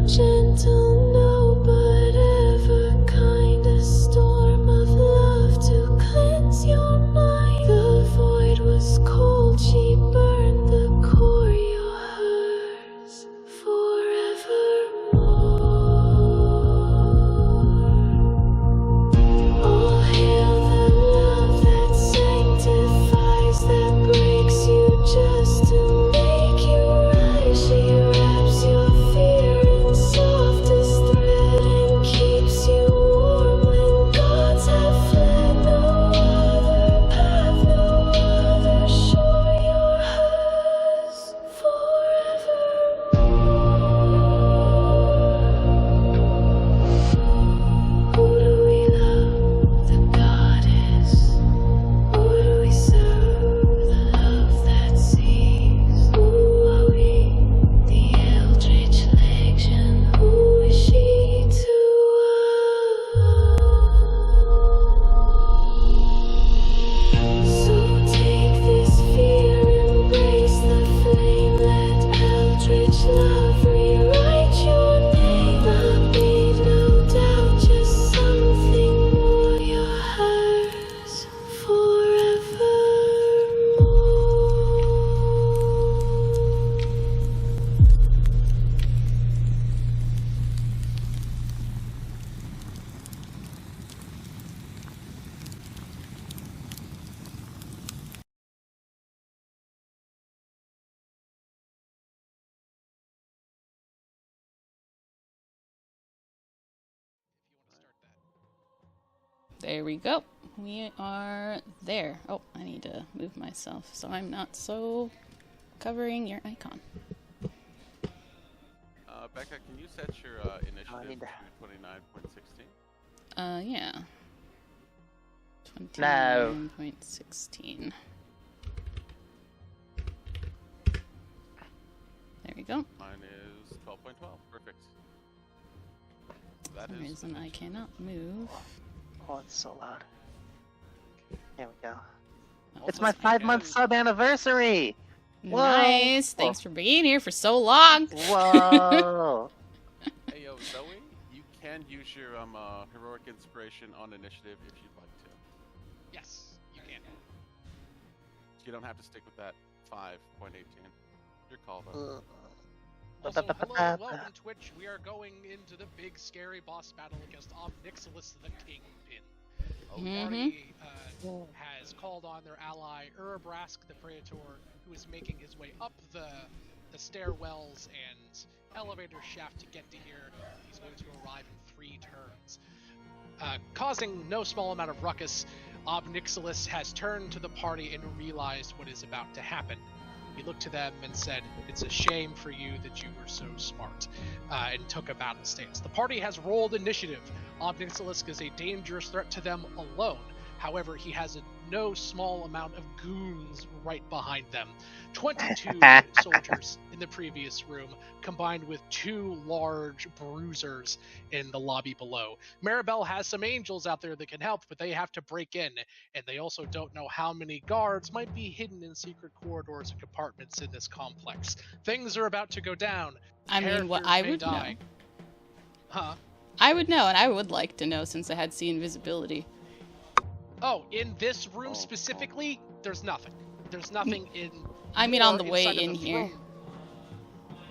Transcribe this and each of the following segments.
gentle, no but ever kind, a storm of love to cleanse your mind. The void was cold, she burned the core, you're hers forevermore. All hail the love that sanctifies, that breaks you just to make you rise. She wraps your fear in softest thread and keeps you warm when gods have fled. No other path, no other shore, you're hers forevermore. Who do we love? The goddess. Who do we serve? The love that sees. Who are we? The eldritch legion. Who is she to us? So take this fear, embrace the flame, let eldritch love rewrite your name. Not need, no doubt, just something more, you're hers forevermore. There we go. We are there. Oh, I need to move myself so I'm not so covering your icon. Becca, can you set your initiative to 29.16? Yeah. No. 29.16. There we go. Mine is 12.12. Perfect. That For some is reason I cannot move. Oh, it's so loud. There we go. Oh, It's my 5-month sub anniversary! Whoa. Nice! Thanks for being here for so long! Whoa! Hey yo, Zoe, you can use your heroic inspiration on initiative if you'd like to. Yes, you can. You don't have to stick with that 5.18. Your call though. Also, hello and welcome, Twitch. We are going into the big, scary boss battle against Omnixilus the Kingpin. The party has called on their ally Urabrask the Praetor, who is making his way up the stairwells and elevator shaft to get to here. He's going to arrive in 3 turns. Causing no small amount of ruckus, Omnixilus has turned to the party and realized what is about to happen. He looked to them and said, "It's a shame for you that you were so smart," and took a battle stance. The party has rolled initiative. Omnixilus is a dangerous threat to them alone. However, he has no small amount of goons right behind them. 22 soldiers in the previous room, combined with 2 large bruisers in the lobby below. Maribel has some angels out there that can help, but they have to break in, and they also don't know how many guards might be hidden in secret corridors and compartments in this complex. Things are about to go down. I mean, what I would know. Huh? I would know, and I would like to know since I had seen invisibility. Oh, in this room specifically, there's nothing. There's nothing in... I mean, on the way in here. Room.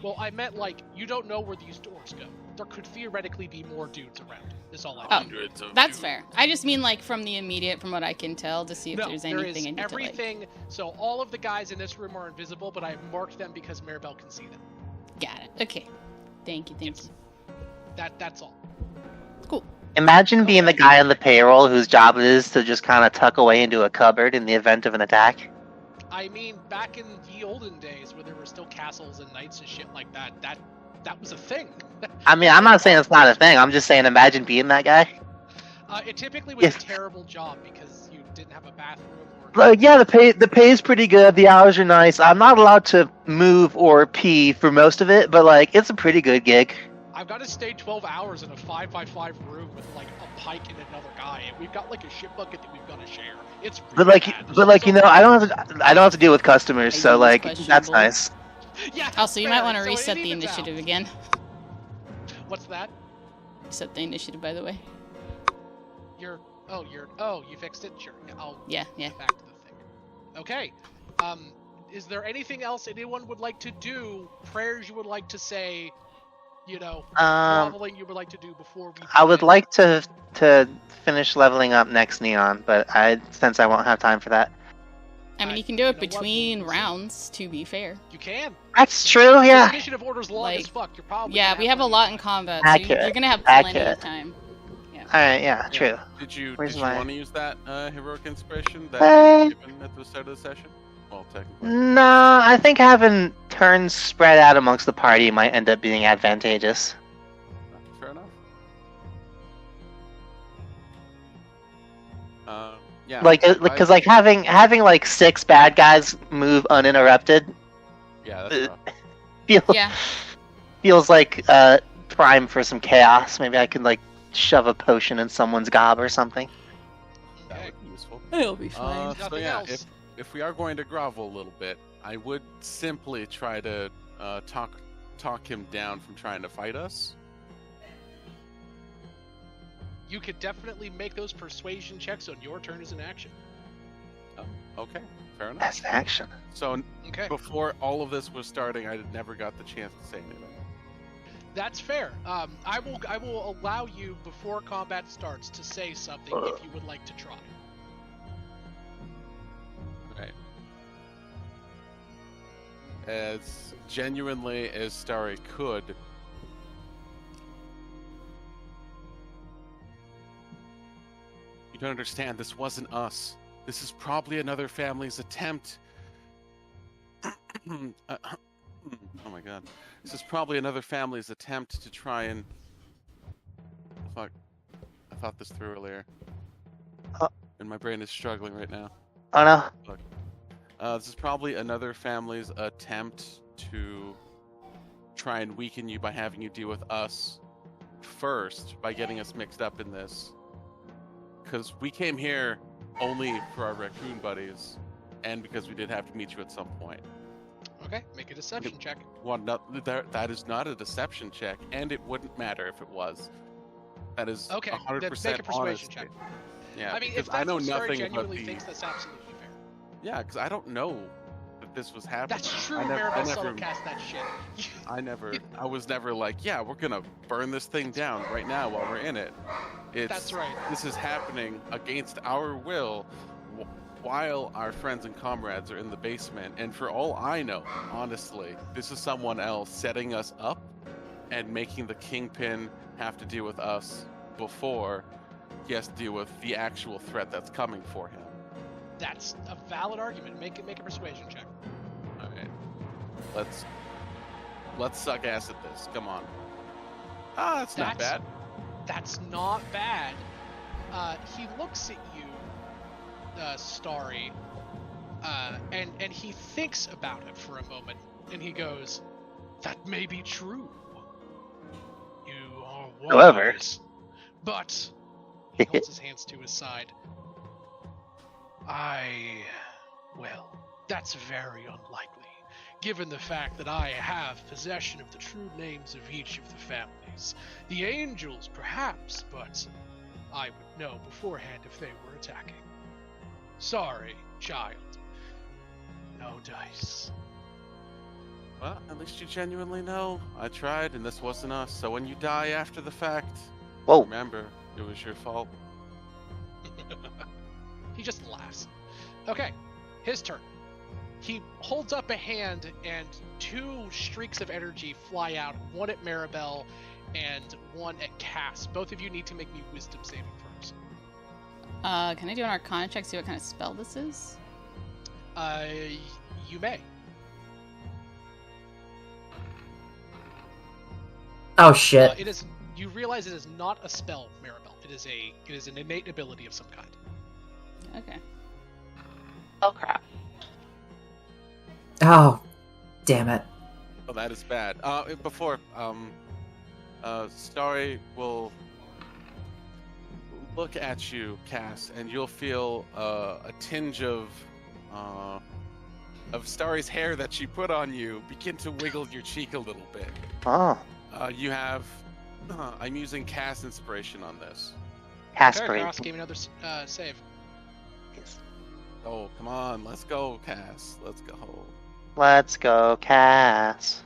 Well, I meant, like, you don't know where these doors go. There could theoretically be more dudes around, is all I mean. Oh, that's fair. I just mean, like, from the immediate, from what I can tell, to see if there's anything in everything. So all of the guys in this room are invisible, but I marked them because Maribel can see them. Got it. Okay. Thank you, thank you. That's all. Cool. Imagine being the guy on the payroll whose job it is to just kind of tuck away into a cupboard in the event of an attack. I mean, back in the olden days where there were still castles and knights and shit like that, that was a thing. I mean, I'm not saying it's not a thing. I'm just saying imagine being that guy. It typically was a terrible job because you didn't have a bathroom or... Like, yeah, the pay is pretty good. The hours are nice. I'm not allowed to move or pee for most of it, but, like, it's a pretty good gig. I've got to stay 12 hours in a 5x5 room with, like, a pike and another guy, and we've got, like, a shit bucket that we've got to share. It's really bad. You know, I don't have to deal with customers, so, like, that's nice. Yeah. Also, you might want to reset the initiative again. What's that? Set the initiative, by the way. You fixed it? Sure. I'll Yeah. get back to the thing. Okay. Is there anything else anyone would like to do? Prayers you would like to say? Leveling you would like to do before we I would begin? like to finish leveling up next Neon, but since I won't have time for that. I mean, you can do it between rounds, to be fair. You can. That's true, yeah. The initiative order's long as fuck. You're probably Yeah, gonna we have a plenty lot of in time. combat, Accurate. so you're gonna have plenty Accurate. of time. Alright, yeah, true. Did you Where's my- want to use that heroic inspiration that you were given at the start of the session? Well, technically. No, I think having turns spread out amongst the party might end up being advantageous. Fair enough. Yeah. Because having like 6 bad guys move uninterrupted Yeah, that's rough. Yeah. feels like prime for some chaos. Maybe I could like shove a potion in someone's gob or something. That Okay. would be useful. It'll be fine. So Nothing yeah, else. if we are going to grovel a little bit, I would simply try to talk him down from trying to fight us. You could definitely make those persuasion checks on your turn as an action. Okay, fair enough. That's action. So Okay. before all of this was starting, I never got the chance to say anything. That's fair. I will allow you before combat starts to say something if you would like to try. Right. As genuinely as Starry could. You don't understand, this wasn't us. This is probably another family's attempt. Oh my god. This is probably another family's attempt to try and... Fuck. I thought this through earlier. And my brain is struggling right now. Oh no. This is probably another family's attempt to try and weaken you by having you deal with us first, by getting us mixed up in this. Because we came here only for our raccoon buddies, and because we did have to meet you at some point. Okay, make a deception check. Well, that is not a deception check, and it wouldn't matter if it was. That is Okay, 100% then make a persuasion honesty. check. Yeah, I mean, because if that's I know what Starry nothing about genuinely the... thinks, that's absolutely fair. Yeah, because I don't know that this was happening. That's true. I Maribel never, subcast that shit. I was never like, yeah, we're gonna burn this thing down right now while we're in it. That's right. This is happening against our will while our friends and comrades are in the basement. And for all I know, honestly, this is someone else setting us up and making the Kingpin have to deal with us before he has to deal with the actual threat that's coming for him. That's a valid argument. Make a persuasion check. All right, let's suck ass at this. Come on. That's not bad. That's not bad. He looks at you, Starry, and he thinks about it for a moment, and he goes, "That may be true. You are wise, However. but." He holds his hands to his side. Well, that's very unlikely, given the fact that I have possession of the true names of each of the families. The angels, perhaps, but I would know beforehand if they were attacking. Sorry, child. No dice. Well, at least you genuinely know. I tried, and this wasn't us. So when you die after the fact, Whoa. remember, it was your fault. He just laughs. Okay, his turn. He holds up a hand, and 2 streaks of energy fly out, one at Maribel and one at Cass. Both of you need to make me wisdom saving throws. Can I do an Arcana check, see what kind of spell this is? You may. Oh shit. It is. You realize it is not a spell, Maribel. It is an innate ability of some kind. Okay. Oh crap. Oh, damn it. Oh, that is bad. Before, Starry will look at you, Cass, and you'll feel a tinge of Starry's hair that she put on you begin to wiggle your cheek a little bit. Oh. You have I'm using cast inspiration on this. Okay, Chaos, give me another save. Oh, come on, let's go, Cass. Let's go. Let's go, Cass.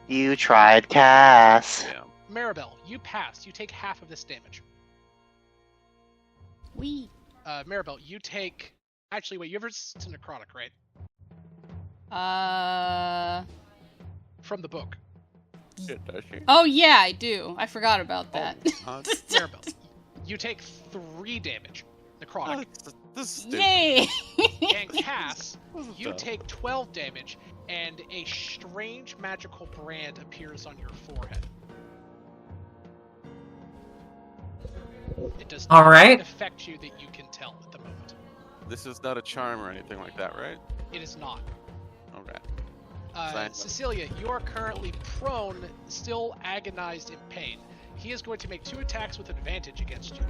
You tried, Cass. Yeah. Maribel, you pass. You take half of this damage. Wee. Maribel, you take... Actually, wait, you have resistance to necrotic, right? From the book. Shit, does she? Oh yeah, I do. I forgot about that. Maribel, you take 3 damage. Necrotic. This is stupid. Yay! And Cass, you take 12 damage, and a strange magical brand appears on your forehead. It does not affect you that you can tell at the moment. This is not a charm or anything like that, right? It is not. Okay. Cecilia, you are currently prone, still agonized in pain. He is going to make 2 attacks with advantage against you.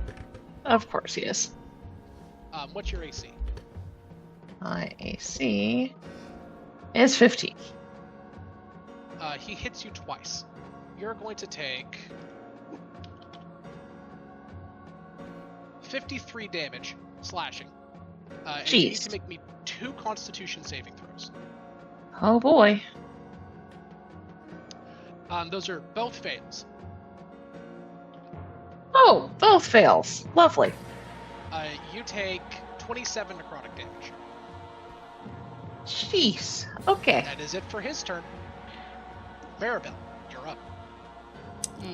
Of course he is. What's your AC? My AC is 15. He hits you twice. You're going to take 53 damage, slashing. And you need to make me 2 Constitution saving throws. Oh boy. Those are both fails. Oh, both fails. Lovely. You take 27 necrotic damage. Jeez. Okay. That is it for his turn. Maribel, you're up.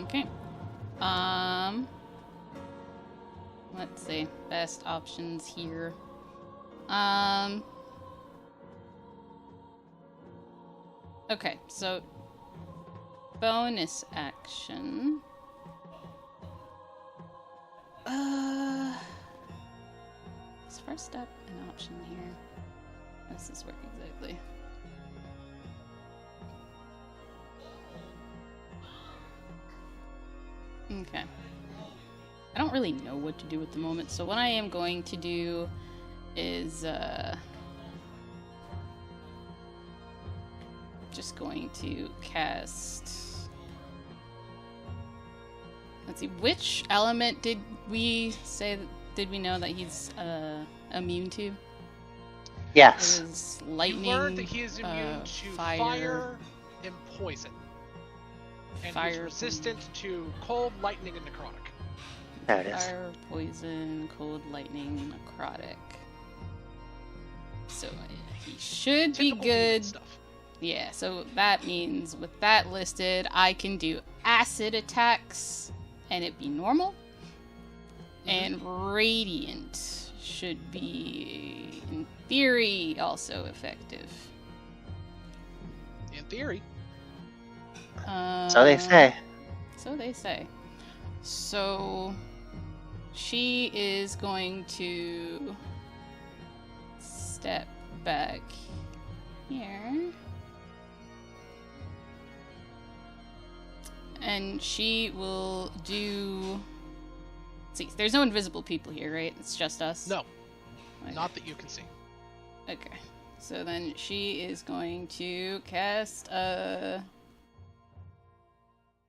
Okay. Let's see. Best options here. Okay, so bonus action. Is first step an option here? How does this work exactly? Okay. I don't really know what to do at the moment, so what I am going to do is just going to cast... Let's see, which element did we know that he's immune to? Yes. It was lightning. You learned that he is immune to fire and poison. And he's resistant to cold, lightning, and necrotic. There it is. Fire, poison, cold, lightning, necrotic. So he should be good. Stuff. Yeah, so that means with that listed, I can do acid attacks and it be normal. And radiant should be, in theory, also effective. In theory. So they say. So they say. So she is going to step back here. And she will do... Let's see, there's no invisible people here, right? It's just us? No. Okay. Not that you can see. Okay. So then she is going to cast I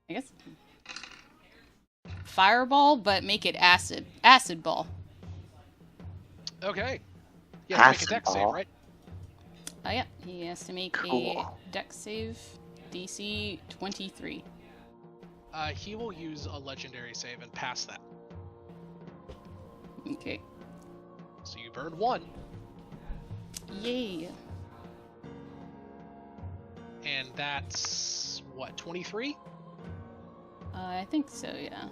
guess fireball, but make it acid ball. Okay. Yeah, make a Acid dex ball. save, right? Oh yeah, he has to make a dex save, DC 23. He will use a legendary save and pass that. Okay. So you've earned 1. Yay. And that's, what, 23? I think so, yeah.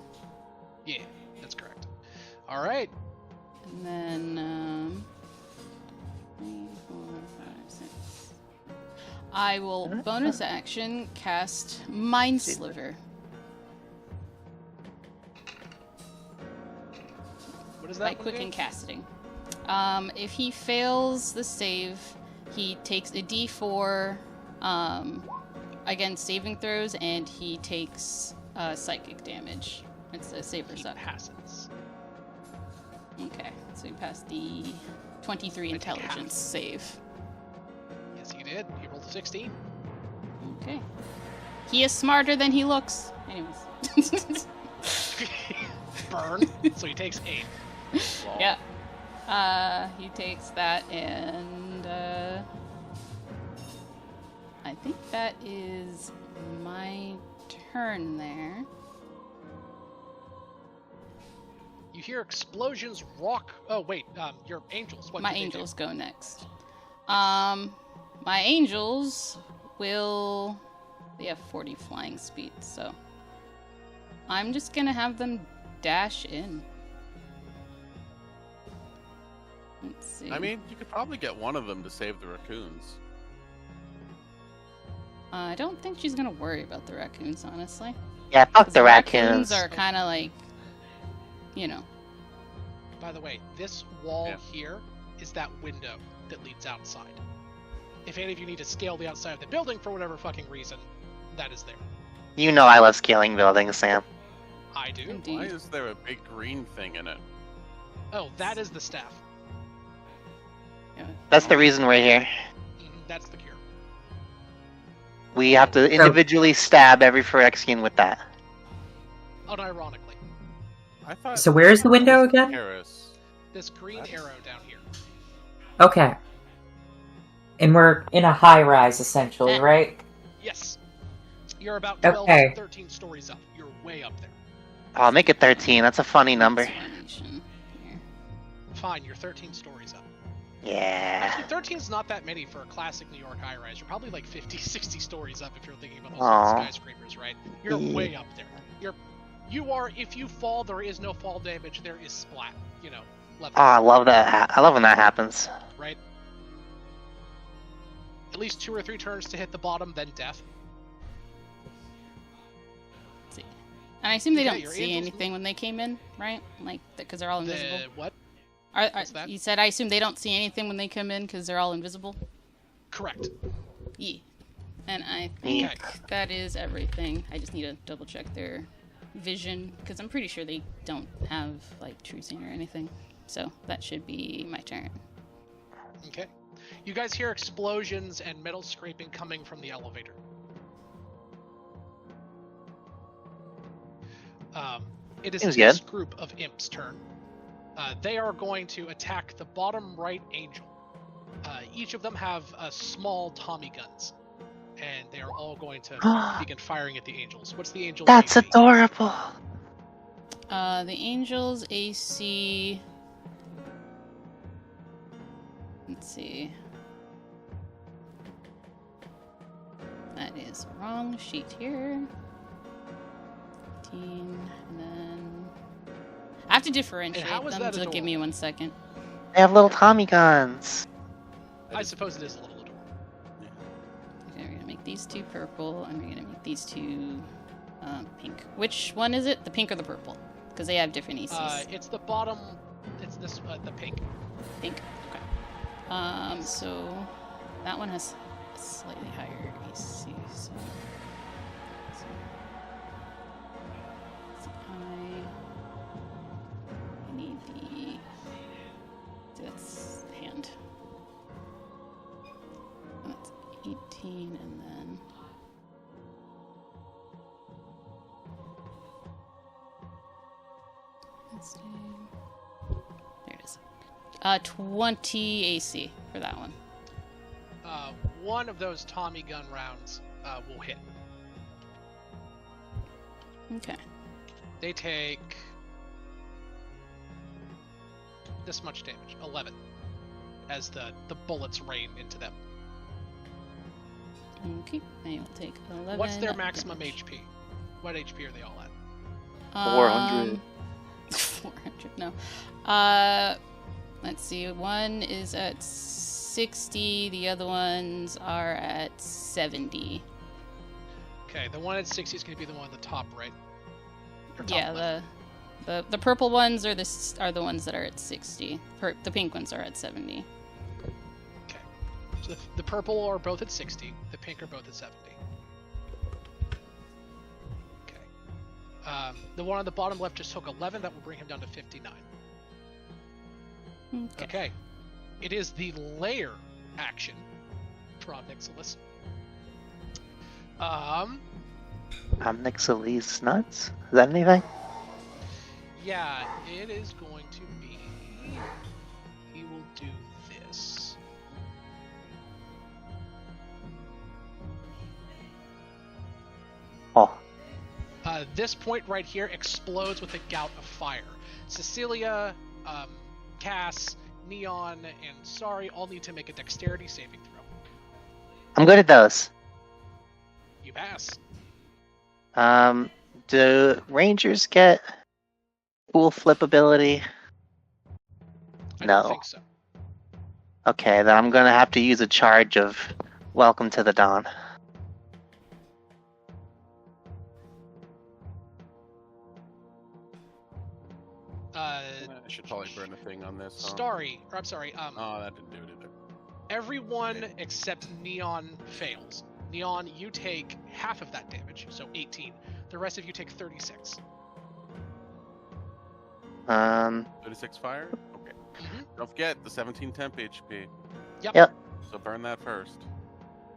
Yeah, that's correct. All right. And then, 3, 4, 5, 6. I will bonus action cast Mind Sliver. What is By that one quick again? casting. If he fails the save, he takes a D4 against saving throws, and he takes psychic damage. It's a save or He suck. passes. Okay, so he passed the 23 intelligence save. Yes, he did. He rolled a 16. Okay. He is smarter than he looks. Anyways. Burn. So he takes 8. Yeah. He takes that, and I think that is my turn there. You hear explosions rock. Oh wait, your angels. What My do they do? angels go next. My angels will. They have 40 flying speed, so I'm just gonna have them dash in. Let's see. I mean, you could probably get one of them to save the raccoons. I don't think she's gonna worry about the raccoons, honestly. Yeah, fuck 'Cause the raccoons. are kind of like, you know. By the way, this wall Yeah. here is that window that leads outside. If any of you need to scale the outside of the building for whatever fucking reason, that is there. You know I love scaling buildings, Sam. I do. Indeed. Why is there a big green thing in it? Oh, that is the staff. Yeah. That's the reason we're here. That's the cure. We have to individually stab every Phyrexian with that. Unironically. I thought. So where is the window again? Paris. This green arrow down here. Okay. And we're in a high rise, essentially, right? Yes. You're about 12 Okay. 13 stories up. You're way up there. I'll make it 13. That's a funny number. Formation here. Fine, you're 13 stories up. Yeah. Actually, 13 is not that many for a classic New York high-rise. You're probably like 50, 60 stories up if you're thinking about all Aw. the skyscrapers, right? You're way up there. You are, if you fall, there is no fall damage, there is splat, level, Oh, I love that. I love when that happens. right? At least 2 or 3 turns to hit the bottom, then death. Let's see. And I assume they Yeah, don't your see angels anything when they came in, right? Like, because they're all invisible. The what? What's that? You said I assume they don't see anything when they come in because they're all invisible? Correct. Yeah. And I think Okay. that is everything. I just need to double check their vision because I'm pretty sure they don't have like true seeing or anything. So that should be my turn. Okay. You guys hear explosions and metal scraping coming from the elevator. It is Seems this good. group of imps' turn. They are going to attack the bottom right angel. Each of them have small Tommy guns, and they are all going to begin firing at the angels. What's the angel? That's AC? adorable. The Angels AC. Let's see. That is the wrong sheet here. 15, and then I have to differentiate how is them. that So give me adorable? 1 second. They have little Tommy guns. I suppose it is a little adorable. Okay, we're gonna make these 2 purple, and we're gonna make these 2 pink. Which one is it? The pink or the purple? Because they have different ACs. It's the bottom. It's this the pink. Pink. Okay. So that one has a slightly higher AC. So I need the. That's hand. That's 18, and then. Let's see. There it is. 20 AC for that one. One of those Tommy gun rounds will hit. Okay. They take this much damage, 11, as the bullets rain into them. Okay. They will take 11. What's their maximum damage. HP? What HP are they all at? 400. 400, no. Let's see. One is at 60. The other ones are at 70. Okay, the one at 60 is going to be the one at the top right. Or top Yeah, left. the purple ones are the ones that are at 60. The pink ones are at 70. Okay. So the purple are both at 60. The pink are both at 70. Okay. The one on the bottom left just took 11. That will bring him down to 59. Okay. It is the lair action from Nixilis. Nixalese nuts? Is that anything? Yeah, it is going to be. He will do this. Oh, This point right here explodes with a gout of fire. Cecilia, Cass, Neon, and Sorry all need to make a dexterity saving throw. I'm good at those. You pass. Do Rangers get cool flip ability? I No. don't think so. Okay, then I'm gonna have to use a charge of Welcome to the Dawn. Uh, I should probably burn a thing on this. Huh? Starry, or I'm sorry, Oh, that didn't do it either. everyone except Neon fails. Neon, you take half of that damage, so 18. The rest of you take 36. 36 fire? Okay. Mhm. Don't forget the 17 temp HP. Yep. So burn that first.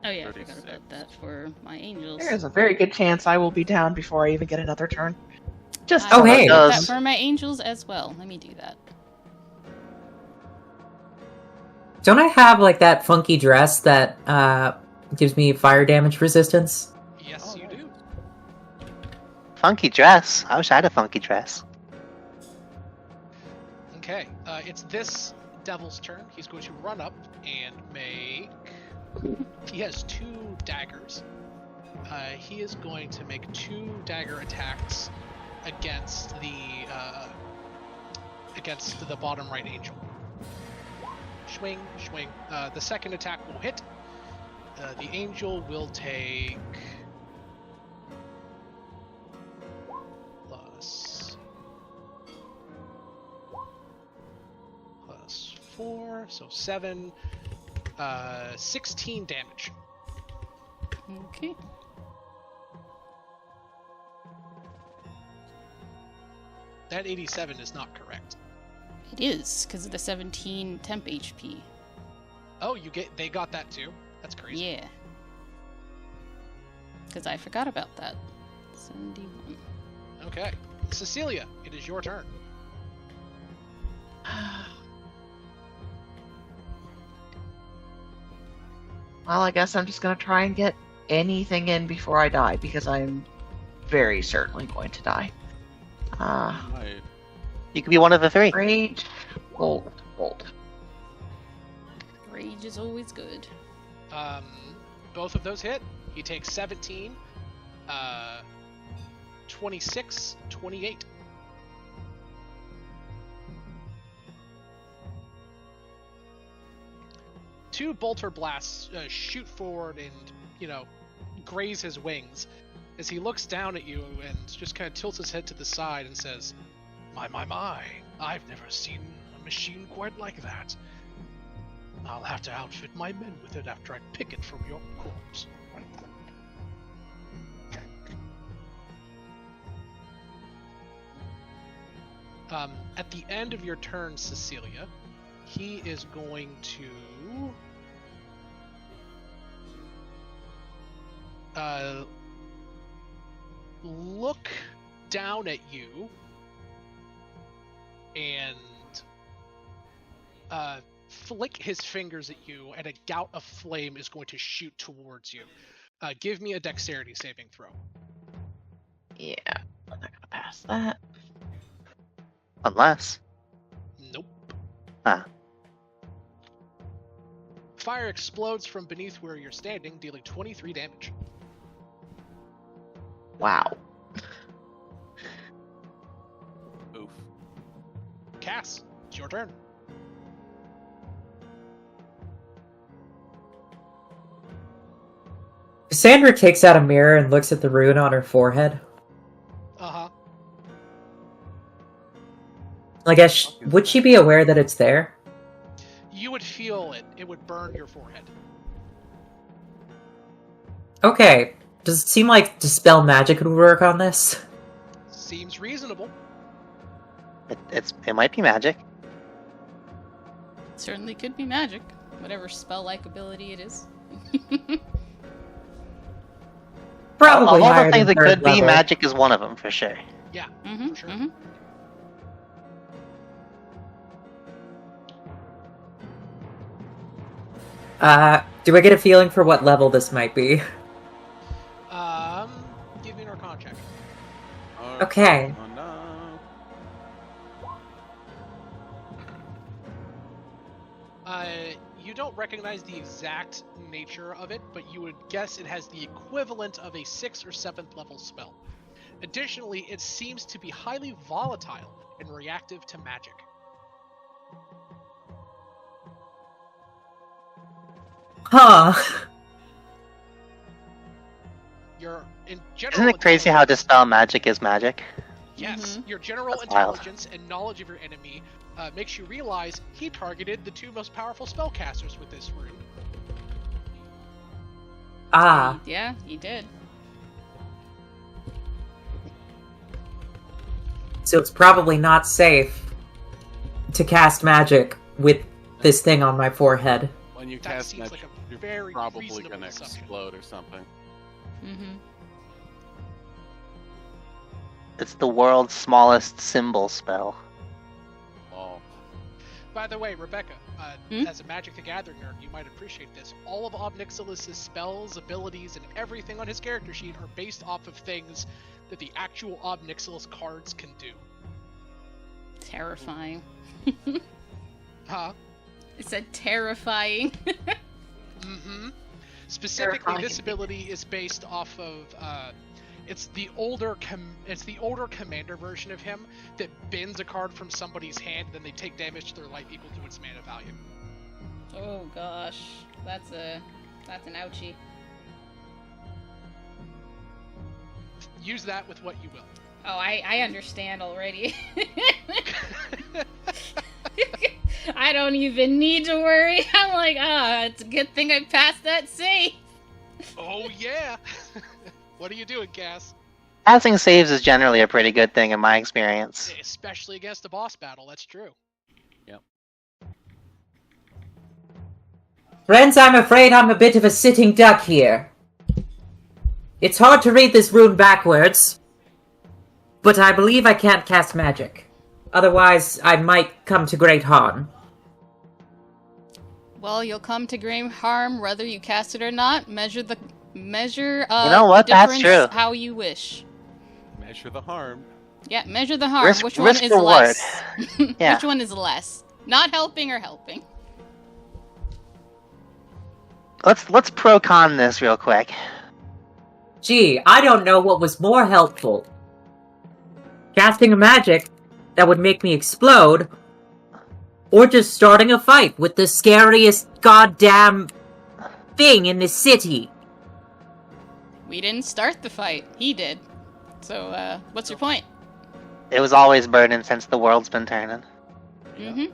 Oh yeah, I forgot 36. about that for my angels. There is a very good chance I will be down before I even get another turn. Just I Oh, hey. forgot Does- that for my angels as well. Let me do that. Don't I have like that funky dress that gives me fire damage resistance? Yes, you do. Funky dress. I wish I had a funky dress. Okay, it's this devil's turn. He's going to run up and make. He has 2 daggers. He is going to make 2 dagger attacks against the bottom right angel. Swing, swing. The second attack will hit. The angel will take plus 4, so 7, 16 damage. Okay. That 87 is not correct. It is, because of the 17 temp HP. Oh, they got that too? That's crazy. Yeah. Because I forgot about that. 71. Okay. Cecilia, it is your turn. Well, I guess I'm just gonna try and get anything in before I die, because I'm very certainly going to die. Right. You could be one of the 3. Rage, gold. Rage is always good. Both of those hit. He takes 17, 26, 28. Two bolter blasts shoot forward and, graze his wings as he looks down at you and just kind of tilts his head to the side and says, My, I've never seen a machine quite like that. I'll have to outfit my men with it after I pick it from your corpse. At the end of your turn, Cecilia, he is going to look down at you and flick his fingers at you, and a gout of flame is going to shoot towards you. Give me a dexterity saving throw. Yeah, I'm not gonna pass that. Unless. Nope. Ah. Fire explodes from beneath where you're standing, dealing 23 damage. Wow. Oof. Cass, it's your turn. Cassandra takes out a mirror and looks at the rune on her forehead. Uh-huh. I guess, would she be aware that it's there? You would feel it. It would burn your forehead. Okay. Does it seem like Dispel Magic would work on this? Seems reasonable. It might be magic. Certainly could be magic. Whatever spell-like ability it is. Probably All higher the things than that third could be, level. magic is one of them for sure. Yeah, Mm-hmm, for sure. mm-hmm. Do I get a feeling for what level this might be? Give me an Arcana check. Okay. Oh, no. You don't recognize the exact nature of it, but you would guess it has the equivalent of a 6th or 7th level spell. Additionally, it seems to be highly volatile and reactive to magic. Huh. Your in general Isn't it crazy how dispel magic is magic? Yes, Mhm. your general That's wild. intelligence and knowledge of your enemy makes you realize he targeted the 2 most powerful spellcasters with this rune. Ah. Yeah, he did. So it's probably not safe to cast magic with this thing on my forehead. When you That cast seems magic, like a you're very probably reasonable gonna assumption. explode or something. Mm-hmm. It's the world's smallest symbol spell. Oh. By the way, Rebecca, Hmm? as a Magic the Gathering nerd, you might appreciate this. All of Obnixilus's spells, abilities, and everything on his character sheet are based off of things that the actual Obnixilus cards can do. Terrifying. Huh? It said terrifying. Mm-hmm. Specifically, Terrifying. this ability is based off of it's the older commander version of him that bends a card from somebody's hand, then they take damage to their life equal to its mana value. Oh gosh, that's an ouchie. Use that with what you will. Oh, I understand already. I don't even need to worry. I'm like, it's a good thing I passed that save. Oh yeah. What are you doing, Cass? Passing saves is generally a pretty good thing in my experience. Especially against a boss battle, that's true. Friends, I'm afraid I'm a bit of a sitting duck here. It's hard to read this rune backwards, but I believe I can't cast magic. Otherwise, I might come to great harm. Well, you'll come to great harm whether you cast it or not. Measure You know what? the That's difference true. how you wish. Measure the harm. Yeah, measure the harm. Risk- Which one risk is reward. less? Yeah. Which one is less? Not helping or helping? Let's pro-con this real quick. Gee, I don't know what was more helpful. Casting a magic that would make me explode, or just starting a fight with the scariest goddamn thing in the city. We didn't start the fight. He did. So, what's your point? It was always burning since the world's been turning. Mm-hmm.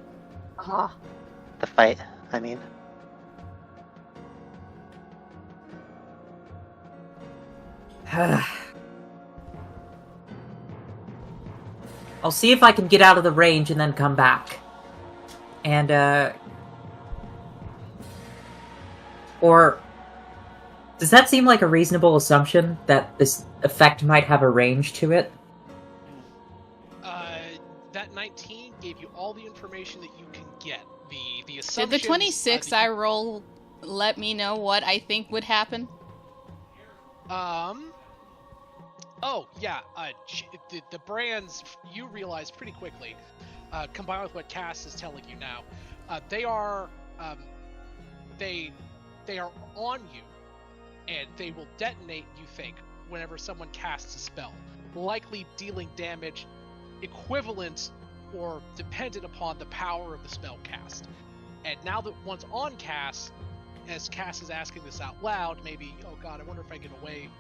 Ah, The fight, I mean. I'll see if I can get out of the range and then come back. And, or... Does that seem like a reasonable assumption, that this effect might have a range to it? That 19 gave you all the information that you can get. The Did assumptions... the 26 I roll let me know what I think would happen? Oh, yeah, the brands, you realize pretty quickly, combined with what Cass is telling you now, they are on you, and they will detonate, you think, whenever someone casts a spell, likely dealing damage equivalent or dependent upon the power of the spell cast. And now that one's on Cass, as Cass is asking this out loud, maybe, oh god, I wonder if I get away,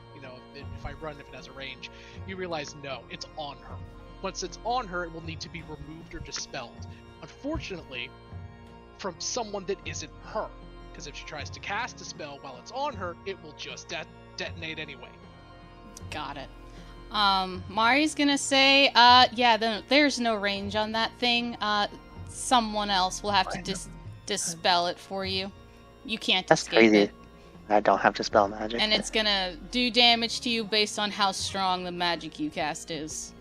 if I run, if it has a range, you realize, no, it's on her. Once it's on her, it will need to be removed or dispelled. Unfortunately, from someone that isn't her. Because if she tries to cast a spell while it's on her, it will just detonate anyway. Got it. Mari's gonna say, there's no range on that thing. Someone else will have to dispel it for you. You can't That's escape crazy. it. I don't have Dispel Magic. And it's gonna do damage to you based on how strong the magic you cast is.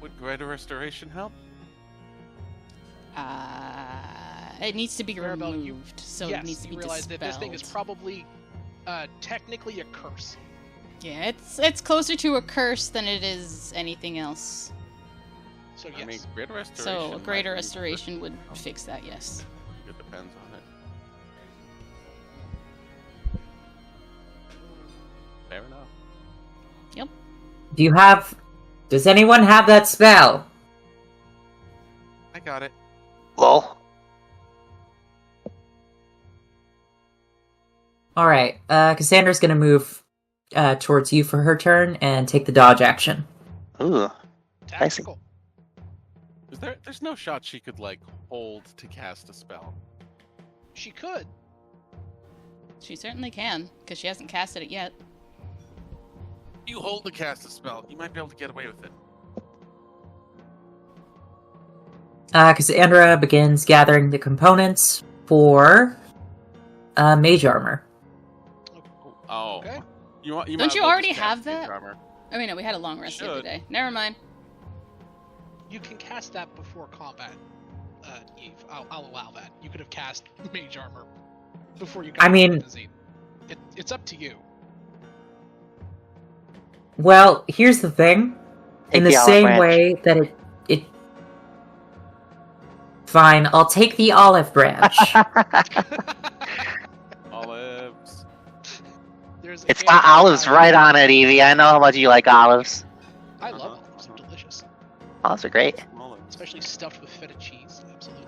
Would Greater Restoration help? It needs to be Maribel, removed, so yes, it needs to be you realize that this thing is dispelled. probably technically a curse. Yeah, it's closer to a curse than it is anything else. So yes. I mean, Greater Restoration. So a might greater be restoration good. would fix that, yes. It depends on it. Fair enough. Does anyone have that spell? I got it. Lol. Alright, Cassandra's gonna move towards you for her turn and take the dodge action. Ooh. Tactical. There's no shot she could, like, hold to cast a spell. She could. She certainly can, because she hasn't casted it yet. You hold to cast a spell, you might be able to get away with it. Cassandra begins gathering the components for mage armor. Oh. Okay. You might Don't as you well already just have cast Mage that? Armor. I mean, no, we had a long rest the other Should. day. Never mind. You can cast that before combat, Eve. I'll allow that. You could have cast Mage Armor before you got I mean- to Zine. It's up to you. Well, here's the thing. Take In the the olive same branch. way that it... Fine, I'll take the olive branch. Olives. There's It's again, got olives right on it, Evie. I know how much you like olives. I love olives. They're delicious, Olives are great. Olives. especially stuffed with feta cheese.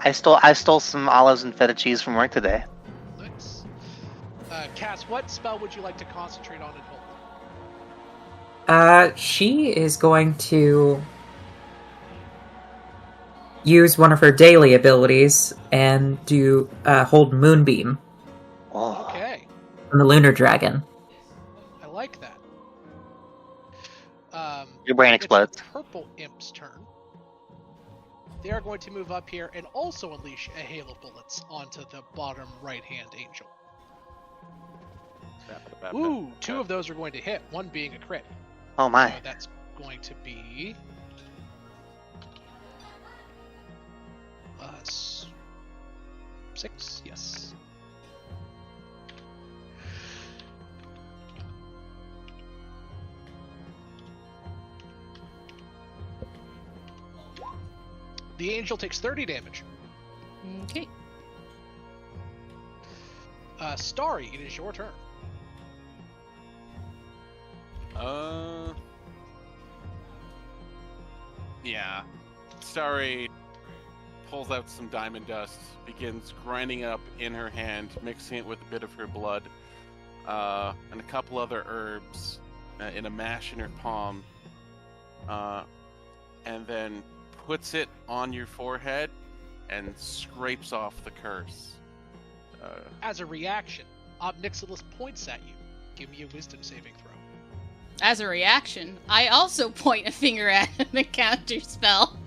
Absolutely. I stole some olives and feta cheese from work today. Nice. Cass, what spell would you like to concentrate on and hold? She is going to use one of her daily abilities and do hold Moonbeam Oh. Okay, on the Lunar Dragon. I like that. Your brain It's explodes. the Purple Imp's turn. They are going to move up here and also unleash a hail of bullets onto the bottom right-hand angel. Ooh, two of those are going to hit, one being a crit. Oh my. So that's going to be... s- 6, yes. The angel takes 30 damage. Okay. Starry, it is your turn. Yeah. Starry pulls out some diamond dust, begins grinding it up in her hand, mixing it with a bit of her blood, and a couple other herbs in a mash in her palm, and then puts it on your forehead and scrapes off the curse. As a reaction, Obnixilis points at you. Give me a wisdom saving throw. As a reaction, I also point a finger at him and counter spell.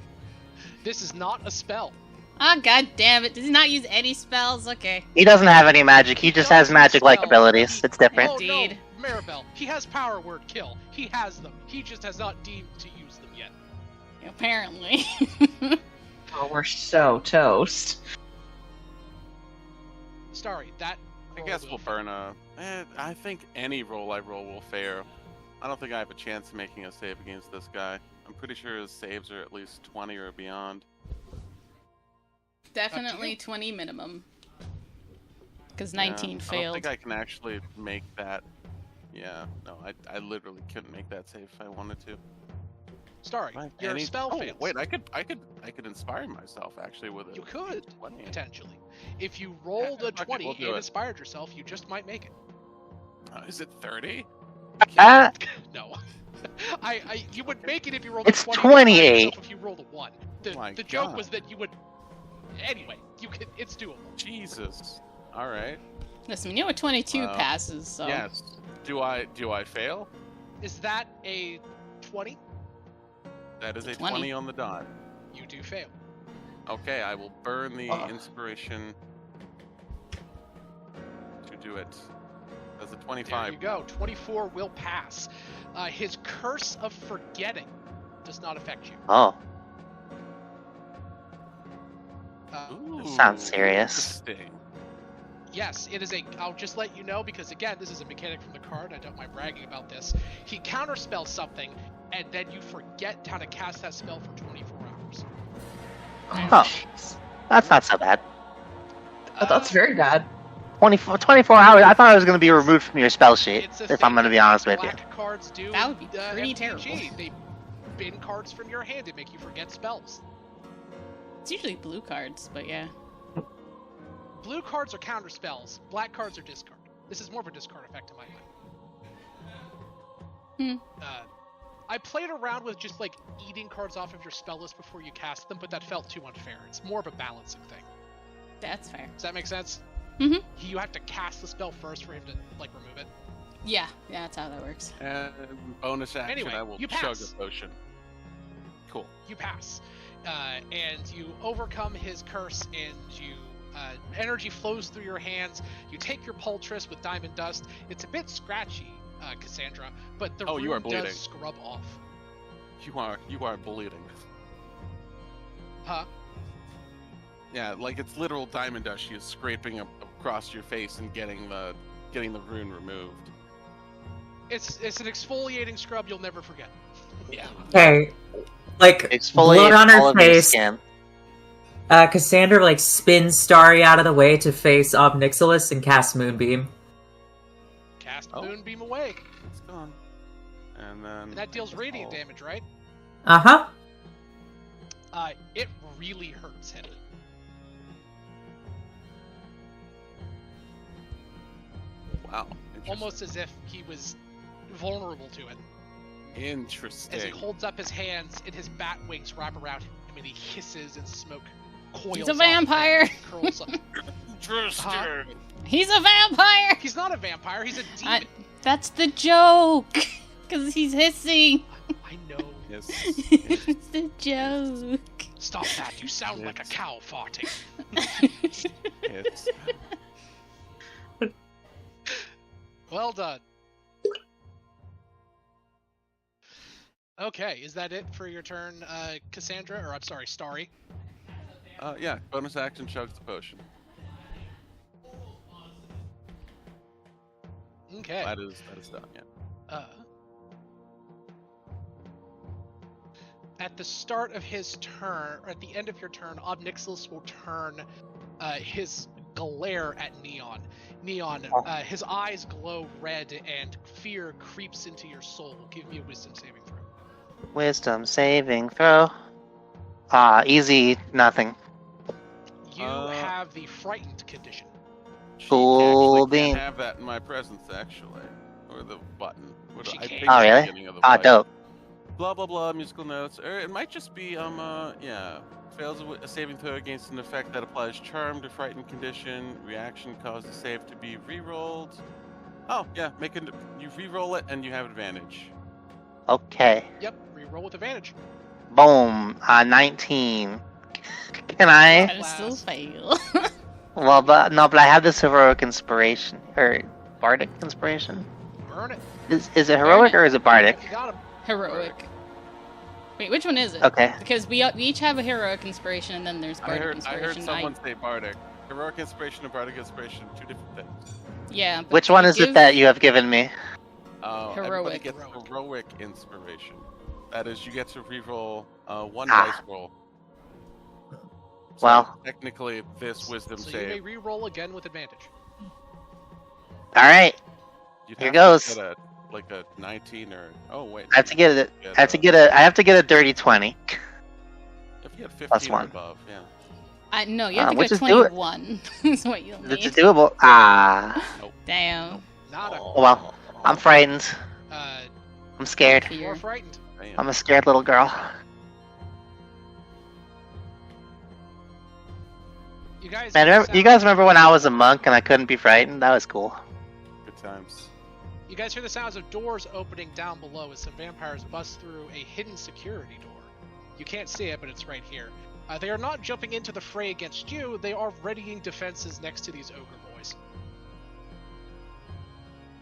This is not a spell. Ah, god damn it. Does he not use any spells? Okay. He doesn't have any magic. He just has magic-like abilities. It's different. Indeed. Oh no, Maribel. He has power word kill. He has them. He just has not deemed to use them yet. Apparently. Oh, we're so toast. Starry, that. I roll guess will we'll fail. burn a. I think any roll I roll will fail. I don't think I have a chance of making a save against this guy. I'm pretty sure his saves are at least 20 or beyond. Definitely 20 minimum. Because Yeah, 19 I don't failed. think I can actually make that. Yeah, no, I literally couldn't make that save if I wanted to. Starry, Right, your any- spell oh, fails. wait, I could inspire myself actually with it. You could, 20. potentially. If you rolled a fuck it, 20 we'll do and it. inspired yourself, you just might make it. Is it 30? Ah, No. You would make it if you rolled It's a 20. and inspired 28. yourself If you rolled a 1. My The joke God. was that you would. Anyway, you could. It's doable. Jesus. All right. Listen, we know what 22 Wow. passes, so. Yes. Do I fail? Is that a 20? That is a 20. 20 on the dot. You do fail. Okay, I will burn the Oh. inspiration to do it. That's a There 25. you go. 24 will pass. His curse of forgetting does not affect you. Oh, Ooh, sounds serious. Interesting. Yes, it is a. I'll just let you know because again, this is a mechanic from the card. I don't mind bragging about this. He counterspells something, and then you forget how to cast that spell for 24 hours. Oh, that's not so bad. That's very bad. 24 hours. I thought it was going to be removed from your spell sheet. It's a If thing I'm going to that be honest with you. black cards do. That would be pretty MTG. terrible. They bin cards from your hand to make you forget spells. It's usually blue cards, but yeah. Blue cards are counter spells. Black cards are discard. This is more of a discard effect in my mind. I played around with just like eating cards off of your spell list before you cast them, but that felt too unfair. It's more of a balancing thing. That's fair. Does that make sense? Mhm. You have to cast the spell first for him to like remove it. Yeah, that's how that works. And bonus action, Anyway, I will you chug pass. a potion. Cool. You pass, and you overcome his curse, and you energy flows through your hands. You take your poultice with diamond dust. It's a bit scratchy, Cassandra, but the You are rune bleeding. does scrub off. You are bleeding. Huh? Yeah, like it's literal diamond dust. She is scraping across your face and getting the rune removed. It's an exfoliating scrub you'll never forget. Yeah. Okay, like Exfoliate blood on all her of your face. skin. Cassandra like spins Starry out of the way to face Nixilis and casts Moonbeam. Cast Oh. Moonbeam away. It's gone. And then And that deals radiant damage, right? Uh-huh. It really hurts him. Wow. Interesting. Almost as if he was vulnerable to it. Interesting. As he holds up his hands and his bat wings wrap around him and he hisses and smoke coils. He's a off of vampire. him and curls up. Interesting. He's a vampire! He's not a vampire, he's a demon. That's the joke! Because he's hissing. I know. Yes. It's the joke. Stop that, you sound like a Yes. cow farting. Yes. Well done. Okay, is that it for your turn, Cassandra? Or I'm sorry, Starry. Yeah. Bonus action chugs the potion. Okay. That is done. Yeah. At the start of his turn, or at the end of your turn, Nixilis will turn his glare at Neon. Neon, his eyes glow red and fear creeps into your soul. Give me a wisdom saving throw. Wisdom saving throw. Easy, nothing. You have the frightened condition. She Cool actually bean. can't have that in my presence, actually. Or the button. What do She I can't. think Oh, it's the really? beginning of the Ah, fight. dope. Blah blah blah. Musical notes. Or it might just be yeah. Fails a saving throw against an effect that applies charm to frightened condition. Reaction causes save to be re-rolled. Oh yeah, you re-roll it and you have advantage. Okay. Yep, reroll with advantage. Boom. 19. Can I? Gotta still fail. Well, but I have this heroic inspiration or bardic inspiration. Burn it. Is it heroic or is it bardic? You got him. Heroic. Wait, which one is it? Okay. Because we each have a heroic inspiration, and then there's I bardic heard inspiration. someone say bardic. Heroic inspiration and bardic inspiration, two different things. Yeah. but Which one we is it give- that you have given me? Everybody Heroic. gets heroic inspiration. That is, you get to reroll one Ah. dice roll. So Well. technically, this wisdom So you may save. reroll again with advantage. All right. You'd Here have goes. To get like a 19 or wait. I have to get it. Yeah, I have to get a dirty 20. If you had 15 plus or one. above, yeah. No, you have to which get is do it. 21. Is what you'll It's need. doable. Damn. Not a. Oh, well, I'm frightened. I'm scared. You're Fear. frightened. Damn. I'm a scared little girl. You guys. Man, hear the you sound- guys remember when I was a monk and I couldn't be frightened? That was cool. Good times. You guys hear the sounds of doors opening down below as some vampires bust through a hidden security door. You can't see it, but it's right here. They are not jumping into the fray against you. They are readying defenses next to these ogre boys.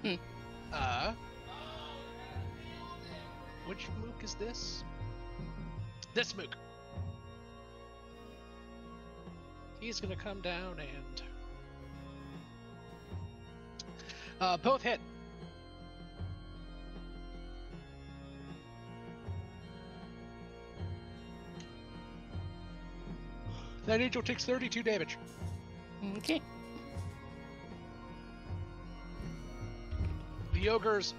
Hmm. Which mook is this? This mook. He's gonna come down and both hit. That angel takes 32 damage. Okay. The ogres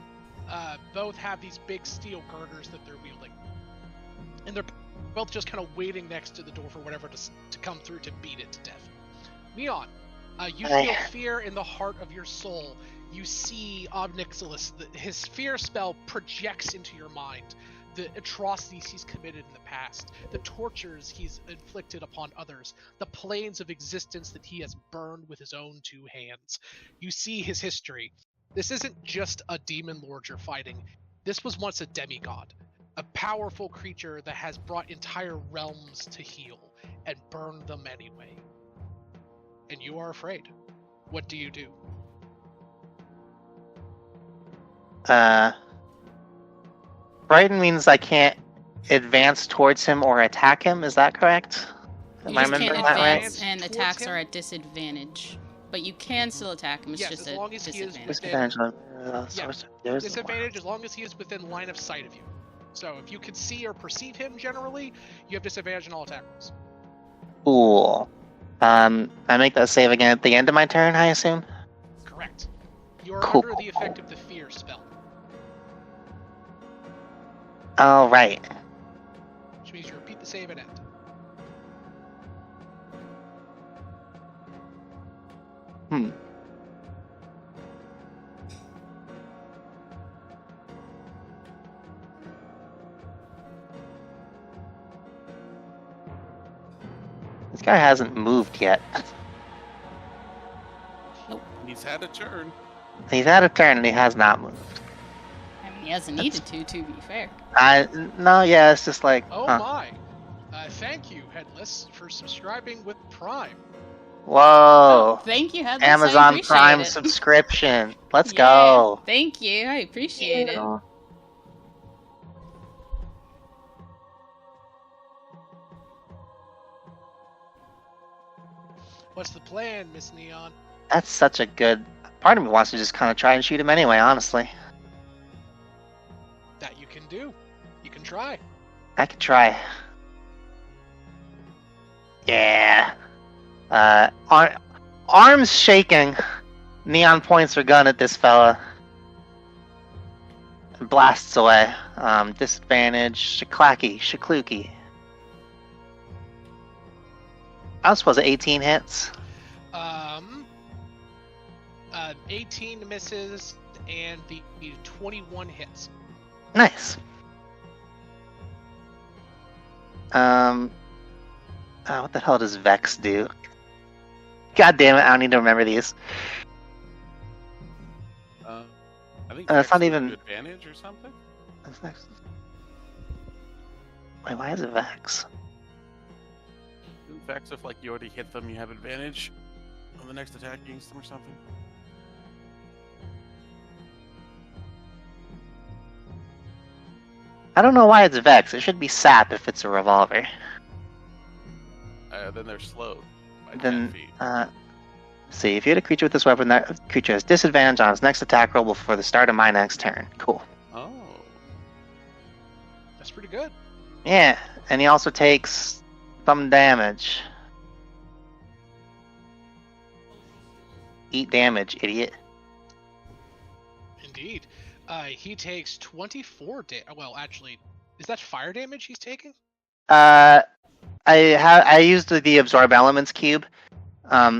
both have these big steel girders that they're wielding. And they're both just kind of waiting next to the door for whatever to come through to beat it to death. Neon, you feel fear in the heart of your soul. You see Obnixilis, his fear spell projects into your mind the atrocities he's committed in the past, the tortures he's inflicted upon others, the planes of existence that he has burned with his own two hands. You see his history. This isn't just a demon lord you're fighting. This was once a demigod, a powerful creature that has brought entire realms to heel and burned them anyway. And you are afraid. What do you do? Frightened means I can't advance towards him or attack him, is that correct? You Am I just can't remembering that right? advance, and Towards attacks him? are at disadvantage. But you can still attack him, it's Yes, just as a long as he is disadvantage. Disadvantage on there's Disadvantage as long as he is within line of sight of you. So if you can see or perceive him generally, you have disadvantage on all attack rolls. Cool. I make that save again at the end of my turn, I assume? Correct. You are Cool. under the effect of the fear spell, Alright. which means you repeat the save and end. This guy hasn't moved yet. He's had a turn. He's had a turn and he has not moved. I mean, he hasn't needed to be fair. No, yeah, it's just like, Oh huh. my! Thank you, Headless, for subscribing with Prime. Whoa. Thank you, Headless. I Amazon appreciate Prime it. subscription. Let's Yeah, go. Thank you, I appreciate it. What's the plan, Miss Neon? That's such a good... Part of me wants to just kind of try and shoot him anyway, honestly. That you can do. You can try. I could try. Yeah. Arms shaking. Neon points her gun at this fella. And blasts away. Disadvantage. Shakluki. I was supposed to 18 hits. 18 misses and the 21 hits. Nice. What the hell does Vex do? God damn it, I don't need to remember these. I think it's Vex not gives even- you advantage or something. What's next? Wait, why is it Vex? In fact, if like you already hit them, you have advantage on the next attack against them or something. I don't know why it's Vex. It should be Sap if it's a revolver. Then they're slowed by 10 Then, feet. see, if you hit a creature with this weapon, that creature has disadvantage on its next attack roll before the start of my next turn. Cool. Oh. That's pretty good. Yeah, and he also takes some damage. Eat damage, idiot. Indeed. He takes 24 well, actually, is that fire damage he's taking? I used the absorb elements cube.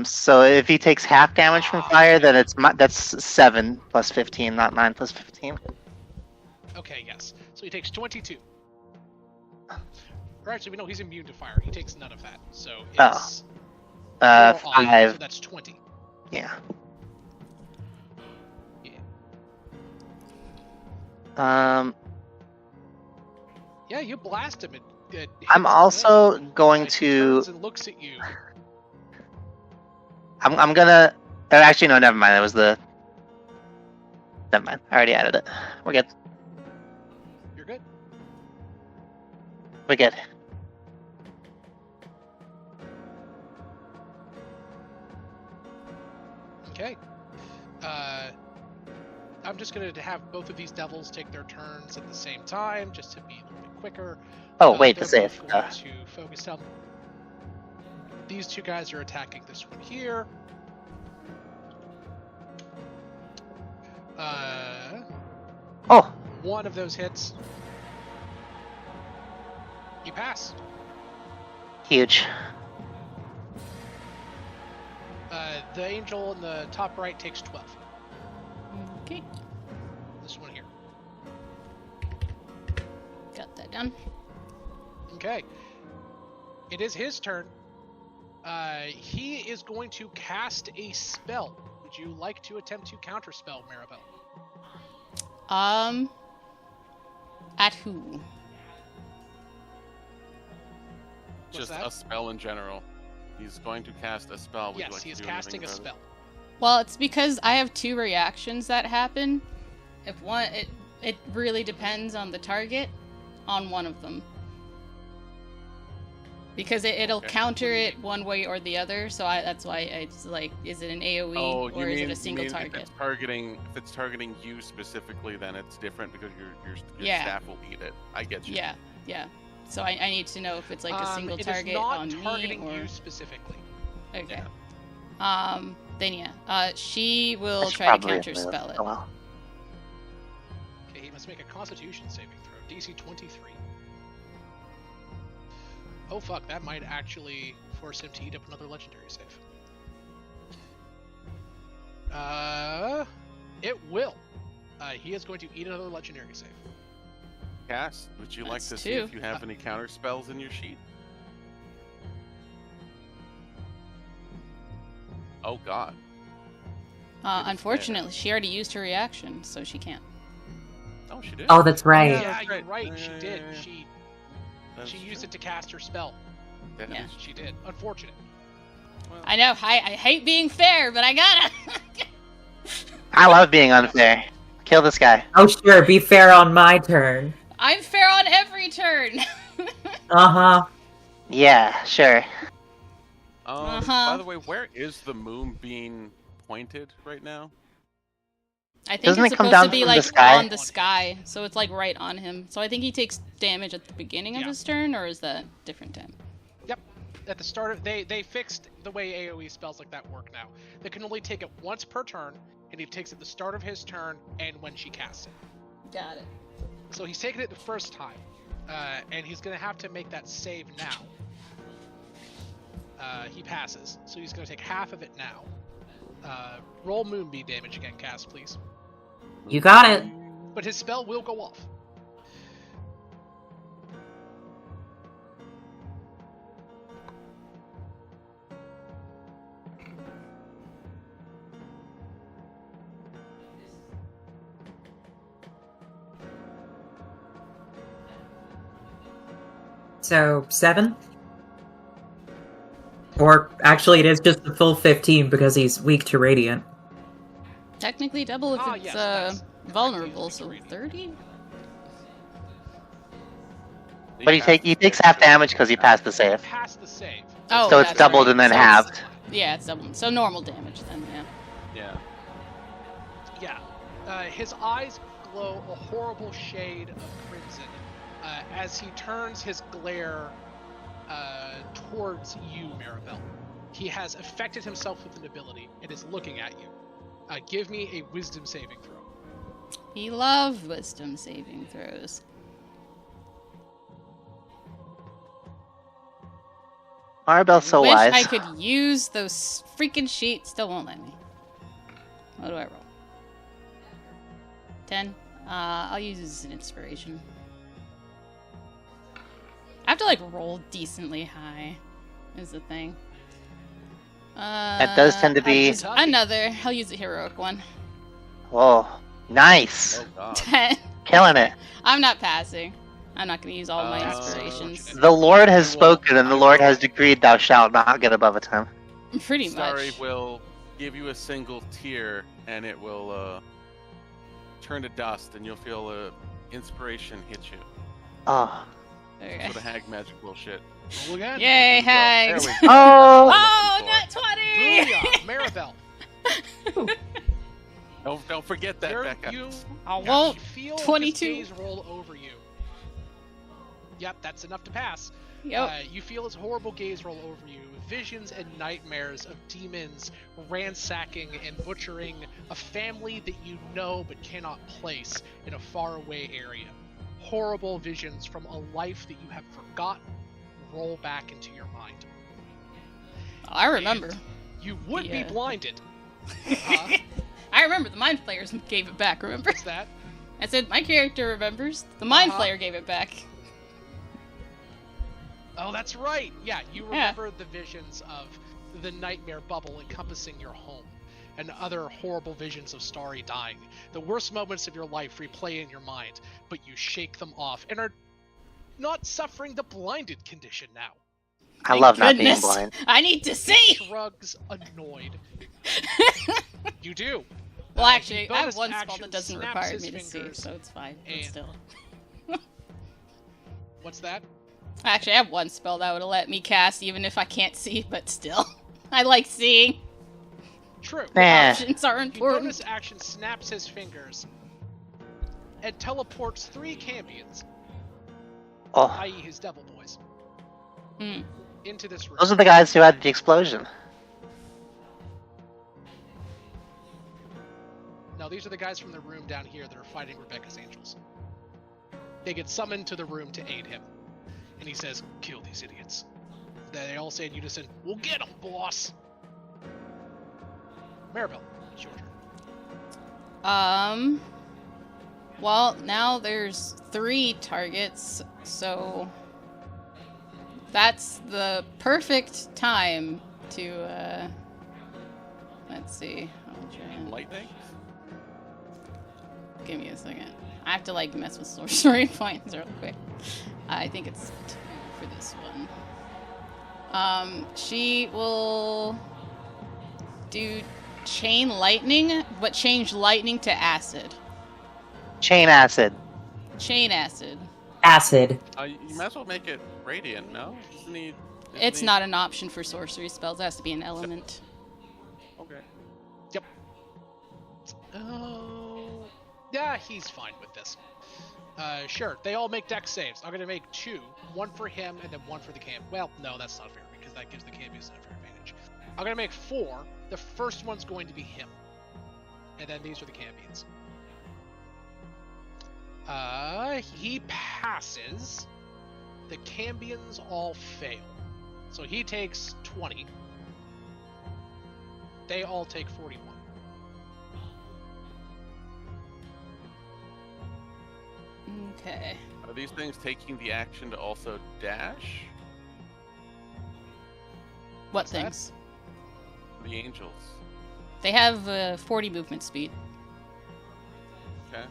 So if he takes half damage from fire, then that's 7 plus 15, not 9 plus 15. Okay, yes. So he takes 22. Or actually, we know he's immune to fire. He takes none of that. So it's 4 off, 5. so that's 20. Yeah. Yeah. Yeah, you blast him. I'm also going He to. turns and looks at you. I'm gonna. Actually, no, never mind. It was the. Never mind. I already added it. We're good. You're good. We're good. Okay. I'm just going to have both of these devils take their turns at the same time, just to be a little bit quicker. Oh, wait, They're the save. both going to focus on. These two guys are attacking this one here. Oh, One of those hits. You pass. huge. The angel in the top right takes 12. Okay, This one here. got that done. Okay. It is his turn. He is going to cast a spell. Would you like to attempt to counterspell, Maribel? At who? What's Just that? a spell in general. He's going to cast a spell. Would you Yes, like he to is do casting a anything about spell. Well, it's because I have 2 reactions that happen. If one, it really depends on the target, on one of them. Because it'll Okay. counter it one way or the other, so that's why it's like, is it an AoE Oh, or is it a single you mean target? If it's targeting you specifically, then it's different because your Yeah. staff will eat it. I get you. Yeah, yeah. So I need to know if it's like a single it target is not on targeting me or you specifically. okay. Yeah. Then yeah, she will That's try to probably counter spell it. Oh, well. Okay, he must make a Constitution saving throw. DC 23. Oh fuck, that might actually force him to eat up another legendary save. It will. He is going to eat another legendary save. Cass, would you like That's to see 2. if you have any counter spells in your sheet? Oh god. Unfortunately, she already used her reaction, so she can't. Oh, she did. Oh, that's right. Yeah, that's you're right. right. Yeah, She yeah, did. yeah, yeah. That's She used true. it to cast her spell. That Yeah. is She did. Unfortunate. well, I know. I hate being fair, but I gotta. I love being unfair. Kill this guy. Oh, sure, be fair on my turn. I'm fair on every turn. Uh-huh. Yeah, sure. By the way, where is the moon being pointed right now? I think Doesn't it's it come supposed down to be from the like sky? on the sky, so it's like right on him. So I think he takes damage at the beginning of Yeah. his turn, or is that different time? Yep. At the start of they fixed the way AoE spells like that work now. They can only take it once per turn, and he takes it at the start of his turn and when she casts it. Got it. So he's taken it the first time, and he's gonna have to make that save now. He passes, so he's gonna take half of it now. Roll Moonbeam damage again, Cass, please. You got it. But his spell will go off. So, 7? Or, actually, it is just the full 15 because he's weak to Radiant. Technically double if it's Yes, that's vulnerable, correct, so he's 30? But he takes half damage because he passed the save. Pass the save. Oh, So it's that's doubled right. and then So it's- halved. Yeah, it's doubled. So normal damage then, yeah. Yeah. Yeah. His eyes glow a horrible shade of crimson as he turns his glare towards you, Maribel. He has affected himself with an ability and is looking at you. Give me a wisdom saving throw. He loves wisdom saving throws. Maribel's so Wish wise. I could use those freaking sheets. Still won't let me. What do I roll? 10? I'll use this as an inspiration. I have to like roll decently high, is the thing. That does tend to be- Another. I'll use a heroic one. Oh, nice. Oh god. 10. Killing it. I'm not passing. I'm not going to use all my inspirations. The Lord has spoken, and the Lord has decreed thou shalt not get above a 10. Pretty Starry much. will give you a single tear, and it will turn to dust, and you'll feel inspiration hit you. Oh. Okay. Sort of hag magic bullshit. Roll again. Yay, There hags! we go. Oh. Oh, Looking nat 20! Booyah, Maribel. Don't forget that, You're- Becca. You I won't. you feel 22. his gaze roll over you. Yep, that's enough to pass. Yep. You feel his horrible gaze roll over you. Visions and nightmares of demons ransacking and butchering a family that you know but cannot place in a faraway area. Horrible visions from a life that you have forgotten roll back into your mind. I remember. You would be Yeah. blinded. I remember. The Mind Flayers gave it back, remember? What's that? I said, my character remembers. The Mind Uh-huh. Flayer gave it back. Oh, that's right. Yeah, you Yeah. remember the visions of the nightmare bubble encompassing your home, and other horrible visions of Starry dying. The worst moments of your life replay in your mind, but you shake them off and are not suffering the blinded condition now. I love not being Goodness. blind. I need to see! Shrugs annoyed. You do. Well, The actually, I have bonus one spell action that doesn't snaps require his me to see, fingers so it's fine. But and- still. What's that? Actually, I have one spell that would let me cast even if I can't see, but still. I like seeing. True. Nah. Options are The important. bonus action snaps his fingers and teleports 3 Cambions, Oh. i.e. his devil boys, Hmm. into this room. Those are the guys who had the explosion. No, these are the guys from the room down here that are fighting Rebecca's angels. They get summoned to the room to aid him. And he says, kill these idiots. They all say in unison, we'll get them, boss! Maribel, it's your turn. Well, now there's 3 targets, so that's the perfect time to, let's see. I'll try and- Lightning? Give me a second. I have to, like, mess with sorcery points real quick. I think it's 2 for this one. She will do chain lightning, but change lightning to acid. Chain acid. Chain acid. Acid. You might as well make it radiant, no? Isn't It's he- not an option for sorcery spells. It has to be an element. Okay. Oh, yeah, he's fine with this. Sure, they all make dex saves. I'm gonna make 2, 1 for him and then 1 for the camp. Well, no, that's not fair because that gives the campions an unfair advantage. I'm gonna make 4. The first one's going to be him, and then these are the campions. He passes. The cambions all fail, so he takes 20. They all take 41. Okay. Are these things taking the action to also dash? What What's that? things? The angels. They have 40 movement speed. Okay.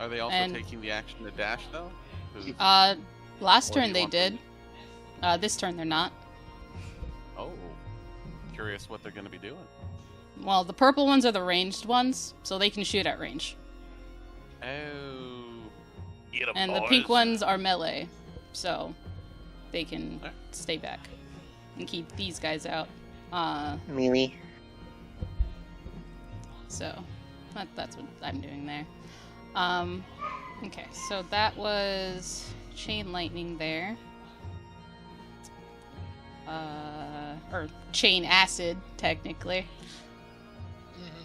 Are they also And- taking the action to dash, though? 'Cause- Last Or do turn you they want them- did. This turn they're not. Oh. Curious what they're going to be doing. Well, the purple ones are the ranged ones, so they can shoot at range. Oh. Get 'em, And the boys. pink ones are melee, so they can Alright. stay back and keep these guys out. Melee. So that's what I'm doing there. Okay, so that was chain lightning there. Or chain acid, technically,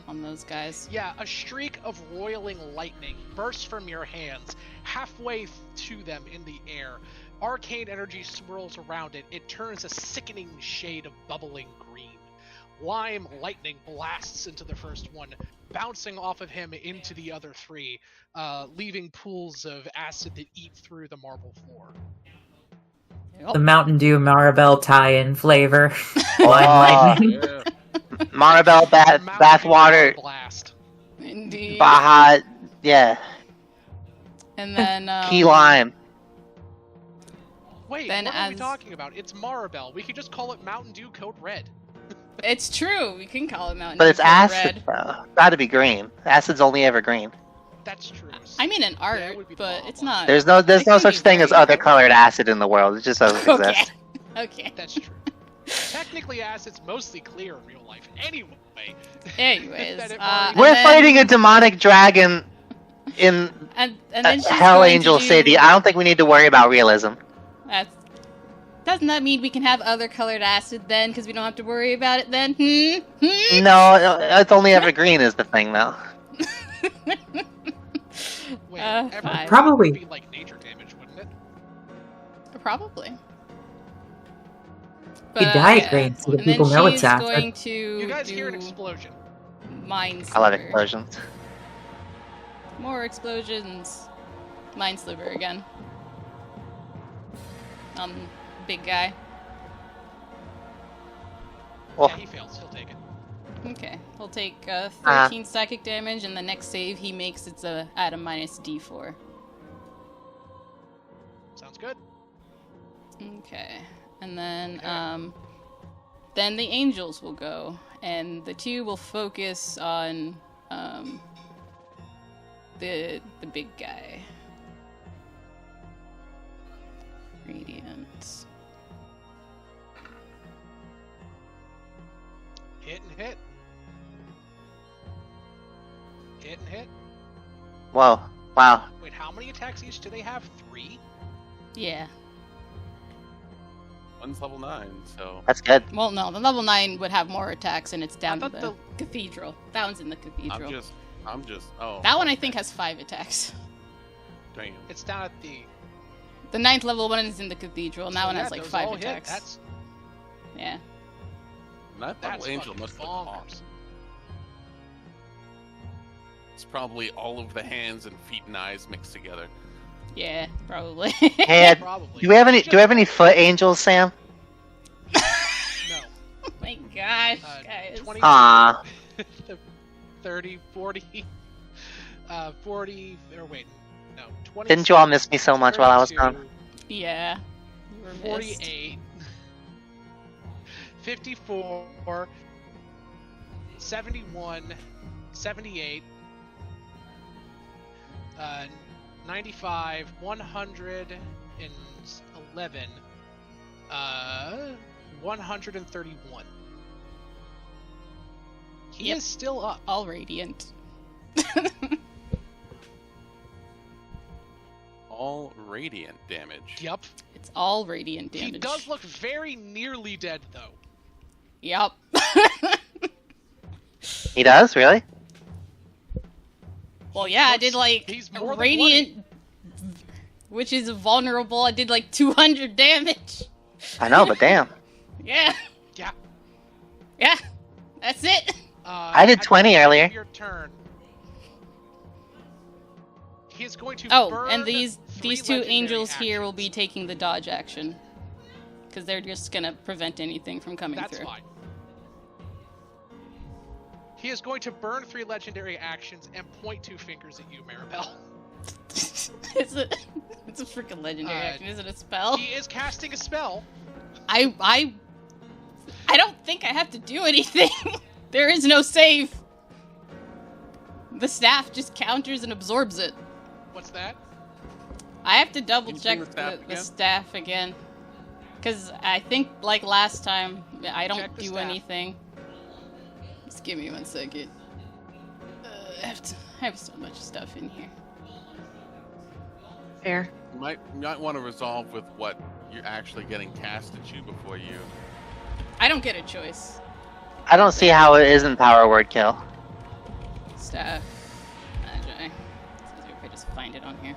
on those guys. Yeah, a streak of roiling lightning bursts from your hands, halfway to them in the air. Arcane energy swirls around it. It turns a sickening shade of bubbling green. Lime lightning blasts into the first one, bouncing off of him into the other 3, leaving pools of acid that eat through the marble floor. The Mountain Dew Maribel tie-in flavor. Oh. Lime lightning. Yeah. Maribel Mountain bathwater. blast. Indeed. Baja. Yeah. And then Key lime. Wait, Then what are we as- talking about? It's Maribel. We could just call it Mountain Dew Code Red. It's true. We can call it Mountain But Dew it's Code acid, Red. bro. Gotta be green. Acid's only ever green. That's true. I mean an art, it would be the but bomb it's one. not. There's no It can such be thing as very other colorful. colored acid in the world. It just doesn't Okay. exist. Okay. That's true. Technically, acid's mostly clear in real life. Anyway. Anyways, That it and We're then- fighting a demonic dragon in and then she's Hell going Angel to do, City. I don't think we need to worry about realism. Doesn't that mean we can have other colored acid then? Because we don't have to worry about it then? Hmm? No, it's only evergreen is the thing, though. Wait, fine. evergreen Probably. would be like nature damage, wouldn't it? Probably. You diagram so that and then people know it's she's acid. going to You guys do hear an explosion. Minesliver. I love explosions. More explosions. Minesliver again. Big guy. Oh. Yeah, he fails. He'll take it. Okay, he'll take 13 psychic damage, and the next save he makes, it's at a minus D4. Sounds good. Okay, and then Okay. then the angels will go, and the two will focus on the big guy. Radiant. Hit and hit. Hit and hit. Whoa. Wow. Wait, how many attacks each do they have? 3? Yeah. One's level 9, so That's good. Well, no, the level 9 would have more attacks, and it's down to thought the cathedral. That one's in the cathedral. I'm just. Oh. That one I think has 5 attacks. Damn. It's down at the. The 9th level one is in the cathedral, and that So one yeah, has like those 5 all hit. attacks. That's Yeah. That that's double angel fucking must look bonkers. awesome. It's probably all of the hands and feet and eyes mixed together. Yeah, probably. Hey, Probably. do we have any foot angels, Sam? No. Oh my gosh, guys. 20, Ah. 30, 40, 40, or wait, no, 20. Didn't you all miss me so much while I was gone? Yeah. You were missed. 48, 54, 71, 78, 95, 111, 131. He Yep. is still up. All radiant. All radiant damage. Yep. It's all radiant damage. He does look very nearly dead, though. Yep. He does, really? Well, yeah, I did like He's more than radiant, which is vulnerable. I did like 200 damage. I know, but damn. Yeah. Yeah. Yeah. That's it. I did at the 20 end of earlier. Your turn. He is going to Oh, burn and these 3 two legendary angels here will actions. be taking the dodge action, because they're just gonna prevent anything from coming That's through. fine. He is going to burn 3 legendary actions and point 2 fingers at you, Maribel. it's a freaking legendary action. Is it a spell? He is casting a spell. I don't think I have to do anything. There is no save. The staff just counters and absorbs it. What's that? I have to double Can you check do the staff the again? staff again. Because I think, like last time, I don't Check the do staff. anything. Just give me 1 second. I have so much stuff in here. Fair. You might want to resolve with what you're actually getting cast at you before you. I don't get a choice. I don't see how it isn't power word kill. Staff. Magi. It's easier if I just find it on here.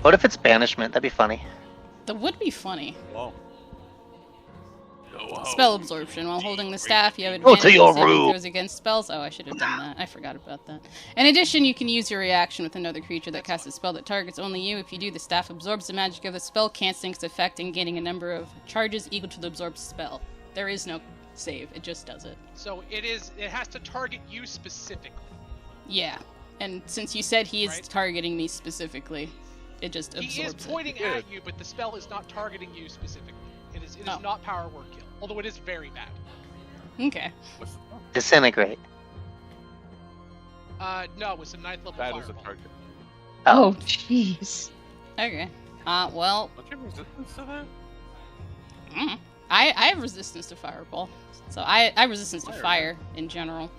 What if it's banishment? That'd be funny. That would be funny. Whoa. Go Spell absorption. While holding the staff, you have Go advantage to your on saving room. throws against spells. Oh, I should have done that. I forgot about that. In addition, you can use your reaction with another creature that casts a spell that targets only you. If you do, the staff absorbs the magic of the spell, canceling its effect and gaining a number of charges equal to the absorbed spell. There is no save. It just does it. So it has to target you specifically. Yeah. And since you said he is Right. targeting me specifically, it just absorbs He is it. pointing at you, but the spell is not targeting you specifically. It is Oh. not power word kill, although it is very bad. Okay. What's- Disintegrate. No, it's a 9th level That is a fireball. target. Oh, jeez. Okay. Well, What's your resistance to that? I have resistance to fireball, so I have resistance to Fire. fire in general.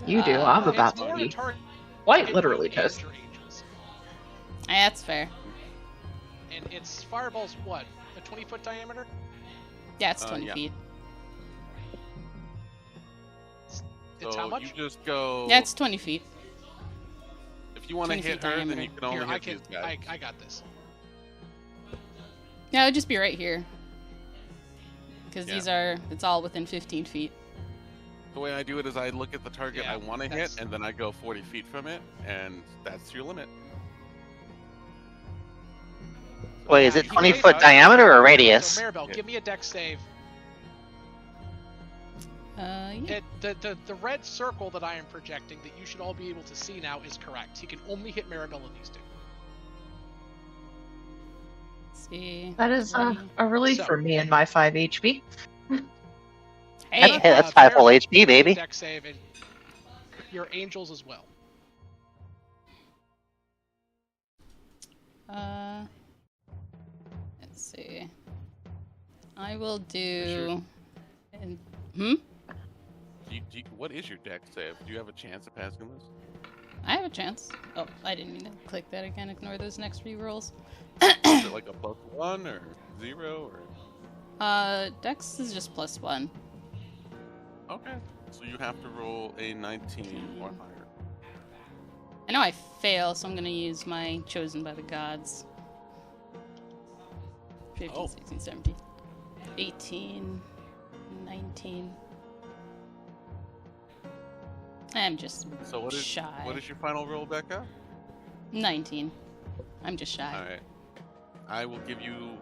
You do. I'm Uh, about It's to more be to target quite you literally and pissed. your angels. That's fair. And its fireball's what? A 20-foot diameter? Yeah, it's 20 Yeah. feet. It's So how much? you just go. Yeah, it's 20 feet. If you want to 20 hit feet her, then diameter. you can only Here, hit these guys. I got this. Yeah, it would just be right here. Because Yeah. it's all within 15 feet. The way I do it is I look at the target Yeah, I want to that's- hit, and then I go 40 feet from it, and that's your limit. Wait, is Yeah, it you 20-foot made- diameter or radius? So Maribel, Yeah. give me a dex save. Yeah. The red circle that I am projecting that you should all be able to see now is correct. He can only hit Maribel in these two. Let's see. That is Ready. a relief So- for me and my 5 HP. Hey, Hey, that's 5 full Maribel, HP, give me a baby. Dex save and your angels as well. Let's see. I will Sure. do. And, What is your dex save? Do you have a chance of passing this? I have a chance. Oh, I didn't mean to click that again. Ignore those next few rolls. Is it like a +1 or 0 or? Dex is just +1. Okay. So you have to roll a 19 or higher. I know I fail, so I'm gonna use my chosen by the gods. 15, Oh. 16, 17, 18, 19. I'm just So what is shy. what is your final roll, Becca? 19. I'm just shy. All right. I will give you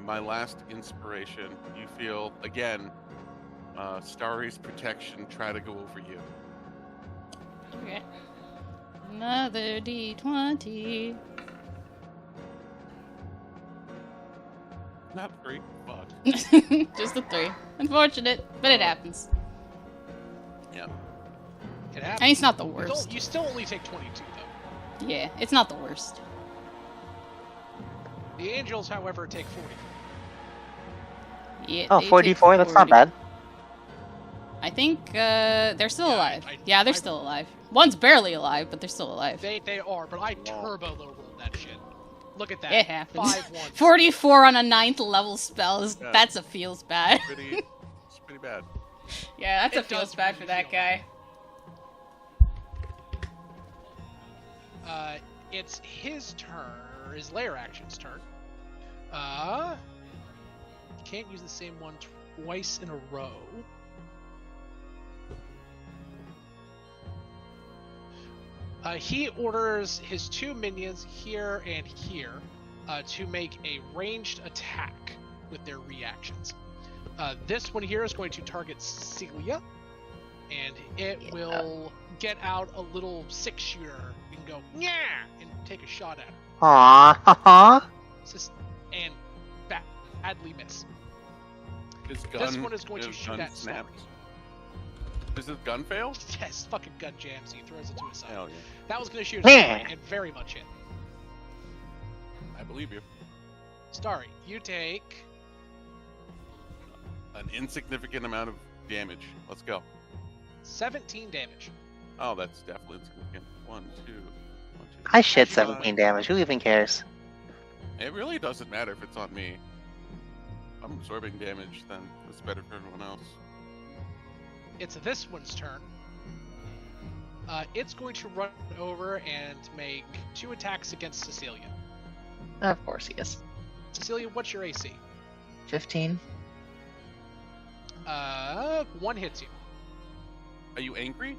my last inspiration. You feel again, Starry's protection try to go over you. Okay. Another D20. Not 3. Fuck. Just a 3. Unfortunate, but it happens. Yeah. It happens. And it's not the You don't- worst. You still only take 22 though. Yeah, it's not the worst. The angels, however, take 40. Yeah, Oh, they take 44, that's not 40. bad. I think they're still Yeah, alive. I- Yeah, they're I- still alive. One's barely alive, but they're still alive. They are, but I Wow. turbo low rolled that shit. Look at that. It happens. 5-1. 44 on a 9th level spell is Yeah. that's a feels bad. It's pretty bad. Yeah, that's a It feels does bad really for that feel guy. It's his turn, his lair action's turn. Can't use the same one twice in a row. He orders his 2 minions here and here to make a ranged attack with their reactions. This one here is going to target Celia, and it will get out a little 6-shooter and go yeah and take a shot at her. Aww, haha. And badly miss. His gun. This one is going to his shoot gun at snaps. Does his gun fail? Yes, fucking gun jams. He throws it to his side. Hell yeah. That was going to shoot at Yeah. Starry and very much hit. I believe you. Starry, you take An insignificant amount of damage. Let's go. 17 damage. Oh, that's definitely insignificant. 1, 2, 1, 2. I shit Actually, 17 damage. Who even cares? It really doesn't matter if it's on me. If I'm absorbing damage, then it's better for everyone else. It's this one's turn. It's going to run over and make 2 attacks against Cecilia. Of course he is. Cecilia, what's your AC? 15. 1 hits you. Are you angry?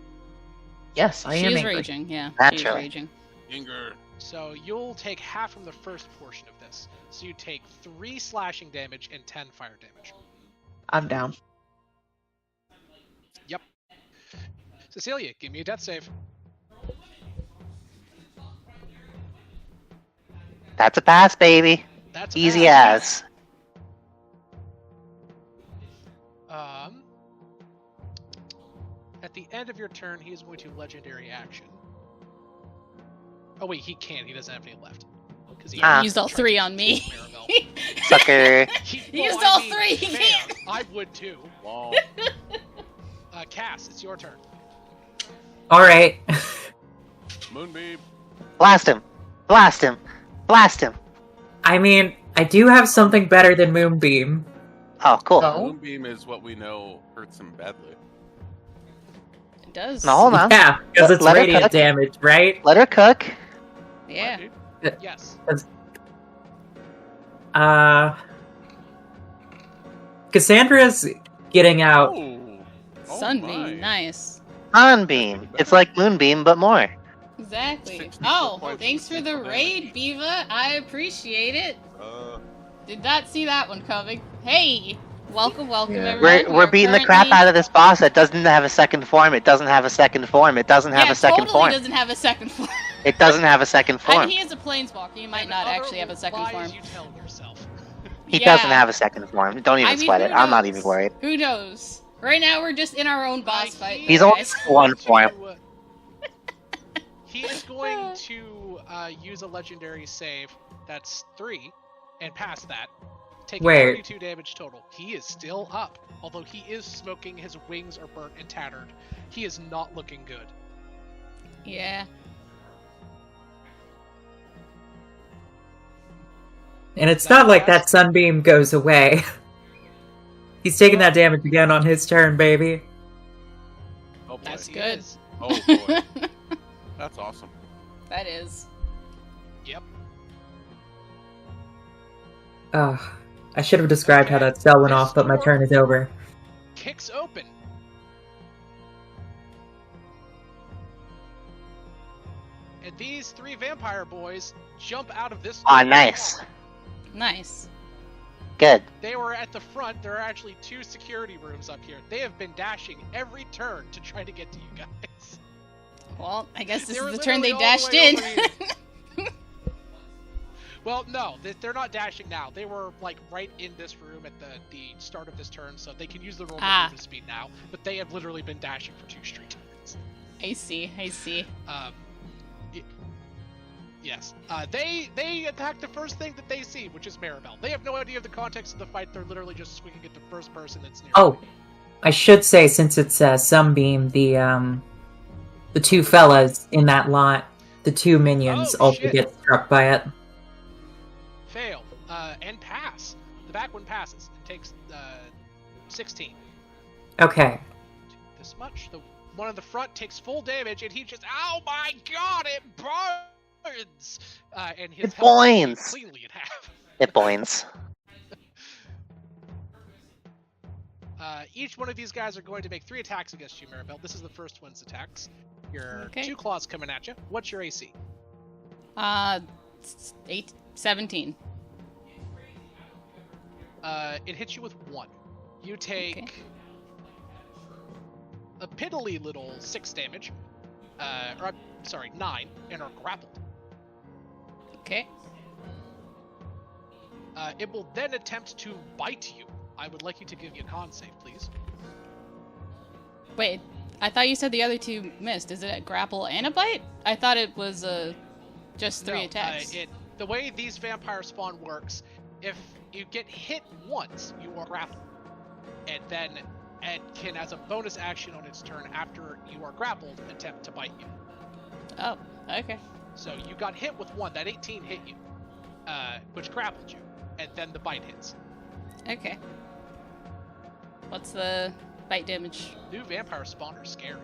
Yes, I She am is angry. raging, yeah. She is Naturally. raging. Anger. So you'll take half from the first portion of this. So you take 3 slashing damage and 10 fire damage. I'm down. Yep. Cecilia, give me a death save. That's a pass, baby. That's a Easy pass. as. At the end of your turn, he is going to legendary action. Oh wait, he can't. He doesn't have any left. Because he Used all 3 on me. Sucker. He used all 3, he fair, can't. I would too. Wow. Cass, it's your turn. Alright. Moonbeam. Blast him. Blast him. Blast him. I mean, I do have something better than Moonbeam. Oh, cool. Oh. Moonbeam is what we know hurts him badly. It does. No, hold on. Yeah, because it's Let her radiant cook. damage, right? Let her cook. Yeah. Yes. Cassandra's getting out. Oh, Sunbeam, my. nice. Sunbeam. It's like Moonbeam, but more. Exactly. 64 Oh, points thanks for of the damage. raid, Biva. I appreciate it. Uh, Did not see that one coming. Hey, welcome, Yeah. everyone. We're beating the crap out of this boss that doesn't have a second form. It doesn't have a second form. It doesn't have Yeah, a second totally form. doesn't have a second form. It doesn't have a second I form. mean, he is a planeswalker. He might And not other actually have a second lies form. You tell yourself. He Yeah. doesn't have a second form. Don't even I mean, sweat who it. I'm not knows? even worried. Who knows? Right now, we're just in our own boss fight. He's guys. only one form. He is going to use a legendary save. That's 3, and past that, taking Wait. 32 damage total. He is still up, although he is smoking. His wings are burnt and tattered. He is not looking good. Yeah. And it's not like that Sunbeam goes away. He's taking that damage again on his turn, baby. oh boy. That's He good. is. Oh boy. That's awesome. That is. Yep. Ugh. I should have described how that spell went off, but my turn is over. Kicks open. And these 3 vampire boys jump out of this. Ah, nice. Nice. Good. They were at the front. There are actually 2 security rooms up here. They have been dashing every turn to try to get to you guys. Well, I guess this They were is the turn they literally all the dashed way in. over here. Well, no, they're not dashing now. They were like right in this room at the start of this turn, so they can use the normal movement speed now. But they have literally been dashing for 2 straight turns. I see. I see. Yes. They attack the first thing that they see, which is Maribel. They have no idea of the context of the fight. They're literally just swinging at the first person that's near. Oh, I should say, since it's Sunbeam, the 2 fellas in that lot, the 2 minions Oh, also shit. get struck by it. Fail. And pass. The back one passes and takes 16. Okay. This much. The one on the front takes full damage, and he just, oh my god, it burns! And his It health is boings. cleanly in half. It boings. Each one of these guys are going to make 3 attacks against you, Maribel. This is the first one's attacks. Your Okay. 2 claws coming at you. What's your AC? 17. It hits you with 1. You take a piddly little 6 damage. Or I'm sorry, 9, and are grappled. Okay. It will then attempt to bite you. I would like you to give me a con save, please. Wait, I thought you said the other 2 missed. Is it a grapple and a bite? I thought it was just 3 No, attacks. The way these vampire spawn works, if you get hit once, you are grappled. And then it can, as a bonus action on its turn after you are grappled, attempt to bite you. Oh, okay. So you got hit with 1, that 18 hit you, which grappled you, and then the bite hits. Okay. What's the bite damage? New vampire spawn are scary.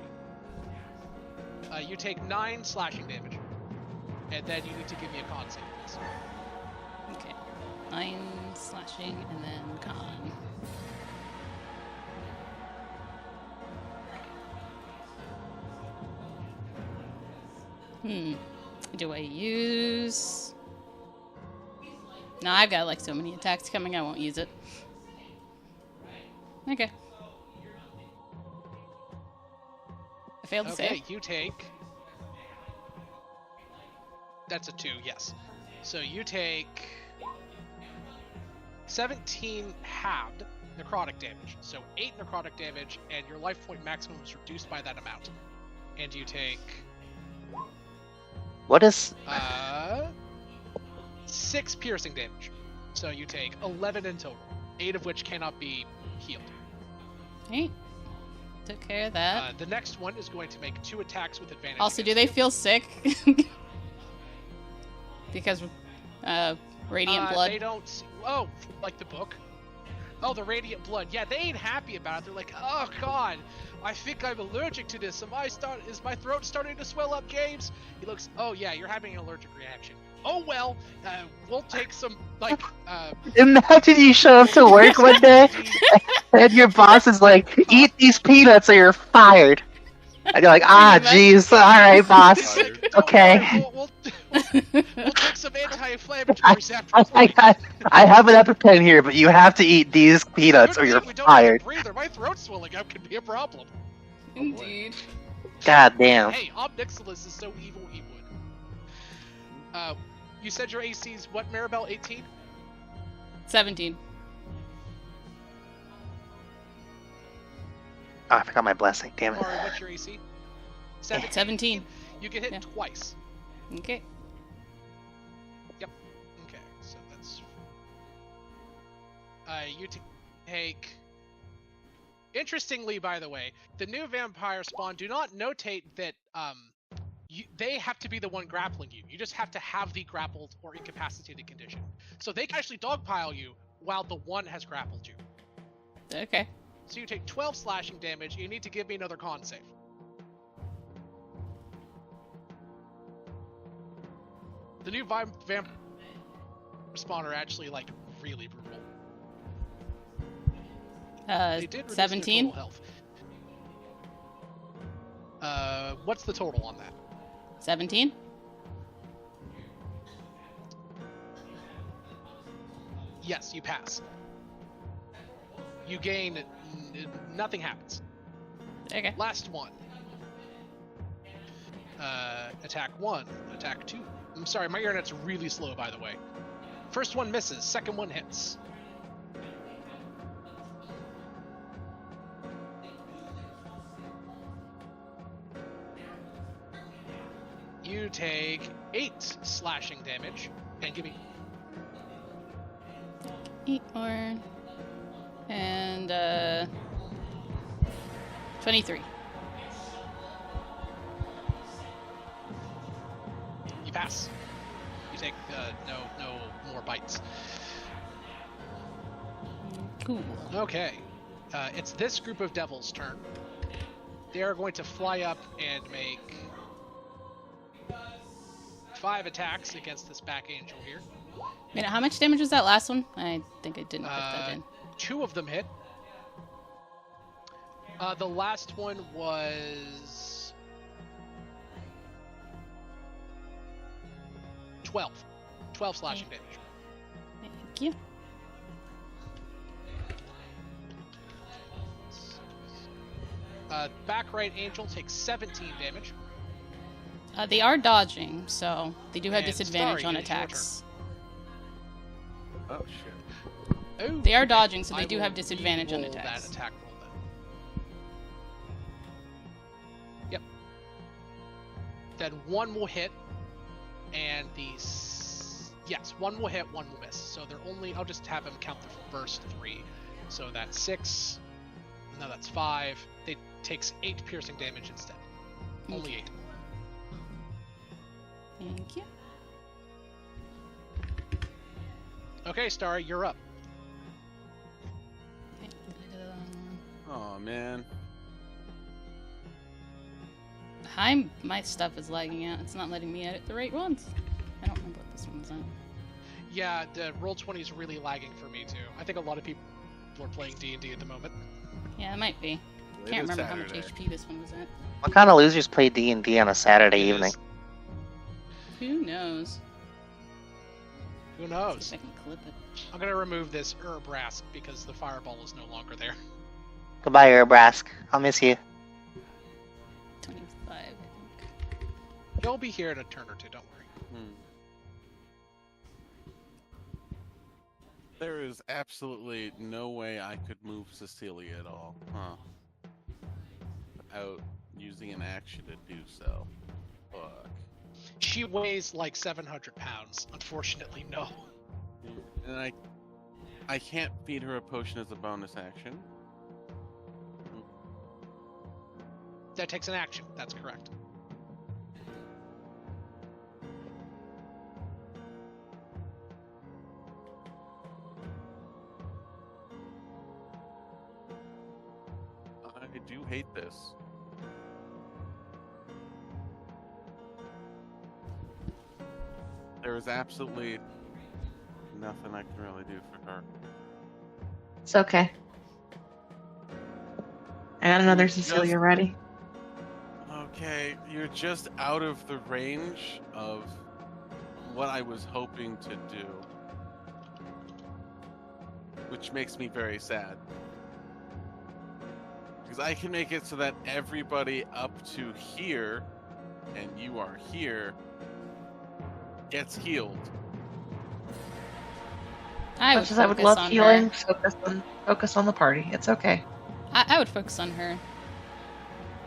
You take 9 slashing damage, and then you need to give me a con save, please. Okay. 9 slashing and then con. Do I use... No, I've got like so many attacks coming, I won't use it. Okay. I failed to Okay, save. you take... That's a 2, yes. So you take 17 halved, necrotic damage. So 8 necrotic damage, and your life point maximum is reduced by that amount. And you take What is? 6 piercing damage. So you take 11 in total, 8 of which cannot be healed. Hey, took care of that. The next one is going to make 2 attacks with advantage. Also, do against they feel sick? Because radiant blood. They don't. Oh, like the book. Oh, the radiant blood. Yeah, they ain't happy about it. They're like, oh god, I think I'm allergic to this. Is my throat starting to swell up, James? He looks. Oh yeah, you're having an allergic reaction. Oh well, we'll take some like. Imagine you show up to work one day and your boss is like, "Eat these peanuts or you're fired." And you're like, "Ah, jeez, all right, boss. Don't Okay." worry, we'll take some anti-inflammatories after. I have an EpiPen here, but you have to eat these peanuts or Good you're thing we don't have a fired. breather. My throat swelling up could be a problem. Indeed. God damn. Hey, Omnixilus is so evil he would. You said your AC is what, Maribel? 18? 17. Oh, I forgot my blessing. Damn it. Or what's your AC? 17. 17. You get hit Yeah. twice. Okay. Okay, so that's. You take. Interestingly, by the way, the new vampire spawn do not notate that they have to be the one grappling you. You just have to have the grappled or incapacitated condition. So they can actually dogpile you while the one has grappled you. Okay. So you take 12 slashing damage. You need to give me another con save. The new vampire spawn are actually like really brutal. They did reduce their 17. total health. What's the total on that? 17. Yes, you pass. You gain. Nothing happens. Okay. Last one. Attack 1, attack 2. I'm sorry, my internet's really slow, by the way. First one misses, second one hits. You take 8 slashing damage, and give me 8 more. And 23. You pass. You take no more bites. Cool. Okay. It's this group of devils' turn. They are going to fly up and make 5 attacks against this back angel here. Wait, how much damage was that last one? I think I didn't put that in. 2 of them hit. The last one was 12. 12 slashing damage. Thank you. Back right angel takes 17 damage. They are dodging, so they do have And disadvantage Starry, on it is your attacks. Oh shit. Oh, They are dodging, so they I do will have disadvantage on re-roll attacks. That attack roll then. Yep. Then one will hit, and yes, one will hit, one will miss. So they're only. I'll just have him count the first 3. So that's 6. No, that's 5. It takes 8 piercing damage instead. Only 8. Thank you. Okay, Starry, you're up. Oh man. My stuff is lagging out. It's not letting me edit the right ones. I don't remember what this one's on. Yeah, the Roll20 is really lagging for me too. I think a lot of people are playing D&D at the moment. Yeah, it might be. It Can't is remember how much Saturday. HP this one was at. What kind of losers play D&D on a Saturday It is. evening? Who knows? Who See knows? if I can clip it. I'm gonna remove this Urbrask because the fireball is no longer there. Goodbye, Urbrask. I'll miss you. 25, I think. He'll be here in a turn or two, don't worry. There is absolutely no way I could move Cecilia at all, huh? Without using an action to do so. Fuck. She weighs like 700 pounds. Unfortunately, no. And I can't feed her a potion as a bonus action. That takes an action. That's correct. I do hate this. There is absolutely nothing I can really do for her. It's okay. I got another Cecilia ready. Okay, you're just out of the range of what I was hoping to do. Which makes me very sad. Because I can make it so that everybody up to here, and you are here, gets healed. I would Much as I would focus love on healing, her. focus on the party. It's okay. I would focus on her.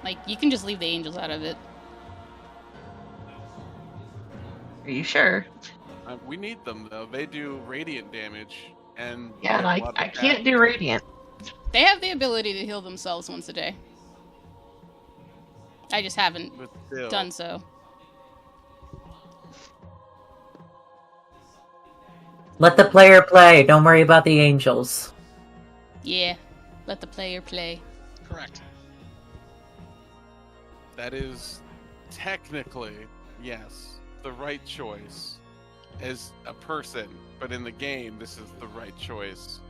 Like, you can just leave the angels out of it. Are you sure? We need them though. They do radiant damage, and Yeah, and I can't do radiant. They have the ability to heal themselves once a day. I just haven't But still, done so. Let the player play. Don't worry about the angels. Yeah, let the player play. Correct. that is technically, yes, the right choice as a person, but in the game, this is the right choice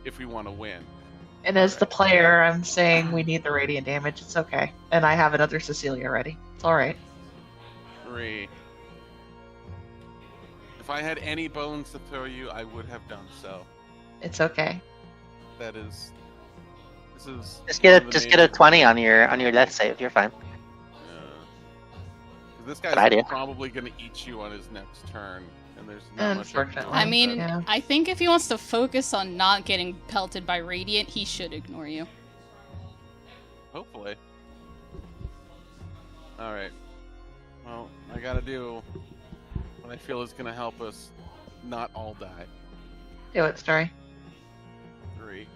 if we want to win. And as the player, I'm saying we need the radiant damage. It's okay. And I have another Cecilia ready. It's alright. 3. If I had any bones to throw you, I would have done so. It's okay. That is. This is. Just get a 20 on your death save. You're fine. This Good idea. guy's probably going to eat you on his next turn, and there's not much. I can do Unfortunately. I about mean, that. Yeah. I think if he wants to focus on not getting pelted by Radiant, he should ignore you. Hopefully. Alright. Well, I gotta do what I feel is gonna help us not all die. Do it, Starry. 3.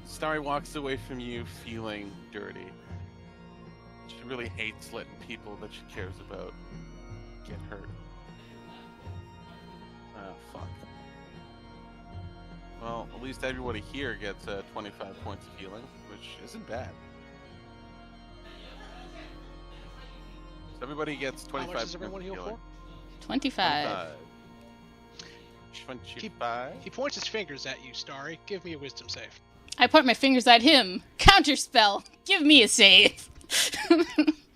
Starry walks away from you feeling dirty. She really hates letting people that she cares about get hurt. Ah, fuck. Well, at least everybody here gets 25 points of healing, which isn't bad. So everybody gets 25 How much does points everyone of heal healing. for? 25. 25. He points his fingers at you, Starry. Give me a wisdom save. I point my fingers at him. Counterspell. Give me a save.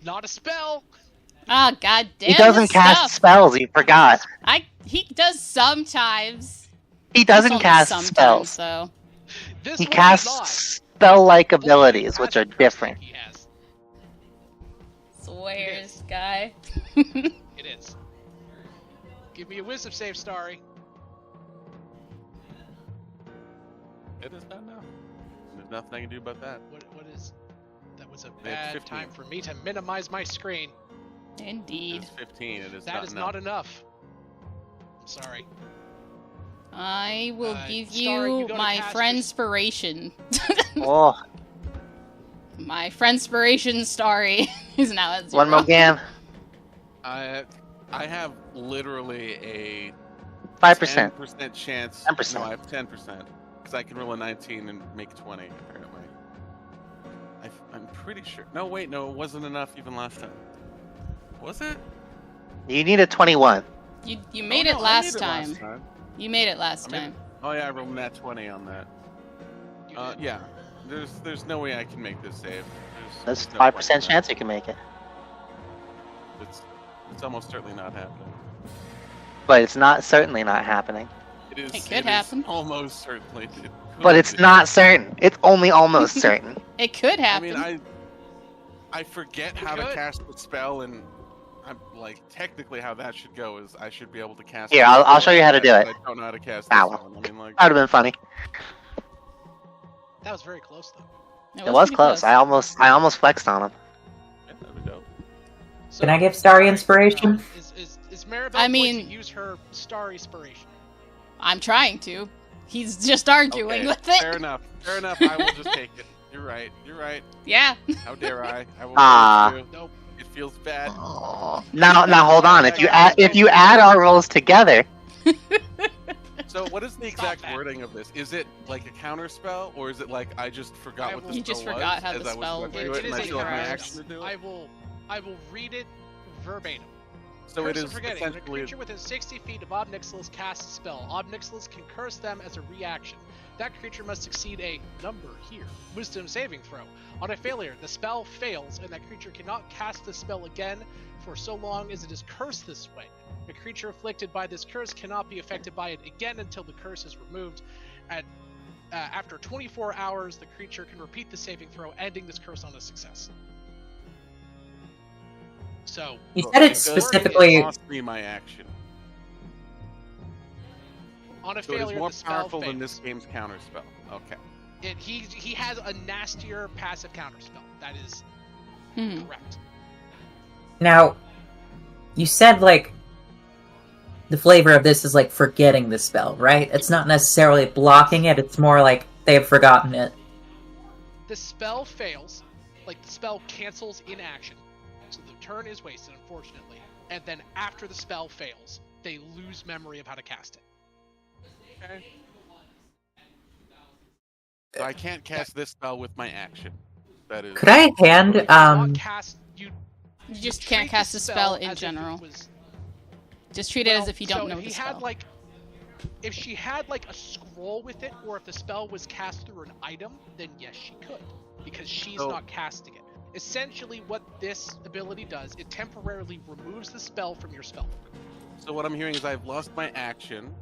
Not a spell! Ah, god damn He doesn't this cast stuff. spells. He forgot. He does sometimes. He It's doesn't only cast sometimes, spells. though. This He one casts is not. spell-like Only abilities, the which are passive different. He has. Swears, guy. It is. Give me a wisdom save, Starry. It is not enough. There's nothing I can do about that. What is... That was a It's bad 15. time for me to minimize my screen. Indeed. It's 15. It is That not is enough. not enough. I'm sorry. I will give Starry, you you gotta my cast friendspiration. Oh, My friendspiration story is now at 0. one more game. I have literally a 5%. 10% chance. 10%. No, I have 10% because I can roll a 19 and make 20. Apparently, I'm pretty sure. No, wait, no, it wasn't enough even last time. Was it? You need a 21. You made it I last made time. You made it last I made- time. Oh yeah, I rolled nat 20 on that. You did. Yeah. There's no way I can make this save. There's no point 5% in that. chance you can make it. It's almost certainly not happening. But it's not certainly not happening. It is. It could is happen. Almost certainly. But it's not certain. It's only almost certain. It could I happen. mean, I forget how to could. cast the spell in I'm like technically how that should go is I should be able to cast. Here, a I'll spell show you how to do that it. I don't know how to cast Ow. this one. I mean, like, That would have been funny. That was very close though. It was pretty close. I almost flexed on him. yeah, that'd be dope. So, Can I give Starry alright, inspiration? Is Maribel I going mean- to use her star inspiration? I'm trying to. He's just arguing Okay, with it. fair enough. Fair enough. I will just take it. You're right. You're right. Yeah. How dare I? I will. Ah. force you. Nope. It feels bad. Now hold on. If you add our rolls together, So, what is the Stop exact that. wording of this? Is it like a counter spell, or is it like I just forgot I what will- the You spell just was forgot how as the I was spell going through works. it, and I It is still a have my counter action to do it? I will read it verbatim. So it Curse of is forgetting. When a essentially. creature within 60 feet of Ob Nixilis casts a spell, Ob Nixilis can curse them as a reaction. That creature must succeed a number here, Wisdom saving throw. On a failure, the spell fails, and that creature cannot cast the spell again for so long as it is cursed this way. A creature afflicted by this curse cannot be affected by it again until the curse is removed. After 24 hours, the creature can repeat the saving throw, ending this curse on a success. So, You said it It specifically. cost me my action. on a So it failure, is more the spell powerful fails. than this game's counter spell. Okay. He has a nastier passive counterspell. That is Hmm. correct. Now, you said like the flavor of this is like forgetting the spell, right? It's not necessarily blocking it. It's more like they have forgotten it. The spell fails, like the spell cancels in action, so the turn is wasted, unfortunately. And then after the spell fails, they lose memory of how to cast it. Okay. So I can't cast this spell with my action. That is. Could I hand You cannot cast. You just treat can't the cast a spell as in if it general. was- Just treat it as well, if you don't so know if the he spell. had like, if she had like a scroll with it, or if the spell was cast through an item, then yes, she could, because she's So- not casting it. Essentially, what this ability does, it temporarily removes the spell from your spellbook. So what I'm hearing is I've lost my action,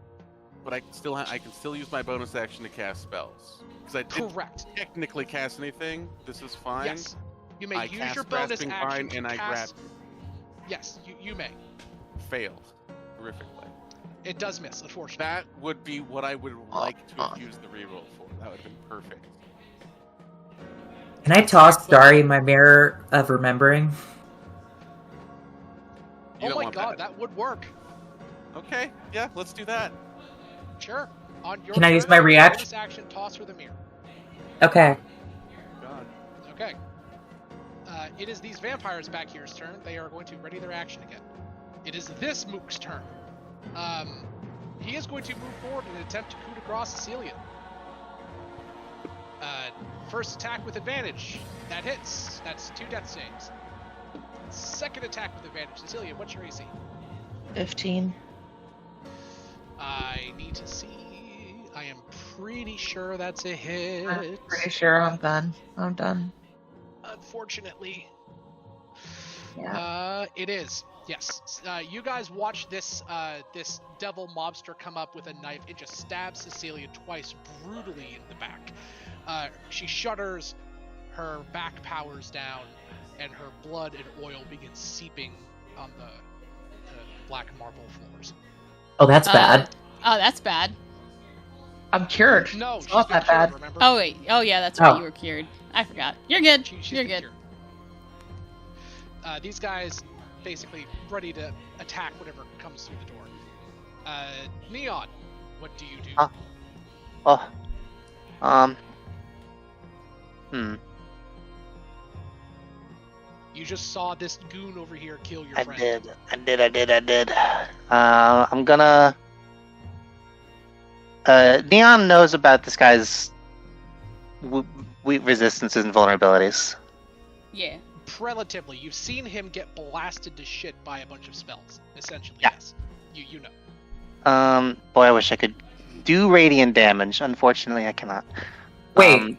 but I can still use my bonus action to cast spells. Because I didn't Correct. technically cast anything. This is fine. Yes. You may I use cast your bonus Grasping action Vine to and I cast. grab. Yes, you may. Failed horrifically. It does miss, unfortunately. That would be what I would like to have used the reroll for. That would have been perfect. Can I toss Starry my mirror of remembering? You Oh don't my want god, that would work. Okay, yeah, let's do that. Sure. On your Can I use turn, my as a reaction? bonus action, toss her the mirror. Okay. God. Okay. It is these vampires back here's turn. They are going to ready their action again. It is this Mook's turn. He is going to move forward and attempt to coup de grace Cecilia. First attack with advantage. That hits. That's 2 death saves. Second attack with advantage. Cecilia, what's your AC? 15. I need to see. I am pretty sure that's a hit. I'm pretty sure I'm done. I'm done. Unfortunately. Yeah. It is. Yes. You guys watch this this devil mobster come up with a knife and just stab Cecilia twice brutally in the back. She shudders, her back powers down, and her blood and oil begins seeping on the black marble floors. Oh, that's bad. Oh, that's bad. I'm cured. No, It's she's not been that cured, bad. remember? Oh wait. Oh yeah, that's right. Oh. You were cured. I forgot. You're good. She's You're been good. cured. These guys basically ready to attack whatever comes through the door. Neon, what do you do? Oh. You just saw this goon over here kill your I friend. did. I'm gonna. Neon knows about this guy's weak resistances and vulnerabilities. Yeah. Relatively, you've seen him get blasted to shit by a bunch of spells. Essentially, Yeah. yes. You know. Boy, I wish I could do radiant damage. Unfortunately, I cannot. Wait,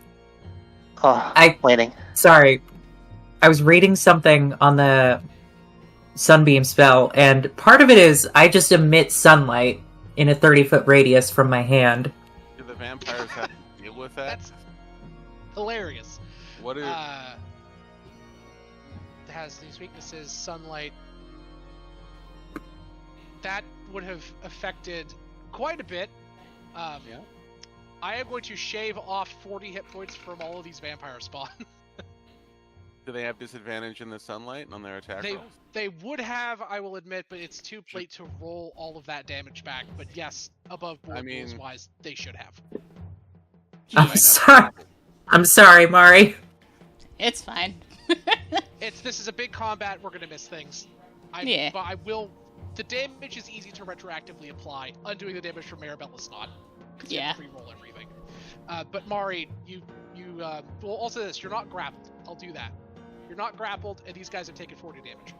Waiting. sorry. I was reading something on the Sunbeam spell, and part of it is I just emit sunlight in a 30-foot radius from my hand. Do the vampires have to deal with that? That's hilarious. What is? It has these weaknesses: sunlight, that would have affected quite a bit. Yeah. I am going to shave off 40 hit points from all of these vampire spawn. Do they have disadvantage in the sunlight on their attack rolls? They would have, I will admit, but it's too late to roll all of that damage back. But yes, above board rules wise, they should have. I'm sorry. I'm sorry, Mari. It's fine. This is a big combat. We're gonna miss things. Yeah. But I will. The damage is easy to retroactively apply. Undoing the damage from Maribel is not. 'Cause you have to re-roll everything. But Mari, well, also this, you're not grappled. I'll do that. You're not grappled, and these guys have taken 40 damage.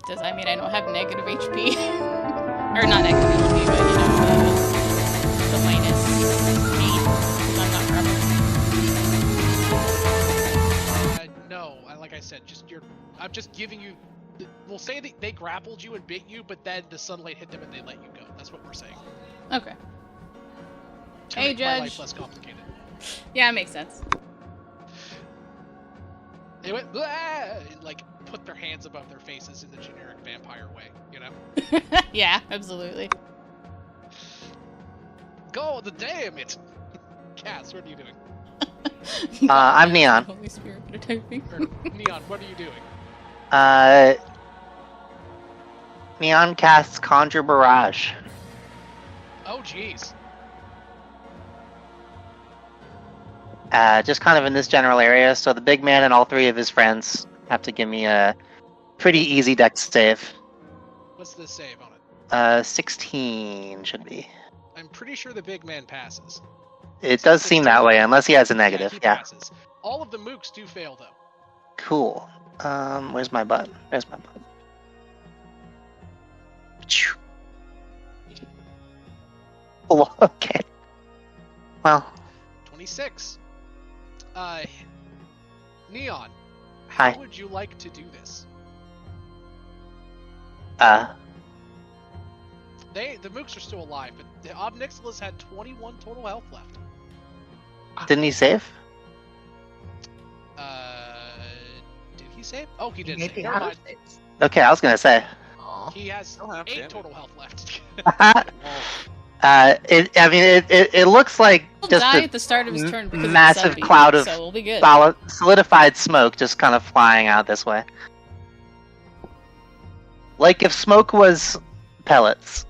Does that mean I don't have negative HP? Or not negative HP, but you know, the minus 8, because I'm not grappled. No, like I said, I'm just giving you. We'll say that they grappled you and bit you, but then the sunlight hit them and they let you go. That's what we're saying. Okay. To Hey, make my Judge. life less complicated. Yeah, it makes sense. They went "Blah!" and like put their hands above their faces in the generic vampire way, you know? Yeah, absolutely. Go, damn it! Cass, what are you doing? I'm Neon. Holy Spirit prototyping. Or, Neon, what are you doing? Neon casts Conjure Barrage. Oh, jeez. Just kind of in this general area, so the big man and all 3 of his friends have to give me a pretty easy dex save. What's the save on it? 16 should be. I'm pretty sure the big man passes. It does seem that way, unless he has a negative, He yeah. passes. All of the mooks do fail, though. Cool. Where's my button? There's my button. Phew. Oh, okay. Well, 26. Neon, Hi. how would you like to do this? The mooks are still alive, but the Ob Nixilis had 21 total health left. didn't he save? Did he save? Oh, he did Maybe save. Never out mind. of saves. Okay, I was gonna say. Aw. He has Still have 8 damage. total health left. It looks like He'll just die a at the start of his turn because massive of the sun cloud beam, of so we'll be good. solidified smoke just kind of flying out this way. Like if smoke was pellets.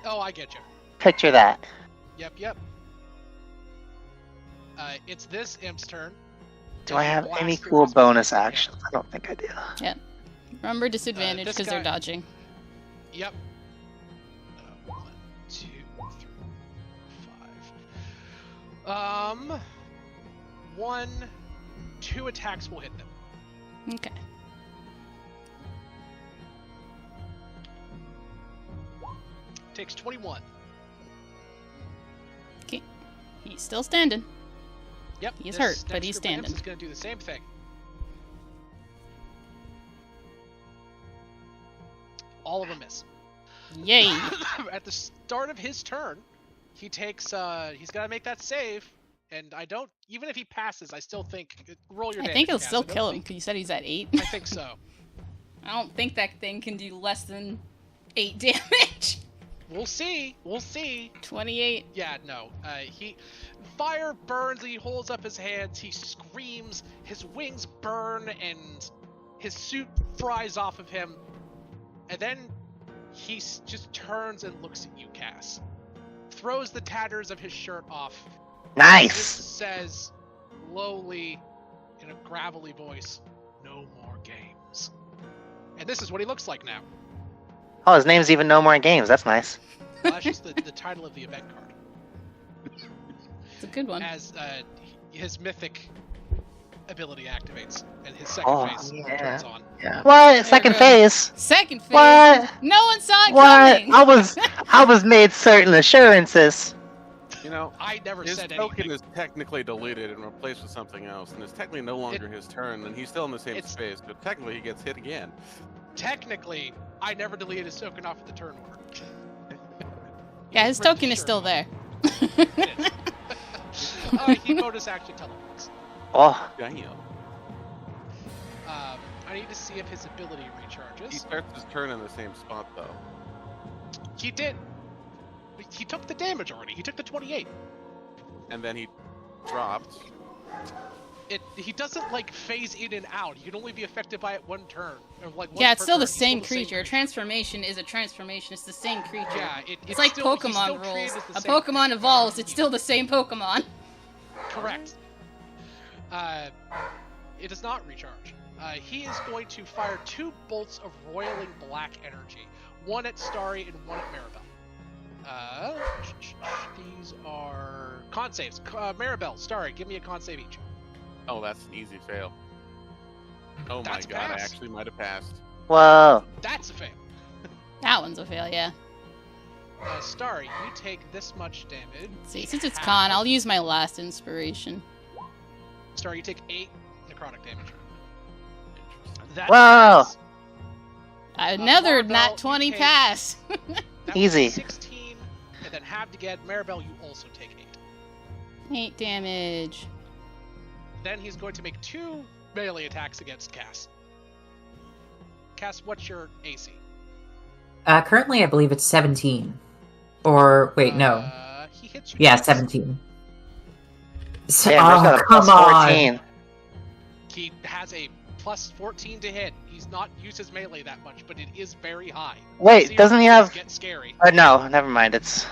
Oh, I get you. Picture that. Yep. It's this imp's turn. Do I have any Blast cool through bonus his- actions? I don't think I do. Remember disadvantage this because they're guy- dodging. Yep. 1, 2, 3, 5. 2 attacks will hit them. Okay. Takes 21. Okay. He's still standing. Yep. He's this hurt, but next he's group of imps standing. is going to do the same thing. All of them miss. Yay. At the start of his turn, he takes. He's got to make that save, and I don't. Even if he passes, I still think roll your I damage. think it'll Cass. still I don't kill him think- because you said he's at 8. I think so. I don't think that thing can do less than 8 damage. We'll see. 28. Yeah, no. Fire burns. He holds up his hands. He screams. His wings burn, and his suit fries off of him. And then he just turns and looks at you, Cass. Throws the tatters of his shirt off. Nice. Just says, lowly, in a gravelly voice, "No more games." And this is what he looks like now. Oh, his name's even No More Games. That's nice. Well, that's just the title of the event card. It's a good one. As his mythic ability activates and his second Oh, phase yeah. turns on. Yeah. What? Second goes. phase? Second phase. What? No one saw it What? coming. I was made certain assurances. You know, I never his said token anything. is technically deleted and replaced with something else, and it's technically no longer his turn, and he's still in the same It's- space, but technically he gets hit again. Technically, I never deleted his token off of the turn order. Yeah, his Pretty token is sure. still there. It is. He bonus action teleports. Oh, Damn. I I need to see if his ability recharges. He starts his turn in the same spot, though. He did. He took the damage already. He took the 28. And then he dropped. He doesn't like phase in and out. He can only be affected by it one turn. Or, like, once Yeah, it's per still turn. the He's same creature. A transformation is a transformation. It's the same creature. Yeah, It's like still, he's still Pokemon treated rules. as the A same Pokemon creature. evolves, it's still the same Pokemon. Correct. It does not recharge. He is going to fire 2 bolts of roiling black energy. One at Starry and one at Maribel. These are con saves. Maribel, Starry, give me a con save each. Oh, that's an easy fail. Oh That's my god, I passed. actually might have passed. Whoa. That's a fail. That one's a fail, yeah. Starry, you take this much damage. Let's see, since it's con, I'll use my last inspiration. Starry, you take 8 necrotic damage. That Whoa. is- Another Maribel, nat you 20 take- pass. that was Easy. 16, and then halved again. Maribel, you also take 8. 8 damage. Then he's going to make 2 melee attacks against Cass. Cass, what's your AC? Currently, I believe it's 17. Or, wait, no. He hits you. Yeah, twice. 17. So, Damn, there's got a come plus on. 14. He has a plus 14 to hit. He's not used his melee that much, but it is very high. Wait, See, doesn't he things have... Get scary. No, never mind, it's...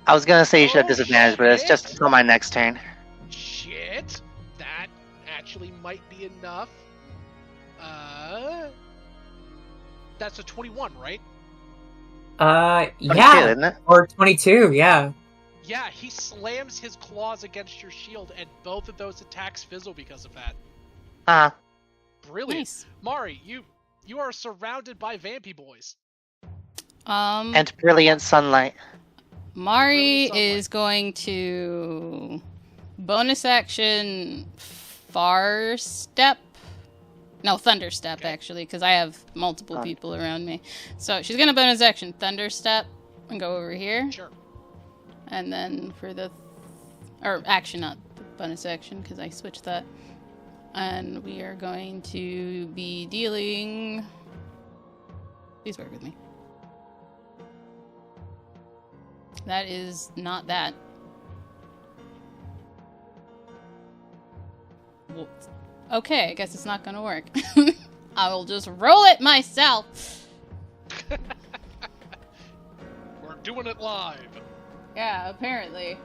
I was gonna say you should have Oh, disadvantage, but it's just shit. until my next turn. Shit, that actually might be enough. That's a 21, right? 22, Yeah. isn't it? Or 22, yeah. Yeah, he slams his claws against your shield, and both of those attacks fizzle because of that. Ah, Brilliant. Nice. Mari, you are surrounded by vampy boys. and brilliant sunlight. Mari Brilliant sunlight. is going to bonus action far step. No, thunder step Okay. actually, because I have multiple Oh. people around me. So she's gonna bonus action thunder step and go over here, Sure. and then for the or action, not bonus action, because I switched that. And we are going to be dealing. Please work with me. That is not that. Well, okay, I guess it's not gonna work. I will just roll it myself. We're doing it live. Yeah, apparently.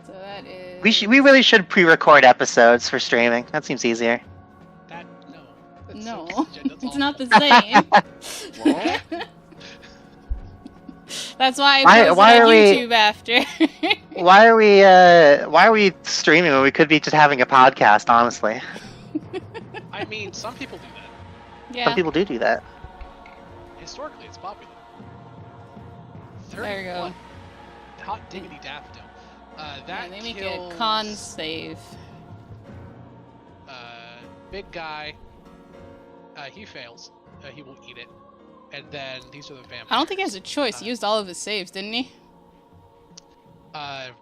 So that is. We really should pre-record episodes for streaming. That seems easier. That no. That's No, so- that's it's awful. not the same. What? That's why I Why- posted why on are we- YouTube after. Why are we streaming when we could be just having a podcast, honestly? I mean, some people do that. Yeah. Some people do that. Historically, it's popular. There you go. 31. Hot diggity daffodil. Yeah, That they make kills, a con save. Big guy. He fails. He will eat it. And then these are the vampires. I don't think he has a choice. He used all of his saves, didn't he?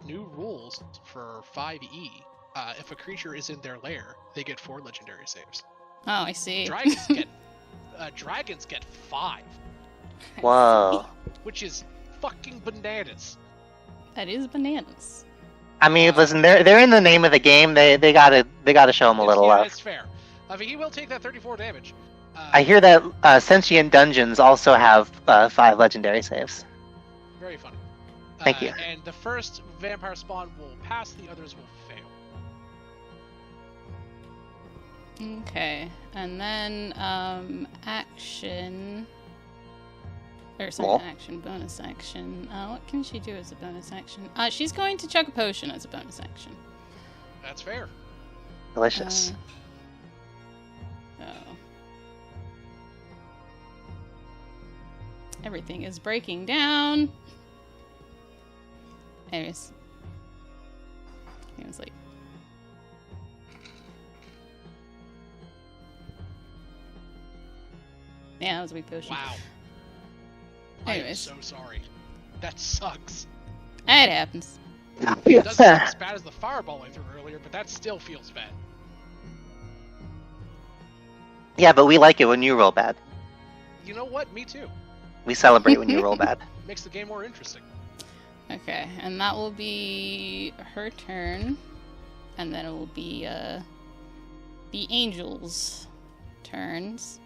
New rules for 5e. If a creature is in their lair, they get 4 legendary saves. Oh, I see. Dragons get 5, Whoa. which is fucking bananas. That is bananas. I mean, listen, they're in the name of the game. They gotta show them a little yeah, love. it's fair. I mean, he will take that 34 damage. I hear that sentient dungeons also have 5 legendary saves. Very funny. Thank you. And the first vampire spawn will pass, the others will fail. Okay, and then action. Or sorry, Well. action, bonus action. What can she do as a bonus action? She's going to chug a potion as a bonus action. That's fair. Delicious. Oh. Everything is breaking down. Anyways. It was like. Yeah, that was a weak potion. Wow. I am Anyways. so sorry. That sucks. It happens. It doesn't sound as bad as the fireball I threw earlier, but that still feels bad. Yeah, but we like it when you roll bad. You know what? Me too. We celebrate when you roll bad. Makes the game more interesting. Okay, and that will be her turn, and then it will be the angels' turns.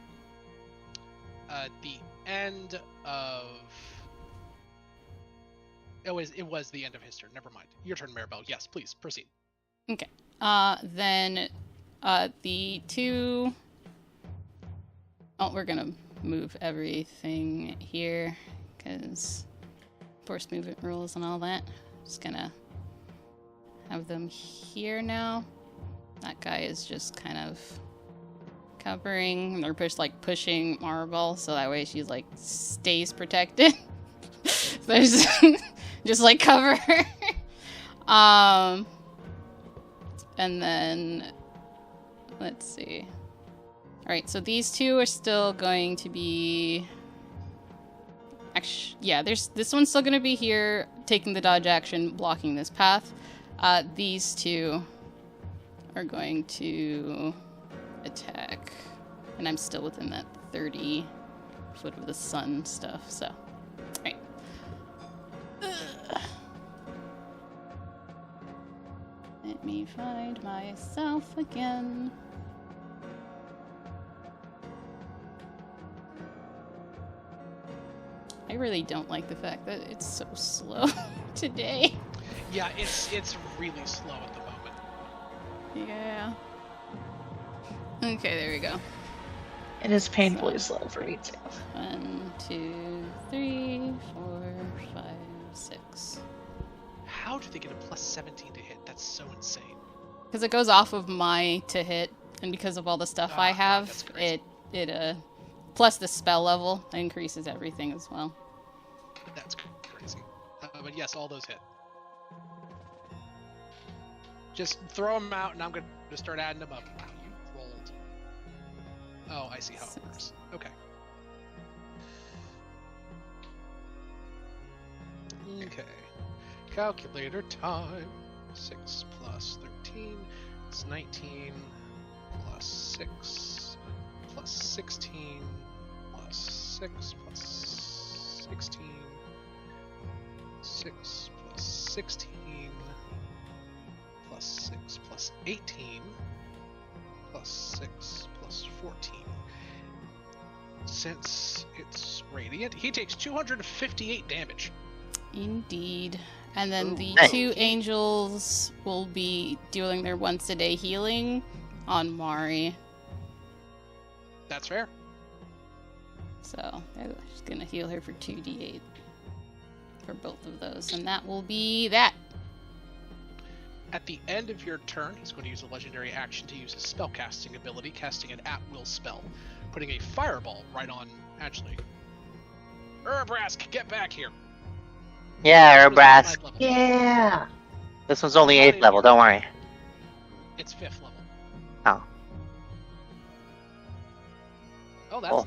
The end of. It was the end of his turn. Never mind. Your turn, Maribel. Yes, please proceed. Okay. Then the two. Oh, we're gonna move everything here because force movement rules and all that. Just gonna have them here now. That guy is just kind of covering. They're pushing Maribel so that way she stays protected. There's just cover her. And then let's see. All right, so these two are still going to be. Actually, yeah, this one's still going to be here, taking the dodge action, blocking this path. These two are going to attack, and I'm still within that 30 foot of the sun stuff. So, all right. Let me find myself again. I really don't like the fact that it's so slow today. Yeah, it's really slow at the moment. Yeah. Okay, there we go. It is painfully slow for me too. 1, 2, 3, 4, 5, 6. How do they get a plus 17 to hit? That's so insane. Because it goes off of my to hit, and because of all the stuff I have, that's crazy. it plus the spell level increases everything as well. That's crazy. But yes, all those hit. Just throw them out, and I'm going to start adding them up. Wow, you rolled. Oh, I see how it works. Okay. Okay. Calculator time. 6 plus 13 is 19 plus 6 plus 16 plus 6 plus 16 6 plus 16 plus 6 plus 18 plus 6 plus 14. Since it's radiant, he takes 258 damage. Indeed. And then the nice. two angels will be doing their once a day healing on Mari. That's fair. So they're just gonna heal her for 2d8 for both of those, and that will be that. At the end of your turn, he's going to use a legendary action to use his spellcasting ability, casting an at-will spell, putting a fireball right on Ashley. Urbrask, get back here! Yeah, This was Urbrask. ninth level. Yeah. This one's only 8th level, don't worry. It's 5th level. Oh. Oh, that's Cool.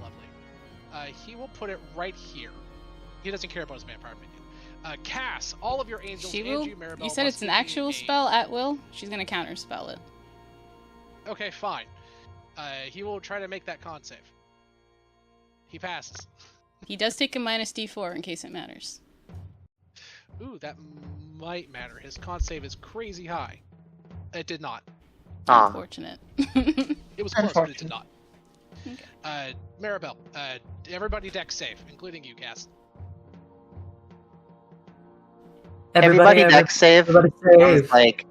lovely. He will put it right here. He doesn't care about his vampire minion. Cass, all of your angels She and will. you, Maribel, You said must it's an give me actual a- spell at will. She's gonna counterspell it. Okay, fine. He will try to make that con save. He passes. He does take a minus d4 in case it matters. Ooh, that might matter. His con save is crazy high. It did not. Aw. Unfortunate. It was close, but it did Unfortunate. not. Okay. Maribel, everybody deck save, including you, Cass. Everybody deck save. Everybody Sounds save. like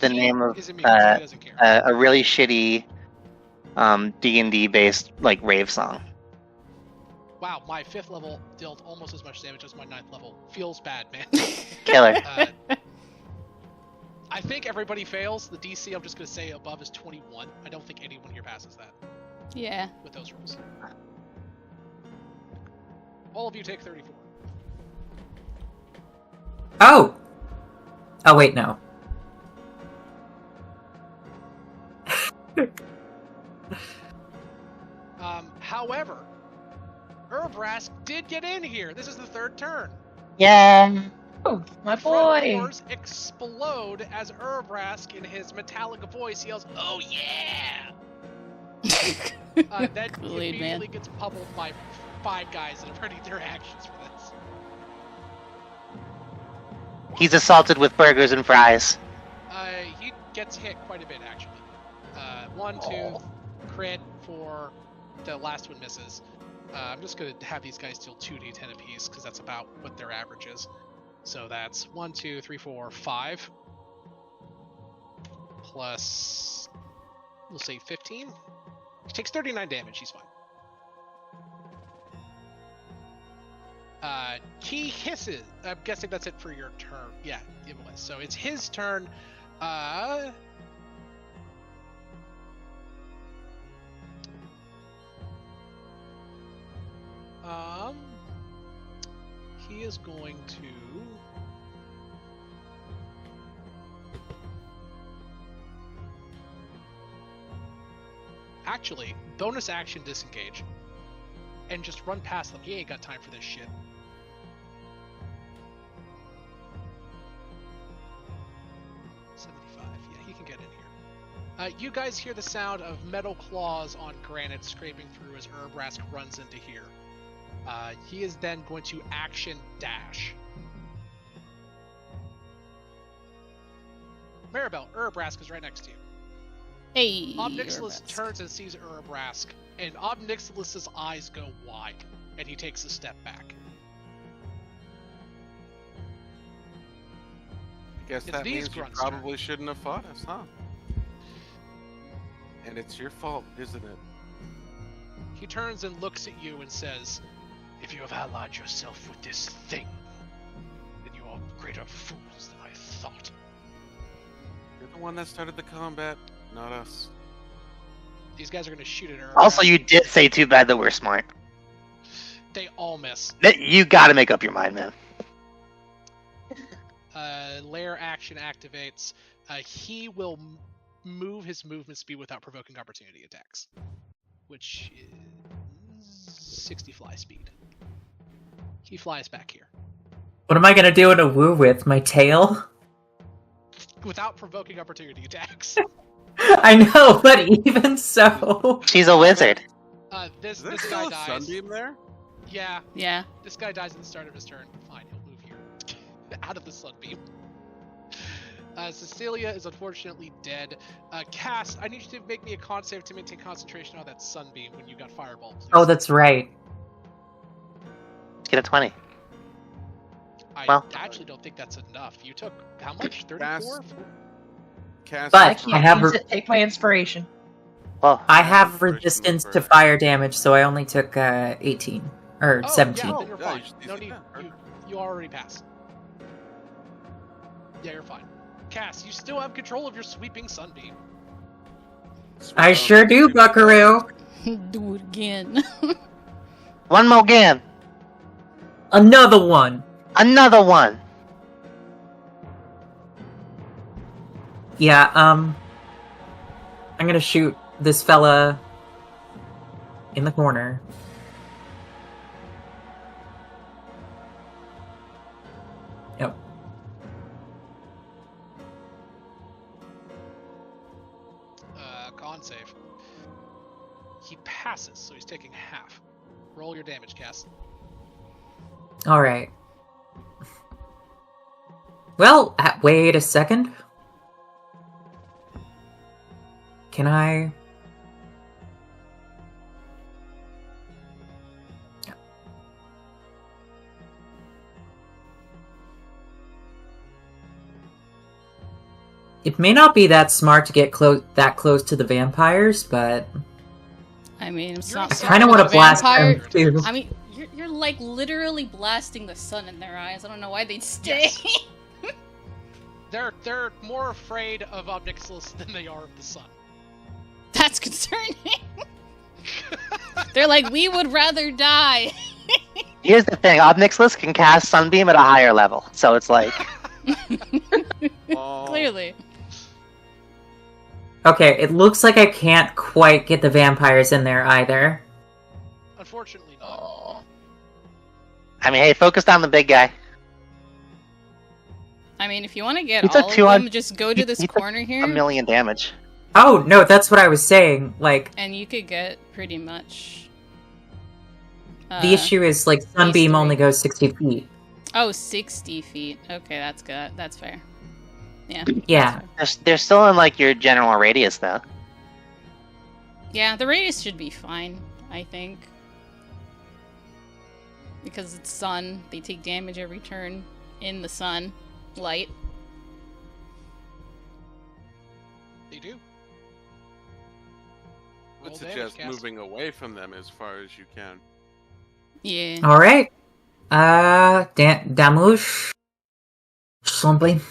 the He name of is immune, so he doesn't care. a really shitty D&D based rave song. Wow, my 5th level dealt almost as much damage as my 9th level. Feels bad, man. Killer. I think everybody fails. The DC, I'm just going to say above is 21. I don't think anyone here passes that Yeah. with those rules. All of you take 34. Oh! Oh, wait, no. However, Urbrask did get in here. This is the 3rd turn. Yeah. Oh, my Front boy. doors explode as Urbrask, in his metallic voice, yells, "Oh yeah!" Then he Kool-Aid immediately Man. gets pummeled by 5 guys that have ready their actions for this. He's assaulted with burgers and fries. He gets hit quite a bit, actually. 1, 2, crit, 4. The last one misses. I'm just going to have these guys deal 2d10 apiece, because that's about what their average is. So that's 1, 2, 3, 4, 5. Plus, we'll say 15. He takes 39 damage, he's fine. He hisses. I'm guessing that's it for your turn. Yeah, it was. So it's his turn. He is going to... Actually, bonus action disengage. And just run past them. He ain't got time for this shit. Yeah, he can get in here. You guys hear the sound of metal claws on granite scraping through as Urbrask runs into here. He is then going to action dash. Maribel, Urbrask is right next to you. Hey. Obnixilis Urbrask. turns and sees Urbrask, and Obnixilis' eyes go wide, and he takes a step back. Guess It's that these means you grunts' probably shouldn't have fought us, huh? And it's your fault, isn't it? He turns and looks at you and says, "If you have allied yourself with this thing, then you are greater fools than I thought." You're the one that started the combat, not us. These guys are going to shoot at her. Also, you did say too bad that we're smart. They all miss. You gotta make up your mind, man. Lair action activates. He will move his movement speed without provoking opportunity attacks, which is 60 fly speed. He flies back here. What am I gonna do in a woo with? My tail? Without provoking opportunity attacks. I know, but even so. She's a wizard. This Is there guy still a dies. sunbeam there? Yeah, Yeah. this guy dies at the start of his turn. Fine, he'll move here. Out of the sunbeam. Cecilia is unfortunately dead. Cass, I need you to make me a con save to maintain concentration on that sunbeam when you got fireball, please. Oh, that's right. Let's get a 20. I well. actually don't think that's enough. You took how much? 34? Cass, But I I can't have use it. Take my inspiration. Well, I have First resistance to mover. fire damage, so I only took 18 or Oh, 17. yeah, then you're Yeah, fine. you No should- need. yeah, You already passed. Yeah, you're fine. Cass, you still have control of your sweeping sunbeam. I sure do, Buckaroo. Do it again. one more again. Another one. Another one. Yeah, I'm gonna shoot this fella in the corner. Yep. Con save. He passes, so he's taking half. Roll your damage, Cass. Alright. Well, wait a second. Can I... It may not be that smart to get that close to the vampires, but I mean, it's You're not. a smart kind of for want a to blast vampire. them too. I mean, you're like literally blasting the sun in their eyes. I don't know why they'd stay. They're more afraid of Obnixilis than they are of the sun. That's concerning. They're like, we would rather die. Here's the thing. Obnixilis can cast Sunbeam at a higher level. So it's like... Oh, Clearly. Okay, it looks like I can't quite get the vampires in there either. Unfortunately not. Oh. I mean, hey, focused on the big guy. I mean, if you want to get He took all of 200 them, just go to this he took corner here. A million damage. Oh, no, that's what I was saying. Like, And you could get pretty much. the issue is, like, Sunbeam three. only goes 60 feet. Oh, 60 feet. Okay, that's good. That's fair. Yeah. Yeah. They're still in like your general radius though. Yeah, the radius should be fine, I think. Because it's sun, they take damage every turn in the sun. Light. They do. Would Roll damage, suggest Cass. moving away from them as far as you can. Yeah. Alright. Damage. Something.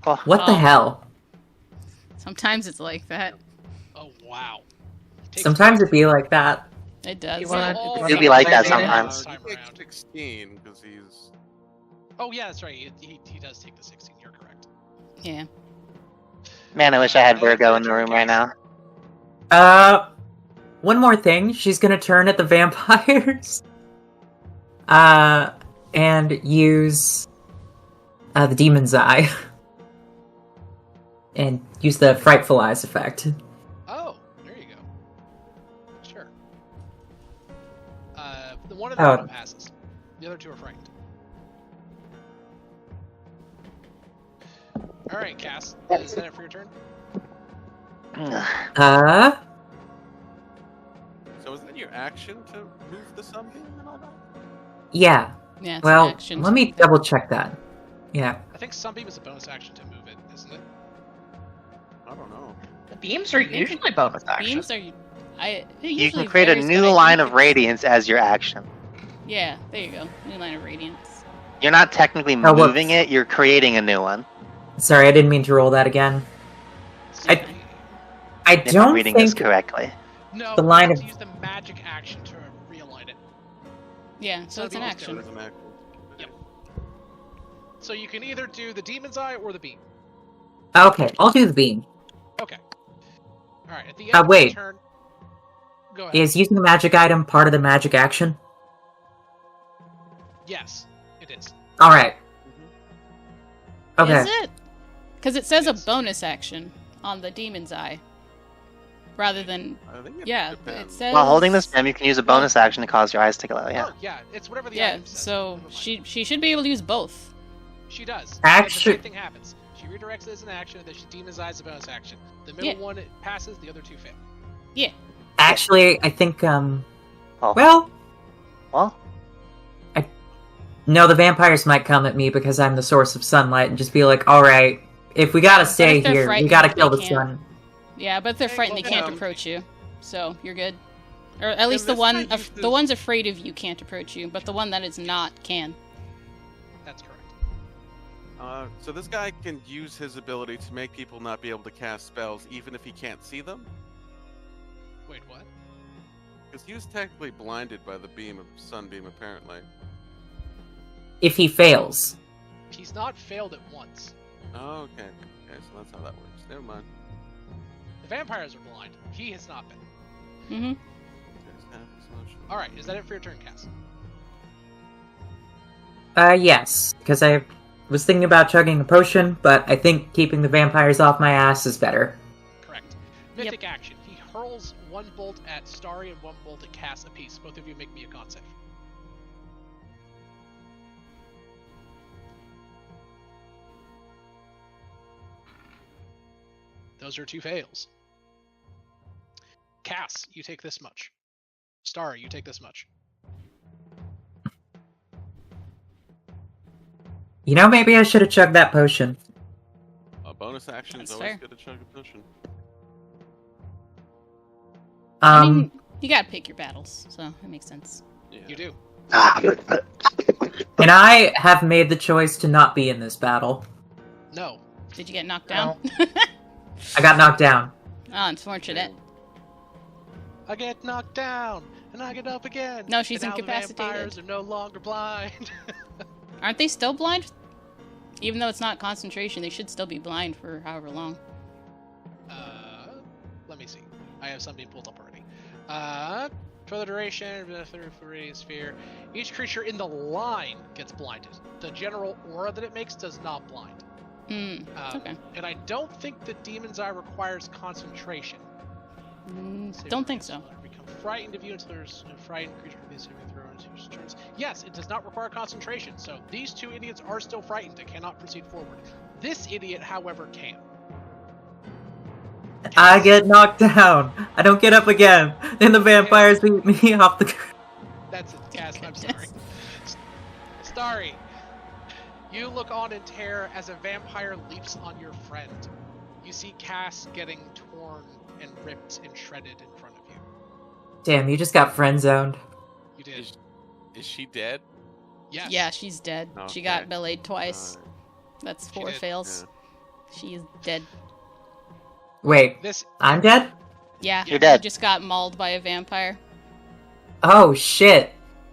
Oh, What the Oh. hell? Sometimes it's like that. Oh wow. Takes Sometimes it be like that. It does. You wanna- all It'll be like that damage sometimes. this time He takes around. 16 because he's. Oh yeah, that's right. He does take the 16. You're correct. Yeah. man, I wish I had Virgo in the room right now. One more thing. She's gonna turn at the vampires. And use the Demon's Eye. And use the Frightful Eyes effect. Oh, there you go. Sure. The one of them passes. The other two are frightened. All right, Cass. Is that it for your turn? So is that your action to move the sunbeam and all that? Yeah. Yeah, it's Well, an action. let to me move it. double check that. Yeah. I think Sunbeam is a bonus action to move it, isn't it? I don't know. The beams are usually bonus actions. Beams are. It You usually can create a varies, new but I line think of radiance as your action. Yeah, there you go. New line of radiance. You're not technically Oh, whoops. moving it, you're creating a new one. Sorry, I didn't mean to roll that again. I If don't I'm reading this think correctly. No, the you line have of- to use the magic action to realign it. Yeah, so it's an Sunbeam is action. As an action. Yep. So you can either do the Demon's Eye or the Beam. Okay, I'll do the beam. Okay. All right. At the end of wait. the turn. Go ahead. Is using a magic item part of the magic action? Yes, it is. Alright. Okay. Is it? Because it says a Yes. bonus action on the Demon's Eye. Rather than. I think it Yeah, it depends. says. While holding this gem, you can use a bonus action to cause your eyes to glow, yeah. Oh, yeah. It's whatever the Yeah, item says. so Never mind. she should be able to use both. She does. Actu- The same thing happens. She redirects it as an action, and then she Demon's Eyes a bonus action. The middle Yeah. one it passes, the other two fail. Actually, I think, Oh. well, Well, no, the vampires might come at me because I'm the source of sunlight and just be like, alright, if we gotta stay if they're here, we frightened, gotta they kill the can't. sun. Yeah, but if they're Hey, frightened, they well, can't yeah. approach you. So you're good. Or at least this guy the uses- one's afraid of you can't approach you, but the one that is not can. That's correct. So this guy can use his ability to make people not be able to cast spells even if he can't see them? Wait, what? Because he was technically blinded by the beam of sunbeam, apparently. If he fails. He's not failed it once. Oh, okay. Okay, so that's how that works. Never mind. The vampires are blind. He has not been. Mm-hmm. All right, is that it for your turn, Cass? Yes, because I was thinking about chugging a potion, but I think keeping the vampires off my ass is better. Correct. Mythic action. He hurls one bolt at Starry and one bolt at Cass apiece. Both of you make me a con save. Those are two fails. Cass, you take this much. Starry, you take this much. You know, maybe I should have chugged that potion. A bonus action is That's always fair. good to chug a potion. I mean, you gotta pick your battles, so that makes sense. Yeah. You do. And I have made the choice to not be in this battle. No. Did you get knocked down? I got knocked down. Oh, unfortunate. I get knocked down, and I get up again. No, she's and now incapacitated. The vampires are no longer blind. Aren't they still blind? Even though it's not concentration, they should still be blind for however long. Let me see. I have something pulled up already. For the duration, for radius sphere, each creature in the line gets blinded. The general aura that it makes does not blind. Okay. And I don't think the Demon's Eye requires concentration. Don't think so. Become frightened of you until there's a frightened creature can be saving throw into turns. Yes, it does not require concentration, so these two idiots are still frightened and cannot proceed forward. This idiot, however, can. I get knocked down. I don't get up again. And the vampires beat me off the ground. That's it, Cass. I'm sorry. Starry, you look on in terror as a vampire leaps on your friend. You see Cass getting torn and ripped and shredded in front of you. Damn, you just got friend zoned. You did. Is she dead? Yes. Yeah, she's dead. She Okay. got belayed twice. Alright. That's She 4 did. fails. She is dead. Wait, This. I'm dead? Yeah, You're dead. She just got mauled by a vampire. Oh shit.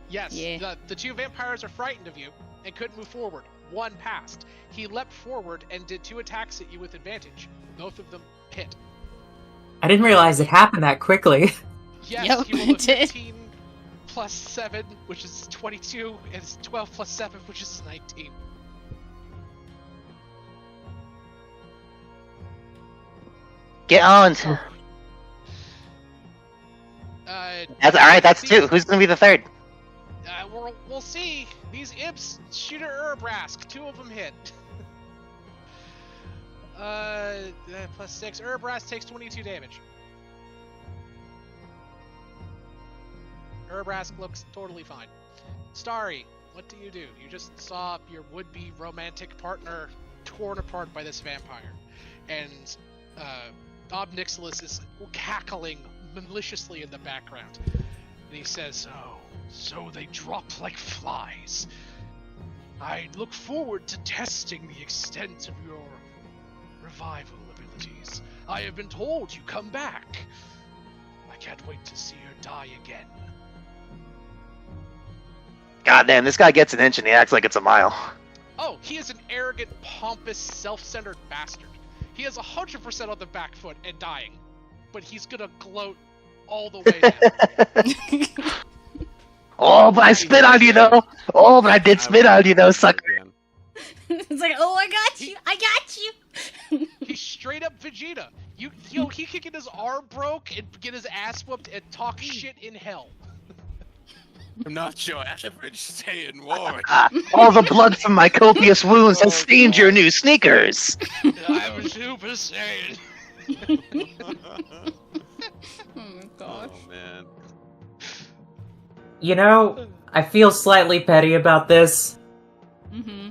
Yes. Yeah. The two vampires are frightened of you and couldn't move forward. One passed. He leapt forward and did 2 attacks at you with advantage. Both of them hit. I didn't realize it happened that quickly. Yes, Yep, he rolled a it did. 15 plus 7, which is 22, and it's 12 plus 7, which is 19. Get on. That's all right. That's 2. Who's gonna be the third? We'll see. These imps shoot at Urabrask. 2 of them hit. Plus 6. Urabrask takes 22 damage. Urabrask looks totally fine. Starry, what do? You just saw your would-be romantic partner torn apart by this vampire. And Ob Nixilis is cackling maliciously in the background. And he says, "Oh, so they drop like flies. I look forward to testing the extent of your revival abilities. I have been told you come back. I can't wait to see her die again." God damn, this guy gets an inch and he acts like it's a mile. Oh, he is an arrogant, pompous, self-centered bastard. He is 100% on the back foot and dying, but he's gonna gloat all the way down. Oh, but I spit on you though. Oh, but I did spit on you though, sucker. Again. It's like, oh, I got you! I got you! He's straight up Vegeta. He could get his arm broke and get his ass whooped and talk shit in hell. I'm not your average Saiyan warrior. All the blood from my copious wounds has stained your new sneakers. I'm Super Saiyan. Oh my gosh. Oh man. You know, I feel slightly petty about this. Mm-hmm.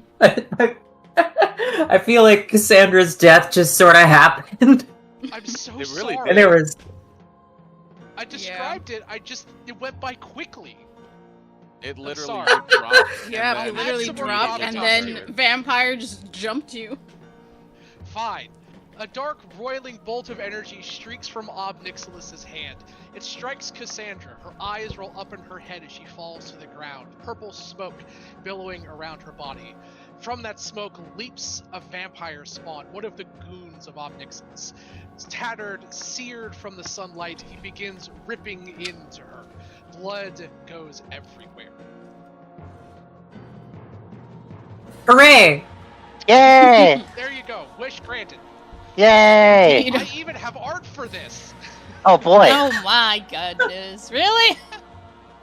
I feel like Cassandra's death just sort of happened. I'm so It really sorry. And there was... I described it. It went by quickly. It literally sorry. dropped. Yeah, and it then literally Add some dropped, more and top then to it. vampire just jumped you. Fine. A dark, roiling bolt of energy streaks from Ob Nixilis' hand. It strikes Cassandra. Her eyes roll up in her head as she falls to the ground, purple smoke billowing around her body. From that smoke leaps a vampire spawn, one of the goons of Ob Nixilis. Tattered, seared from the sunlight, he begins ripping into her. Blood goes everywhere. Hooray! Yay! There you go. Wish granted. Yay! You know- I even have art for this. Oh boy. Oh my goodness. Really?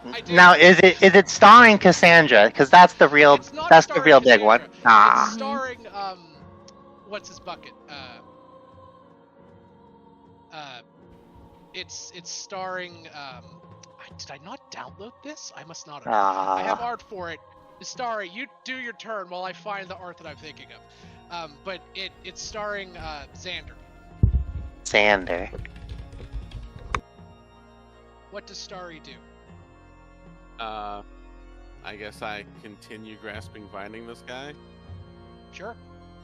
I do. Now is it starring Cassandra? Because that's the real It's not that's the starring real big one. Cassandra. Nah. It's starring what's his bucket? It's starring did I not download this? I must not have. I have Ah. art for it. Starry, you do your turn while I find the art that I'm thinking of. But it's starring Xander. Sander. What does Starry do? I guess I continue grasping finding this guy. Sure.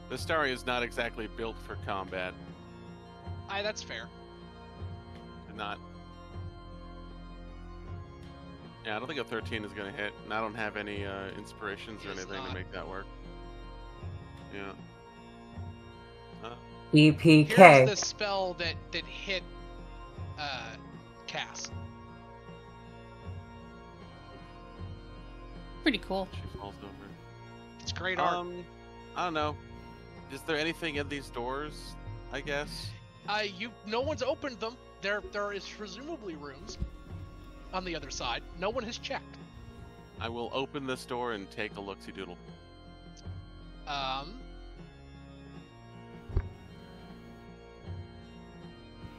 The Starry is not exactly built for combat. That's fair. Not. Yeah, I don't think a 13 is gonna hit, and I don't have any inspirations or It's anything not. to make that work. Yeah. EPK. Here's the spell that hit Cass. Pretty cool. She falls over. It's great art. I don't know. Is there anything in these doors? I guess. No one's opened them. There is presumably rooms on the other side. No one has checked. I will open this door and take a look-see doodle.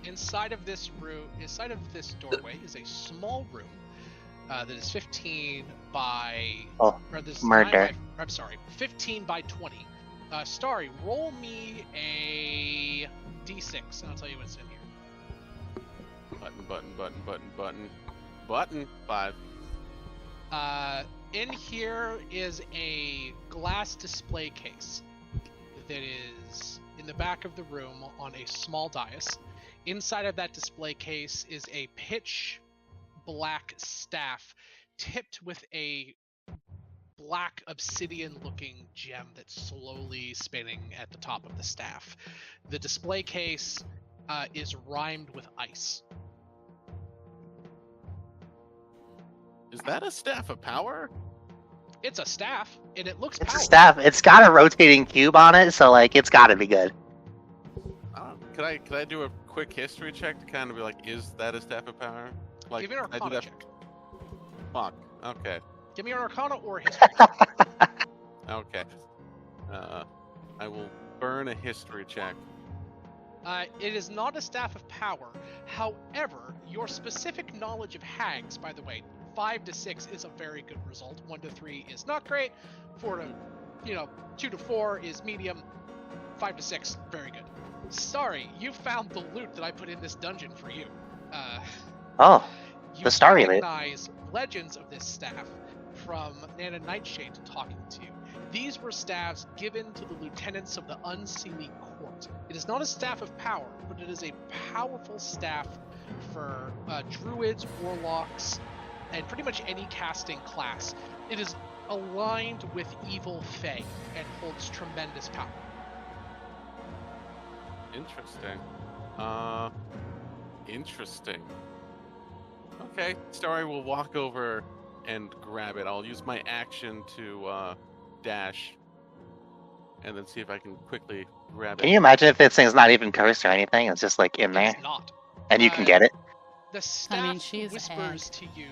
Inside of this doorway is a small room that is 15 by. Oh, or this murder. 15 by 20. Starry, roll me a d6, and I'll tell you what's in here. Button. 5. In here is a glass display case that is in the back of the room on a small dais. Inside of that display case is a pitch black staff tipped with a black obsidian looking gem that's slowly spinning at the top of the staff. The display case is rimed with ice. Is that a staff of power? It's a staff, and it looks It's a powerful. staff. It's got a rotating cube on it, so like it's got to be good. Could I do a quick history check to kind of be like, is that a staff of power? Like, Give me an I do Arcana that- check. Fuck. Okay. Give me an Arcana or a History. Okay. I will burn a history check. It is not a staff of power. However, your specific knowledge of hags, by the way, 5 to 6 is a very good result. 1 to 3 is not great. 4 to, 2 to 4 is medium. 5 to 6, very good. Sorry, you found the loot that I put in this dungeon for you. Oh, You the Starry loot. recognize legends of this staff from Nana Nightshade talking to you. These were staffs given to the lieutenants of the Unseelie Court. It is not a staff of power, but it is a powerful staff for druids, warlocks, and pretty much any casting class. It is aligned with evil fae and holds tremendous power. Interesting. Interesting. Okay, Starry will walk over and grab it. I'll use my action to dash, and then see if I can quickly grab Can it. you imagine if this thing's not even cursed or anything? It's just like in there, It's not. and you can get it. The staff she's a whispers hag. to you,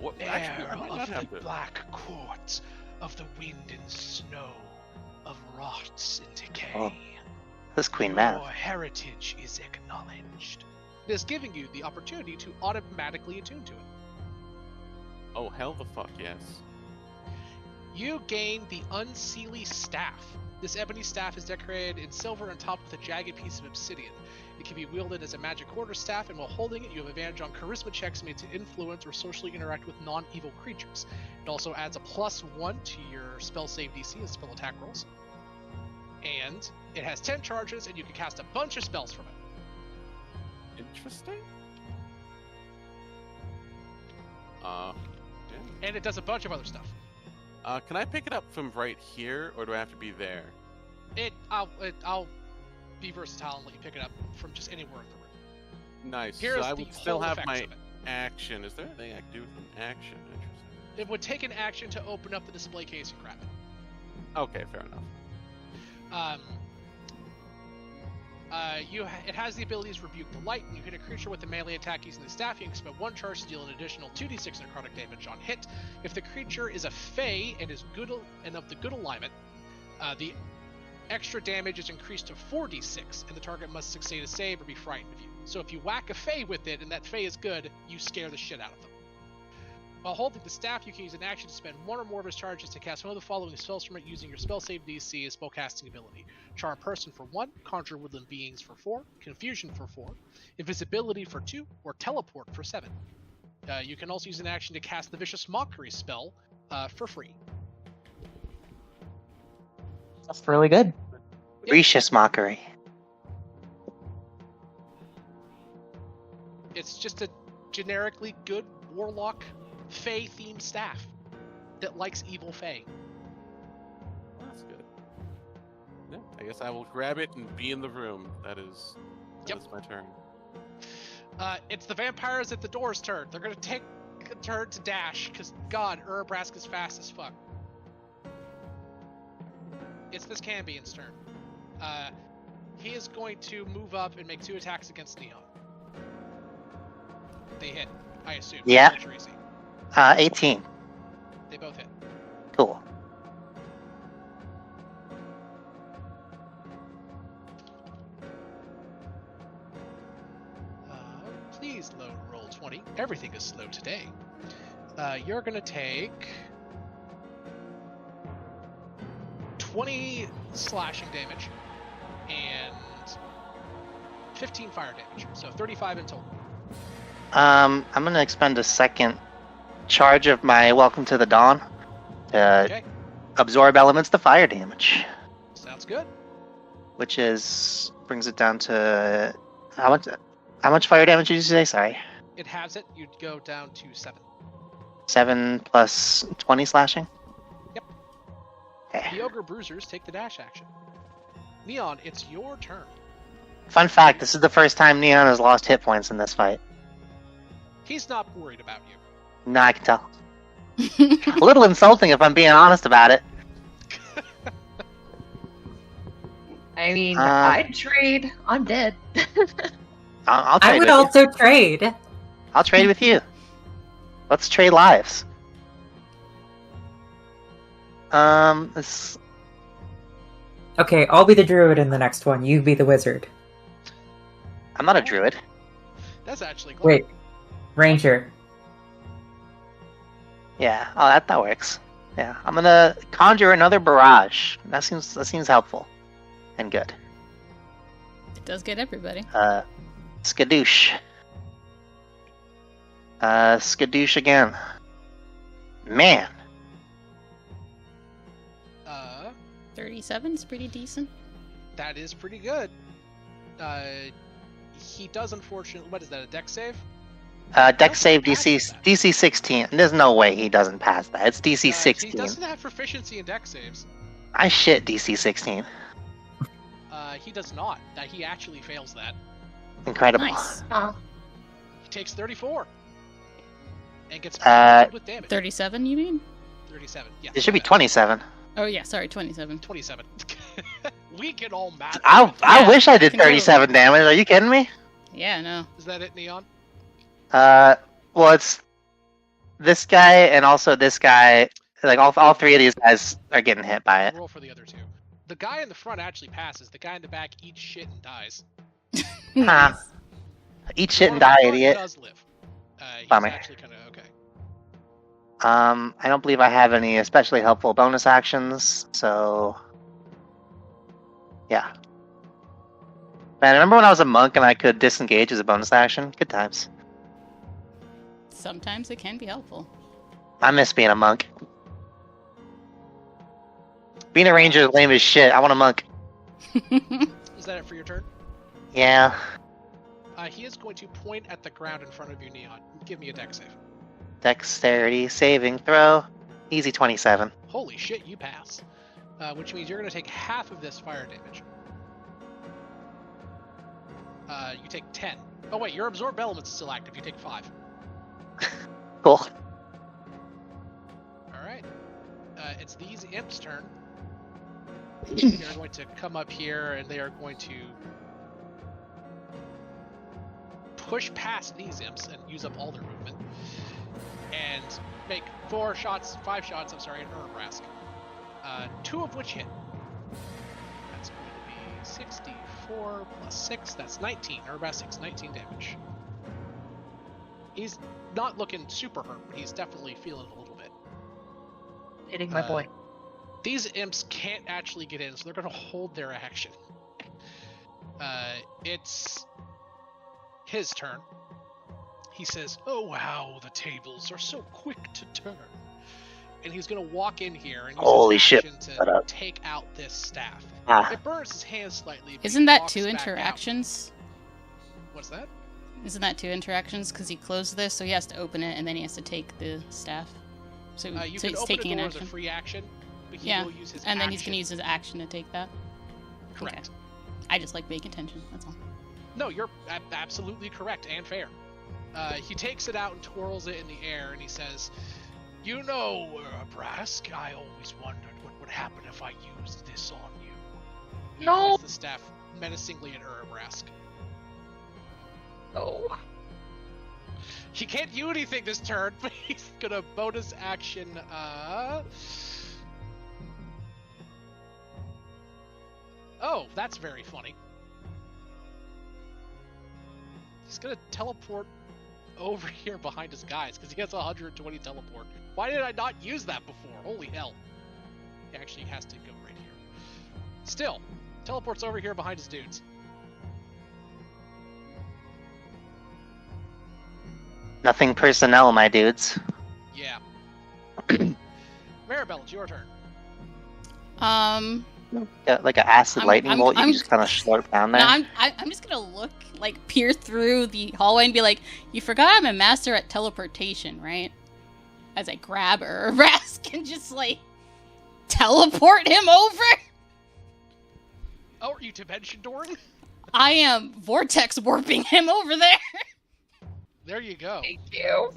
What? Actually, I might not have to. black court of the wind and snow, of rots and decay. Oh, This Queen Mav. Your heritage is acknowledged. It is giving you the opportunity to automatically attune to it. Oh, hell the fuck yes. You gain the Unseelie Staff. This ebony staff is decorated in silver and topped with a jagged piece of obsidian. It can be wielded as a magic quarterstaff, and while holding it, you have advantage on charisma checks made to influence or socially interact with non-evil creatures. It also adds a +1 to your spell save DC and spell attack rolls. And it has 10 charges, and you can cast a bunch of spells from it. Interesting. And it does a bunch of other stuff. Can I pick it up from right here, or do I have to be there? I'll be versatile and let you pick it up from just anywhere in the room. Nice. Here's so I the would still whole have effects my of it. action. Is there anything I can do with an action? Interesting. It would take an action to open up the display case and grab it. Okay, fair enough. It has the abilities Rebuke the Light. When you hit a creature with a melee attack using the staff, you can spend 1 charge to deal an additional 2d6 necrotic damage on hit. If the creature is a Fey and is of the good alignment, the extra damage is increased to 4d6, and the target must succeed a save or be frightened of you. So if you whack a Fey with it, and that Fey is good, you scare the shit out of them. While holding the staff, you can use an action to spend 1 or more of his charges to cast one of the following spells from it using your spell save DC as spellcasting ability. Charm Person for 1, Conjure Woodland Beings for 4, Confusion for 4, Invisibility for 2, or Teleport for 7. You can also use an action to cast the Vicious Mockery spell for free. That's really good. Yep. Gracious Mockery. It's just a generically good warlock Fey themed staff that likes evil Fey. That's good. Yeah, I guess I will grab it and be in the room. That is my turn. It's the vampires at the door's turn. They're gonna take a turn to dash, because God, Urabrask is fast as fuck. it's this Campion's turn. He is going to move up and make 2 attacks against Neon. They hit, I assume. Yeah. What's your AC? 18. They both hit. Cool. Please load roll 20. Everything is slow today. You're gonna take 20 slashing damage and 15 fire damage, so 35 in total. I'm gonna expend a second charge of my Welcome to the Dawn to Okay, absorb elements to fire damage, sounds good. which brings it down to how much fire damage did you say? Sorry, It has it. You'd go down to 7. 7 plus 20 slashing. Yep. Okay. The Ogre Bruisers take the dash action. Neon, it's your turn. Fun fact: this is the first time Neon has lost hit points in this fight. He's not worried about you. Nah, I can tell. A little insulting if I'm being honest about it. I mean, Uh, I'd trade. I'm dead. I'll I trade would with also trade. you. I'll trade with you. Let's trade lives. This, Okay, I'll be the druid in the next one. You be the wizard. I'm not a druid. That's actually cool. Wait, ranger. Yeah, oh, that works. Yeah, I'm gonna conjure another barrage. That seems helpful and good. It does get everybody. Skadoosh. Skadoosh again. Man, 37 is pretty decent. That is pretty good. He does unfortunately. What is that? A deck save? deck save pass that. DC 16. There's no way he doesn't pass that. It's DC He 16. doesn't have proficiency in deck saves. I shit DC 16. He does not. He actually fails that. Incredible. Nice. He takes 34 and gets Uh, with damage. 37, you mean? 37. Yeah. It should be 27. Oh yeah, sorry, 27. 27. We can all math. I Yeah, wish I did can do it. 37 damage. Are you kidding me? Yeah, no. Is that it, Neon? Well, it's this guy and also this guy. Like all 3 of these guys are getting hit by it. Roll for the other 2. The guy in the front actually passes. The guy in the back eats shit and dies. Huh. Eat shit and The one die, in the front idiot. Does live. He's Bummer. actually kind of okay. I don't believe I have any especially helpful bonus actions, so yeah. Man, remember when I was a monk and I could disengage as a bonus action? Good times. Sometimes it can be helpful. I miss being a monk. Being a ranger is lame as shit. I want a monk. Is that it for your turn? Yeah. He is going to point at the ground in front of you, Neon. Give me a deck save. Dexterity saving throw. Easy 27. Holy shit, you pass. Which means you're going to take half of this fire damage. You take 10. Oh wait, your absorb element's still active. You take 5. Cool. Alright. It's these imps' turn. They're going to come up here and they are going to push past these imps and use up all their movement. And make 5 shots, in Urnbrask. 2 of which hit. That's going to be 64 plus 6, that's 19. Urnbrask takes 19 damage. He's not looking super hurt, but he's definitely feeling it a little bit. Hitting my boy. These imps can't actually get in, so they're going to hold their action. It's his turn. He says, "Oh wow, the tables are so quick to turn." And he's going to walk in here and use Holy his shit. action Shut to up. take out this staff. Ah. It burns his hand slightly. but Isn't he that walks 2 back out. interactions? What's that? Isn't that 2 interactions? Because he closed this, so he has to open it, and then he has to take the staff. So, You so can he's open taking a an door as a action. free action, but he Yeah, will use his and then he's action. going to use his action to take that. Correct. I just like paying attention, that's all. No, you're absolutely correct and fair. He takes it out and twirls it in the air, and he says, You know, Brask, I always wondered what would happen if I used this on you. He No. points the staff menacingly at Brask. Oh. He can't do anything this turn, but he's gonna bonus action, Oh, that's very funny. He's gonna teleport over here behind his guys, because he has 120 teleport. Why did I not use that before? Holy hell. He actually has to go right here. Still, teleports over here behind his dudes. Nothing personnel, my dudes. Yeah. Maribel, it's your turn. Yeah, like an acid lightning bolt, you I'm- can just kind of slurp down No, there. I'm just gonna look, like, peer through the hallway and be like, you forgot I'm a master at teleportation, right? As I grab Rask and just, like, teleport him over. Oh, are you dimension dooring? I am vortex warping him over there. There you go. Thank you.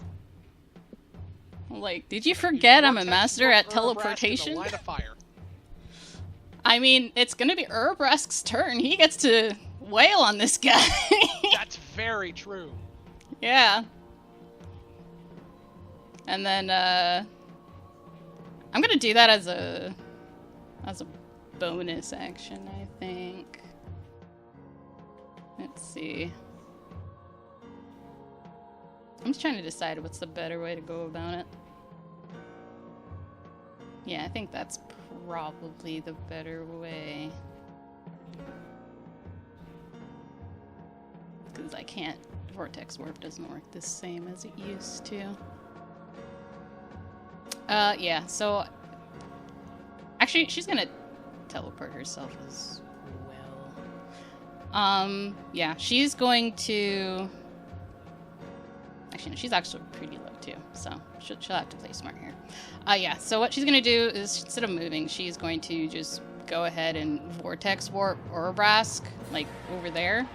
Like, did you forget I'm a Vortex master warp at Urabrask in the teleportation? line of fire. I mean, it's gonna be Urabrask's turn. He gets to wail on this guy. That's very true. Yeah. And then, I'm gonna do that as a bonus action, I think. Let's see. I'm just trying to decide what's the better way to go about it. Yeah, I think that's probably the better way. Because I can't... Vortex Warp doesn't work the same as it used to. Yeah, so... Actually, she's gonna teleport herself as well. Yeah, she's going to... Actually, no, she's actually pretty low too, so she'll have to play smart here. Yeah, so what she's gonna do is, instead of moving, she's going to just go ahead and Vortex Warp Urabrask, like, over there.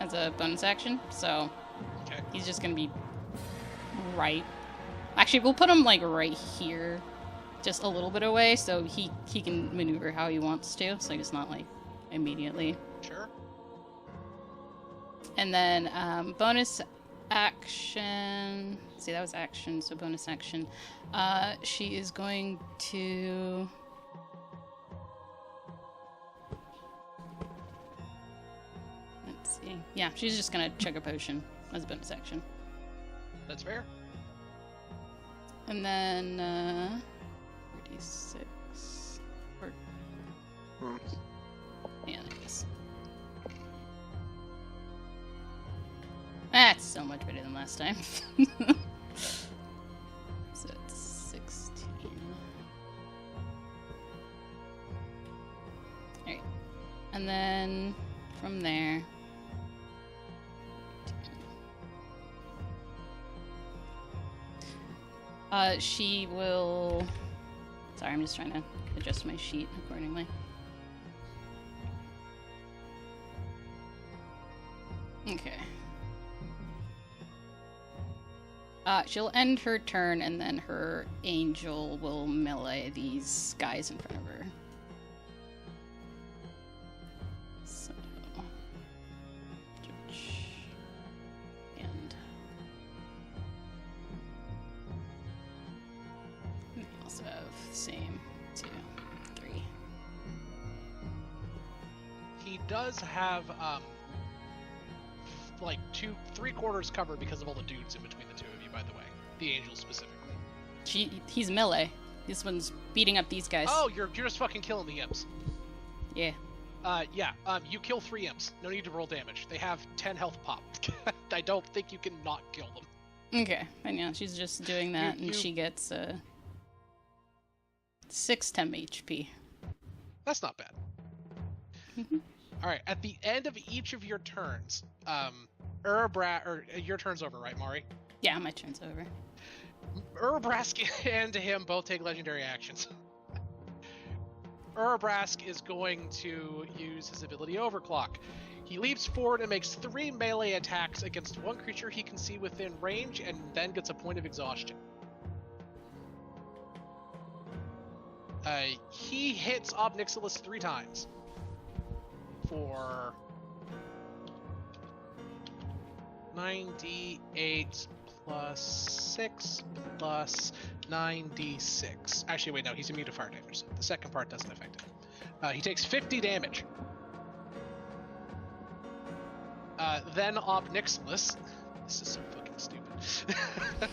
As a bonus action, so Okay. he's just gonna be right. Actually, we'll put him, like, right here. Just a little bit away, so he can maneuver how he wants to, so he's not, like, immediately. Sure. And then, bonus action... See, that was action, so bonus action. She is going to... Let's see. Yeah, she's just gonna chug a potion as a bonus action. That's fair. And then, 36... Or... Hmm. Yeah, I guess. That's so much better than last time. So it's 16. Alright. And then from there. She will... Sorry, I'm just trying to adjust my sheet accordingly. Okay. She'll end her turn, and then her angel will melee these guys in front of her. So... And... We also have the same 2, 3. He does have, like, 3/4 covered because of all the dudes in between the two of you, by the way. The angel specifically. He's melee. This one's beating up these guys. Oh, you're just fucking killing the imps. Yeah. You kill 3 imps. No need to roll damage. They have 10 health pop. I don't think you can not kill them. Okay. And yeah, she's just doing that, and she gets 6 temp HP. That's not bad. Mhm. Alright, at the end of each of your turns, your turn's over, right, Mari? Yeah, my turn's over. Urabrask and him both take legendary actions. Urabrask is going to use his ability Overclock. He leaps forward and makes 3 melee attacks against one creature he can see within range, and then gets a point of exhaustion. He hits Obnixilis 3 times for 9d8 plus 6 plus 9d6. Actually, wait, no, he's immune to fire damage. So the second part doesn't affect him. He takes 50 damage. Then Obnixilis, this is so fucking stupid,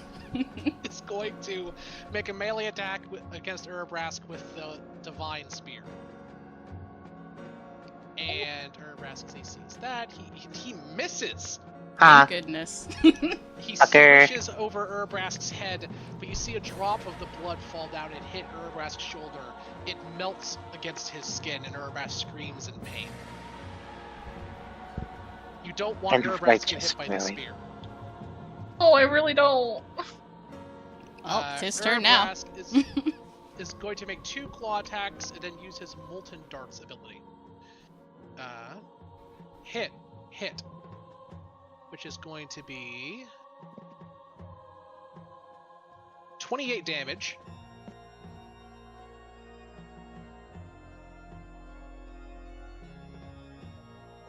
is going to make a melee attack against Urabrask with the Divine Spear. And Urabrask sees that. He misses. Thank goodness. He Fucker. smashes over Urabrask's head, but you see a drop of the blood fall down and hit Urabrask's shoulder. It melts against his skin, and Urabrask screams in pain. You don't want And Urabrask to get righteous, hit by the really. spear. Oh, I really don't. Oh, it's his turn now. Urabrask is going to make 2 claw attacks and then use his Molten Darts ability. Hit. Which is going to be 28 damage.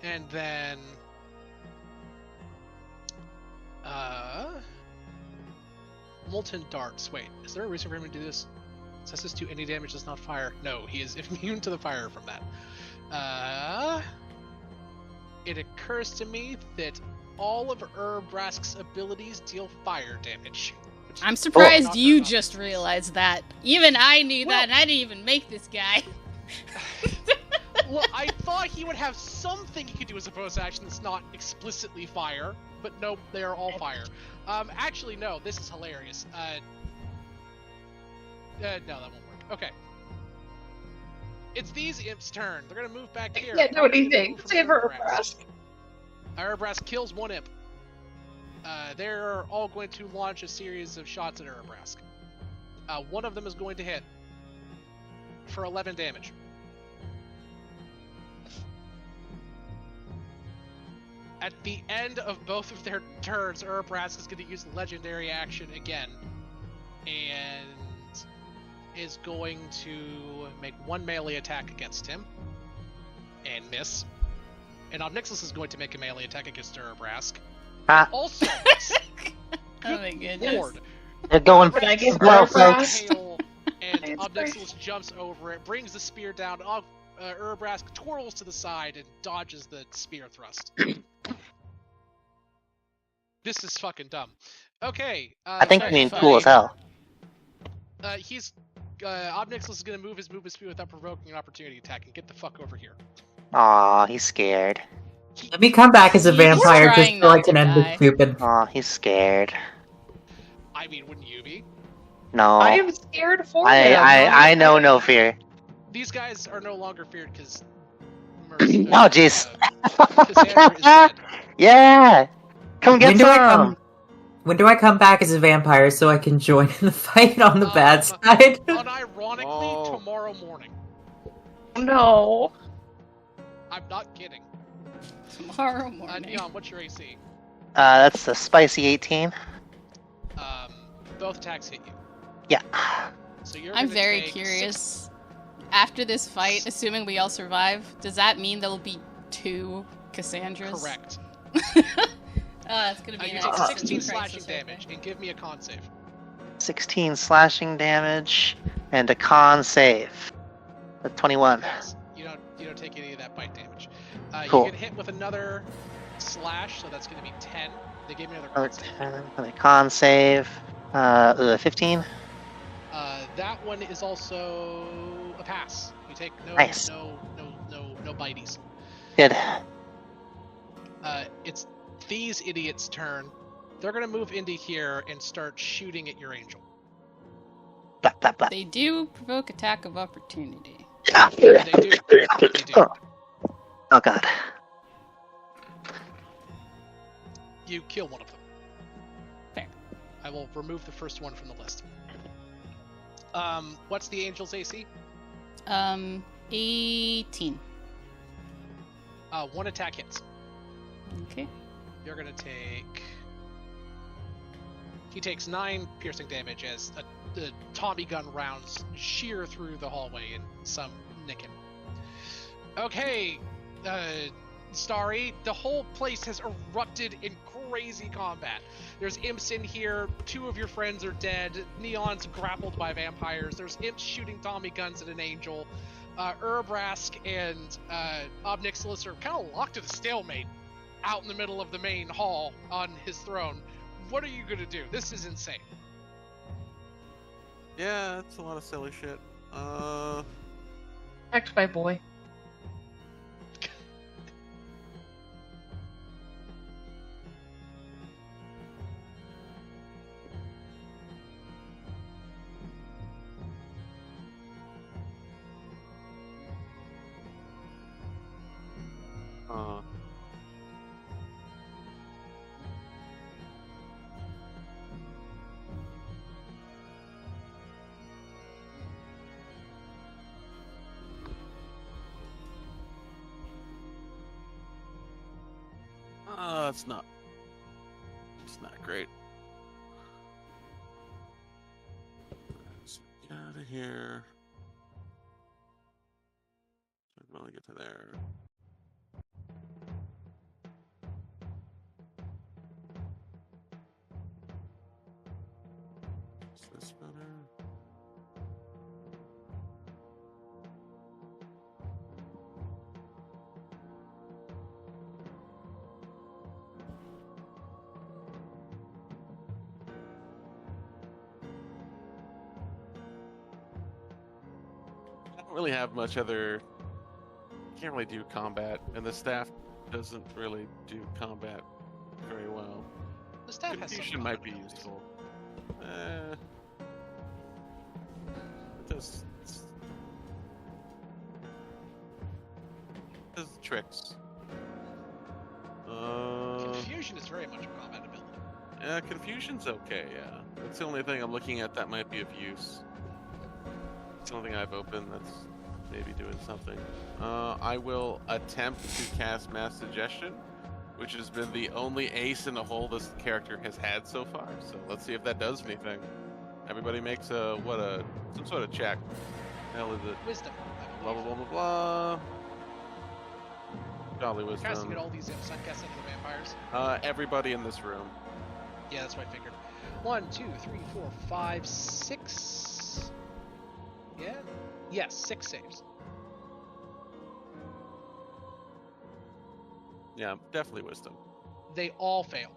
And then Molten Darts. Wait, is there a reason for him to do this? It says this to any damage does not fire. No, he is immune to the fire from that. It occurs to me that all of Urabrask's abilities deal fire damage. which I'm is surprised not you very just obvious. realized that. Even I knew Well- that, and I didn't even make this guy. Well, I thought he would have something he could do as a bonus action that's not explicitly fire, but no, they are all fire. Actually, no, this is hilarious. No, that won't work. Okay. It's these imps' turn. They're gonna move back here. Can't do They're gonna anything. move from Save Urabrask. Urabrask. Urabrask kills one imp. They're all going to launch a series of shots at Urabrask. One of them is going to hit for 11 damage. At the end of both of their turns, Urabrask is going to use legendary action again, and is going to make 1 melee attack against him and miss. And Obnixilis is going to make a melee attack against Urabrask. Ah. Also miss. Oh my goodness. Lord. They're going Can I for get blow, Urabrask? folks. Hail, and It's Obnixilis jumps over it, brings the spear down. Urabrask twirls to the side and dodges the spear thrust. This is fucking dumb. Okay. I think you second mean fight. cool as hell. Obnixilis is gonna move his movement speed without provoking an opportunity attack and get the fuck over here. Aw, he's scared. Let me come back as a He's vampire just trying so I not can to end die. this stupid. Aw, he's scared. I mean, wouldn't you be? No. I am scared for him. I know no fear. These guys are no longer feared because. Oh, jeez. Cassandra is dead. Yeah! Come get When do I some! come? When do I come back as a vampire so I can join in the fight on the bad side? Unironically, Oh. tomorrow morning. No. I'm not kidding. Tomorrow morning. Neon, what's your AC? That's a spicy 18. Both attacks hit you. Yeah. So you're I'm gonna very take curious. After this fight, assuming we all survive, does that mean there'll be 2 Cassandras? Correct. That's gonna be You an take existential 16 crisis slashing right there. damage and give me a con save. 16 slashing damage and a con save. That's 21. Yes. You don't take any of that bite damage. Cool. You get hit with another slash, so that's going to be 10. They gave me another Another con save. 10, another con save. 15. That one is also a pass. You take no Nice. no bites. Good. It's these idiots' turn. They're gonna move into here and start shooting at your angel. Blah, blah, blah. They do provoke attack of opportunity. They do. They do. Oh god. You kill one of them. Fair. I will remove the first one from the list. What's the angel's AC? 18. 1 attack hits. Okay. You're gonna take He takes 9 piercing damage as the Tommy gun rounds shear through the hallway and some nick him. Okay, Starry, the whole place has erupted in crazy combat. There's imps in here, 2 of your friends are dead, Neon's grappled by vampires, there's imps shooting Tommy guns at an angel, Urabrask and Obnixilis are kind of locked at a stalemate out in the middle of the main hall on his throne. What are you gonna do? This is insane. Yeah, that's a lot of silly shit. Act by boy. It's not great. Let's get out of here. I can only get to there. Is this better? I don't really have much other. Can't really do combat, and the staff doesn't really do combat very well. The staff has some Confusion might be abilities. useful. It does tricks. Confusion is very much a combat ability. Yeah, confusion's okay. Yeah, that's the only thing I'm looking at that might be of use. It's the only thing I've opened that's maybe doing something. I will attempt to cast Mass Suggestion, which has been the only ace in the hole this character has had so far. So let's see if that does anything. Everybody makes some sort of check. Hell is it? Wisdom. Blah blah blah blah blah. Jolly Casting wisdom. at all these imps, I'm guessing the vampires. Everybody in this room. Yeah, that's what I figured. 1, 2, 3, 4, 5, 6. Yeah? Yes, 6 saves. Yeah, definitely wisdom. They all fail.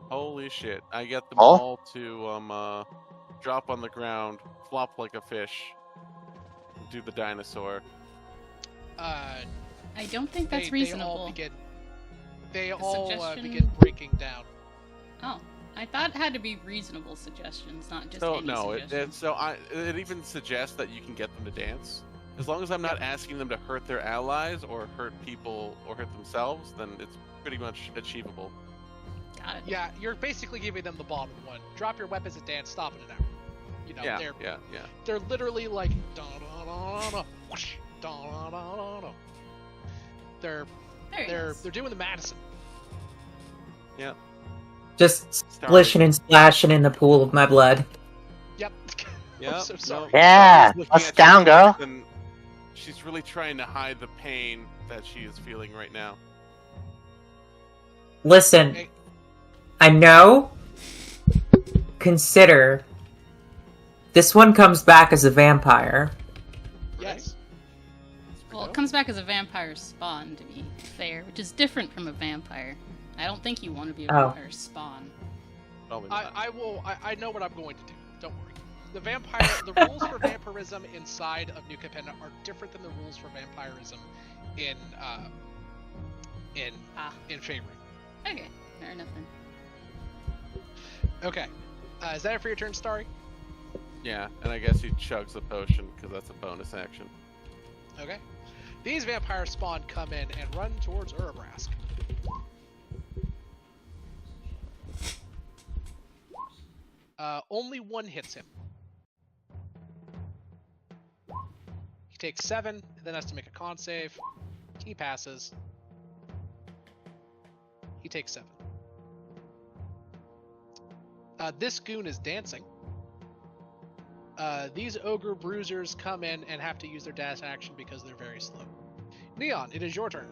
Holy shit! I get them Oh? all to drop on the ground, flop like a fish, do the dinosaur. I don't think that's reasonable. They The all suggestion- begin breaking down. Oh, I thought it had to be reasonable suggestions, not just So any no, suggestions. it even suggests that you can get them to dance. As long as I'm not asking them to hurt their allies or hurt people or hurt themselves, then it's pretty much achievable. Got it. Yeah, you're basically giving them the bottom one. Drop your weapons at dance, stop in an hour. You know, Yeah, yeah. they're literally like da-da-da-da, whoosh, da-da-da-da-da. Very They're nice. doing the Madison. Yeah. Just Starry. splishing and splashing in the pool of my blood. Yep. Yeah. I'm so sorry. Yeah, Starry's looking let's at you, down go. and she's really trying to hide the pain that she is feeling right now. Listen, Hey. I know. Consider. This one comes back as a vampire. Yes. Well, it comes back as a vampire spawn, to be fair, which is different from a vampire. I don't think you want to be a Oh. vampire spawn. Probably not. I know what I'm going to do. Don't worry. The rules for vampirism inside of New Capena are different than the rules for vampirism in Favoring. Okay, fair enough then. Okay. Is that it for your turn, Starry? Yeah, and I guess he chugs a potion because that's a bonus action. Okay. These vampire spawn come in and run towards Urabrask. Only one hits him. He takes 7, and then has to make a con save. He passes. He takes 7. This goon is dancing. These ogre bruisers come in and have to use their dash action because they're very slow. Neon, it is your turn.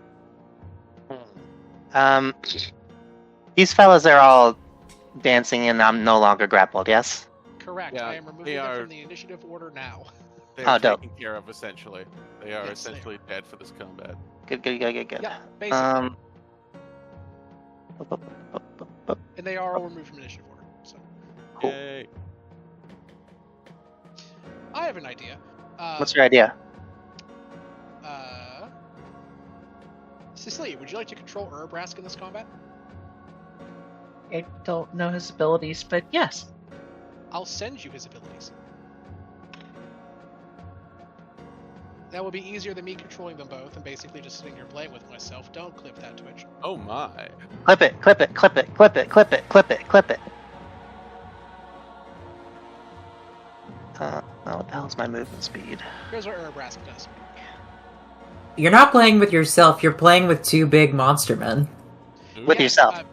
These fellas are all dancing and I'm no longer grappled, yes? Correct. Yeah, I am removing they them are- from the initiative order now. They Oh, are dope. taken care of, essentially. They are Yes, they essentially dead for this combat. Good. Yeah, basically. Bu- bu- bu- And they are all removed from initiative order. So Cool. Yay. I have an idea. What's your idea? Cecilia, would you like to control Urabrask in this combat? I don't know his abilities, but yes. I'll send you his abilities. That would be easier than me controlling them both and basically just sitting here playing with myself. Don't clip that, Twitch. Oh my. Clip it. What the hell's my movement speed? Here's what Urabrask does. You're not playing with yourself, you're playing with two big monster men. With yourself.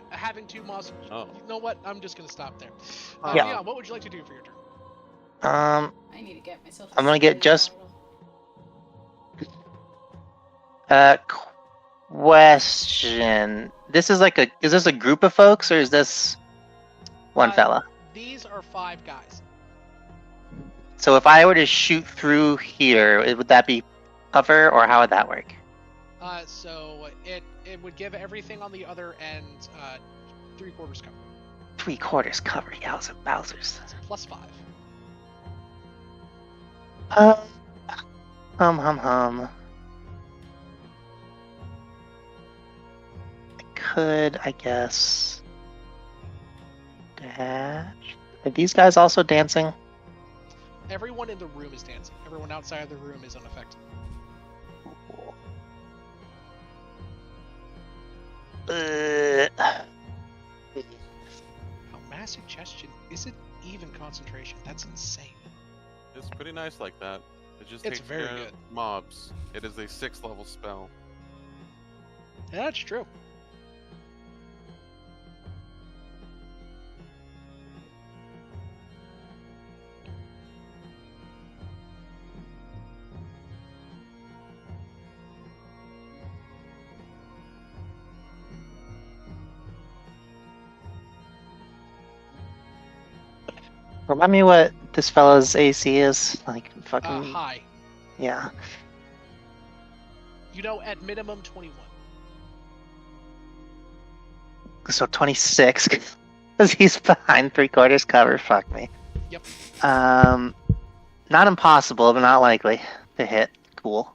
Having two monsters. Oh. You know what? I'm just gonna stop there. Yeah. Leon, what would you like to do for your turn? I need to get myself. I'm gonna get just- Question. This is is this a group of folks or is this one fella? These are 5 guys. So if I were to shoot through here, would that be cover or how would that work? So it would give everything on the other end 3/4 cover. 3/4 cover, yowza Bowsers. It's +5. Hum. I could, I guess, dash. Are these guys also dancing? Everyone in the room is dancing. Everyone outside of the room is unaffected. How mass suggestion isn't even concentration. That's insane. It's pretty nice like that. It just It's takes very care of good. mobs. It is a 6th level spell. Yeah, that's true. Remind me what this fella's AC is. Like, fucking. High. Yeah. You know, at minimum 21. So 26. Because he's behind 3/4 cover. Fuck me. Yep. Not impossible, but not likely to hit. Cool.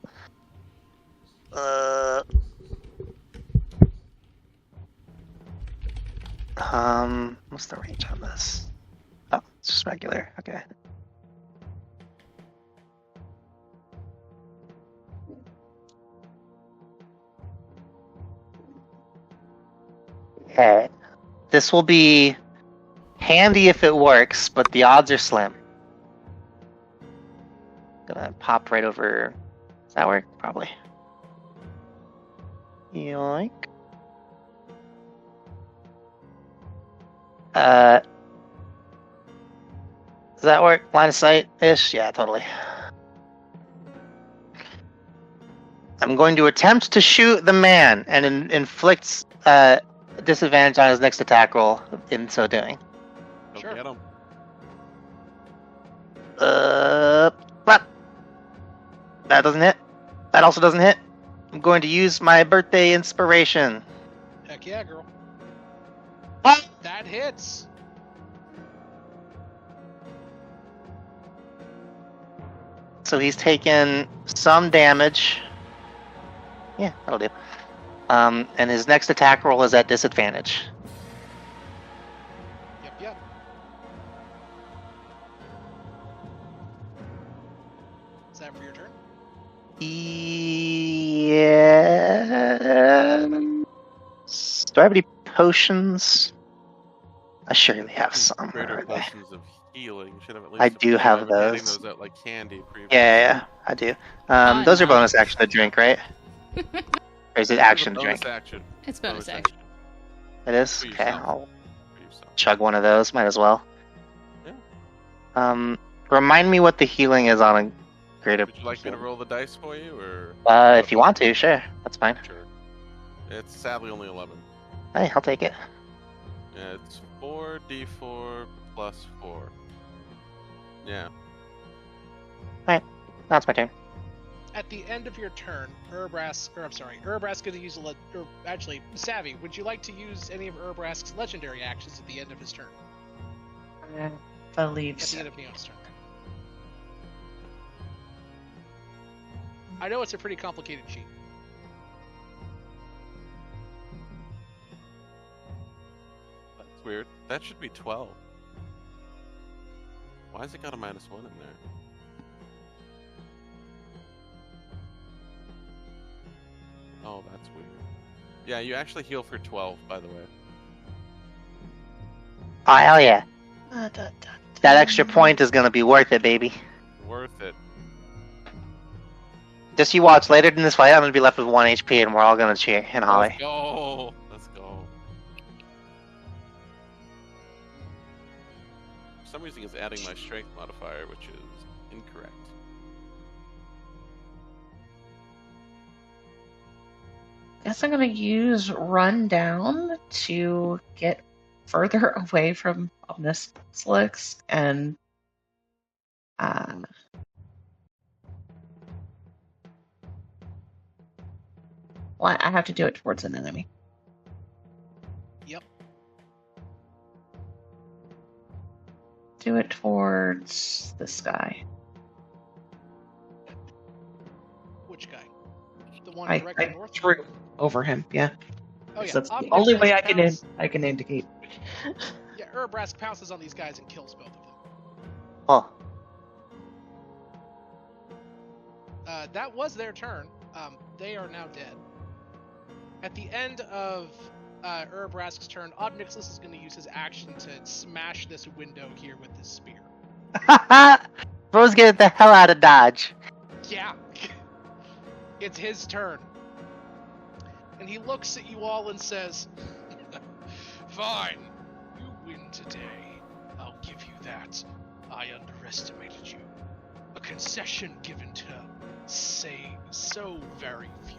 What's the range on this? Oh, it's just regular. Okay. Okay. This will be handy if it works, but the odds are slim. Gonna pop right over. Does that work? Probably. Yoink. Does that work? Line of sight-ish? Yeah, totally. I'm going to attempt to shoot the man and inflict disadvantage on his next attack roll in so doing. Go Sure. get him. But that doesn't hit. That also doesn't hit. I'm going to use my birthday inspiration. Heck yeah, girl. What? That hits. So he's taken some damage. Yeah, that'll do. And his next attack roll is at disadvantage. Yep. Is that for your turn? Yeah. Do I have any potions? I surely have some. Greater Where are they? potions of healing. Should have at least I do been have handing those. those out like candy previously. Yeah, I do. Those are bonus action to drink, right? Or is it action to Bonus drink? action. It's bonus action. It is? For Okay. yourself. For yourself. chug one of those. Might as well. Yeah. Remind me what the healing is on a greater. Would you like me to roll the dice for you, or? If you want to, sure. That's fine. Sure. It's sadly only 11. Hey, I'll take it. Yeah, it's 4d4 plus 4. Yeah. That's my turn. At the end of your turn, Urbrask's going to use actually, Savvy, would you like to use any of Urbrask's legendary actions at the end of his turn? I believe At the so. end of Neon's turn. I know it's a pretty complicated sheet. That's weird. That should be 12. Why has it got a -1 in there? Oh, that's weird. Yeah, you actually heal for 12, by the way. Oh, hell yeah. Da, da, da. That extra point is gonna be worth it, baby. Worth it. Just you watch, later in this fight, I'm gonna be left with 1 HP and we're all gonna cheer and holler. Let's go. Let's go. For some reason, it's adding my strength modifier, which is incorrect. Guess I'm gonna use Rundown to get further away from Omnislix and well, I have to do it towards an enemy. Yep. Do it towards this guy. Which guy? The one I directly north? threw over him. Yeah, Oh yeah. that's the Omnislix only way I can pounces- indicate. Yeah, Urbrask pounces on these guys and kills both of them. Oh, That was their turn. They are now dead. At the end of Urbrask's turn, Obnixless is going to use his action to smash this window here with his spear. Bro's get the hell out of Dodge. Yeah. It's his turn. And he looks at you all and says, Fine. You win today. I'll give you that. I underestimated you. A concession given to say so very few.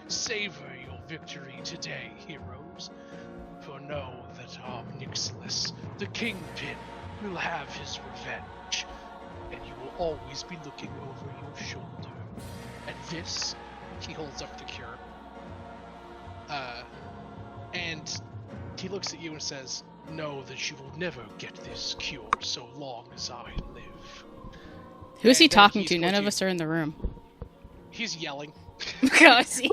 Savor your victory today, heroes. For know that Omnixless, the Kingpin, will have his revenge. And you will always be looking over your shoulder. And this, he holds up the cure. And he looks at you and says, Know that you will never get this cure so long as I live. Who's he And then talking he's to? None going of us are in the room. He's yelling. I see.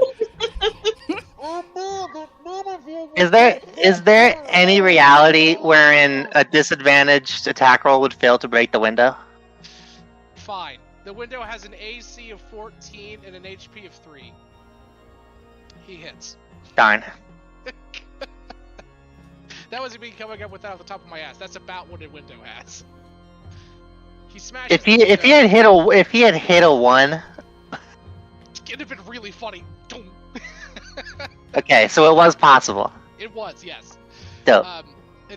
Is there any reality wherein a disadvantaged attack roll would fail to break the window? Fine. The window has an AC of 14 and an HP of 3. He hits. Darn. That wasn't me coming up with that off the top of my ass. That's about what a window has. He smashes. If he had hit a 1. It'd have been really funny. Doom. Okay, so it was possible. It was, yes. Dope.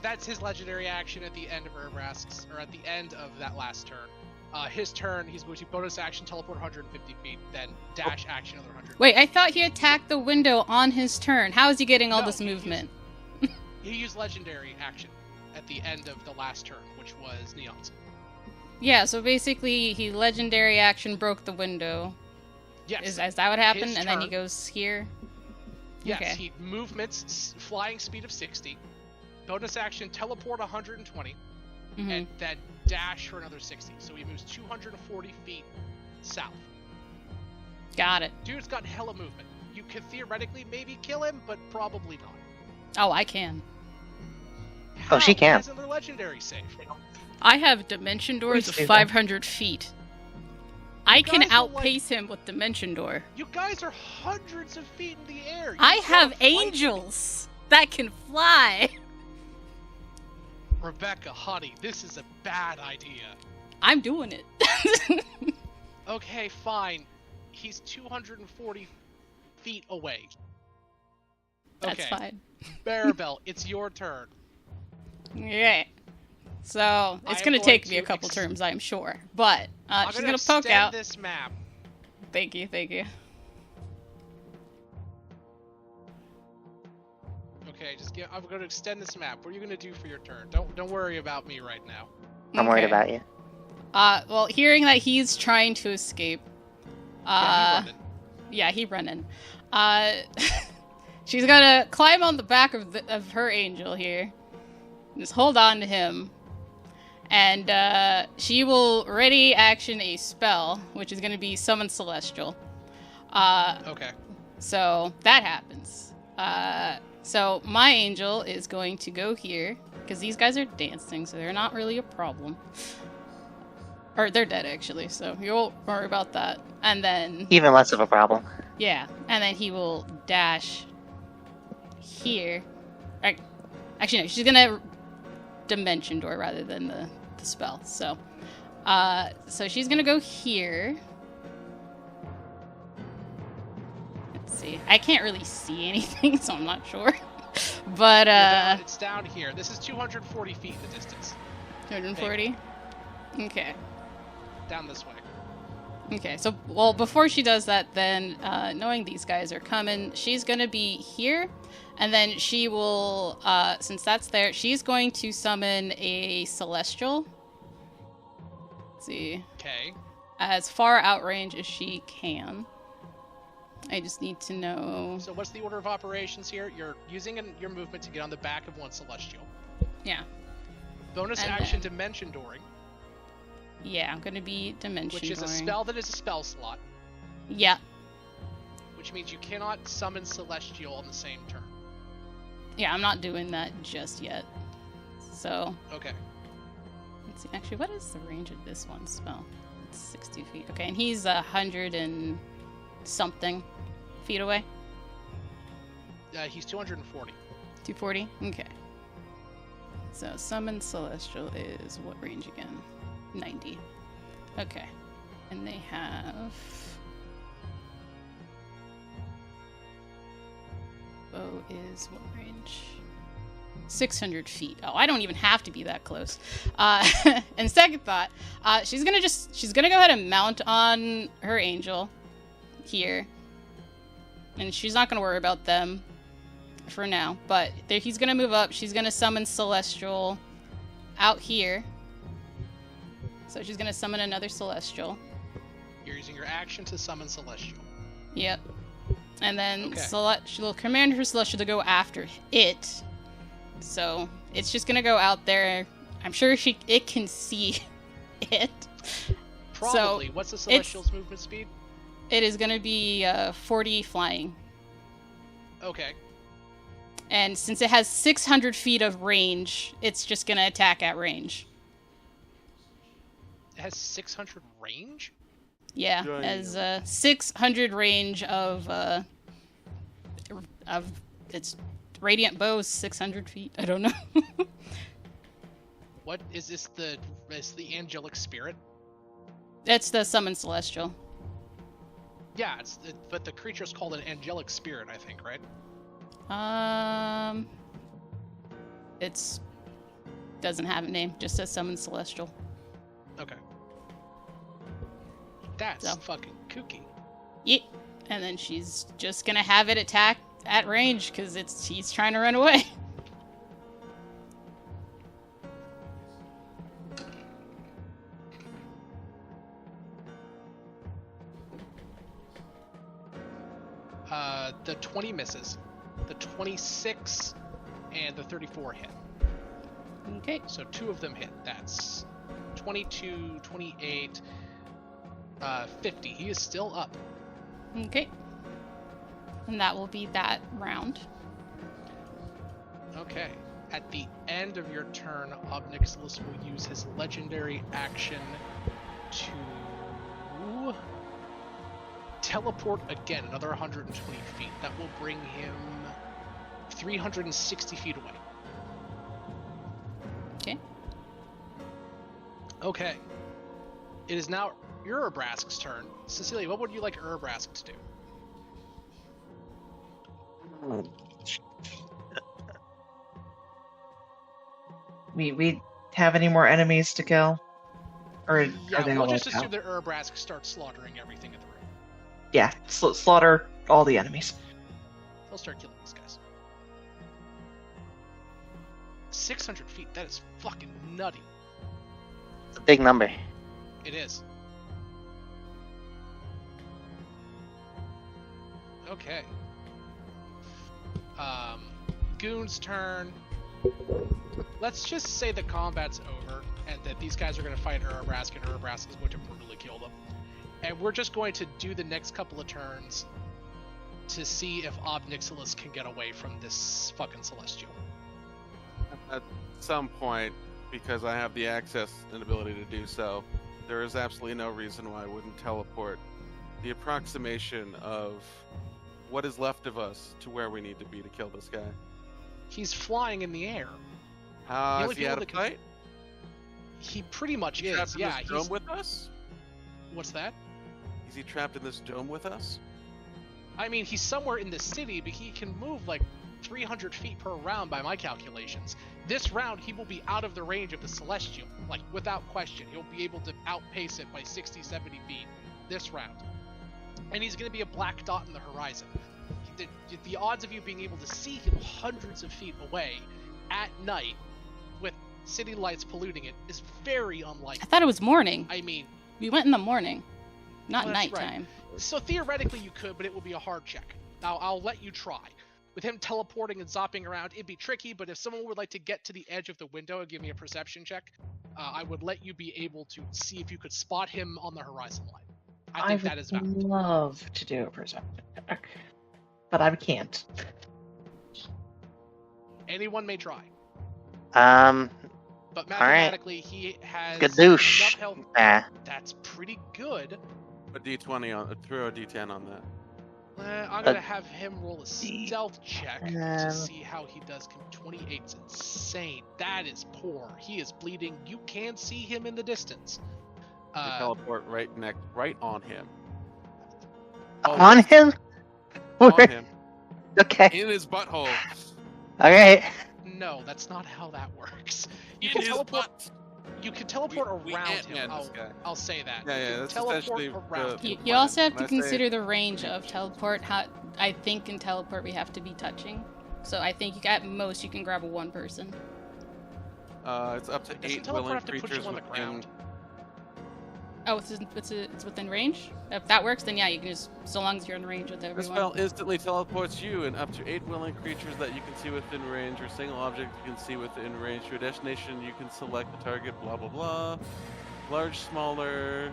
That's his legendary action at the end of Urbrask's, or at the end of that last turn. His turn, he's going to bonus action, teleport 150 feet, then dash action another 100. Wait, I thought he attacked the window on his turn. How is he getting all No, this he movement? He used legendary action at the end of the last turn, which was Neon's. Yeah, so basically he legendary action broke the window. Yes. Is that what happened? His And then he turn. goes here? Yes, Okay. he movements, flying speed of 60, bonus action, teleport 120, Mhm. and then dash for another 60. So he moves 240 feet south. Got it. Dude's got hella movement. You could theoretically maybe kill him, but probably not. Oh, I can. Oh, she How? can. Why isn't there legendary save? I have dimension doors of do that. 500 feet. I can guys are like- outpace him with dimension door. You guys are hundreds of feet in the air. You I gotta have fight angels that can fly. me. Rebecca, honey, this is a bad idea. I'm doing it. Okay, fine. He's 240 feet away. That's Okay. fine. Maribel, it's your turn. Okay. So it's I am gonna going take me to a couple turns, I'm sure. But I'm she's gonna gonna poke extend out. this map. Thank you, thank you. Okay, I'm going to extend this map. What are you going to do for your turn? Don't worry about me right now. I'm worried Okay. about you. Well, hearing that he's trying to escape, Yeah, he running. she's gonna climb on the back of her angel here, just hold on to him, and she will ready action a spell, which is gonna be Summon Celestial. Okay. So that happens. So my angel is going to go here, because these guys are dancing, so they're not really a problem. Or they're dead, actually, so you won't worry about that. And then, Even less of a problem. yeah, and then he will dash here. Actually, no, she's gonna Dimension Door rather than the spell. So, so she's gonna go here. Let's see. I can't really see anything, so I'm not sure. But, It's down here. This is 240 feet in the distance. 240? Okay. Down this way. Okay, so, well, before she does that, then, knowing these guys are coming, she's gonna be here, and then she will, since that's there, she's going to summon a Celestial. Let's see. Okay. As far outrange as she can. I just need to know... So what's the order of operations here? You're using your movement to get on the back of one Celestial. Yeah. Bonus And action then- Dimension Dooring, Yeah, I'm gonna be Dimension which is a Dooring. spell that is a spell slot, Yeah. which means you cannot summon Celestial on the same turn. Yeah, I'm not doing that just yet. So, Okay. let's see. Actually, what is the range of this one spell? It's 60 feet. Okay, and he's 100 and something feet away. He's 240. 240? Okay. So, Summon Celestial is what range again? 90. Okay. And they have... Bow is what range? 600 feet. Oh, I don't even have to be that close. And second thought, she's gonna go ahead and mount on her angel here. And she's not gonna worry about them for now. But he's gonna move up. She's gonna summon Celestial out here. So she's gonna summon another Celestial. You're using your action to summon Celestial. Yep. And then Okay. she'll command her Celestial to go after it. So it's just gonna go out there. I'm sure it can see it. Probably. What's the Celestial's movement speed? It is gonna be 40 flying. Okay. And since it has 600 feet of range, it's just gonna attack at range. It has 600 range? Yeah, Damn. as 600 range of its radiant bow's 600 feet. I don't know. What is this? Is the angelic spirit? It's the summon celestial. Yeah, but the creature's called an angelic spirit, I think, right? It's doesn't have a name. Just says summon celestial. Okay. That's So. fucking kooky. Yeah, and then she's just gonna have it attack at range because he's trying to run away. The 20 misses. The 26 and the 34 hit. Okay. So two of them hit. That's 22, 28, 50. He is still up. Okay. And that will be that round. Okay. At the end of your turn, Obnixilis will use his legendary action to teleport again, another 120 feet. That will bring him 360 feet away. Okay. Okay. It is now Urabrask's turn. Cecilia, what would you like Urabrask to do? we have any more enemies to kill? Or Yeah, are they we'll all just wiped out? assume that Urabrask starts slaughtering everything in the room. Yeah, slaughter all the enemies. They'll start killing these guys. 600 feet, that is fucking nutty. It's a big number. It is. Okay. Goon's turn. Let's just say the combat's over, and that these guys are going to fight Urabrask, and Urabrask is going to brutally kill them. And we're just going to do the next couple of turns to see if Ob Nixilis can get away from this fucking Celestial. At some point, because I have the access and ability to do so, there is absolutely no reason why I wouldn't teleport the approximation of what is left of us to where we need to be to kill this guy. He's flying in the air. Is he out of sight? He pretty much Is he is. trapped in Yeah, this he's. dome with us? What's that? Is he trapped in this dome with us? I mean, he's somewhere in the city, but he can move like 300 feet per round by my calculations. This round, he will be out of the range of the Celestial, like without question. He'll be able to outpace it by 60, 70 feet this round. And he's going to be a black dot in the horizon. The odds of you being able to see him hundreds of feet away at night with city lights polluting it is very I unlikely. thought it was morning. I mean, We went in the morning, not Well, that's right. nighttime. so theoretically you could, but it would be a hard check. Now, I'll let you try. With him teleporting and zopping around, it'd be tricky, but if someone would like to get to the edge of the window and give me a perception check, I would let you be able to see if you could spot him on the horizon line. I think that is would valid. love to do a perception check, but I can't. Anyone may try. All right. But mathematically, he has Gadoosh. enough health. Nah. That's pretty good. A D20 on, throw a D10 on that. I'm going to have him roll a stealth check to Um, see how he does. 28's insane. That is poor. He is bleeding. You can see him in the distance. You teleport right on him. On him? On him. Okay. In his butthole. Alright. No, that's not how that works. You In can his teleport. butt. You can teleport We around Ant-Man him. this guy. I'll say that. Yeah, You yeah, can that's teleport essentially around the- him. You also have When to I say- consider the range of teleport. I think in teleport we have to be touching. So I think at most you can grab one person. It's up to Doesn't 8 teleport willing have to put creatures you on the within. ground? Oh, it's within range? If that works, then yeah, you can just, so long as you're in range with This everyone. spell instantly teleports you and up to 8 willing creatures that you can see within range, or a single object you can see within range to a destination. You can select the target, blah blah blah. Large, smaller.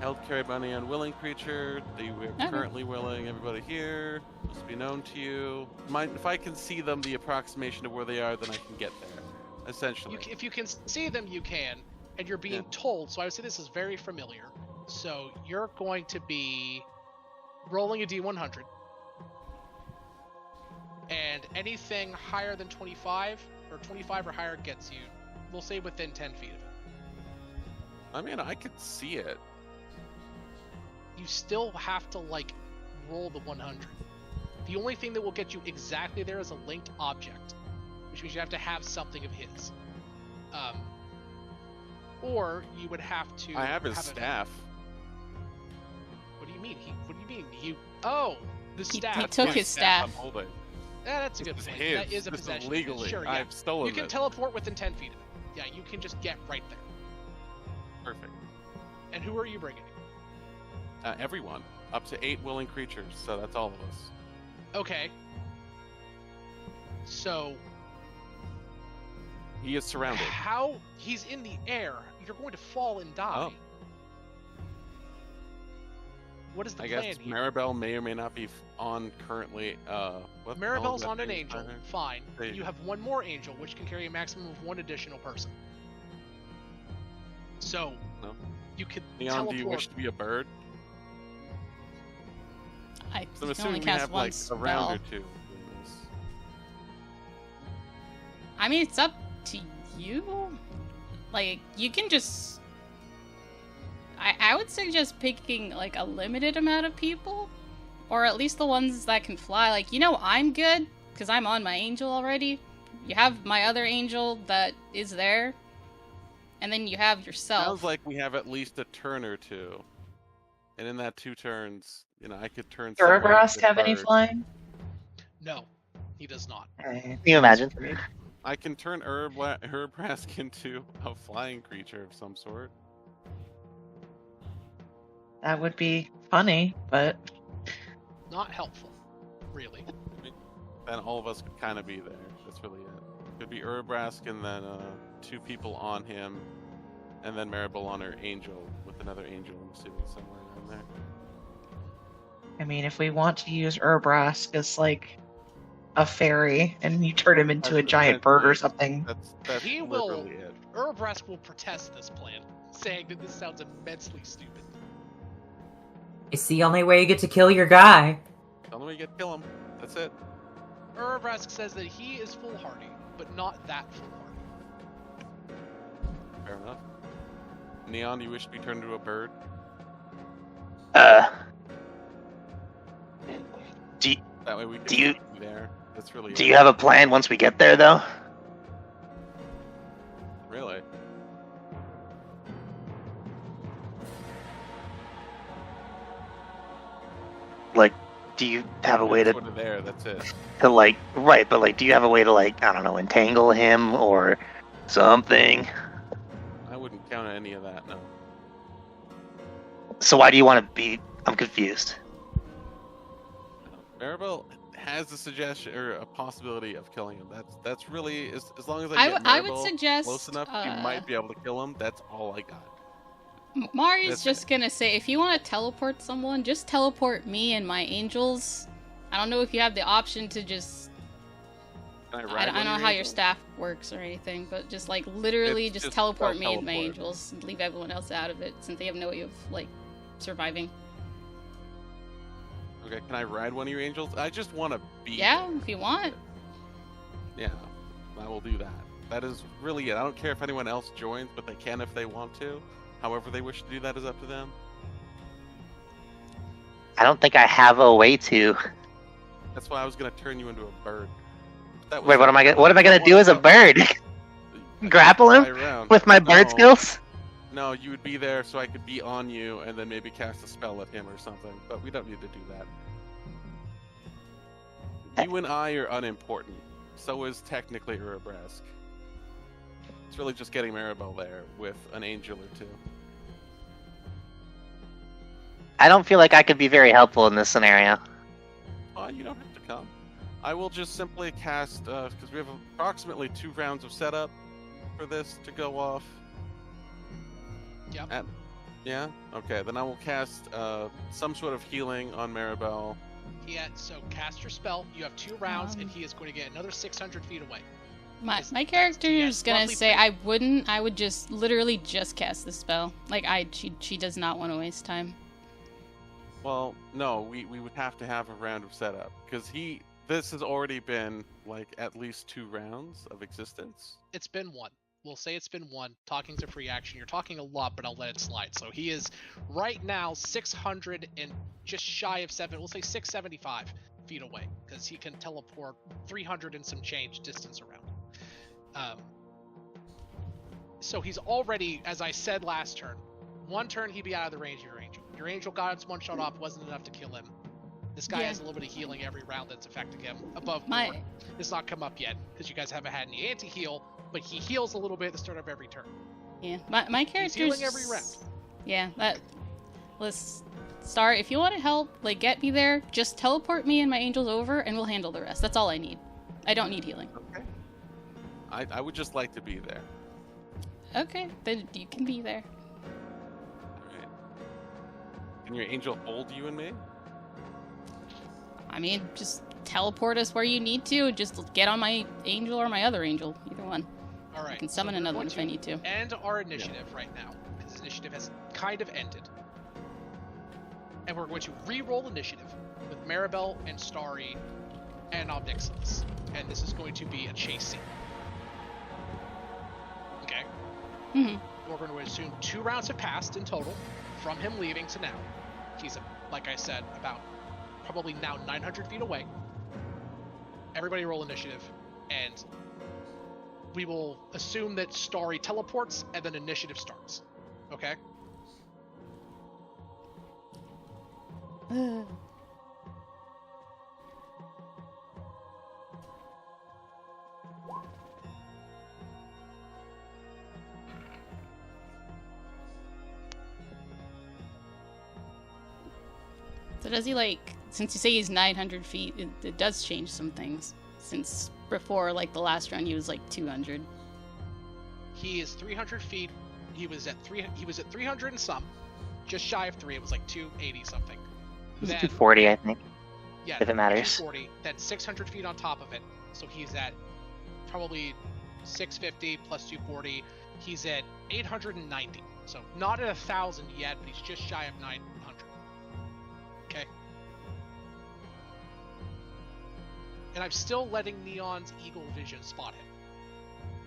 Held carry by any unwilling creature. They are Okay. currently willing. Everybody here must be known to you. If I can see them, the approximation of where they are, then I can get there. Essentially. If you can see them, you can, and you're being Yeah. told. So I would say this is very familiar. So you're going to be rolling a D100, and anything higher than 25 or 25 or higher gets you, we'll say, within 10 feet of it. I mean, I could see it. You still have to roll the 100. The only thing that will get you exactly there is a linked object, which means you have to have something of his. Or you would have to. I have his staff. What do you mean? What do you mean? Oh, the staff. He took My his staff. I'm holding. Yeah, that's a good This is point. his. That is a This is possession. legally. Sure, yeah. I've stolen You can it. teleport within 10 feet of it. Yeah, you can just get right there. Perfect. And who are you bringing? Everyone. Up to 8 willing creatures, so that's all of us. Okay. So, He is surrounded. how he's in the air, you're going to fall and die. Oh. What is the I plan guess here? Maribel may or may not be on currently. What the hell is Maribel's that on an thing angel. behind her? Fine. Hey. You have one more angel, which can carry a maximum of one additional person. So, No. you could Leon, teleport. do you wish to be a bird? I So I'm can only assuming we cast have one like spell. a round or two. in this. I mean, it's up to you. Like, you can just. I would suggest picking, a limited amount of people. Or at least the ones that can fly. I'm good, because I'm on my angel already. you have my other angel that is there, and then you have yourself. Sounds like we have at least a turn or two. And in that 2 turns, I could turn someone Durabrast into have any bird. flying? No, he does not. Can you imagine? I can turn Herbrask into a flying creature of some sort. That would be funny, but Not helpful, really. Then all of us could kind of be there. That's really it. Could be Herbrask and then 2 people on him, and then Maribel on her angel with another angel, I'm assuming, somewhere around there. I mean, if we want to use Urbrask as like a fairy and you turn him into a That's giant bird or essentially- something, That's He will- literally it. Urbrask will protest this plan, saying that this sounds immensely stupid. It's the only way you get to kill your guy. Tell him we get kill him. That's it. Urbrask says that he is foolhardy, but not that foolhardy. Fair enough. Neon, you wish to be turned into a bird? Do That way we can Do you- be there. That's really Do it. you have a plan once we get there, though? Really? Like, do you have a way to Sort of there, that's it. right? But like, do you have a way to like, I don't know, entangle him or something? I wouldn't count on any of that, no. So why do you want to be? I'm confused. Maribel has a suggestion or a possibility of killing him. That's really as long as I I get w- I would Maribel suggest, close enough, you might be able to kill him. That's all I got. Mari's That's just gonna say, if you want to teleport someone, just teleport me and my angels. I don't know if you have the option to just. Can I I ride don't one know of how your angels? staff works or anything, but just like literally It's just just teleport me and my teleport. angels and leave everyone else out of it since they have no way of like surviving. Okay, can I ride one of your angels? I just want to be. Yeah, there. if you want. Yeah, I will do that. That is really it. I don't care if anyone else joins, but they can if they want to. However they wish to do that is up to them. I don't think I have a way to. That's why I was gonna turn you into a bird. That was Wait, what am I gonna do as a bird? Grapple him Fly around. with my bird No. skills? No, you would be there so I could be on you and then maybe cast a spell at him or something, but we don't need to do that. You and I are unimportant. So is technically Urbrask. It's really just getting Maribel there with an angel or 2. I don't feel like I could be very helpful in this scenario. Oh, you don't have to come. I will just simply cast, because we have approximately 2 rounds of setup for this to go off. Yep. Yeah? Okay, then I will cast some sort of healing on Maribel. Yeah, so cast your spell. You have 2 rounds, and he is going to get another 600 feet away. My character is yes, gonna roughly say fif- I wouldn't. I would just literally just cast the spell. Like she does not want to waste time. Well, no, we would have to have a round of setup, because this has already been, like, at least 2 rounds of existence. It's been 1. We'll say it's been 1. Talking's a free action. You're talking a lot, but I'll let it slide. So he is right now 600 and just shy of 7. We'll say 675 feet away because he can teleport 300 and some change distance around. So he's already, as I said last turn, 1 turn he'd be out of the range of your angel. Your angel got its 1 shot off, wasn't enough to kill him. This guy Yeah. has a little bit of healing every round that's affecting him. Above My- 4. It's not come up yet because you guys haven't had any anti-heal, but he heals a little bit at the start of every turn. Yeah, my He's character's healing every round. Yeah, let's start. If you want to help, like get me there, just teleport me and my angels over, and we'll handle the rest. That's all I need. I don't need healing. Okay. I would just like to be there. Okay, then you can be there. Alright. Can your angel hold you and me? I mean, just teleport us where you need to, and just get on my angel or my other angel, either one. All right. I can summon so we're another one going if I need to. End our initiative right now because initiative has kind of ended, and we're going to re-roll initiative with Maribel and Starry and Omnixilus, and this is going to be a chase scene. Okay. Mhm. We're going to assume 2 rounds have passed in total from him leaving to now. He's, like I said, about probably now 900 feet away. Everybody roll initiative, and we will assume that Starry teleports, and then initiative starts. Okay? So does he, like, since you say he's 900 feet, it does change some things. Since before, like, the last round, he was, like, 200. He is 300 feet. He was at 300 and some. Just shy of 3. It was like 280 something. It's Then, 240, I think. yeah, if it matters. 240. Then 600 feet on top of it. So he's at probably 650 plus 240. He's at 890. So not at 1,000 yet, but he's just shy of 900. Okay. And I'm still letting Neon's Eagle Vision spot him.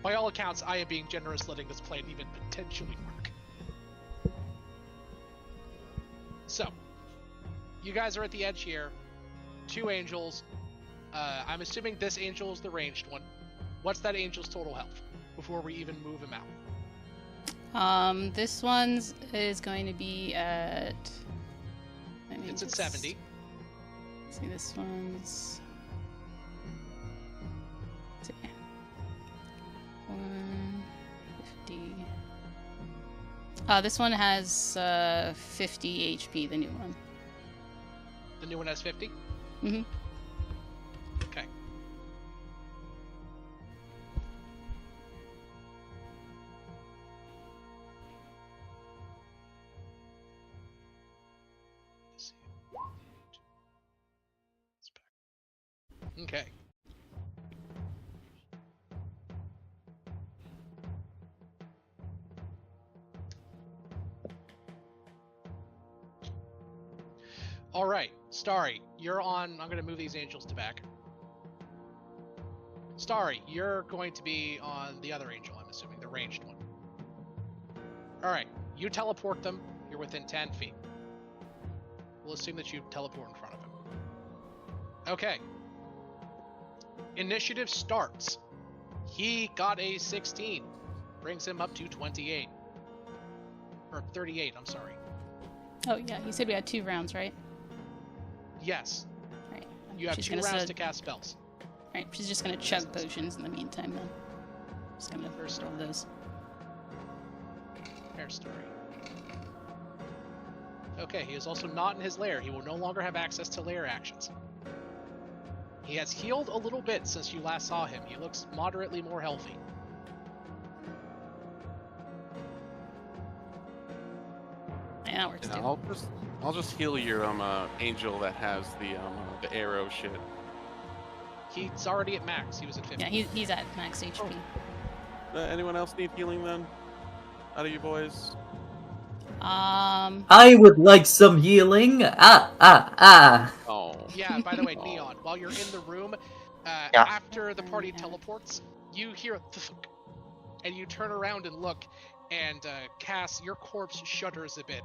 By all accounts, I am being generous letting this plan even potentially work. So, you guys are at the edge here. 2 angels. I'm assuming this angel is the ranged one. What's that angel's total health before we even move him out? This one's is going to be at... It's at 70. Let's see, this one's... Let's see. 150. This one has 50 HP, the new one. The new one has 50? Mm-hmm. Okay. Let's see. Okay. All right, Starry, you're on. I'm going to move these angels to back. Starry, you're going to be on the other angel, I'm assuming, the ranged one. All right, you teleport them. You're within 10 feet. We'll assume that you teleport in front of him. Okay. Initiative starts. He got a 16. Brings him up to 28. Or 38, I'm sorry. Oh, yeah, you said we had 2 rounds, right? Yes. Right. You have 2 rounds to cast spells. Right, she's just gonna chug potions in the meantime, then. Just gonna throw those. Fair story. Okay, he is also not in his lair. He will no longer have access to lair actions. He has healed a little bit since you last saw him. He looks moderately more healthy. Yeah, that works Yeah, too. I'll just heal your angel that has the arrow shit. He's already at max. He was at 50. Yeah, he's at max HP. Anyone else need healing then? Out of you boys? I would like some healing. Oh. Yeah, by the way, Oh. Neon, while you're in the room, Yeah. after the party teleports, you hear a thunk, and you turn around and look, and Cass, your corpse shudders a bit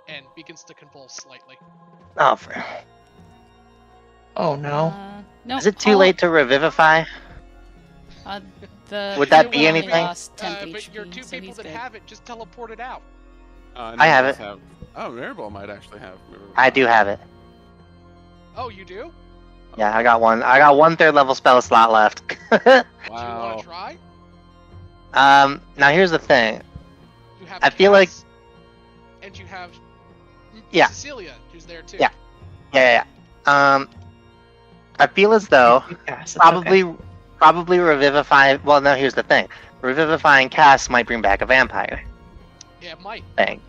and begins to convulse slightly. Oh, Oh no. No. is it too late to revivify? Would that be only anything? lost 10 but HP, your 2 so people he's that good. have it just teleported out. I have it. Oh, Mirabelle might actually have. I do have it. Oh, you do? Yeah, I got one. I got 1 3rd level spell slot left. Do you want Wow. to try? Now here's the thing. You have I feel like- Cass, and you have Yeah. Cecilia, who's there too. Yeah. Yeah. I feel as though Yes, it's probably revivify. Well, no, here's the thing. Revivifying Cass might bring back a vampire Yeah, it might. thing.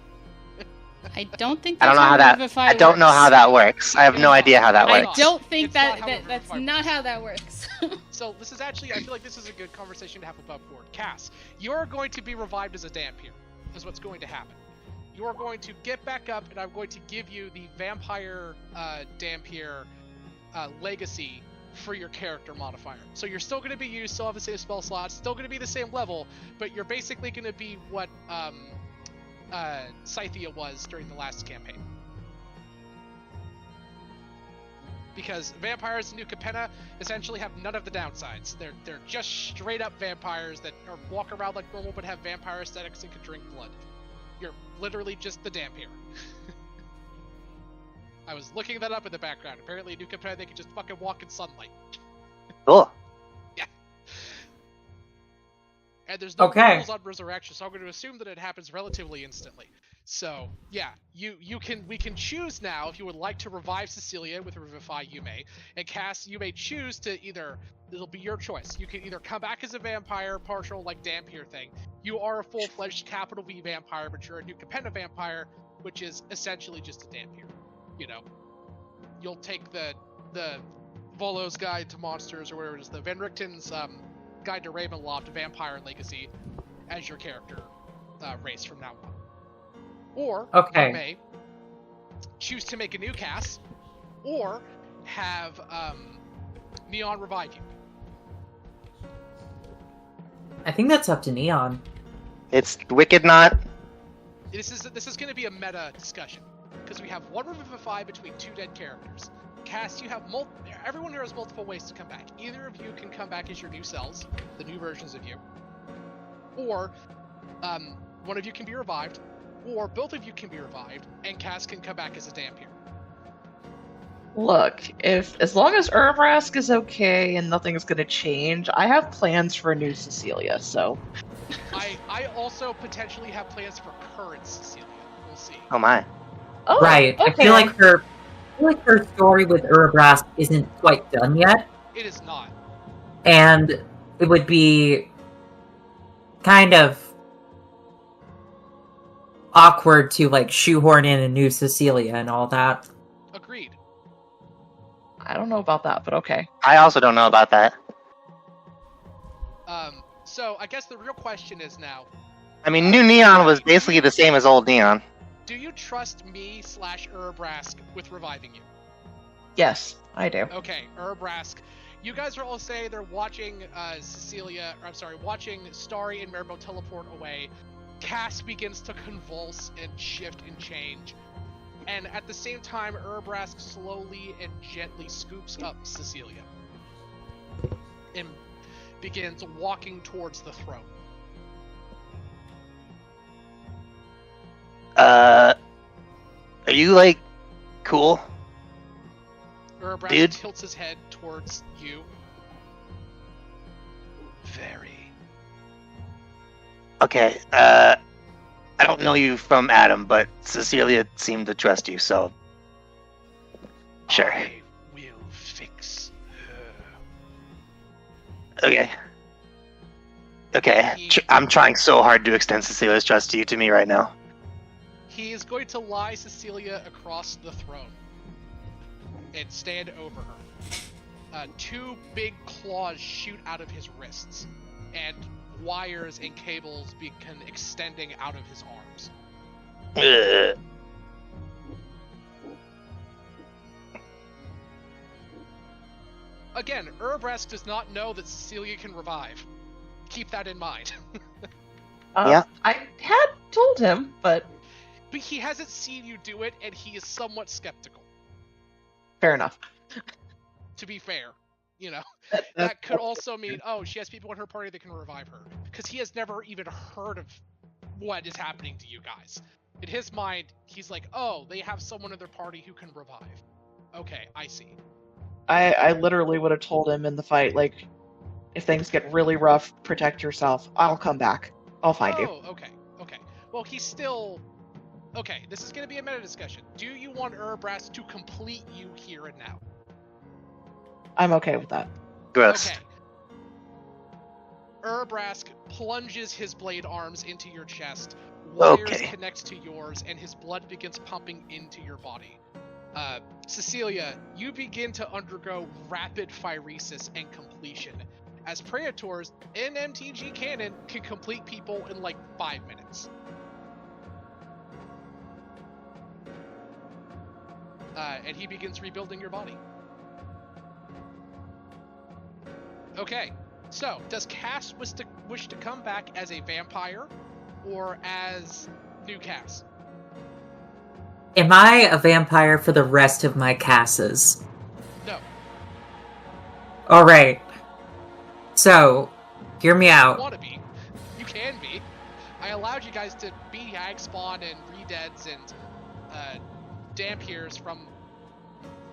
I don't think I don't that's know how that. Revivify I don't know works. how that works. I have no idea how that I works. don't think It's not that, how that's Revivify not works. how that works. So this is actually, I feel like this is a good conversation to have above board. Cass, you're going to be revived as a Dampier, is what's going to happen. You are going to get back up, and I'm going to give you the Vampire Dampier Legacy for your character modifier. So you're still going to be used, still have the same spell slots, still going to be the same level, but you're basically going to be what Scythia was during the last campaign. because vampires in New Capena essentially have none of the downsides. They're just straight up vampires that walk around like normal but have vampire aesthetics and can drink blood. You're literally just the Dampier. I was looking that up in the background. Apparently in New Capena they can just fucking walk in sunlight. Cool. And there's no Okay. rules on resurrection, so I'm going to assume that it happens relatively instantly. So, yeah, we can choose now if you would like to revive Cecilia with Revivify Yume, and cast. You may choose to it'll be your choice. You can either come back as a vampire, partial like Dampier thing. You are a full-fledged capital V vampire, but you're a New Capena vampire, which is essentially just a Dampier. You know, you'll take the Volo's Guide to Monsters, or whatever it is, the Van Richten's Guide to Ravenloft, Vampire Legacy, as your character race from now on. Or you may choose to make a new cast, or have Neon revive you. I think that's up to Neon. It's Wicked Not. This is going to be a meta discussion because we have one Revivify between two dead characters. Cast, you have everyone here has multiple ways to come back. Either of you can come back as your new selves, the new versions of you, or one of you can be revived, or both of you can be revived, and Cass can come back as a Dampier. Look, as long as Urbrask is okay and nothing's gonna change, I have plans for a new Cecilia, so... I also potentially have plans for current Cecilia. We'll see. Oh my. Oh, Right. okay. I feel like her story with Urbrask isn't quite done yet, It is not. and it would be kind of awkward to like shoehorn in a new Cecilia and all that. Agreed. I don't know about that, but okay. I also don't know about that. So I guess the real question is now, I mean, New Neon was basically the same as Old Neon. do you trust me / Urbrask with reviving you? Yes, I do. Okay, Urbrask. You guys are all saying they're watching watching Starry and Merbo teleport away. Cass begins to convulse and shift and change. And at the same time, Urbrask slowly and gently scoops up Cecilia. And begins walking towards the throne. Are you, like, cool? Urbrask Dude. tilts his head towards you. Very. Okay, I don't know you from Adam, but Cecilia seemed to trust you, so... Sure. I will fix her. Okay. Okay, I'm trying so hard to extend Cecilia's trust to me right now. He is going to lie Cecilia across the throne and stand over her. Two big claws shoot out of his wrists, and wires and cables begin extending out of his arms. Ugh. Again, Urbrask does not know that Cecilia can revive. Keep that in mind. Yeah. I had told him, but But he hasn't seen you do it, and he is somewhat skeptical. fair enough. To be fair, you know, That that could also mean, oh, she has people in her party that can revive her. Because he has never even heard of what is happening to you guys. In his mind, he's like, oh, they have someone in their party who can revive. Okay, I see. I literally would have told him in the fight, like, if things get really rough, protect yourself. I'll come back. I'll find you. Oh, okay. Well, he's still... Okay, this is going to be a meta discussion. Do you want Urbrask to complete you here and now? I'm okay with that. Gross. Okay. Urbrask plunges his blade arms into your chest. Wires Okay. connect to yours, and his blood begins pumping into your body. Cecilia, you begin to undergo rapid phyresis and completion, as Praetors in MTG canon can complete people in like 5 minutes. And he begins rebuilding your body. Okay, so does Cass wish to come back as a vampire or as new Cass? Am I a vampire for the rest of my casses? No, Alright. So, hear me You out. want to be. You can be. I allowed you guys to be Hagspawn and Redeads and Dampiers from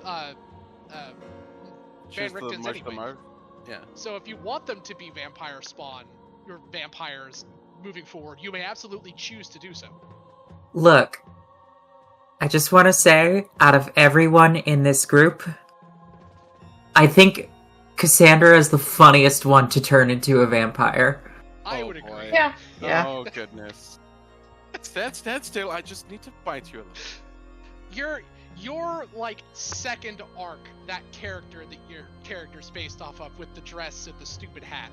Van Just the Richten's much anyway. the mark. Yeah. So if you want them to be vampire spawn, or vampires moving forward, you may absolutely choose to do so. Look, I just want to say, out of everyone in this group, I think Cassandra is the funniest one to turn into a vampire. I Oh, would agree. boy. Yeah. Yeah. Oh goodness. Stand still. I just need to bite you a little. Your like second arc, that character that your character's based off of with the dress and the stupid hat.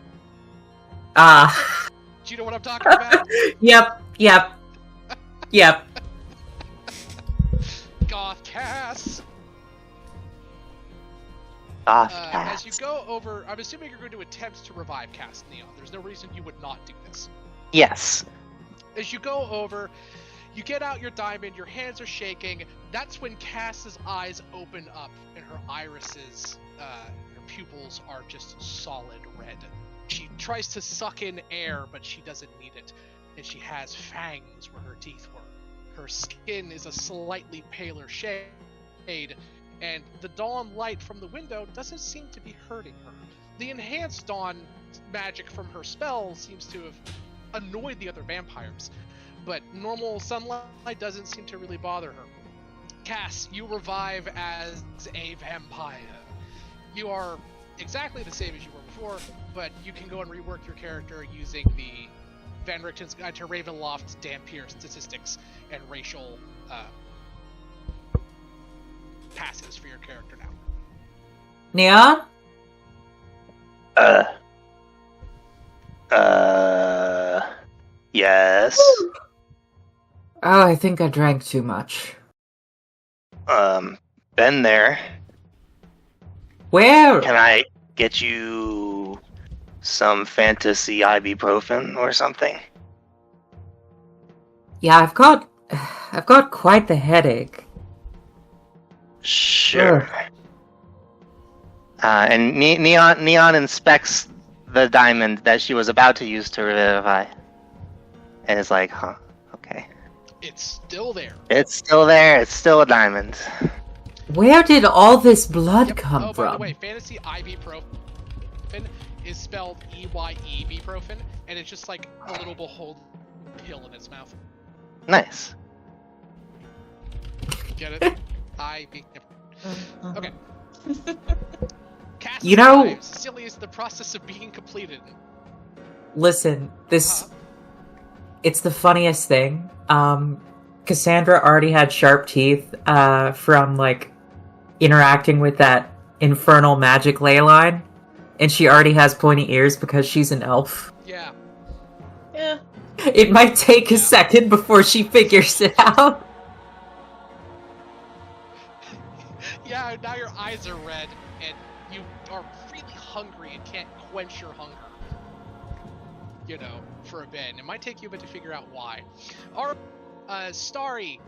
Do you know what I'm talking about? Yep. Goth Cass. As you go over, I'm assuming you're going to attempt to revive Cass Neon. There's no reason you would not do this. Yes. As you go over, you get out your diamond, your hands are shaking. That's when Cass's eyes open up and her irises, her pupils are just solid red. She tries to suck in air, but she doesn't need it. And she has fangs where her teeth were. Her skin is a slightly paler shade, and the dawn light from the window doesn't seem to be hurting her. The enhanced dawn magic from her spell seems to have annoyed the other vampires, but normal sunlight doesn't seem to really bother her. Cass, you revive as a vampire. You are exactly the same as you were before, but you can go and rework your character using the Van Richten's Guide to Ravenloft's Dampier statistics and racial passes for your character now. Neon? Yes. Oh, I think I drank too much. Been there. Where? Can I get you some fantasy ibuprofen or something? Yeah, I've got quite the headache. Sure. Ugh. And Neon inspects the diamond that she was about to use to revivify. And is like, huh, okay. It's still there. It's still there, it's still a diamond. Where did all this blood come Oh, from? by the way, fantasy ibuprofen is spelled E-Y-E, ibuprofen, and it's just like a little behold pill in its mouth. Nice. Get it? I-B. Okay. Cass You know- arrives. Cecilia is the process of being completed. Listen, it's the funniest thing. Cassandra already had sharp teeth from like interacting with that infernal magic ley line, and she already has pointy ears because she's an elf. Yeah. Yeah. It might take a second before she figures it out. Yeah, now your eyes are red, and you are really hungry and can't quench your hunger. You know, for a bit. It might take you a bit to figure out why. Starry,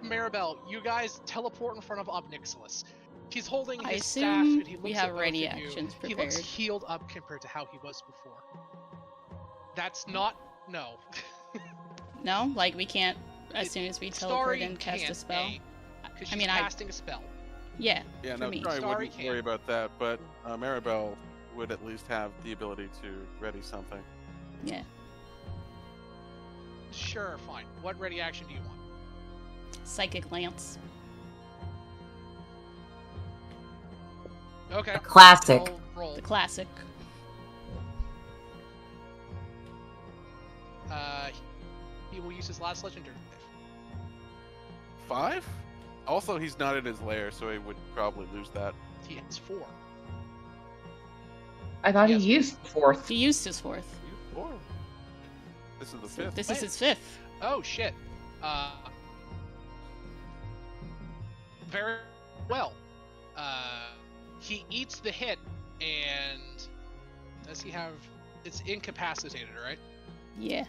Maribel, you guys teleport in front of Obnixilis. He's holding I his staff, assume and he looks we at have both ready of you. actions He looks prepared. healed up compared to how he was before. That's not... no. No? Like, we can't, as soon as we teleport Starry and cast a can't, spell? because I she's mean, casting a spell. Yeah, Yeah, for no, me. sorry, Starry wouldn't worry can. about that, but Maribel would at least have the ability to ready something. Yeah. Sure, fine. What ready action do you want? Psychic Lance. Okay. Classic. I'll roll. The classic. He will use his last legendary. 5? Also, he's not in his lair, so he would probably lose that. He has 4. I thought Yes. he used the fourth. He used his fourth. 4. This is the So 5th. this is his fifth. Oh shit. Very well. He eats the hit, and does he have? It's incapacitated, right? Yeah.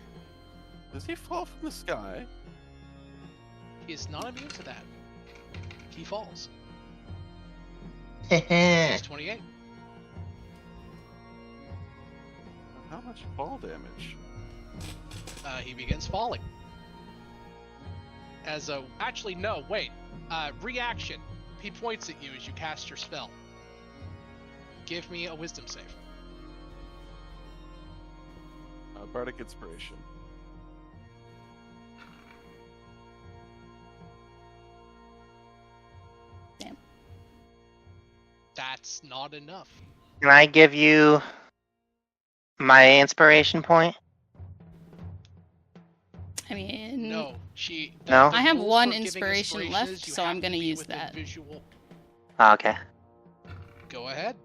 Does he fall from the sky? He is not immune to that. He falls. Heh. He's 28. How much fall damage? He begins falling. Actually, no, wait. Reaction. He points at you as you cast your spell. Give me a wisdom save. Bardic Inspiration. Damn. That's not enough. Can I give you my inspiration point? I mean, No, No? I have rules one for giving inspiration inspirations left, is you so have I'm to gonna be use within that. Visual. Oh, okay. Go ahead.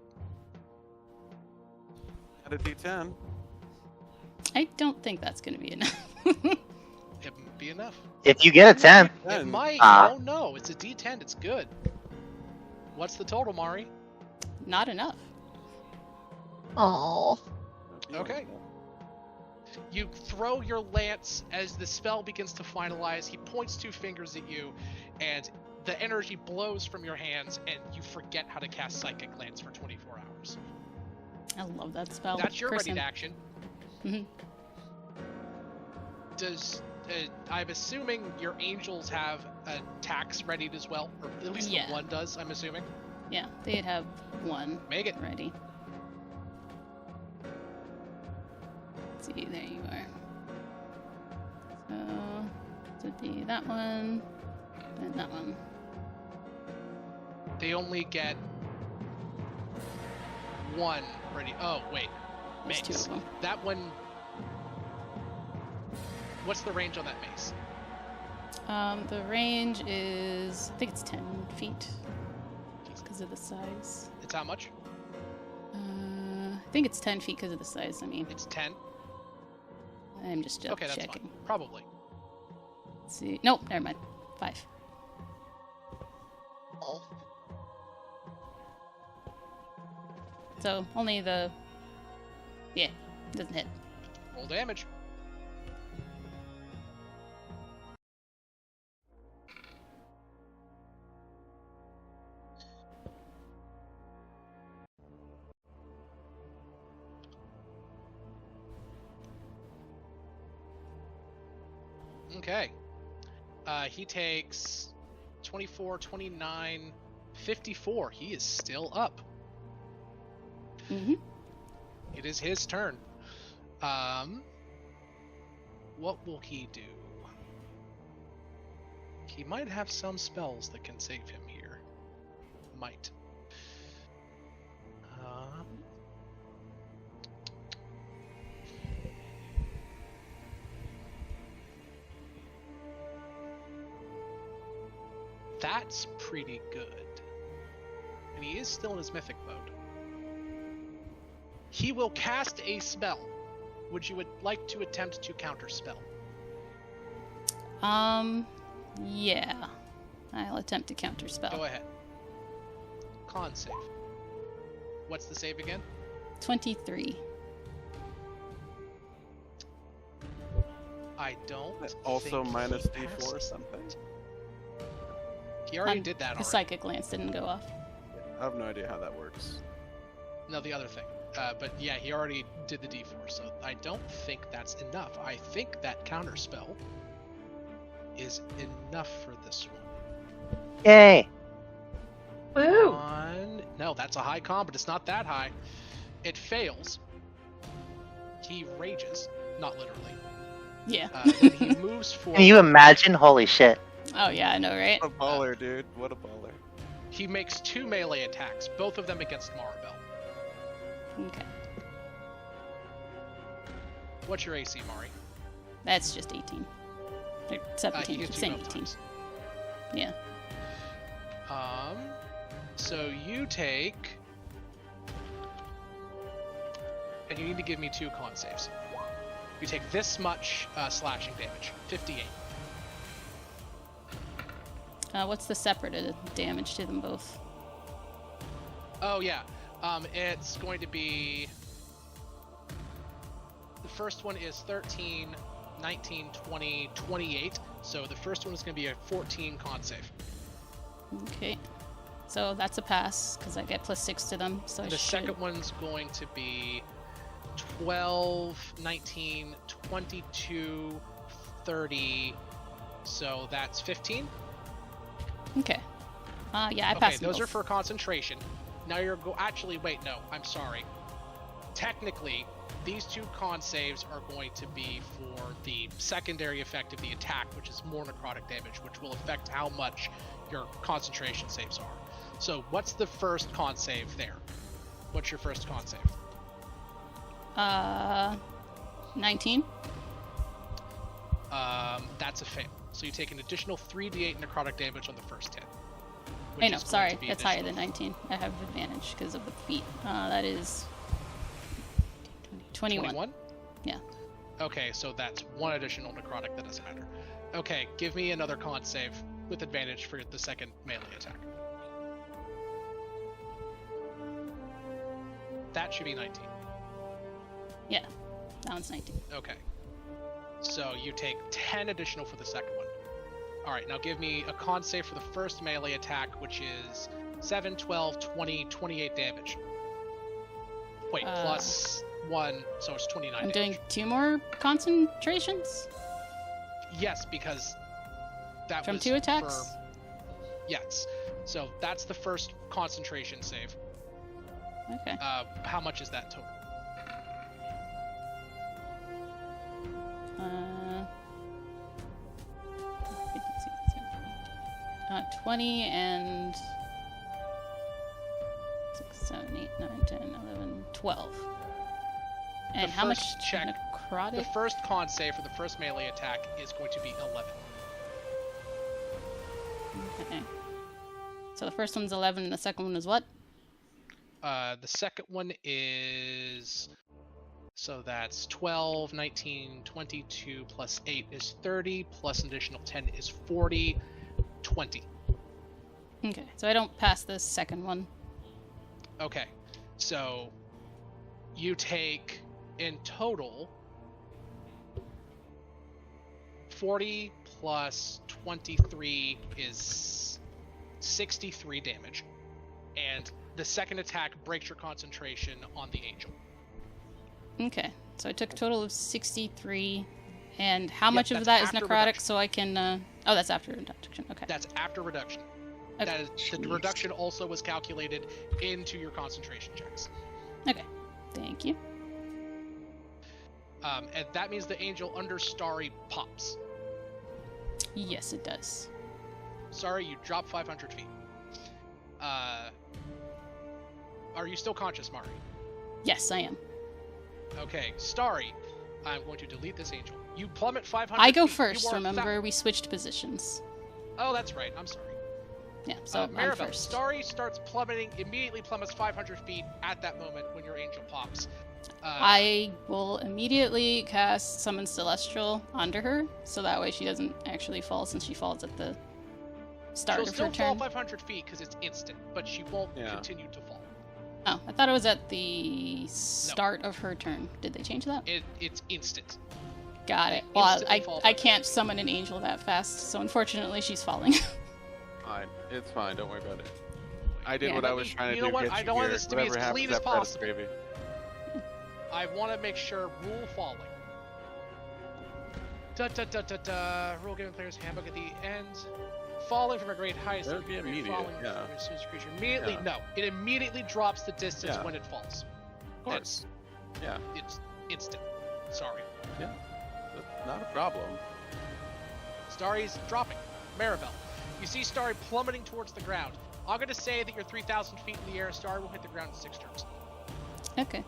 At a D10. I don't think that's gonna be enough. It might be enough. If you get a 10, It 10. might. Ah. Oh no, it's a D10. It's good. What's the total, Mari? Not enough. Oh. Okay. You throw your lance as the spell begins to finalize. He points two fingers at you, and the energy blows from your hands, and you forget how to cast Psychic Lance for 24 hours. I love that spell. That's your Curse ready him. to action. Mhm. I'm assuming your angels have attacks readied as well, or at least Yeah. the one does. I'm assuming. Yeah, they'd have one Make it. ready. Let's see, there you are. So, this would be that one, and that one. They only get one ready. Oh wait, There's two mace. of them. That one. What's the range on that mace? The range is, I think it's 10 feet, because of the size. It's how much? I think it's 10 feet because of the size. I mean, It's 10. I'm just Okay, that's checking. fine. Probably. Let's see. Nope, never mind. 5. Oh. So only the. Yeah, doesn't hit. Roll damage. Okay. He takes 24, 29, 54. He is still up. Mm-hmm. It is his turn. What will he do? He might have some spells that can save him here. Might. That's pretty good. And he is still in his mythic mode. He will cast a spell. Would you like to attempt to counterspell? Yeah. I'll attempt to counterspell. Go ahead. Con save. What's the save again? 23. I don't. Also think minus he D4 or passes something? it. He already Um, did that The already. psychic lance didn't go off. I have no idea how that works. No, the other thing. But yeah, he already did the D4, so I don't think that's enough. I think that counterspell is enough for this one. Yay! Woo! No, that's a high con, but it's not that high. It fails. He rages, not literally. Yeah. Then he moves forward. Can you imagine? Holy shit. Oh yeah, I know, right? What a baller, dude. What a baller. He makes 2 melee attacks, both of them against Maribel. Okay. What's your AC, Mari? That's just 18. Or He 17. hits you Same both 18. times. Yeah. So you take... And you need to give me 2 con saves. You take this much slashing damage, 58. What's the separate damage to them both? Oh yeah, it's going to be... The first one is 13, 19, 20, 28. So the first one is going to be a 14 con save. Okay. So that's a pass, because I get +6 to them, so I The should... second one's going to be 12, 19, 22, 30. So that's 15. Okay. Yeah, I Okay, passed those are both. for concentration. Now you're actually, wait, no, I'm sorry. Technically, these 2 con saves are going to be for the secondary effect of the attack, which is more necrotic damage, which will affect how much your concentration saves are. So what's the first con save there? What's your first con save? 19. That's a fail. So you take an additional 3d8 necrotic damage on the first hit. which Wait, no, is going sorry. to be That's higher than additional. 19. I have advantage because of the feat. That is 21. 21? Yeah. Okay, so that's 1 additional necrotic. That doesn't matter. Okay, give me another con save with advantage for the second melee attack. That should be 19. Yeah, that one's 19. Okay. So you take 10 additional for the second one. Alright, now give me a con save for the first melee attack, which is 7, 12, 20, 28 damage. Wait, plus 1, so it's 29 I'm damage. doing 2 more concentrations Yes, because that from was 2 attacks. for... Yes. So that's the first concentration save. Okay. How much is that total? 20 and 6, 7, 8, 9, 10, 11, 12. And The how much first check- necrotic? The first con save for the first melee attack is going to be 11. Okay. So the first one's 11 and the second one is what? The second one is... So that's 12, 19, 22 plus 8 is 30, plus an additional 10 is 40, 20. Okay, so I don't pass this second one. Okay, so you take in total 40 plus 23 is 63 damage, and the second attack breaks your concentration on the angel. Okay, so I took a total of 63. And how Yep, much of that's that is after necrotic reduction. so I can... Oh, that's after reduction. Okay. That's after reduction. Okay. That is, the Jeez. reduction also was calculated into your concentration checks. Okay, thank you. And that means the angel under Starry pops. Yes, it does. Sorry, you dropped 500 feet. Are you still conscious, Mari? Yes, I am. Okay, Starry, I'm going to delete this angel. You plummet 500 I go feet. You first, are remember? We switched positions. Oh, that's right. I'm sorry. Yeah, so I'm Maribel, first. Starry starts plummeting, immediately plummets 500 feet at that moment when your angel pops. I will immediately cast Summon Celestial onto her, so that way she doesn't actually fall since she falls at the start She'll of still her fall turn. 500 feet because it's instant, but she won't Yeah. continue to fall. Oh, I thought it was at the start of her turn. Did they change that? It's instant. Got it. it Well, instantly falls I 500 can't feet. summon an angel that fast, so unfortunately she's falling. Fine. It's fine. Don't worry about it. I did Yeah. what I was trying to You do. know what? Get I you don't want here. this to be as Whatever happens, clean as that part is possible. gravy. I want to make sure rule falling. Rule given players handbook at the end. Falling from a great height. That would be degree of immediate, falling yeah. from a serious creature. Immediately, Yeah. no. It immediately drops the distance Yeah. when it falls. Of course. Yeah. It's instant. Sorry. That's not a problem. Starry's dropping. Maribel. You see Starry plummeting towards the ground. I'm going to say that you're 3,000 feet in the air. Starry will hit the ground in 6 turns. Okay.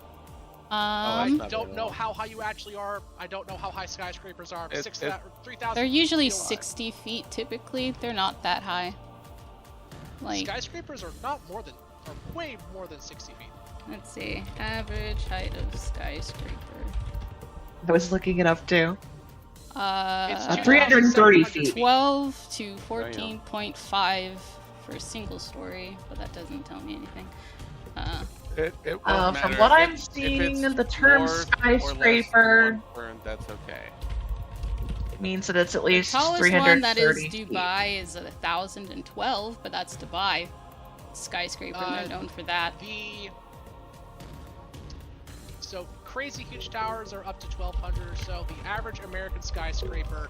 I That's not don't very know long. how high you actually are. I don't know how high skyscrapers are. It's- 3,000. They're usually feet feels- 60 feet typically. They're not that high. Like, Skyscrapers are not more than, are way more than 60 feet. let's see. Average height of skyscraper. I was looking it up too. It's 330 2,700 feet. 12 to 14.5 for a single story, but that doesn't tell me anything. It won't From matter. what If I'm it's seeing, more the term or less skyscraper than 1 turn, that's okay. means that it's at The least tallest one that is 330 feet. Dubai is 1,012, but that's Dubai. Skyscraper, and they're known for that. So crazy huge towers are up to 1,200 or so. The average American skyscraper.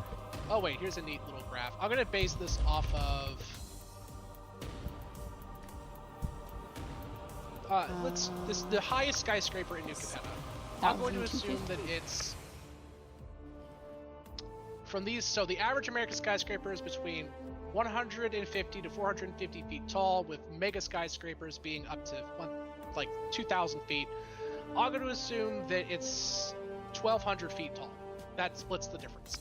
Oh wait, here's a neat little graph. I'm gonna base this off of. The highest skyscraper in New Capena. I'm going to assume that it's from these. So the average American skyscraper is between 150 to 450 feet tall, with mega skyscrapers being up to 2,000 feet. I'm going to assume that it's 1,200 feet tall. That splits the difference.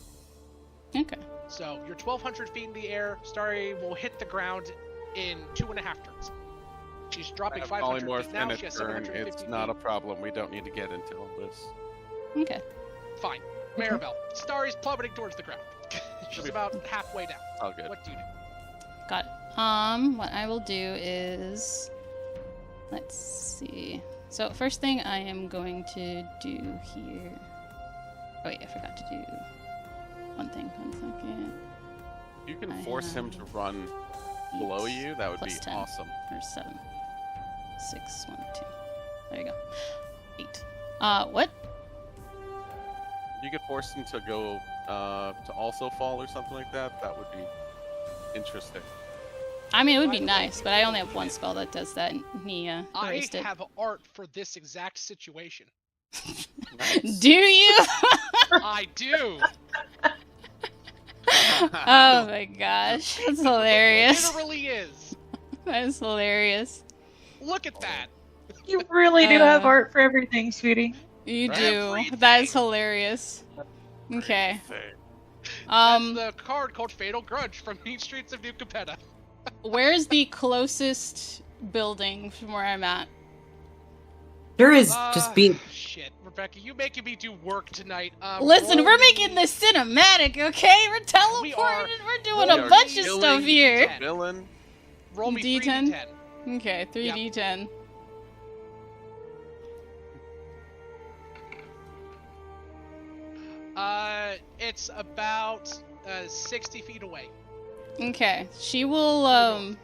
Okay. So you're 1,200 feet in the air. Starry will hit the ground in 2.5 turns. She's dropping 500 feet now. She has 750 It's feet. not a problem. We don't need to get into all this. Okay. Fine. Maribel. Starry's plummeting towards the ground. She's about halfway down. All good. What do you do? Got it. What I will do is, let's see. So first thing I am going to do here. Oh wait, I forgot to do one thing. 1 second. You can force him to run below you. That would be plus 10. awesome. Or 7. 6, 1, 2. There you go. 8. What? You could force him to go to also fall or something like that. That would be interesting. I mean, it would be nice, but I only have one spell that does that, and he erased it. I have art for this exact situation. Nice. Do you? I do. Oh my gosh, that's hilarious. It literally is. That is hilarious. Look at that. You really do have art for everything, sweetie. You do. Everything. That is hilarious. Okay. That's the card called Fatal Grudge from Mean Streets of New Capena. Where's the closest building from where I'm at? There is just be. Shit, Rebecca, you making me do work tonight. Listen, roll we're me- making this cinematic, okay? We're teleporting. We're doing a bunch of stuff here. Villain. Roll me D10? 3d10. Okay, 3d10. It's about 60 feet away. Okay, she will,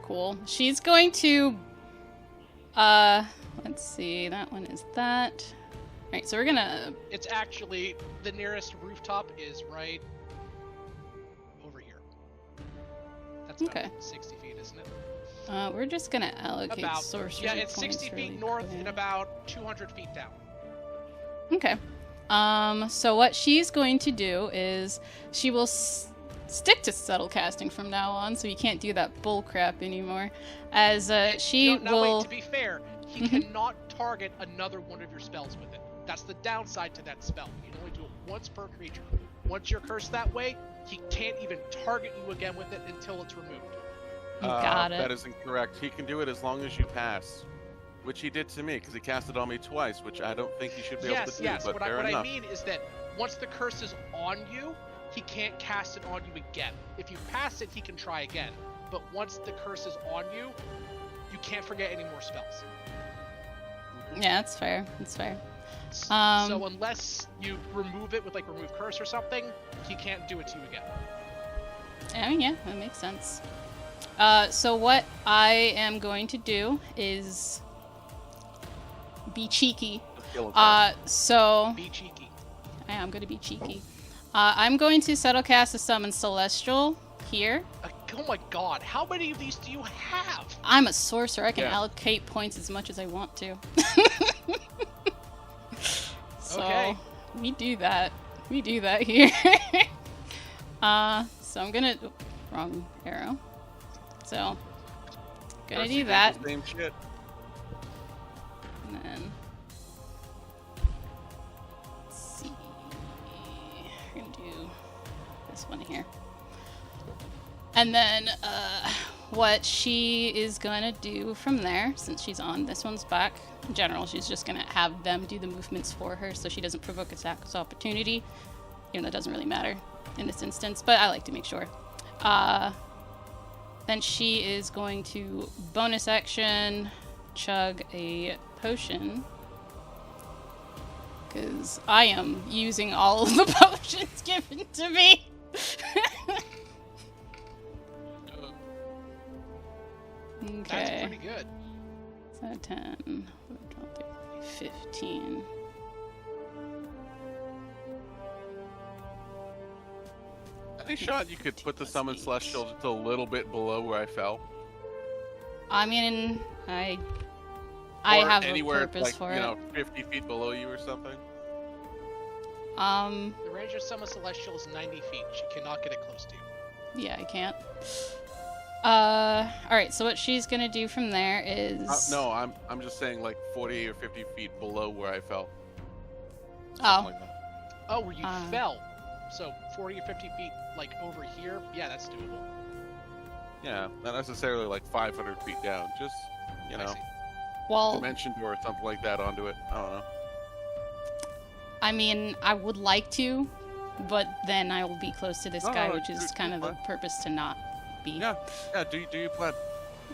cool. She's going to, let's see, that one is that. Alright, so we're gonna... It's actually, the nearest rooftop is right over here. That's about Okay. 60 feet, isn't it? we're just gonna allocate About. sorcery Yeah, it's points 60 really feet north quick. and about 200 feet down. Okay. So what she's going to do is she will stick to subtle casting from now on, so you can't do that bull crap anymore. As she No, will. wait, to be fair, he cannot target another one of your spells with it. That's the downside to that spell. You can only do it once per creature. Once you're cursed that way, he can't even target you again with it until it's removed. Got it. That is incorrect. He can do it as long as you pass, which he did to me because he cast it on me twice, which I don't think he should be able to do. Yes. But What fair I enough. mean is that once the curse is on you, he can't cast it on you again. If you pass it, he can try again. But once the curse is on you, you can't forget any more spells. Yeah, that's fair. That's fair. So unless you remove it with like remove curse or something, he can't do it to you again. Oh, yeah, that makes sense. So what I am going to do is be cheeky. So Be cheeky. I am going to be cheeky. I'm going to subtle cast a summon celestial here. Oh my god, how many of these do you have? I'm a sorcerer. I can Yeah. allocate points as much as I want to. So Okay. we do that. We do that here. So I'm gonna wrong arrow. So gonna Darcy do did that. the Same shit. And then let's see. We're gonna do this one here. And then what she is gonna do from there, since she's on this one's back, in general, she's just gonna have them do the movements for her so she doesn't provoke attacks opportunity. Even though it doesn't really matter in this instance, but I like to make sure. Then she is going to bonus action chug a potion, because I am using all of the potions given to me. That's Okay, pretty good. so 10, 15. any shot you could put the summon celestial just a little bit below where I fell? I mean, I Or have anywhere a purpose like, for you it. know, 50 feet below you or something? The range of Summon Celestial is 90 feet. She cannot get it close to you. Yeah, I can't. Alright, so what she's gonna do from there is... No, I'm just saying like 40 or 50 feet below where I fell. Oh. Something like that. Oh, where you fell. So 40 or 50 feet, like over here. Yeah, that's doable. Yeah, not necessarily like 500 feet down. Just, you I know, see. Well, dimension door or something like that onto it. I don't know. I mean, I would like to, but then I will be close to this No, guy, no, which is do kind of the plan. purpose to not be. Yeah, do you plan?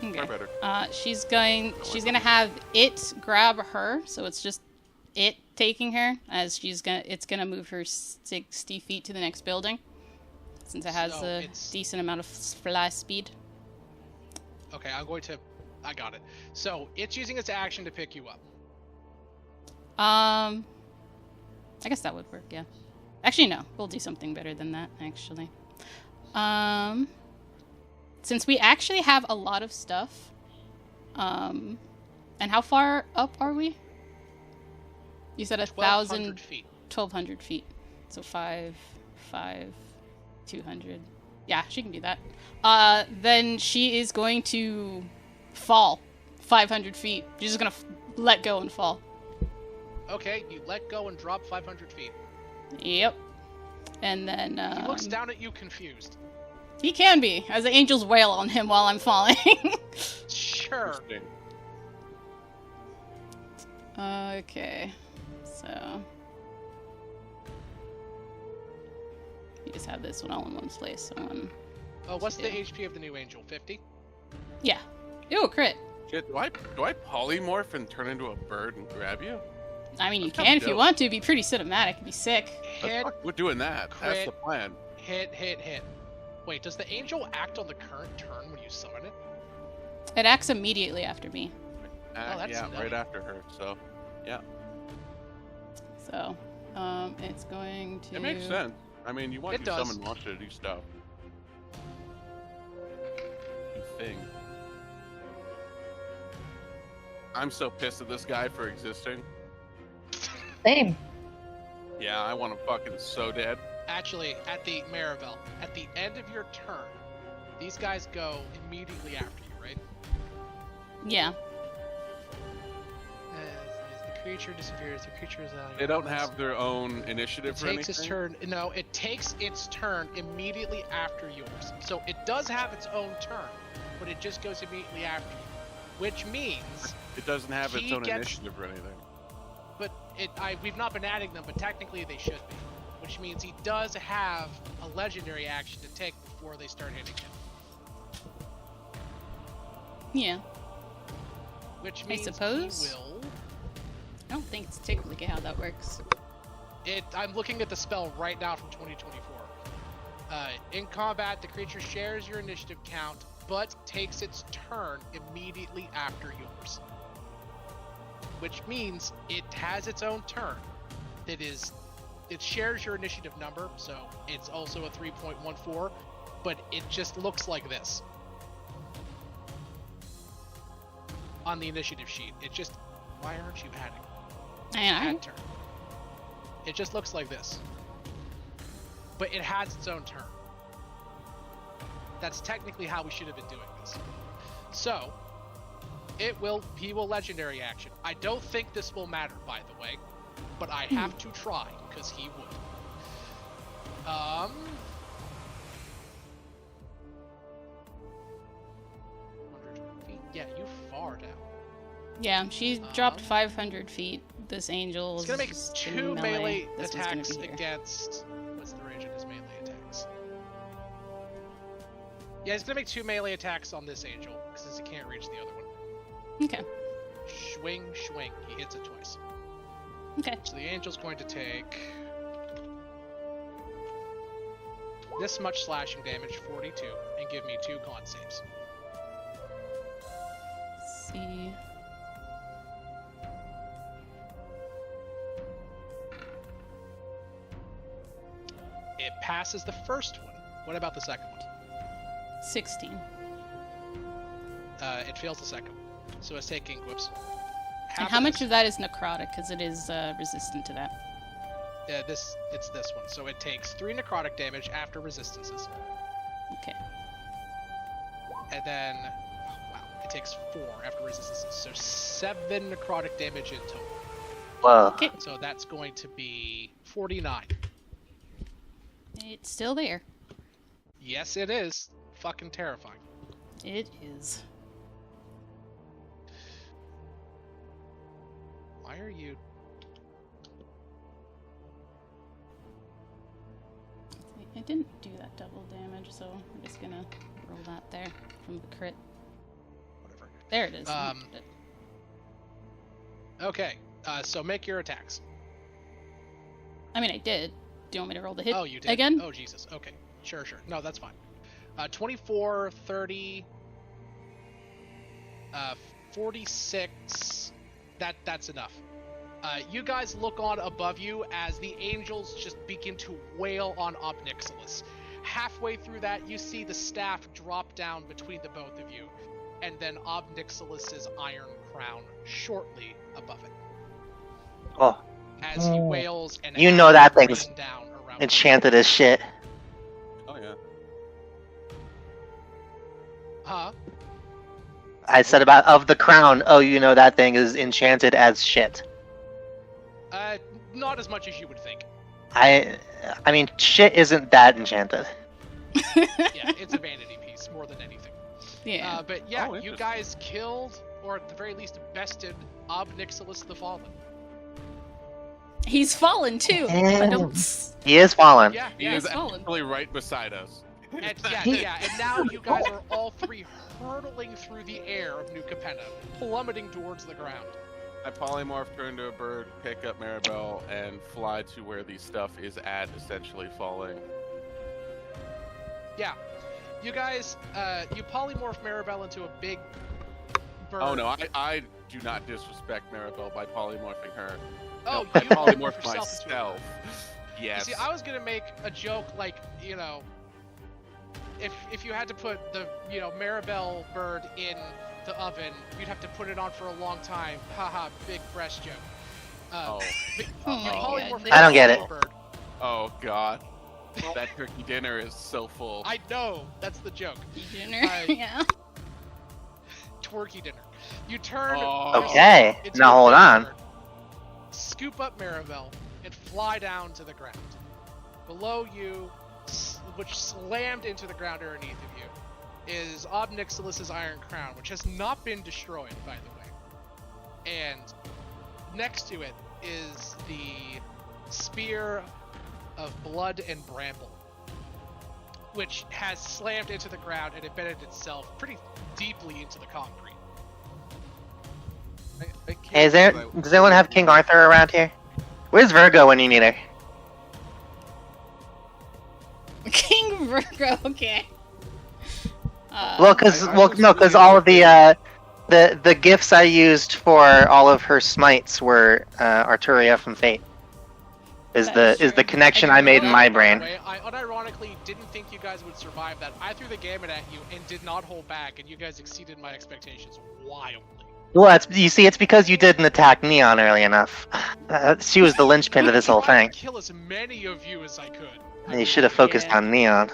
Okay. Far better. She's gonna have it grab her, so it's just it taking her, as it's gonna move her 60 feet to the next building, since it has So a it's- decent amount of fly speed. Okay, I got it. So it's using its action to pick you up. I guess that would work, yeah. Actually, no. We'll do something better than that, actually. Since we actually have a lot of stuff, and how far up are we? You said 1,200 feet. 1,200 feet. So 5, 200. Yeah, she can do that. Then she is going to fall 500 feet. She's just gonna let go and fall. Okay, you let go and drop 500 feet. Yep. And then He looks down at you confused. he can be, as the angels wail on him while I'm falling. Sure. Interesting. Okay, so you just have this one all in one place. So What's the Yeah. HP of the new angel? 50? yeah. Ooh, crit. Shit, do I polymorph and turn into a bird and grab you? I mean, you That's can if you dope. want to. It'd be pretty cinematic. It'd be sick. Hit, We're doing that. That's crit. the plan. hit. Wait, does the angel act on the current turn when you summon it? It acts immediately after me. that's Yeah, nutty. right after her. So, yeah, So, it's going to. it makes sense. I mean, you want It your does. summon launcher to do stuff. You thing. I'm so pissed at this guy for existing. Same. Yeah, I want him fucking so dead. Actually, at the Maribel, at the end of your turn, these guys go immediately after you, right? Yeah. As the creature disappears, the creature is out. of They your don't hands. have their own initiative It or takes anything. its turn. No, it takes its turn immediately after yours. So it does have its own turn, but it just goes immediately after you, which means. It doesn't have its He own gets- initiative or anything. But we've not been adding them, but technically they should be. Which means he does have a legendary action to take before they start hitting him. Yeah. Which I means suppose. he will. I don't think it's technically how that works. I'm looking at the spell right now from 2024. In combat, the creature shares your initiative count, but takes its turn immediately after yours. Which means it has its own turn. It shares your initiative number, so it's also a 3.14, but it just looks like this. On the initiative sheet. It just... Why aren't you adding? And Add turn. It just looks like this. But it has its own turn. That's technically how we should have been doing this. So, he will legendary action. I don't think this will matter, by the way, but I have to try, because he would. 100 feet? Yeah, you far down. yeah, she dropped 500 feet. This angel It's is gonna make just 2 in melee This one's gonna attacks be here. against... What's the range of his melee attacks? Yeah, he's gonna make 2 melee attacks on this angel, since he can't reach the other one. Okay. Swing. He hits it twice. Okay. So the angel's going to take... this much slashing damage, 42, and give me 2 con saves. Let's see. It passes the first one, What about the second one? 16. It fails the second one. So it's taking, whoops. And half how of much this. of that is necrotic? Because it is resistant to that. It's this one. So it takes 3 necrotic damage after resistances. Okay. And then, wow, it takes 4 after resistances. So 7 necrotic damage in total. Whoa. Okay. So that's going to be 49. It's still there. Yes, it is. Fucking terrifying. It is. Why are you... I didn't do that double damage, so I'm just gonna roll that there from the crit. Whatever. There it is. Okay, so make your attacks. I mean, I did. Do you want me to roll the hit Oh, you did? again? Oh, Jesus. Okay. Sure. No, that's fine. 24, 30, 46. That's enough. You guys look on above you as the angels just begin to wail on Obnixilis. Halfway through that, you see the staff drop down between the both of you, and then Obnixilis's iron crown shortly above it. Oh, As he wails and You know that rain thing's down around enchanted as shit. Oh yeah. Huh? I said about of the crown. Oh, you know that thing is enchanted as shit. Not as much as you would think. I mean, shit isn't that enchanted. Yeah, it's a vanity piece more than anything. Yeah. But yeah, Oh, you interesting. guys killed, or at the very least bested, Obnixilis the Fallen. He's fallen too. I don't. He is fallen. Yeah, He yeah, is fallen. actually right beside us. and, yeah, and now you guys are all 3 hurtling through the air of New Capena, plummeting towards the ground. I polymorph, turn to a bird, pick up Maribel, and fly to where the stuff is at, essentially falling. Yeah, you guys, you polymorph Maribel into a big bird. Oh no, I do not disrespect Maribel by polymorphing her. Oh, No, I you polymorph yourself into a bird. myself. Yes. You see, I was gonna make a joke like, you know, if you had to put the, you know, Maribel bird in the oven, you'd have to put it on for a long time. Haha, big breast joke. Oh. But Oh you my polymorph God. I don't get into a it. bird. Oh god. That turkey dinner is so full. I know, that's the joke. Dinner. I- Yeah. Twerky dinner. You turn Oh. Okay, into now a hold big on. bird, scoop up Maribel, and fly down to the ground. Below you, which slammed into the ground underneath of you, is Obnixilis' iron crown, which has not been destroyed, by the way. And next to it is the spear of blood and bramble, which has slammed into the ground and embedded itself pretty deeply into the concrete. I can't Hey, does anyone have King Arthur around here? Where's Virgo when you need her? King Virgo. Okay. Well, because I was no, because really all of the gifts I used for all of her smites were Arturia from Fate. Is That is the true. connection I made in my By the brain? way, I unironically didn't think you guys would survive that. I threw the gamut at you and did not hold back, and you guys exceeded my expectations wildly. Well, you see, it's because you didn't attack Neon early enough. She was the linchpin to this whole I tried thing. to kill as many of you as I could. You should have focused Yeah. on Neon.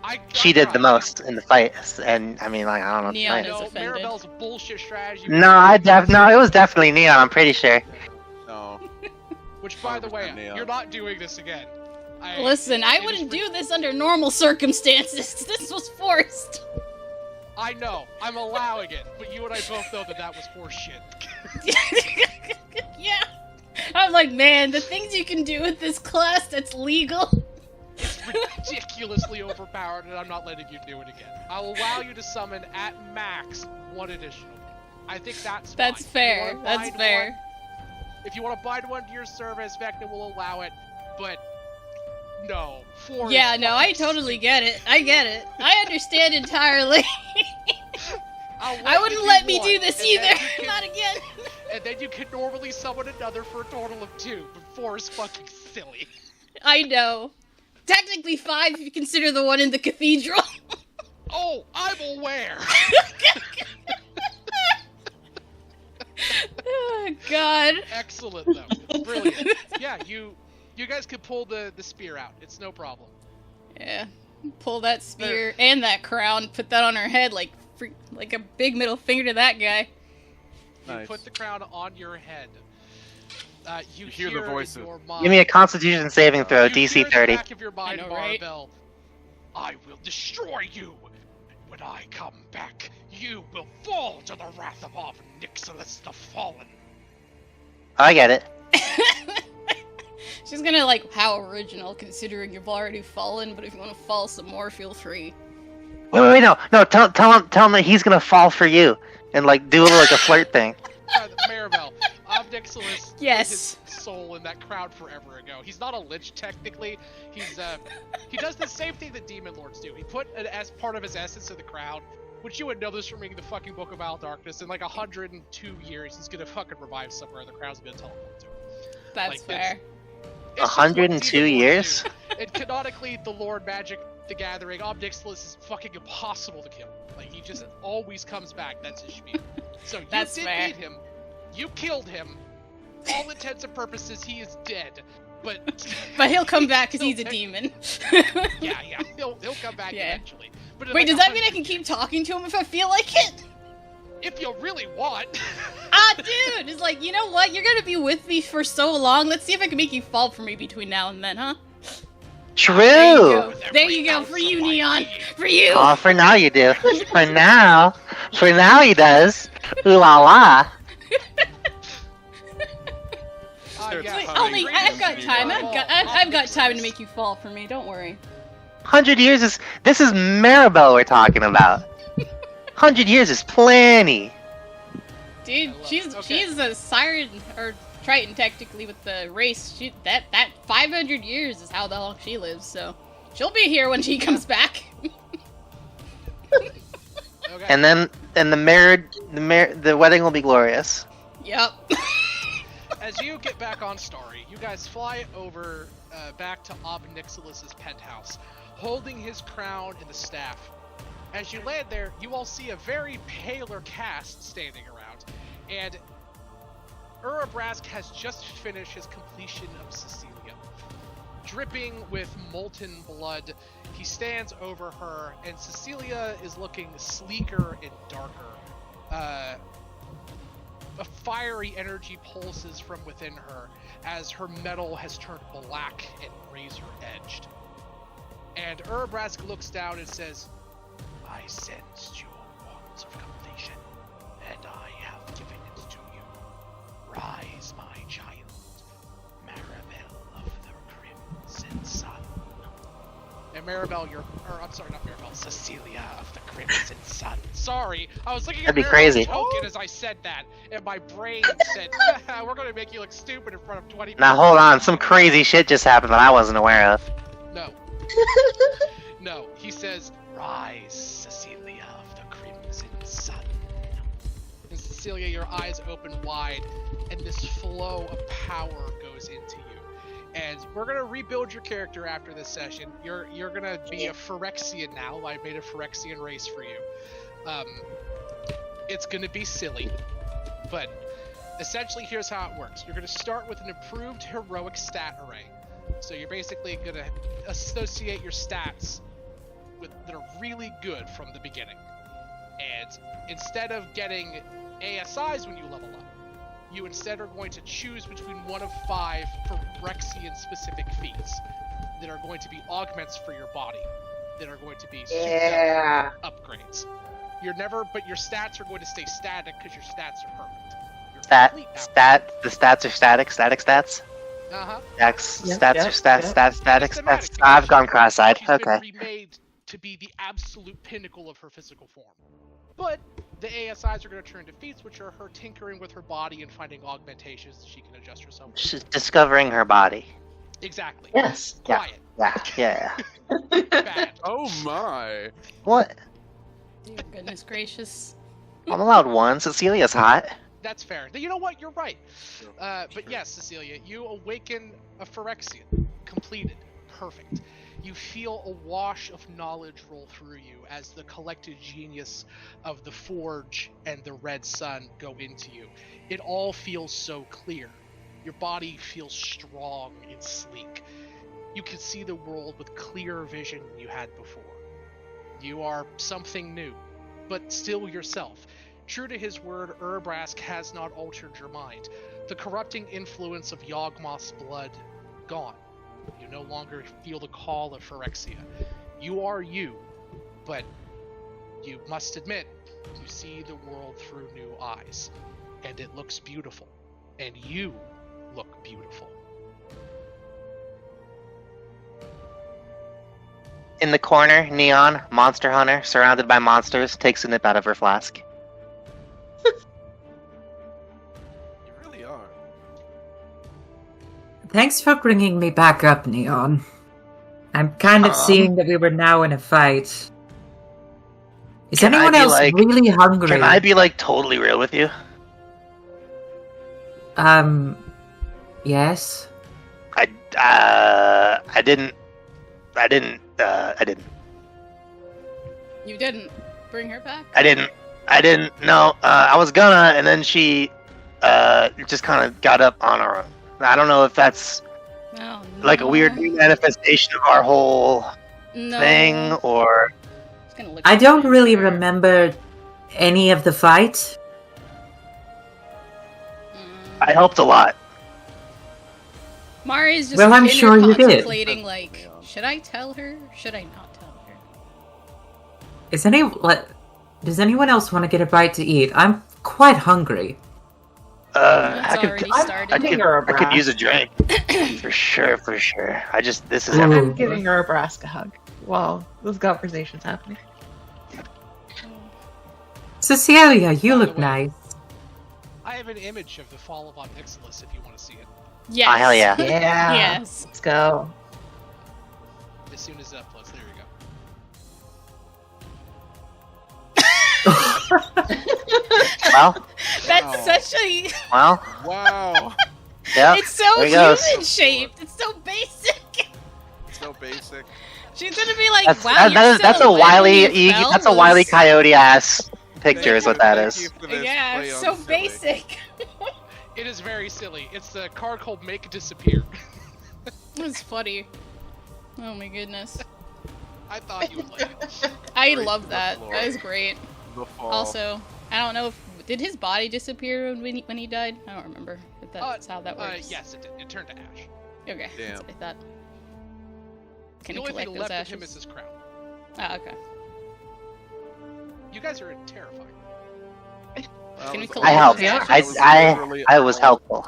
I She did the tried. most in the fight, and I mean, like, I don't know. Neon What is to No, offended. Maribel's bullshit strategy. no, it was definitely Neon. I'm pretty sure. No. Which, by the way, 100% Neon. you're not doing this again. Listen, I it is wouldn't ri- do this under normal circumstances. This was forced. I know. I'm allowing it, but you and I both know that was horseshit. Yeah. I'm like, man, the things you can do with this class that's legal. It's ridiculously overpowered, and I'm not letting you do it again. I'll allow you to summon at max 1 additional. I think that's fine. That's If you fair. wanna That's bind fair. one- if you want to bind one to your service, Vecna will allow it, but no. 4 Yeah, is no, I fucking totally stupid. get it. I get it. I understand entirely. I'll I wouldn't you let me one, do this and then either. you can- Not again. And then you can normally summon another for a total of 2, but 4 is fucking silly. I know. Technically 5 if you consider the one in the cathedral. Oh, I'm aware. Oh, God. Excellent though. Brilliant. Yeah, you guys could pull the spear out. It's no problem. Yeah. Pull that spear and that crown, put that on her head like a big middle finger to that guy. You Nice. put the crown on your head. You hear the voices. in your mind. Give me a Constitution saving throw, You DC hear in the 30. back of your mind, I know, right? Marvel, I will destroy you. When I come back, you will fall to the wrath of Nixilis the Fallen. I get it. She's gonna like, how original, considering you've already fallen, but if you want to fall some more, feel free. Wait, no. Tell him that he's gonna fall for you. And, like, do like a flirt thing. Maribel, Nixilis Yes. put his soul in that crowd forever ago. He's not a lich technically. He does the same thing that demon lords do. He put as part of his essence in the crowd, which you would know this from reading the fucking Book of Vile Darkness. In like 102 years, he's gonna fucking revive somewhere, and the crowd's gonna teleport to him. That's Like, fair. It's just what 102 demon lords years? do. And canonically, the Lord Magic the Gathering, Nixilis is fucking impossible to kill. Like, he just always comes back. That's his spiel. So you That's did fair. beat him. You killed him. All intents and purposes, he is dead. But But he'll come back because still he's a demon. yeah, he'll come back Yeah. eventually. But in Wait, like does that mean I 100 can keep talking to him if I feel like it? If you really want. Dude, it's like, you know what? You're gonna be with me for so long. Let's see if I can make you fall for me between now and then, huh? True! There you go, for you, Neon. For you. Oh, for now you do. For now he does. Ooh la la. Starts Yeah. humming. I've got time. I've got time to make you fall for me. Don't worry. 100 years is. This is Maribel we're talking about. 100 years is plenty. Dude, love she's it. Okay. she's a siren or Triton technically with the race. That 500 years is how long she lives. So she'll be here when she comes back. Okay. And then the wedding will be glorious. Yep. As you get back on Starry, you guys fly over back to Nixilis's penthouse, holding his crown and the staff. As you land there, you all see a very paler cast standing around, and Urabrask has just finished his completion of Cecilia. Dripping with molten blood, he stands over her, and Cecilia is looking sleeker and darker. A fiery energy pulses from within her as her metal has turned black and razor-edged. And Urabrask looks down and says, I sensed your want of completion, and I have given it to you. Rise, my child, Maribel of the Crimson Sun. And Maribel, I'm sorry, not Maribel, Cecilia of the Crimson Sun. Sorry, I was looking That'd at be Maribel's crazy. token as I said that, and my brain said, we're going to make you look stupid in front of 20 people. Now hold on, some crazy shit just happened that I wasn't aware of. No. No, he says, rise, Cecilia of the Crimson Sun. And Cecilia, your eyes open wide, and this flow of power goes into you. And we're gonna rebuild your character after this session. You're gonna be a Phyrexian now. I made a Phyrexian race for you. It's gonna be silly, but essentially here's how it works. You're gonna start with an improved heroic stat array. So you're basically gonna associate your stats that are really good from the beginning. And instead of getting ASIs when you level up, you instead are going to choose between one of 5 Phyrexian specific feats that are going to be augments for your body, that are going to be Yeah. upgrades. But your stats are going to stay static because your stats are perfect. Your complete The stats are static stats? Uh-huh. Stats are static Systematic, stats. because I've gone cross-eyed. she's been Okay. remade to be the absolute pinnacle of her physical form. But the ASIs are going to turn to feats, which are her tinkering with her body and finding augmentations that she can adjust herself to. She's discovering her body. Exactly. Yes. Yeah. Quiet. Yeah. Bad. Oh my! What? Dear goodness gracious. I'm allowed one. Cecilia's hot. That's fair. You know what? You're right. But yes, Cecilia, you awaken a Phyrexian. Completed. Perfect. you feel a wash of knowledge roll through you as the collected genius of the Forge and the Red Sun go into you. It all feels so clear. Your body feels strong and sleek. You can see the world with clearer vision than you had before. You are something new, but still yourself. True to his word, Urbrask has not altered your mind. The corrupting influence of Yawgmoth's blood, gone. You no longer feel the call of Phyrexia. You are you, but you must admit, you see the world through new eyes. And it looks beautiful. And you look beautiful. In the corner, Neon, monster hunter, surrounded by monsters, takes a nip out of her flask. You really are. Thanks for bringing me back up, Neon. I'm kind of seeing that we were now in a fight. Is Can I anyone be else like- really hungry? Can I be like totally real with you? Yes? I didn't. You didn't bring her back? I didn't. No, I was gonna, and then she, just kind of got up on her own. I don't know if that's Oh, no. like a weird manifestation of our whole no. thing, or It's gonna look I don't really weird. remember any of the fight. I helped a lot. Mari's just Well, I'm in sure her you did. contemplating, like, should I tell her? Should I not tell her? Does anyone else want to get a bite to eat? I'm quite hungry. It's I could, already I, started. I could, Giving her a I could brass. use a drink for sure. This is Ooh. everything. I'm giving her a Braska hug while this conversation's happening. Cecilia, you By the look way- nice. I have an image of the fall of Omnixilus if you want to see it. Yes. Oh, hell yeah. Yeah. Yes. Let's go. As soon as that uploads, there you go. Well, That's Wow. such a. well, Wow. yeah. It's so there he goes. human shaped. It's so basic. So basic. She's gonna be like, That's wow, that's you're a so wily you fell that's a wily was- coyote ass picture is what that Thank is. you for this Yeah, play it's on so silly. basic. It is very silly. It's the card called Make Disappear. It's funny. Oh my goodness. I thought you would like it. I Great love that. lore. That is great. The fall. Also, I don't know if did his body disappear when he died? I don't remember if that's how that works. Yes, it did. It turned to ash. Okay, Damn. that's what I thought. Can the he only thing collect left those of him is ashes? his crown. Ah, okay. You guys are terrifying. That Can we was collect I helped. those ashes? That was literally I was all- helpful.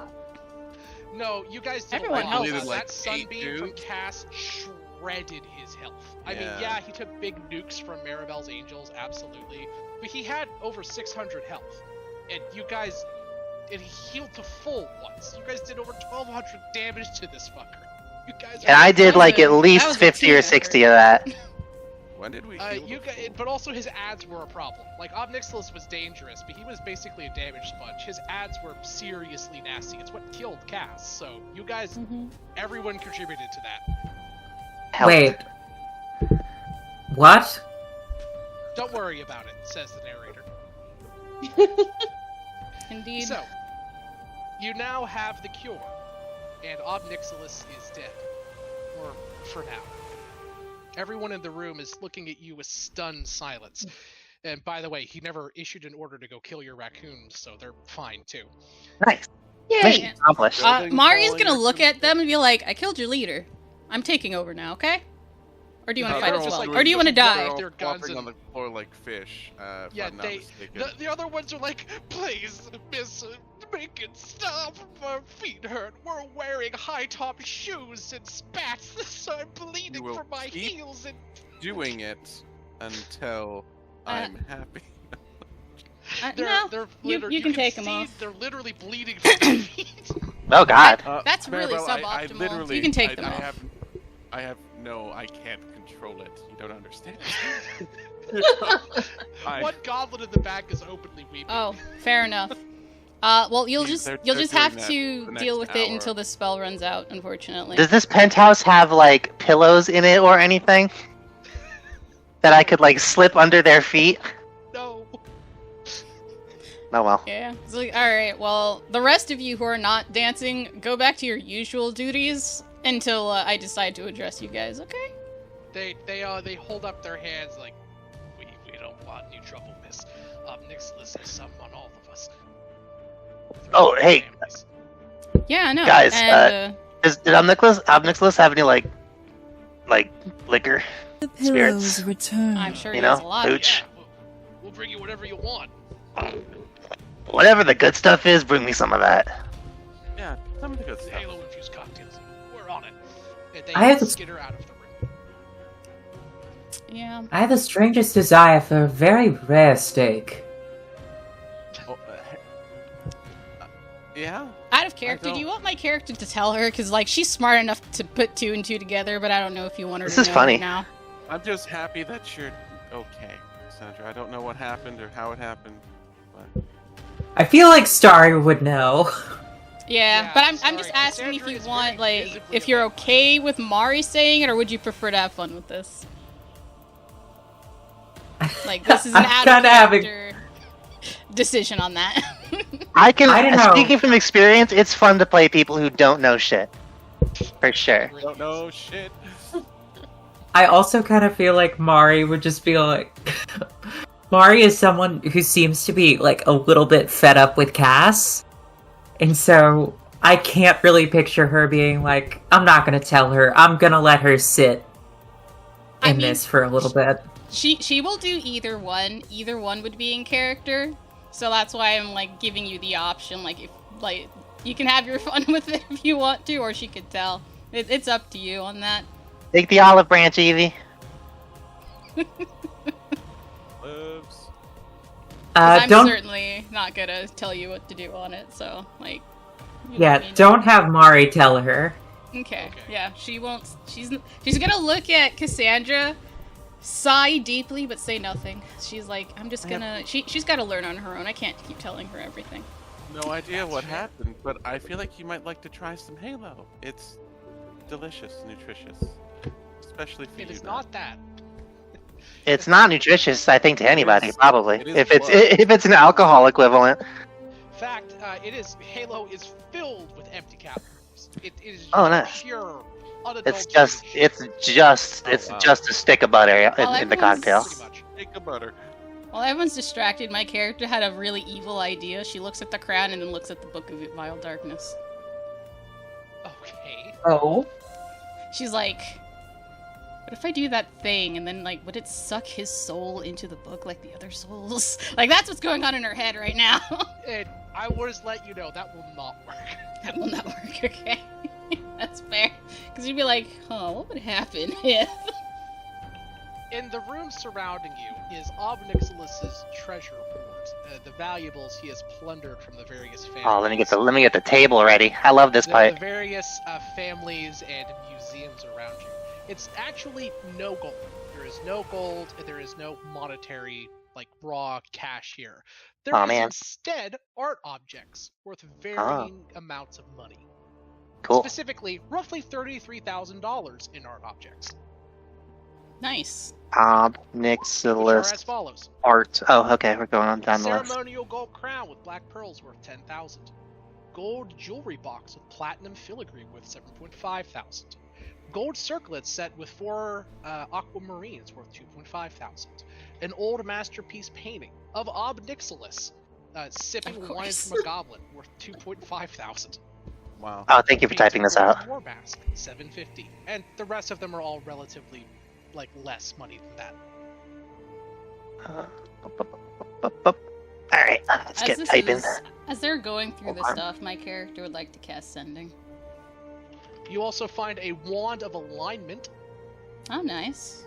No, you guys did Everyone a lot. helps. Needed, like, That 8 sunbeam from dudes. Cass shredded his health. I mean, Yeah. yeah, he took big nukes from Maribel's Angels, absolutely, but he had over 600 health, and you guys, and he healed to full once. You guys did over 1,200 damage to this fucker. You guys. And I did like at That least was a 50 team or effort. 60 of that. When did we? Uh, heal you the guys, fool? but also his ads were a problem. Like Omnixilus was dangerous, but he was basically a damage sponge. His ads were seriously nasty. It's what killed Cass. So you guys, Mhm. everyone contributed to that. Helped. Wait. What? Don't worry about it, says the narrator. Indeed. So, you now have the cure, and Omnixilus is dead. Or for now. Everyone in the room is looking at you with stunned silence. And by the way, he never issued an order to go kill your raccoons, so they're fine too. Nice. Yay! Mission accomplished. Building Mari's falling gonna look raccoons. at them and be like, I killed your leader. I'm taking over now, okay? Or do you want No, to fight they're as all well? just Or do you want to they're die? all- They're their guns flopping and- on the floor like fish. If Yeah, I'm not they. mistaken. The other ones are like, please, miss, make it stop. My feet hurt. We're wearing high-top shoes and spats, so I'm bleeding will from my keep- heels and. Doing it until I'm happy. No, you can take them see off. They're literally bleeding from their feet. Oh God. That's really Maribel, suboptimal. I literally, You can take I, them I off. have no. I can't control it. You don't understand. I- One goblet in the back is openly weeping. Oh, fair enough. Well, you'll Yeah, just they're have doing that to the deal next with it hour. until the spell runs out, unfortunately. Does this penthouse have like pillows in it or anything that I could like slip under their feet? No. Oh well. Yeah. It's like, alright, well, the rest of you who are not dancing, go back to your usual duties until I decide to address you guys, okay? They hold up their hands like, we don't want any trouble, miss. Nicholas has some on all of us. Oh, hey. Families. Yeah, I know. Guys, and, Did Obnicholas have any like liquor? The Spirits. pillows return. I'm sure You he has know, a lot. hooch. Yeah, we'll bring you whatever you want. Whatever the good stuff is, bring me some of that. Yeah, some of the good stuff. Halo infused cocktails. We're on it. And they I have a- skitter out of the room. Yeah. I have the strangest desire for a very rare steak. Oh, yeah? Out of character, I do you don't- want my character to tell her? Because, like, she's smart enough to put 2 and 2 together, but I don't know if you want her This to is know funny. right now. I'm just happy that you're okay, Sandra. I don't know what happened or how it happened, but I feel like Starry would know. Yeah, Yeah, but I'm sorry, just asking if Cassandra you is want, very like, physically if you're available. okay with Mari saying it, or would you prefer to have fun with this? Like, this is an I'm out of kinda having- character decision on that. I can. I don't know. Speaking from experience, it's fun to play people who don't know shit. For sure. I don't know shit. I also kind of feel like Mari would just be like... Mari is someone who seems to be, like, a little bit fed up with Cass. And so, I can't really picture her being like, I'm not gonna tell her, I'm gonna let her sit I in mean, this for a little bit. She will do either one. Either one would be in character. So that's why I'm, like, giving you the option. Like, if, like, you can have your fun with it if you want to, or she could tell. It's up to you on that. Take the olive branch, Evie. Oops. 'Cause I'm Don't... certainly not gonna tell you what to do on it, so, like... you Yeah, let me know. don't have Mari tell her. Okay, Okay. yeah, she won't... She's gonna look at Cassandra, sigh deeply, but say nothing. She's like, I'm just gonna... She's gotta learn on her own. I can't keep telling her everything. No idea what happened, but I feel like you might like to try some Halo. It's delicious, nutritious, especially for It you. is Nat. not that. It's not nutritious, I think, to anybody, is- probably. it is If it's blood. if it's an alcohol equivalent. In fact, Halo is filled with empty calories. It is Oh, nice. pure, It's unadulterated just sugar. wow. just a stick of butter Well, in the everyone's- cocktail. Pretty much. Take the butter. While everyone's distracted, my character had a really evil idea. She looks at the crown and then looks at the Book of Vile Darkness. Okay. Oh. She's like, what if I do that thing and then, like, would it suck his soul into the book like the other souls? Like, that's what's going on in her head right now. And I will just let you know that will not work. That will not work, okay? That's fair. Because you'd be like, huh, what would happen if... In the room surrounding you is Obnixilus's treasure hoard, the valuables he has plundered from the various families. Oh, let me get the table ready. I love this the pipe. various families and museums around you. It's actually no gold. There is no gold, and there is no monetary, like, raw cash here. There Aw, is man. instead art objects worth varying amounts of money. Cool. Specifically, roughly $33,000 in art objects. Nice. Which are as Obnixilis follows. art. Oh, okay, we're going on down the list. Ceremonial gold crown with black pearls worth 10,000. Gold jewelry box with platinum filigree worth 7,500. Gold circlet set with 4 aquamarines worth 2,500. An old masterpiece painting of Obnixilis sipping Of wine course. from a goblet worth 2,500. Wow. Oh, thank you for typing this out. War mask 750, and the rest of them are all relatively like less money than that. Alright, let's As get this typing. as they're going through the Okay. stuff, my character would like to cast Sending. You also find a wand of alignment, Oh, nice.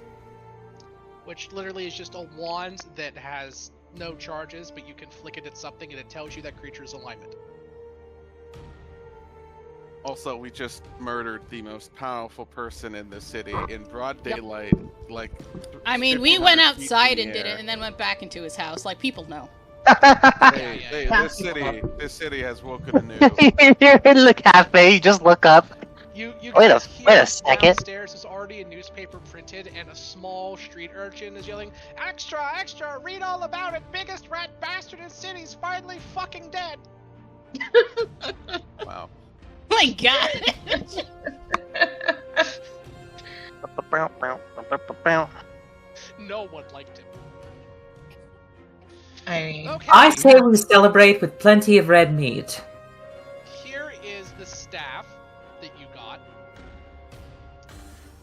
which literally is just a wand that has no charges, but you can flick it at something and it tells you that creature's alignment. Also, we just murdered the most powerful person in the city in broad Yep. daylight. Like, I mean, we 1,500 went feet in outside the and did air. it and then went back into his house. Like, people know. This city has woken anew. You're in the cafe. You just look up. You Wait guys a hear second. downstairs is already a newspaper printed, and a small street urchin is yelling, "Extra, extra! Read all about it! Biggest rat bastard in city's finally fucking dead!" Wow. My God. No one liked him. I mean, Okay. I say we celebrate with plenty of red meat. Here is the staff that you got.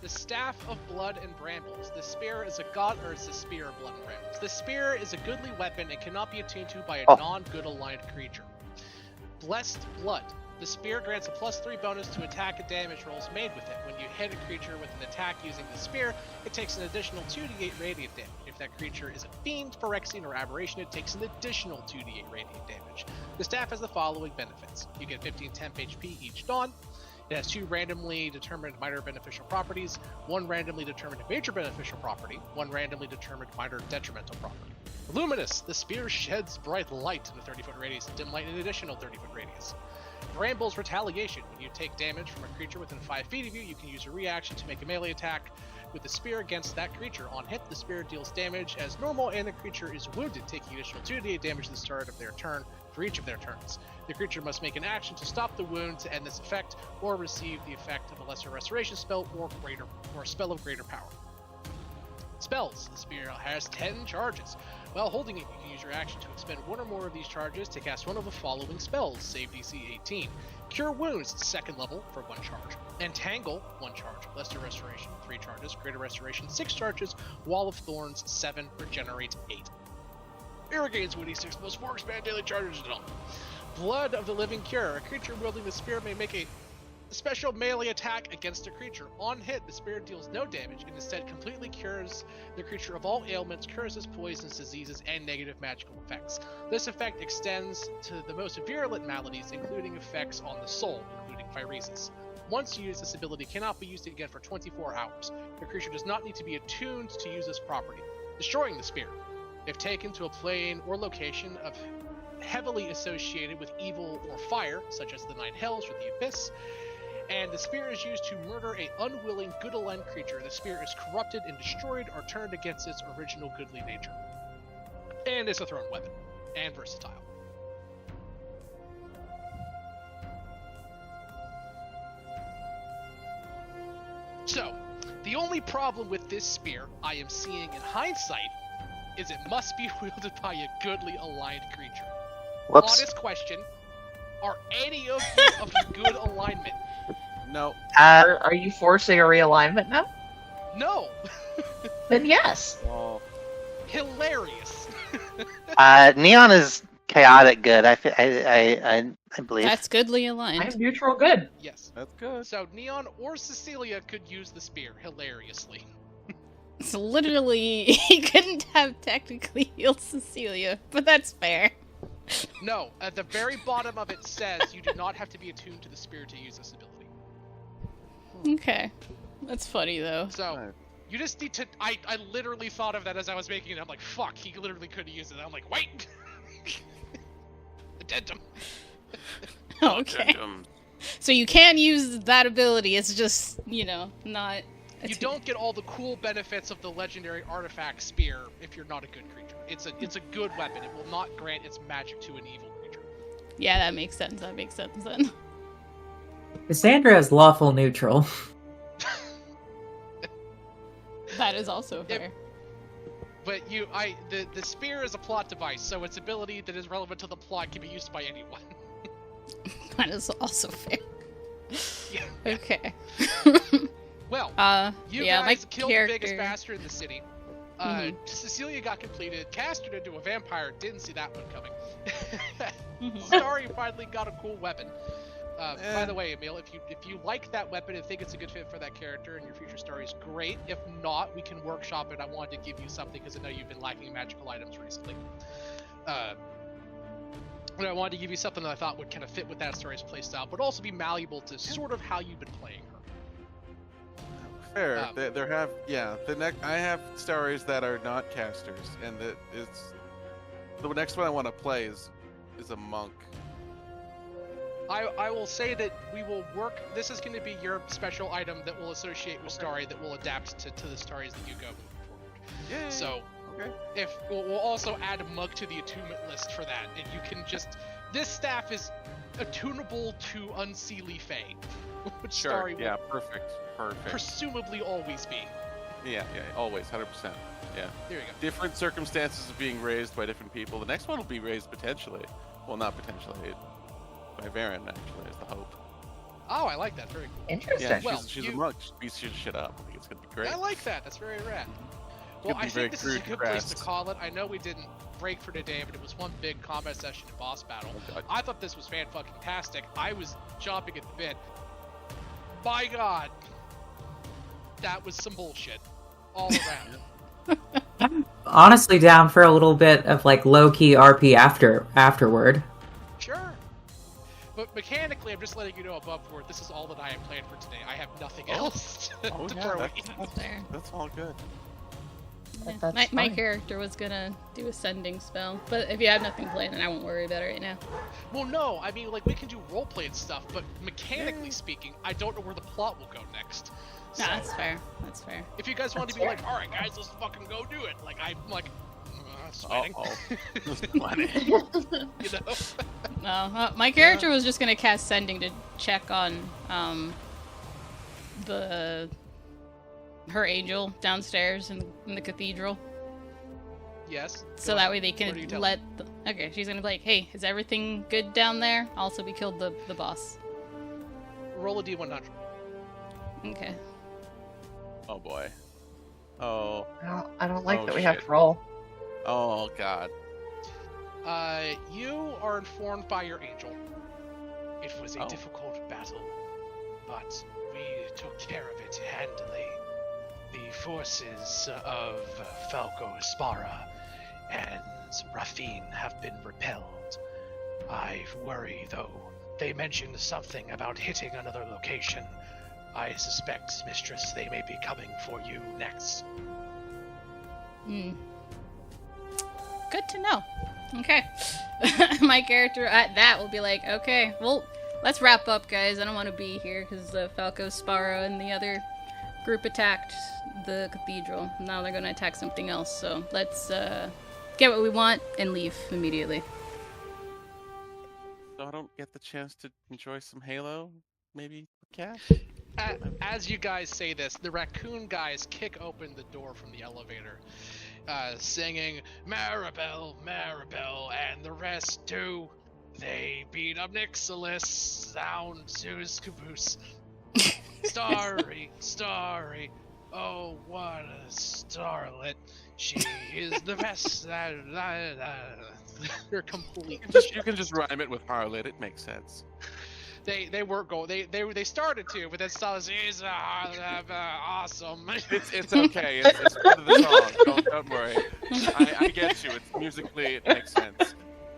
The staff of blood and brambles. The spear is a god, or it's a spear of blood and brambles. The spear is a goodly weapon and cannot be attuned to by a non-good aligned creature. Blessed blood. The spear grants a +3 bonus to attack and damage rolls made with it. When you hit a creature with an attack using the spear, it takes an additional 2d8 radiant damage. If that creature is a fiend, Phyrexian, or aberration, it takes an additional 2d8 radiant damage. The staff has the following benefits. You get 15 temp HP each dawn. It has 2 randomly determined minor beneficial properties, 1 randomly determined major beneficial property, 1 randomly determined minor detrimental property. Luminous. The spear sheds bright light in a 30-foot radius and dim light in an additional 30-foot radius. Bramble's Retaliation. When you take damage from a creature within 5 feet of you, you can use a reaction to make a melee attack with the spear against that creature. On hit, the spear deals damage as normal, and the creature is wounded, taking additional 2d8 damage at the start of their turn for each of their turns. The creature must make an action to stop the wound to end this effect, or receive the effect of a lesser restoration spell or a spell of greater power. Spells. The spear has 10 charges. While holding it, you can use your action to expend 1 or more of these charges to cast one of the following spells. Save DC 18. Cure Wounds, 2nd level, for 1 charge. Entangle, 1 charge. Lesser Restoration, 3 charges. Greater Restoration, 6 charges. Wall of Thorns, 7. Regenerate, 8. Irrigates with D6 plus 4 expand daily charges at all. Blood of the Living Cure. A creature wielding the spear may make a special melee attack against a creature. On hit, the spear deals no damage and instead completely cures the creature of all ailments, curses, poisons, diseases, and negative magical effects. This effect extends to the most virulent maladies, including effects on the soul, including phyresis. Once used, this ability cannot be used again for 24 hours. The creature does not need to be attuned to use this property. Destroying the spear. If taken to a plane or location of heavily associated with evil or fire, such as the Nine Hells or the Abyss, and the spear is used to murder an unwilling good-aligned creature, the spear is corrupted and destroyed or turned against its original goodly nature. And it's a thrown weapon, and versatile. So, the only problem with this spear I am seeing in hindsight is it must be wielded by a goodly aligned creature. Whoops. Honest question, are any of you of good alignment? No. are you forcing a realignment now? No. Then yes. Well, Hilarious. Neon is chaotic good. I believe. That's goodly I'm aligned. neutral good. Yes. that's good. So Neon or Cecilia could use the spear hilariously. So literally, he couldn't have technically healed Cecilia, but that's fair. No, at the very bottom of it says you do not have to be attuned to the spear to use this ability. Okay. That's funny, though. So, Right. you just need to... I literally thought of that as I was making it. I'm like, fuck, he literally could have used it. I'm like, wait! Addendum. Okay. So you can use that ability, it's just, not... You don't get all the cool benefits of the legendary artifact spear if you're not a good creature. It's a good weapon. It will not grant its magic to an evil creature. Yeah, that makes sense then. Cassandra is lawful neutral. That is also fair. But the spear is a plot device, so its ability that is relevant to the plot can be used by anyone. That is also fair. Yeah. Okay. Well, you yeah, guys my killed character... the biggest bastard in the city. Cecilia got completed. Cast her into a vampire. Didn't see that one coming. Starry finally got a cool weapon. By the way, Emil, if you like that weapon and think it's a good fit for that character in your future stories, great. If not, we can workshop it. I wanted to give you something because I know you've been lacking magical items recently. But I wanted to give you something that I thought would kind of fit with that story's playstyle, but also be malleable to sort of how you've been playing her. Fair. I have stories that are not casters, and it's The next one I want to play is a monk. I will say that we will work. This is going to be your special item that will associate with Starry that will adapt to the stories that you go moving forward. Yeah. So, Okay. if we'll also add a mug to the attunement list for that, and you can just. This staff is attunable to unseelie fae, which Sure. Starry will Yeah. Perfect. presumably always be. Yeah. Always, 100%. Yeah. There you go. Different circumstances of being raised by different people. The next one will be raised potentially. Well, not potentially. By Varen, actually, is the hope. Oh, I like that. Very cool. Interesting. Yeah, Well, she's a monk. She beats shit up. I think it's gonna be great. I like that. That's very rad. Could Well, be I very think this is a crude good place to crafts. call it. I know we didn't break for today, but it was one big combat session and boss battle. Oh, God. I thought this was fan-fucking-tastic. I was chomping at the bit. My God, that was some bullshit all around. Honestly, down for a little bit of like low-key RP afterward. Sure. But mechanically, I'm just letting you know above board, this is all that I have planned for today. I have nothing else to Oh, yeah, throw that's, in. That's fair. that's all good. That's My fine. character was gonna do a sending spell, but if you have nothing planned, then I won't worry about it right now. Well, no, I mean, like, we can do roleplay and stuff, but mechanically speaking, I don't know where the plot will go next. No, So, that's fair. That's fair. if you guys want to be like, alright guys, let's fucking go do it, like, I'm like, sweating. There's plenty. You know? No, my character was just gonna cast sending to check on her angel downstairs in the cathedral, Yes. so go that ahead. way they What do you can tell okay, she's gonna be like, hey, is everything good down there? Also, we killed the boss. Roll a d100. Okay. Oh boy. Oh. I don't like Oh, that we have shit. to roll. Oh god. You are informed by your angel. It was a Oh. difficult battle, but we took care of it handily. The forces of Falco Aspara and Rafine have been repelled. I worry, though. They mentioned something about hitting another location. I suspect, Mistress, they may be coming for you next. Hmm. Good to know. Okay. My character at that will be like, okay, well, let's wrap up, guys. I don't want to be here because Falco, Sparrow, and the other group attacked the cathedral. Now they're going to attack something else. So let's get what we want and leave immediately. So I don't get the chance to enjoy some Halo, maybe, Cash? As you guys say this, the raccoon guys kick open the door from the elevator, singing Maribel, Maribel, and the rest do. They beat up Nixilis, sound Zeus Caboose. Starry, Starry, oh what a starlet. She is the best. They're complete. You can just rhyme it with Harlot, it makes sense. They weren't going. They started to, but then saw she's awesome. It's okay, it's part of the song, don't worry. I get you, it's musically, it makes sense.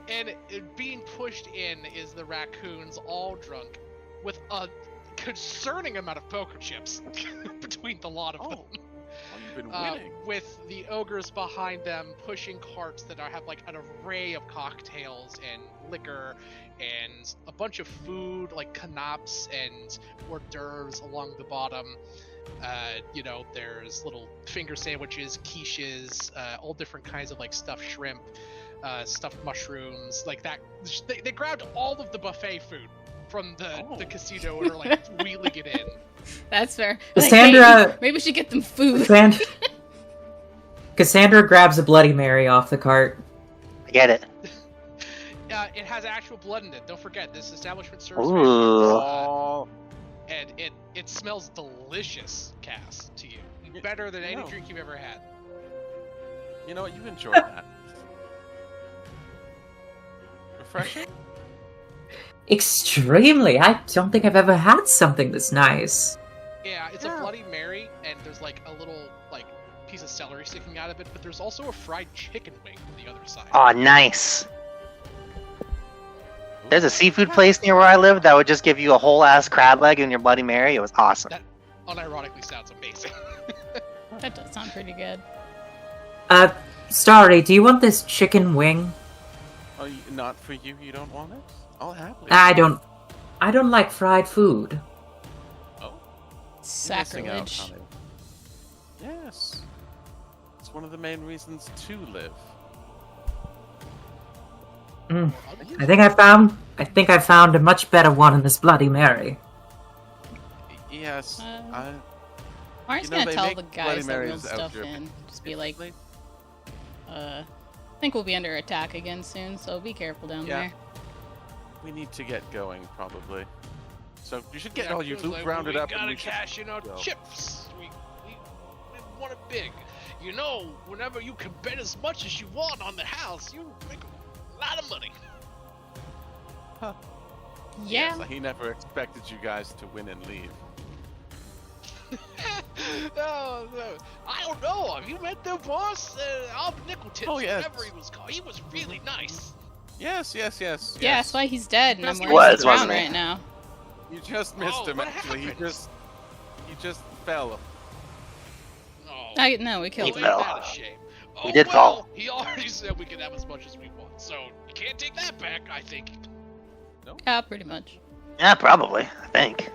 And being pushed in is the raccoons, all drunk, with a concerning amount of poker chips between the lot of them. You've been winning. With the ogres behind them pushing carts that have like an array of cocktails and liquor and a bunch of food like canapes and hors d'oeuvres along the bottom. There's little finger sandwiches, quiches, all different kinds of like stuffed shrimp, stuffed mushrooms, like that. They grabbed all of the buffet food from the casino and are like wheeling it in. That's fair. Cassandra- Like, hey, maybe we should get them food. Cassandra grabs a Bloody Mary off the cart. I get it. It has actual blood in it. Don't forget, this establishment serves Ooh. vampires, and it smells delicious, Cass, to you. Better than any drink you've ever had. You know what, you enjoy that. Refreshing? Extremely. I don't think I've ever had something this nice. Yeah, it's a Bloody Mary, and there's like a little like piece of celery sticking out of it, but there's also a fried chicken wing on the other side. Oh, nice. There's a seafood place near where I live that would just give you a whole ass crab leg in your Bloody Mary. It was awesome. That unironically sounds amazing. That does sound pretty good. Starry, do you want this chicken wing? Oh, not for you? You don't want it? I'll happily. I don't like fried food. Oh, you're missing out, Sacrilege. honey. Yes. It's one of the main reasons to live. Mm. I think I found a much better one in this Bloody Mary. Yes. Mark's You know, gonna they tell make the Bloody guys that wheel Marys out stuff here in. Just be like, Basically, I think we'll be under attack again soon, so be careful down Yeah. there. we need to get going, probably. So you should get Yeah, all your it's loot like, rounded we up and gotta we should cash in our go. chips. We want it big. You know, whenever you can bet as much as you want on the house, you make a lot of money. Yeah. Yes, he never expected you guys to win and leave. No, I don't know. Have you met their boss? Ob Nickeltits, Oh, yes. whatever he was called. He was really nice. Yes. Yeah, that's why he's dead, and I'm He wearing was, his crown wasn't he? right now. You just missed Oh, him. what Actually, he happened? just fell. No. No, we killed Well, him. ain't fell. that a shame? He Oh, did well, fall. He already said we could have as much as we want, so you can't take that back, I think. Yeah, pretty much. Yeah, probably. I think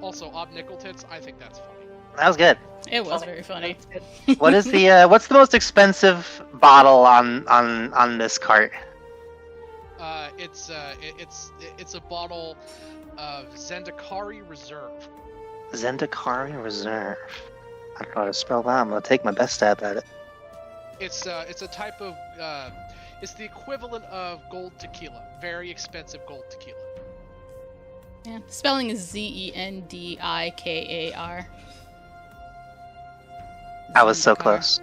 Also, Ob Nickeltits, I think that's funny. that was good. It was very funny. What is the what's the most expensive bottle on this cart? It's a bottle of Zendikari Reserve. Zendikari Reserve. I don't know how to spell that. I'm gonna take my best stab at it. It's a type of it's the equivalent of gold tequila. Very expensive gold tequila. Yeah, spelling is Zendikar. I was so Zendikar. close.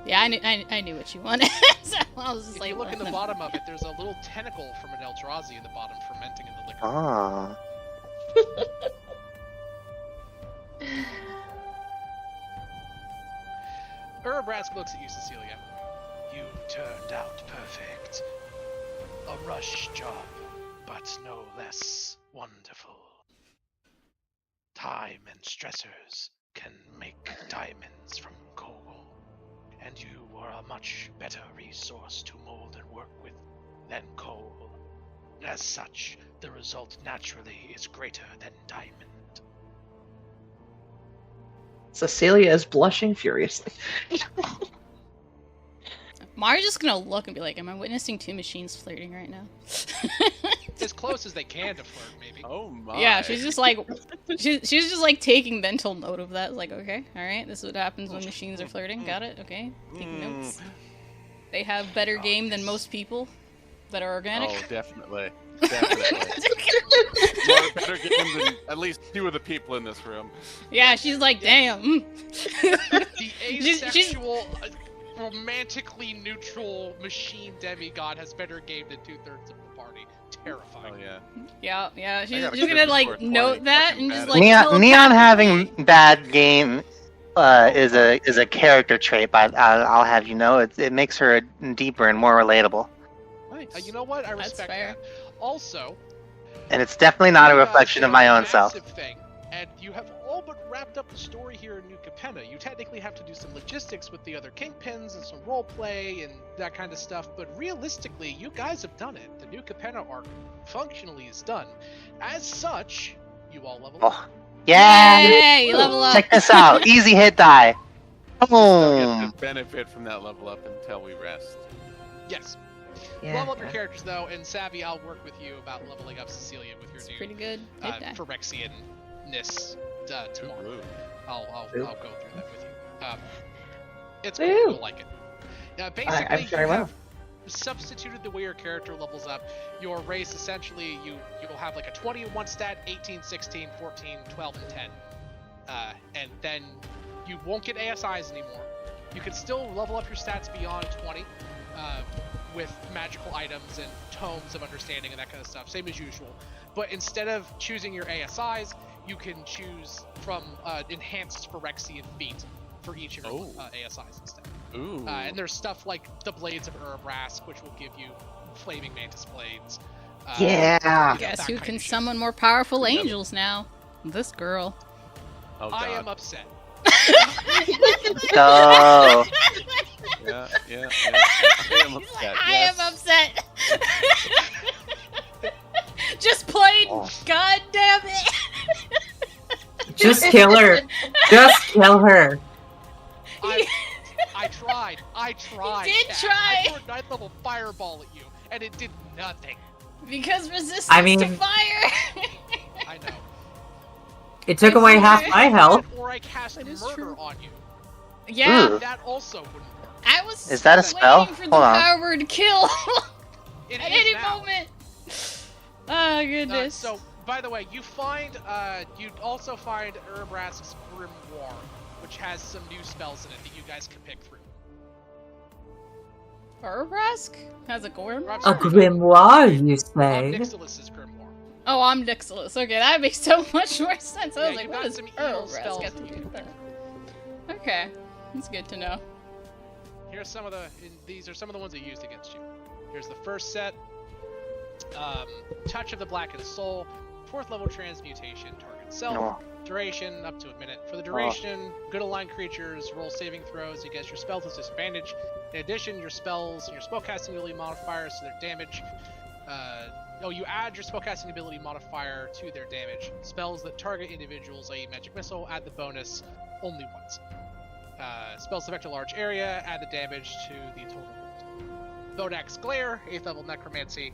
Yeah, I knew what you wanted. So I was just If like, you look in the "Well, bottom of it, there's a little tentacle from an Eldrazi in the bottom fermenting in the liquor. Oh. Urabrask looks at you, Cecilia. You turned out perfect. A rush job, but no less wonderful. Time and stressors can make diamonds from coal, and you are a much better resource to mold and work with than coal. As such, the result naturally is greater than diamond. Cecilia is blushing furiously. Mario's just gonna look and be like, am I witnessing two machines flirting right now? As close as they can to flirt, maybe. Oh my. Yeah, she's just like, she's just like taking mental note of that. Like, okay, all right, this is what happens when machines are flirting. Got it? Okay, taking notes. They have better game than most people that are organic. Oh, definitely. Definitely. More better game than at least two of the people in this room. Yeah, she's like, damn. The She's- asexual, romantically neutral machine demigod has better game than 2/3 of the party. Terrifying. Oh yeah. Yeah. She's got a gonna good like score, note 20, that fucking and just bad. like Neon telepathically- having bad game is a character trait, but I'll have you know it makes her deeper and more relatable, Nice. You know what? I That's respect fair. that. Also, and it's definitely not a you, reflection did of my a own self. massive Thing, and you have all but wrapped up the story here in New Capena. You technically have to do some logistics with the other kingpins and some role play and that kind of stuff, but realistically, you guys have done it. The New Capena arc functionally is done. As such, you all level up. Oh, yeah! Yay, level up. Check this out. Easy hit die. Still Boom. get the benefit from that level up until we rest. Yes. Yeah. Level up your characters though, and Savvy, I'll work with you about leveling up Cecilia with your It's dude. pretty good. Hit die. Phyrexian-ness tomorrow. Ooh. I'll Ooh. go through that with you. It's Ooh. cool. You'll like it. Basically, I'm sure I you will. have substituted the way your character levels up. Your race essentially, you'll have like a 20 in one stat, 18, 16, 14, 12, and 10, and then you won't get ASIs anymore. You can still level up your stats beyond 20 with magical items and tomes of understanding and that kind of stuff, same as usual. But instead of choosing your ASIs, you can choose from enhanced Phyrexian feat for each of your ASIs instead. Ooh. And there's stuff like the Blades of Urabrask, which will give you flaming mantis blades. Yeah. Guess that who kind can of shit. summon more powerful Yep. angels now? This girl. Oh god. I am upset. Oh. Yeah. I am He's like, upset. I Yes. am kill her. Just kill her. I tried. You did Cat. try. I threw a 9th level fireball at you, and it did nothing. Because resistance I mean- to fire. I know. It took away half my health. Or I cast That is murder true. on you. Yeah, Ooh. That also wouldn't work. I was. Is that a spell? waiting for the Hold on. power to kill It at is any now. moment. Oh goodness. So, by the way, you also find Urbrask's Grimoire, which has some new spells in it that you guys can pick through. Urbrask has a gorm. Or, I'm A sorry, grimoire, you say? Nixilus's Grimoire. Oh, I'm Nixilus. Okay, that makes so much more sense. I Yeah, was like, you've what got does some evil Urbrask spells got to that do you with can that? Okay, that's good to know. Here's some of the. These are some of the ones that used against you. Here's the first set. Touch of the Blackened Soul, 4th level transmutation, target self. No. Duration up to a minute. For the duration, good aligned creatures roll saving throws against your spells with disadvantage. In addition, your spells and your spellcasting ability modifiers to their damage. You add your spellcasting ability modifier to their damage. Spells that target individuals, i.e. Magic Missile, add the bonus only once. Spells affect a large area, add the damage to the total roll. Bodak's Glare, 8th level Necromancy.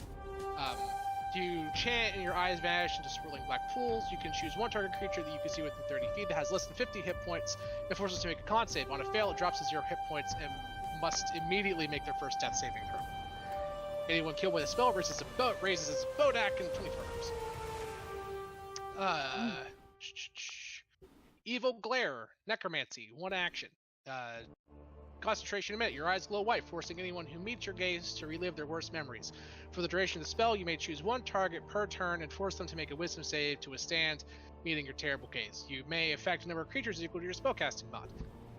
You chant and your eyes vanish into swirling black pools. You can choose one target creature that you can see within 30 feet that has less than 50 hit points. It forces to make a con save. On a fail, it drops to 0 hit points and must immediately make their first death saving throw. Anyone killed with a spell raises its Bodak in 24 hours. Evil Glare, Necromancy, 1 action. Concentration a minute. Your eyes glow white, forcing anyone who meets your gaze to relive their worst memories. For the duration of the spell, you may choose one target per turn and force them to make a wisdom save to withstand meeting your terrible gaze. You may affect a number of creatures equal to your spellcasting mod.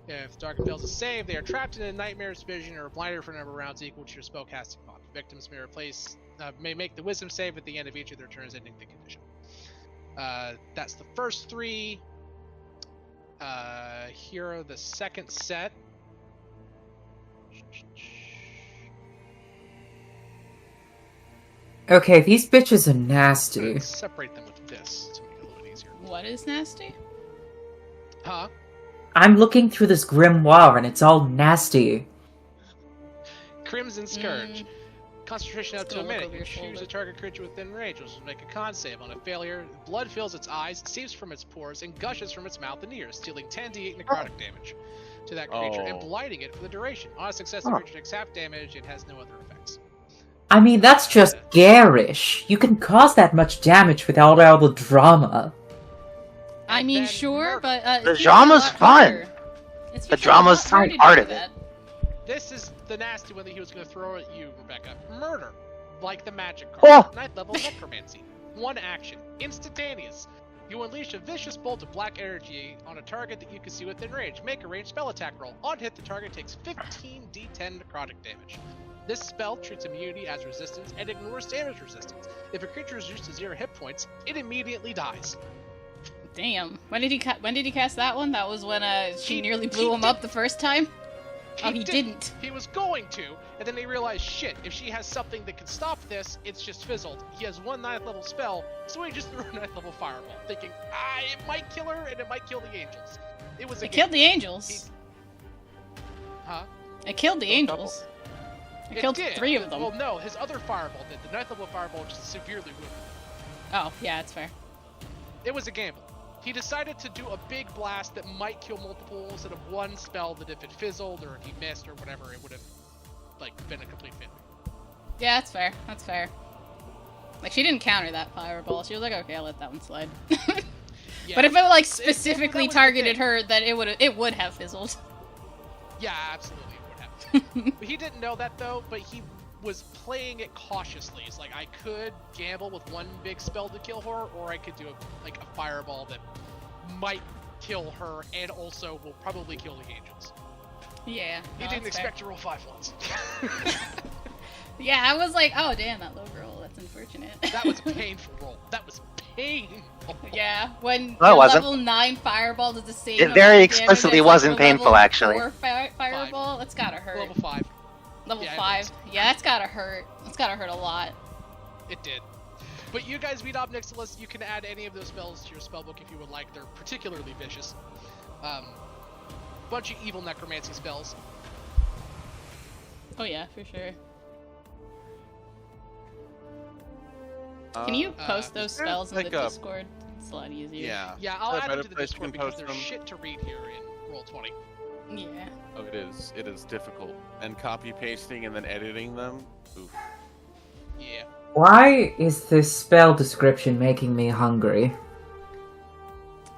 If the target fails to save, they are trapped in a nightmare's vision or blinded for a number of rounds equal to your spellcasting mod. Victims may make the wisdom save at the end of each of their turns, ending the condition. That's the first 3. Here are the second set. Okay, these bitches are nasty. Let's separate them with this to make it a little bit easier. What is nasty? Huh? I'm looking through this grimoire and it's all nasty. Crimson Scourge. Concentration up It's to a gonna look minute. over You your choose shoulder. a target creature within range, which will make a con save. On a failure, blood fills its eyes, seeps from its pores, and gushes from its mouth and ears, dealing 10d8 necrotic damage to that creature and Oh. blighting it for the duration. On a success, the Huh. creature takes half damage and has no other effects. I mean, that's just garish. You can cause that much damage without all the drama. I And mean, then sure, murder. but The it's usually drama's a lot fun. harder. It's The usually a drama's lot harder to part do of it. that. This is the nasty one that he was going to throw at you, Rebecca. Murder. Like the magic Oh. card. 9th level Necromancy. 1 action. Instantaneous. You unleash a vicious bolt of black energy on a target that you can see within range. Make a ranged spell attack roll. On hit, the target takes 15d10 necrotic damage. This spell treats immunity as resistance and ignores damage resistance. If a creature is reduced to 0 hit points, it immediately dies. Damn. When did he cast that one? That was when she He- nearly he blew him did- up the first time? Oh, he didn't. He was going to, and then they realized, shit, if she has something that can stop this, it's just fizzled. He has 1 9th level spell, so he just threw a 9th level fireball, thinking, it might kill her, and it might kill the angels. It was a It killed the game. angels. Huh? It killed the Killed a couple. angels. It It killed did. 3 of them. Well, no, his other fireball did. The 9th level fireball just severely wounded. Oh, yeah, that's fair. It was a gamble. He decided to do a big blast that might kill multiple instead of one spell that if it fizzled or if he missed or whatever, it would have been a complete failure. Yeah, that's fair. That's fair. Like, she didn't counter that fireball. She was like, okay, I'll let that one slide. Yeah. But if it, like, that specifically was the targeted thing. her, then it would have fizzled. Yeah, absolutely, it would have. He didn't know that though, but he was playing it cautiously. It's like I could gamble with one big spell to kill her, or I could do a fireball that might kill her and also will probably kill the angels. Yeah. He no, didn't that's fair. expect to roll 5 ones. Yeah, I was like, oh, damn, that low roll. That's unfortunate. That was a painful roll. That was painful. Yeah, when No, it your wasn't. level 9 fireball does the same It amount very of explicitly damage as, wasn't like, a painful, level actually. 4 fireball, that's gotta hurt. Level 5. Level yeah, it 5. was. Yeah, that's gotta hurt. That's gotta hurt a lot. It did. But you guys beat Ob Nixilis. You can add any of those spells to your spellbook if you would like. They're particularly vicious. Bunch of evil necromancy spells. Oh yeah, for sure. Can you post those spells in the Discord? It's a lot easier. Yeah. Yeah, I'll Is there a add them better to the place Discord we can because post there's them? shit to read here in Roll20. Yeah. Oh, it is. It is difficult. And copy pasting and then editing them. Oof. Yeah. Why is this spell description making me hungry?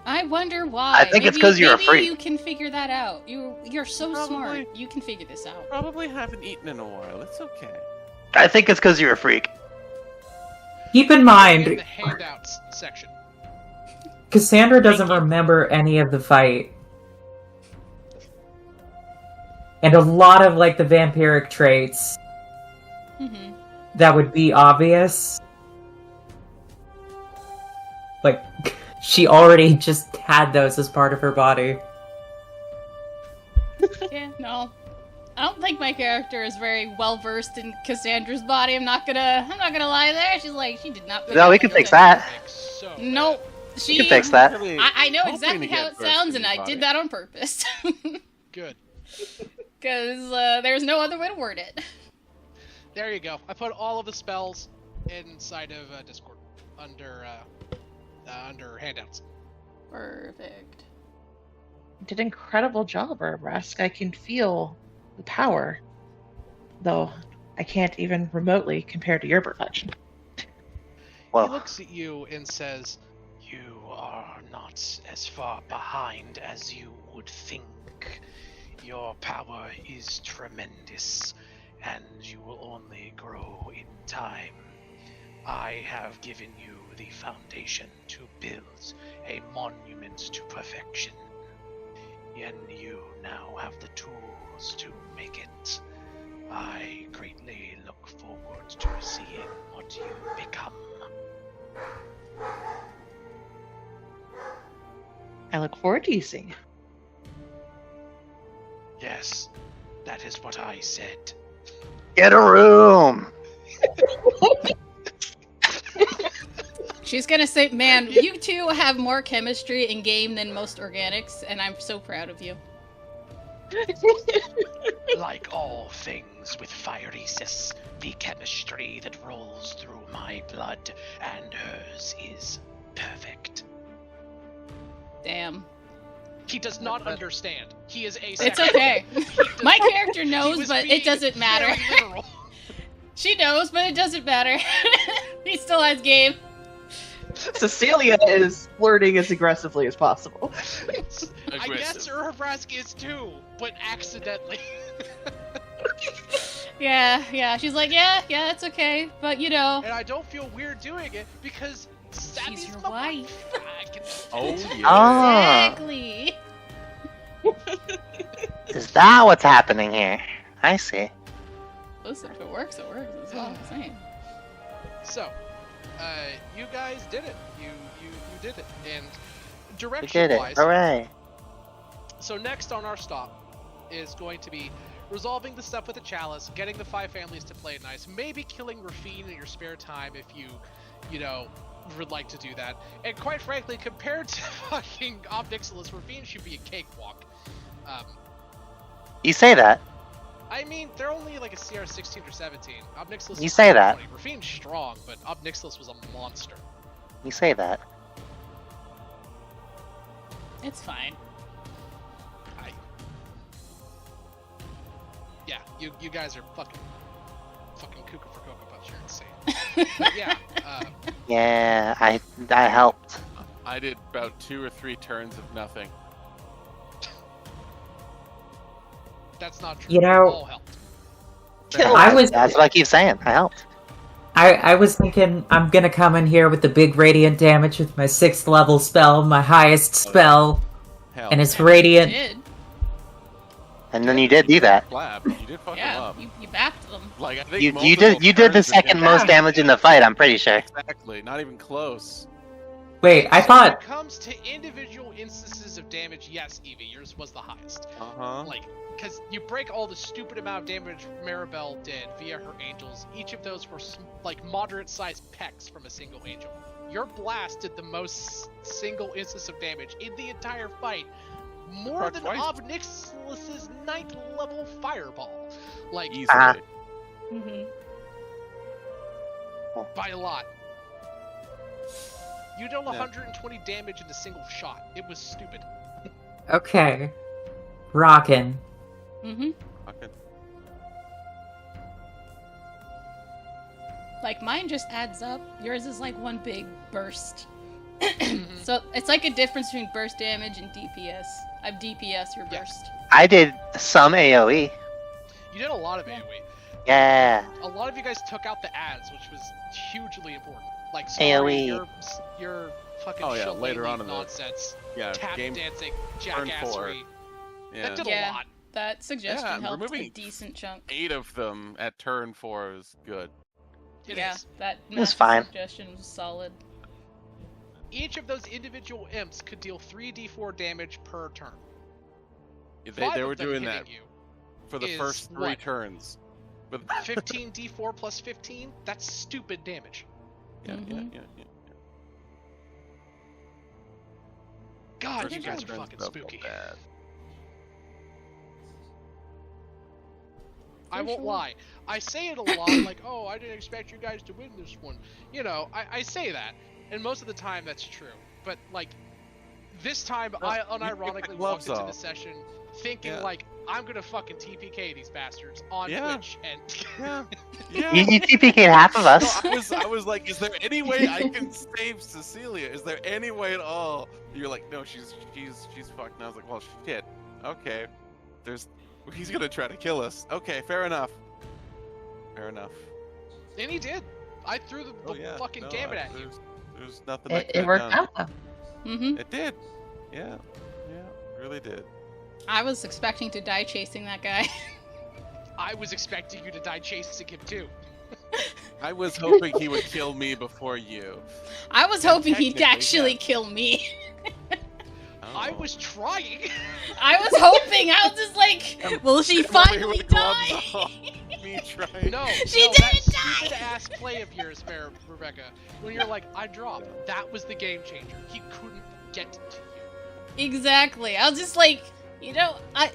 I wonder why. I think it's 'cause you're a maybe freak. you can figure that out. You're so Probably. smart. You can figure this out. Probably haven't eaten in a while. It's okay. I think it's because you're a freak. Keep in In mind, the handouts section. Cassandra doesn't remember any of the fight. And a lot of, like, the vampiric traits Mm-hmm. that would be obvious. Like, she already just had those as part of her body. Yeah, no. I don't think my character is very well versed in Cassandra's body. I'm not gonna lie there. She did not. No, we can fix that. So Nope. You can fix that. Really I know hoping exactly to how get it versed sounds, in and I your did body. that on purpose. good. Because there's no other way to word it. There you go. I put all of the spells inside of Discord under handouts. Perfect. You did an incredible job, Urbrask. I can feel the power, though I can't even remotely compare to your perfection. He Well, looks at you and says, "You are not as far behind as you would think. Your power is tremendous, and you will only grow in time. I have given you the foundation to build a monument to perfection, and you now have the tools to make it. I greatly look forward to seeing what you become." I look forward to you seeing. Yes, that is what I said. get a room. She's gonna say, man, you two have more chemistry in game than most organics, and I'm so proud of you. Like all things with Firesis, the chemistry that rolls through my blood and hers is perfect. Damn. He does not understand. He is It's asexual. okay. He does- My character he knows, was but being it doesn't matter. very literal. She knows, but it doesn't matter. He still has game. Cecilia is flirting as aggressively as possible. I guess Aggressive. Urbrask is too, but accidentally. Yeah. She's like, yeah, it's okay, but you know. And I don't feel weird doing it because Sammy's your my wife. Oh, yeah. Ah, Exactly. is that what's happening here? I see. Listen, if it works, it works. That's all I'm saying. So, you guys did it. You did it. And We direction did it. wise, Hooray. so next on our stop is going to be resolving the stuff with the chalice, getting the 5 families to play nice, maybe killing Rafine in your spare time if you would like to do that. And quite frankly, compared to fucking Ob Nixilis, Rafine should be a cakewalk. You say that. I mean, they're only like a CR 16 or 17. Ob Nixilis You is say that. 20. Rafine's strong, but Ob Nixilis was a monster. You say that. It's fine. Yeah, you guys are fucking cuckoo for Cocoa Puffs. You're insane. But yeah, Yeah, I helped. I did about 2 or 3 turns of nothing. that's not true. You know- all helped. That's what I keep saying. I helped. I was thinking I'm gonna come in here with the big radiant damage with my 6th level spell, my highest spell, Hell. and it's You radiant. did. And then you did do that. Slap. You did fuck him Yeah, up. you backed them. Like, I think You multiple did the turns of second damage. most damage in the fight. I'm pretty sure. Exactly. Not even close. Wait, I So thought. when it comes to individual instances of damage, yes, Evie, yours was the highest. Uh-huh. Like, because you break all the stupid amount of damage Maribel did via her angels. Each of those were like moderate-sized pecks from a single angel. Your blast did the most single instance of damage in the entire fight, more than Twice. Obnixilus's 9th level fireball. Like, Easily. Mm-hmm. by a lot. You dealt 120 damage in a single shot. It was stupid. Okay. Rockin'. Mm-hmm. Fucking- Like, mine just adds up. Yours is like one big burst. So, it's like a difference between burst damage and DPS. I'm DPS, your Yeah. burst. I did some AoE. You did a lot of AoE. Yeah. A lot of you guys took out the ads, which was hugely important. Like, AoE. your fucking Oh, yeah, shillelagh later on in the- nonsense, Yeah, tap game dancing, turn 4. jackassery. Yeah. That did Yeah. a lot. That suggestion Yeah, helped a removing decent chunk. 8 of them at turn 4 is good. It Yeah, is. that was massive fine. suggestion was solid. Each of those individual imps could deal 3d4 damage per turn. They 5 were of them doing hitting that you. for the is first 3 what? turns. But 15d4 plus 15? That's stupid damage. yeah, Mhm. yeah. God, First you two guys are turns fucking felt spooky. bad. I For won't sure. lie. I say it a lot, like, oh, I didn't expect you guys to win this one. You know, I say that, and most of the time that's true. But, like, this time Well, I you get the unironically gloves walked into the off. session thinking, Yeah. like, I'm gonna fucking TPK these bastards on Yeah. Twitch, and Yeah. Yeah. You TPK'd half of No, us. I was like, is there any way I can save Cecilia? Is there any way at all? You're like, no, she's fucked. And I was like, well, shit. Okay. He's gonna try to kill us. Okay, fair enough. Fair enough. and he did. I threw the Oh yeah. fucking no, gambit at you. There's nothing. I It could've worked done. out though. Mm-hmm. It did. Yeah. Yeah. Really did. I was expecting to die chasing that guy. I was expecting you to die chasing him too. I was hoping he would kill me before you. I was Yeah, hoping he'd technically, actually yeah. kill me. I Oh. was trying. I was hoping. I was just like, will she I'm over here finally with gloves die? on. Me trying. No, She no, that didn't die! stupid ass play of yours, Rebecca. When you're like, I drop. That was the game changer. He couldn't get to you. Exactly. I was just like, you know, I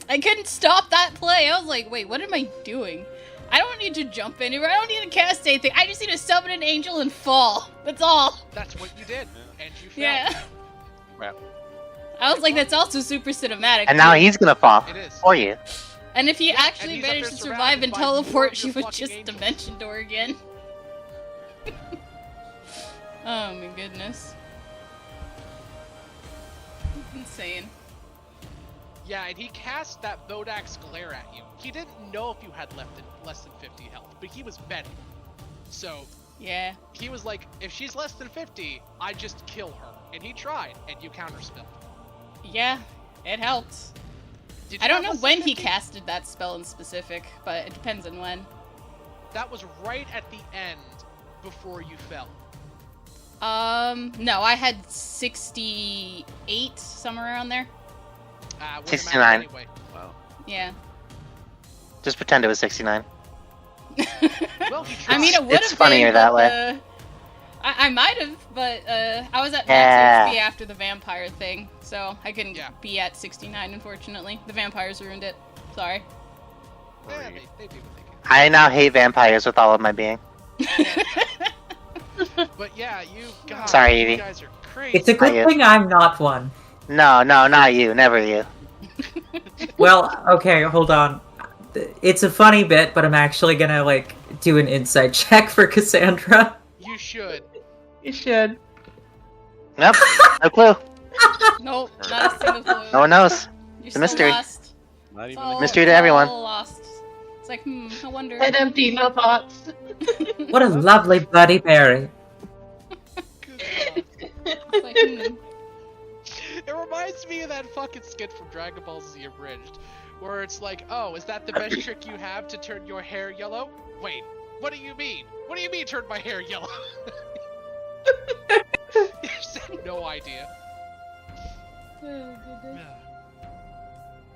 couldn't stop that play. I was like, wait, what am I doing? I don't need to jump anywhere. I don't need to cast anything. I just need to summon an angel and fall. That's all. That's what you did, and you failed. Yeah. Crap. I was like, that's also super cinematic. And now too. he's gonna fall It is. for you. And if he Yeah, and actually he's up managed there to survive surrounded and by more teleport, of she your would fucking just angels. dimension door again. Oh my goodness. Insane. Yeah, and he cast that Bodak's glare at you. He didn't know if you had less than 50 health, but he was betting. So Yeah. he was like, if she's less than 50, I just kill her. And he tried, and you counterspelled. Yeah, it helped. Did I you don't have know less than when he 50? casted that spell in specific, but it depends on when. That was right at the end before you fell. No, I had 68, somewhere around there. Wouldn't 69. matter Anyway. Wow. Yeah. Just pretend it was 69. Well, he I mean, tried. it would have It's funnier been, that but, way. I might have, but I was at Yeah. max HP after the vampire thing, so I couldn't Yeah. be at 69, unfortunately. The vampires ruined it. Sorry. Yeah, they do what they can. I now hate vampires with all of my being. But yeah, God, Sorry, you Evie. guys are crazy. It's a good you? thing I'm not one. No, not you. Never you. Well, okay, hold on. It's a funny bit, but I'm actually gonna, like, do an insight check for Cassandra. You should. You should. Nope. No clue. Nope, not a single clue. No one knows. You're a still mystery. lost. Not It's even all- a Mystery to it's all everyone. Lost. It's like, I wonder. And empty, no thoughts. What a lovely Bloody Mary. Good God. It's like, It reminds me of that fucking skit from Dragon Ball Z Abridged, where it's like, oh, is that the best trick you have to turn your hair yellow? Wait, what do you mean? What do you mean turn my hair yellow? no idea.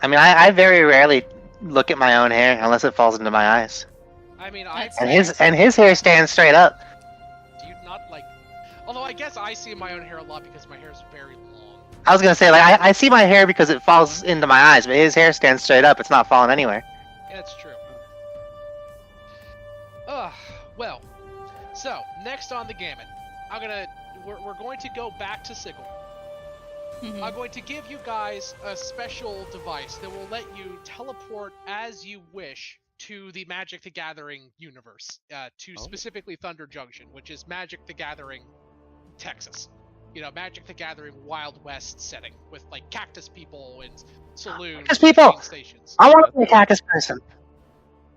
I mean, I very rarely look at my own hair unless it falls into my eyes. I mean, That's And his hair stands straight up. Do you not like? Although I guess I see my own hair a lot because my hair is very long. I was gonna say, like, I see my hair because it falls into my eyes, but his hair stands straight up. It's not falling anywhere. Yeah, that's true. Well, so next on the gamut, we're going to go back to Sigil. Mhm. I'm going to give you guys a special device that will let you teleport as you wish to the Magic the Gathering universe, to specifically Thunder Junction, which is Magic the Gathering Texas. You know, Magic the Gathering Wild West setting with like cactus people and saloons, Cactus people! and train stations. I want to be a cactus person.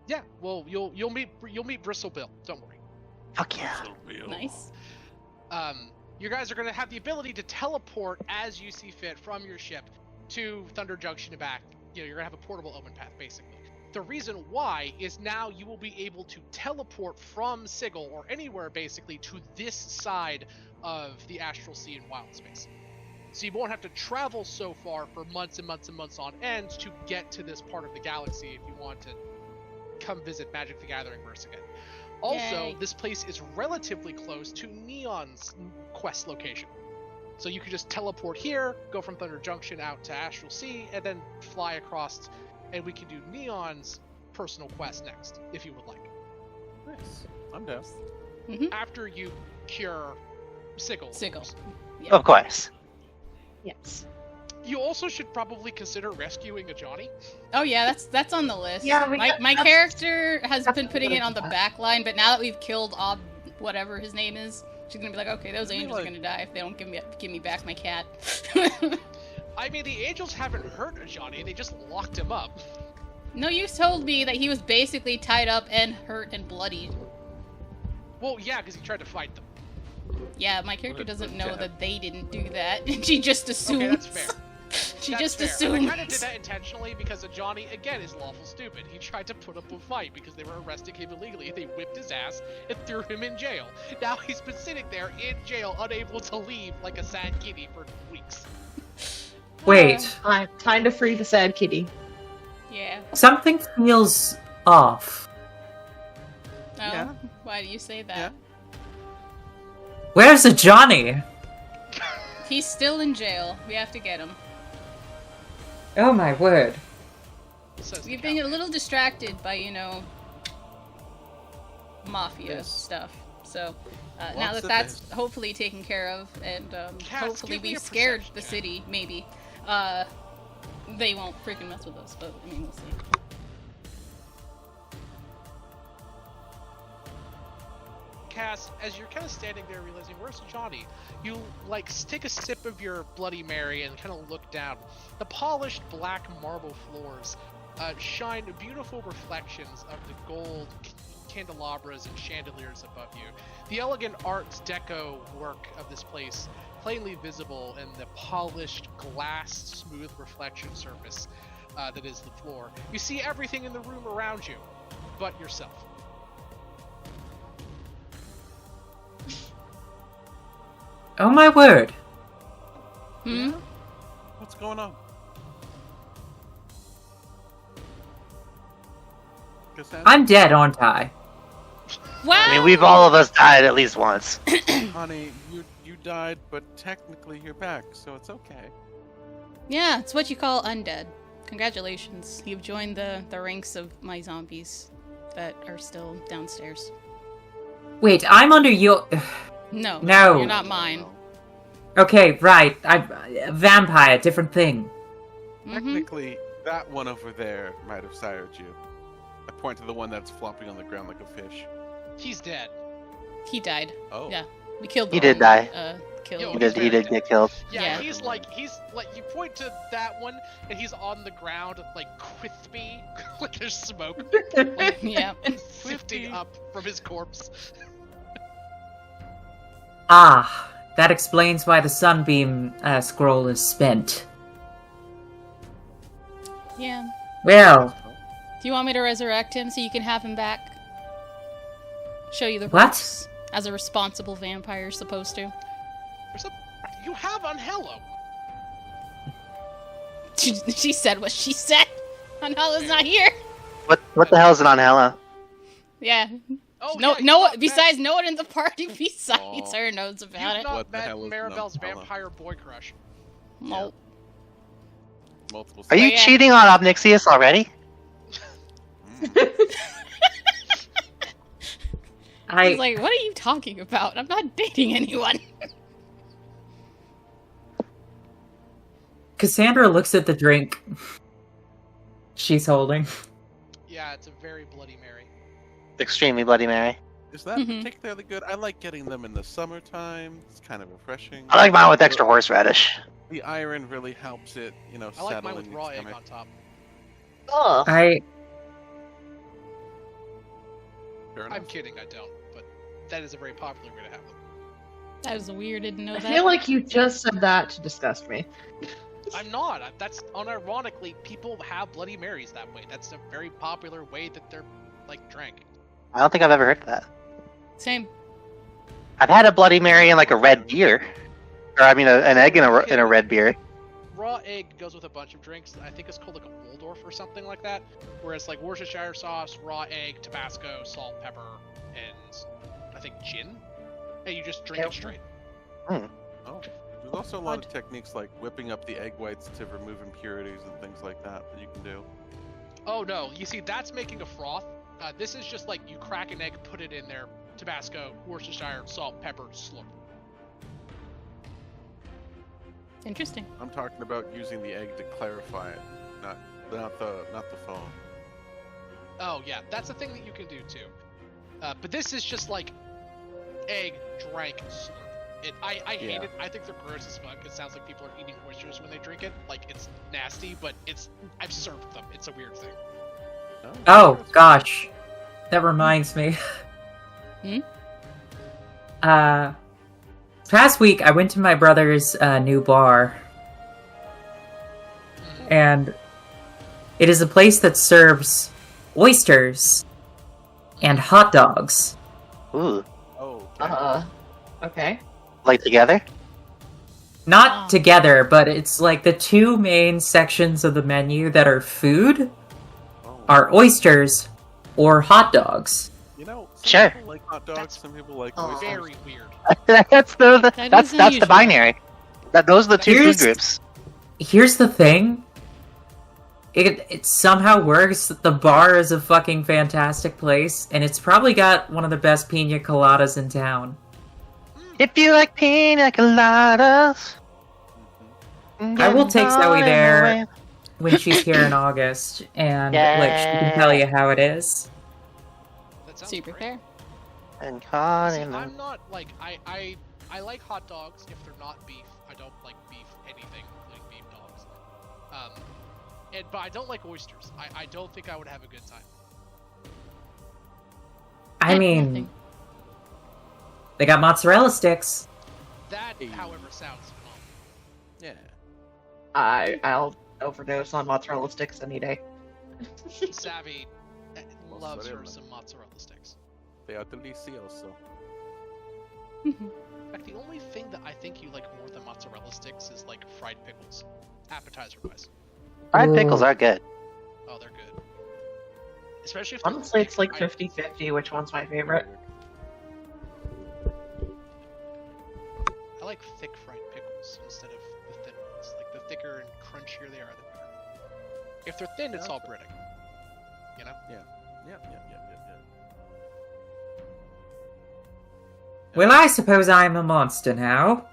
Yeah, well, you'll meet Bristle Bill. Don't worry. Fuck yeah. Nice. You guys are going to have the ability to teleport as you see fit from your ship to Thunder Junction and back. You know, you're going to have a portable open path, basically. The reason why is now you will be able to teleport from Sigil, or anywhere basically, to this side of the Astral Sea and Wild Space. So you won't have to travel so far for months and months and months on end to get to this part of the galaxy if you want to come visit Magic the Gathering verse again. Also, Yay. this place is relatively close to Neon's quest location. So you could just teleport here, go from Thunder Junction out to Astral Sea, and then fly across, and we can do Neon's personal quest next, if you would like. Nice. I'm down. After you cure Sigil. Sigil. Of course. Yes. You also should probably consider rescuing a Johnny. Oh yeah, that's on the list. Yeah, my character has been putting it on the back line, but now that we've killed whatever his name is, she's gonna be like, okay, those angels are gonna die if they don't give me back my cat. I mean, the angels haven't hurt a Johnny; they just locked him up. No, you told me that he was basically tied up and hurt and bloody. Well, yeah, because he tried to fight them. Yeah, my character doesn't know that they didn't do that. She just assumes. Okay, that's fair. She That's just fair. assumed. I kind of did that intentionally because Johnny, again, is lawful stupid. He tried to put up a fight because they were arresting him illegally. They whipped his ass and threw him in jail. Now he's been sitting there in jail, unable to leave like a sad kitty for weeks. Wait, Time to free the sad kitty. Yeah. something feels off. Oh, Yeah. why do you say that? Yeah. Where's the Johnny? He's still in jail. We have to get him. Oh my word. Says the We've been a coward. little distracted by, mafia Yes. stuff. So now Lots that of that's things. hopefully taken care of, and Cass, hopefully give me we've a scared perception the check. city, maybe, they won't freaking mess with us. But I mean, we'll see. Cass, as you're kind of standing there realizing, where's Johnny? You, take a sip of your Bloody Mary and kind of look down. The polished black marble floors shine beautiful reflections of the gold candelabras and chandeliers above you. The elegant Art Deco work of this place plainly visible in the polished glass smooth reflection surface that is the floor. You see everything in the room around you but yourself. Oh my word. Hmm? What's going on? Cassandra? I'm dead, aren't I? Wow. I mean, all of us died at least once. Honey, you died, but technically you're back, so it's okay. Yeah, it's what you call undead. Congratulations, you've joined the ranks of my zombies that are still downstairs. Wait, I'm under your... No, No. you're not mine. Okay, right. I'm vampire, different thing. Mhm. Technically, that one over there might have sired you. I point to the one that's flopping on the ground like a fish. He's dead. He died. Oh. Yeah, we killed. He the did one, die. Yo, He Killed. did get killed. Yeah, Yeah. he's like you point to that one and he's on the ground like crispy, like there's smoke Yeah. sifting up from his corpse. Ah, that explains why the sunbeam scroll is spent. Yeah. Well, Do you want me to resurrect him so you can have him back? Show you the What? ropes, as a responsible vampire is supposed to. You have on Hello. She said what she said. Anhela's not here. What the hell is it on Hella? Yeah. Oh, No, yeah, you've no. not Besides, no one in the party besides Oh. her knows met, about you've it. not What the met hell is Maribel's Nutella? vampire boy crush. No. Multiple. Are you yeah. cheating on Obnixius already? He's like, what are you talking about? I'm not dating anyone. Cassandra looks at the drink she's holding. Yeah, it's a very Bloody Mary. Extremely Bloody Mary. Is that Mhm. particularly good? I like getting them in the summertime. It's kind of refreshing. I like mine with extra horseradish. The iron really helps it, I like settle mine with in your raw egg stomach. on top. Ugh. I Fair I'm enough. kidding, I don't, but that is a very popular way to have them. That was weird. Didn't know I that. feel like you just said that to disgust me. I'm not. That's unironically, people have Bloody Marys that way. That's a very popular way that they're like drank. I don't think I've ever heard of that. Same. I've had a Bloody Mary in like a red beer, or I mean an egg in a red beer. Raw egg goes with a bunch of drinks. I think it's called like a Waldorf or something like that. Whereas like Worcestershire sauce, raw egg, Tabasco, salt, pepper, and I think gin. And you just drink it straight. Oh, there's also a lot of techniques like whipping up the egg whites to remove impurities and things like that you can do. Oh no, you see, that's making a froth. This is just like you crack an egg, put it in there, Tabasco, Worcestershire, salt, pepper, slurp. Interesting. I'm talking about using the egg to clarify it, not the foam. Oh yeah, that's a thing that you can do too. But this is just like egg, drank, slurp. I hate Yeah. it. I think they're gross as fuck. It sounds like people are eating oysters when they drink it. Like it's nasty, but I've served them. It's a weird thing. Oh gosh, that reminds me. Hmm? Past week I went to my brother's new bar, and it is a place that serves oysters and hot dogs. Ooh, Oh, okay. Okay. like together? Not Oh. together, but it's like the two main sections of the menu that are food Oh. are oysters or hot dogs. Some Sure. people like hot dogs, That's some people like Oh. oysters. Very weird. that's That that's is the unusual. binary. Those are the two Here's- food groups. Here's the thing. It somehow works. The bar is a fucking fantastic place, and it's probably got one of the best pina coladas in town. If you like pina coladas, I will take Zoe there when she's here in August, and like she can tell you how it is. That sounds Super great. fair. And See, caught I'm not like I like hot dogs if they're not beef. I don't like beef anything, including beef dogs. But I don't like oysters. I don't think I would have a good time. I mean, Nothing. they got mozzarella sticks. That, Hey. however, sounds phenomenal. Yeah. I'll overdose on mozzarella sticks any day. Savvy loves her Mozzarella. some mozzarella sticks. They are delicioso. In fact, the only thing that I think you like more than mozzarella sticks is like fried pickles, appetizer-wise. fried pickles are good. Oh, they're good. Especially if they're Honestly, it's like I- 50-50 which one's my favorite. I like thick fried pickles instead of the thin ones. Like the thicker and crunchier they are, the better. If they're thin, it's all British. You know? Yeah. Well, I suppose I'm a monster now.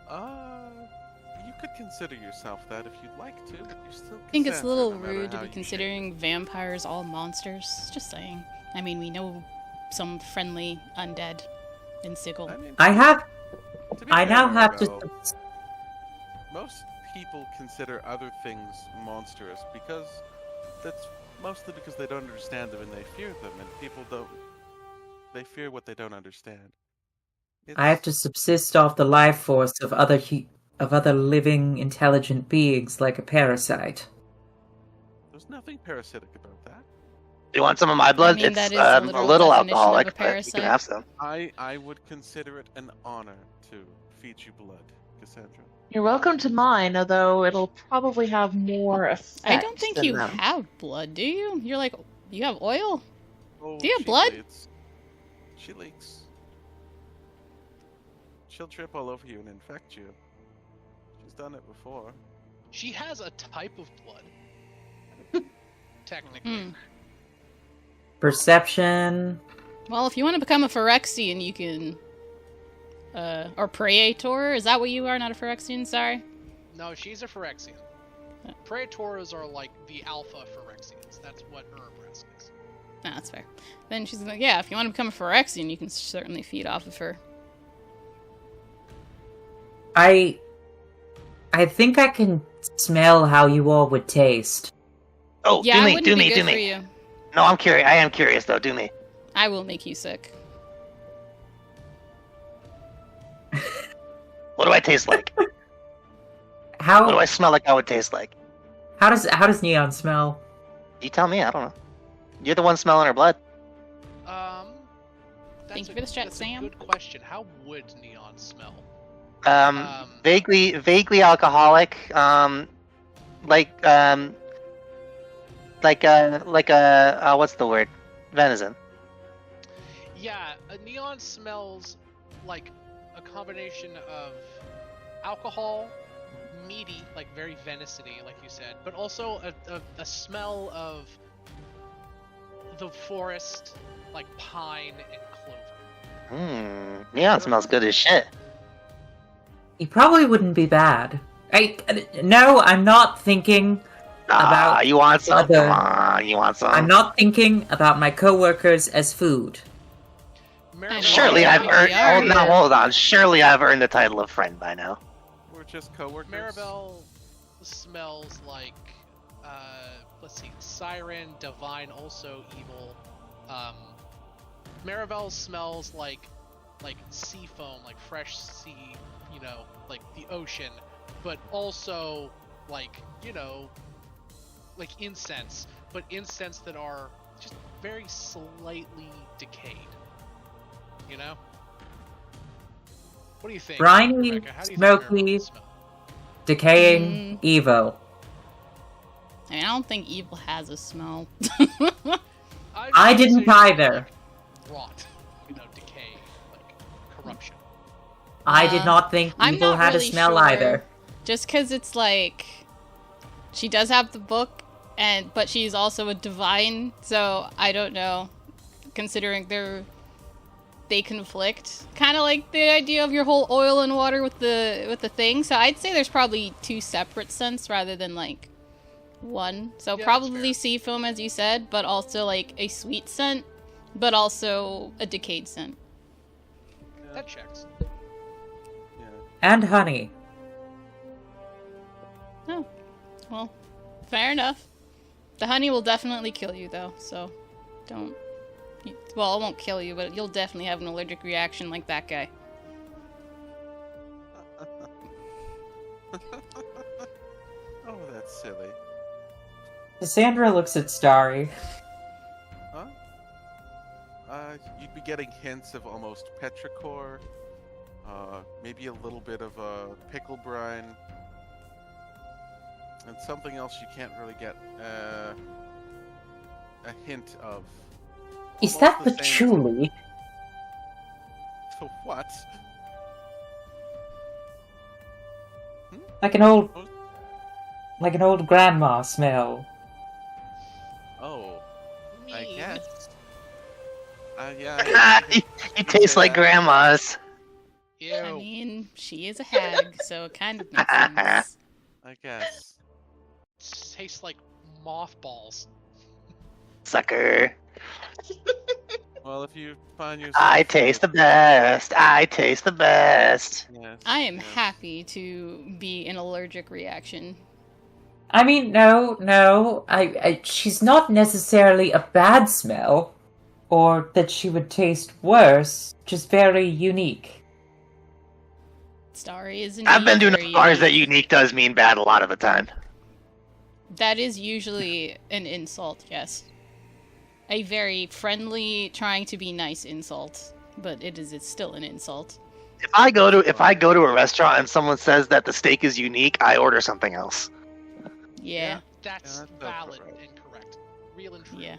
You could consider yourself that if you'd like to, but you're still. I think it's a Cassandra, little no matter rude to how be you considering vampires all monsters. Just saying. I mean, we know some friendly undead in Sigil. shape. I mean, I have. to be I fair, now have though, to. Most people consider other things monstrous because that's mostly because they don't understand them and they fear them, and people don't. They fear what they don't understand. I have to subsist off the life force of other living, intelligent beings like a parasite. There's nothing parasitic about that. You want some of my blood? mean, It's that is the a literal little definition of a alcoholic, but you parasite. can have some. I would consider it an honor to feed you blood. Cassandra. You're welcome to mine, although it'll probably have more effect. I don't think than you them. have blood, do you? You're like, you have oil? Oh, Do you have she blood? bleeds. She leaks. She'll trip all over you and infect you. She's done it before. She has a type of blood. Technically. Hmm. Perception. Well, if you want to become a Phyrexian, you can... or Praetor? Is that what you are? Not a Phyrexian? Sorry. No, she's a Phyrexian. Praetors are like the alpha Phyrexians. That's what Urbrask is. No, that's fair. Then she's like, yeah, if you want to become a Phyrexian, you can certainly feed off of her. I think I can smell how you all would taste. Oh, Yeah, do it me, wouldn't do be me, good do for me. you. No, I'm curious. I am curious though. Do me. I will make you sick. What do I taste like? What do How I smell like? I would taste like? how does Neon smell? You tell me. I don't know. You're the one smelling her blood. That's you for the stretch, that's Sam. a good question. How would Neon smell? Vaguely alcoholic. Like what's the word? Venison. Yeah, a Neon smells like a combination of alcohol, meaty, like very venison-y, like you said, but also a smell of the forest, like pine and clover. Neon smells good as shit. He probably wouldn't be bad. No, I'm not thinking about You want some? other- Come on, you want some? I'm not thinking about my coworkers as food. Maribel- Surely Yeah, I've we earned. are. Hold on. Surely I've earned the title of friend by now. We're just coworkers. Maribel smells like, let's see, Siren, Divine, also evil. Maribel smells like sea foam, like fresh sea, like the ocean, but also like, like incense, but incense that are just very slightly decayed. What do you think, Briny, Rebecca? How do you smoky, think Maribel smell? Decaying, Evo. I mean, I don't think evil has a smell. I didn't say either. Like rot, decay, like corruption. I did not think I'm evil not had really a smell sure. either. Just because it's like... She does have the book, but she's also a divine, so I don't know. Considering they conflict. Kind of like the idea of your whole oil and water with the thing. So I'd say there's probably two separate scents rather than like one. So Yeah, that's probably fair. sea foam, as you said, but also like a sweet scent, but also a decayed scent. That checks. Yeah. And honey. Oh, well, fair enough. The honey will definitely kill you, though, so don't... Well, it won't kill you, but you'll definitely have an allergic reaction like that guy. Oh, that's silly. Cassandra looks at Starry. Huh? You'd be getting hints of almost petrichor, maybe a little bit of pickle brine, and something else you can't really get a hint of. Is Almost that the same as- patchouli? So what? Like an old grandma smell. Oh, I Mean. guess. Yeah. You taste like grandma's. Ew. I mean, she is a hag, so it kind of makes sense. I guess. Tastes like mothballs. Sucker. Well, if you find yourself. I taste the best. I taste the best. Yes, I am yes. happy to be an allergic reaction. I mean, no. She's not necessarily a bad smell, or that she would taste worse. Just very unique. Starry is indeed I've been doing very as far as that unique. unique does mean bad a lot of the time. That is usually an insult, yes. A very friendly, trying to be nice insult, but it's still an insult. If I go to a restaurant and someone says that the steak is unique, I order something else. Yeah. That's Yeah, that sounds valid right. and correct. Real and true. Yeah.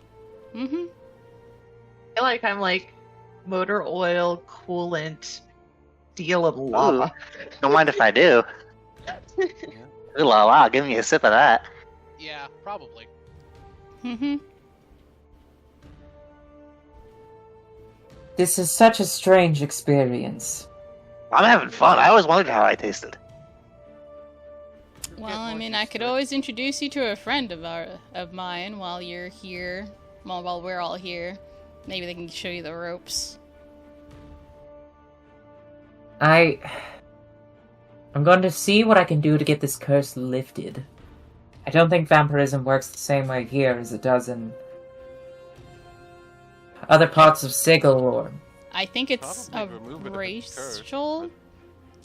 Mm-hmm. I feel like I'm like motor oil, coolant, steel, and lava. Don't mind if I do. Ooh la la, give me a sip of that. Yeah, probably. Mm-hmm. This is such a strange experience. I'm having fun. I always wondered how I tasted. Well, I mean, I could always introduce you to a friend of mine while you're here. Well, while we're all here. Maybe they can show you the ropes. I'm going to see what I can do to get this curse lifted. I don't think vampirism works the same way here as it does in other parts of Sigil or... I think it's Probably remove it if it's cursed, racial.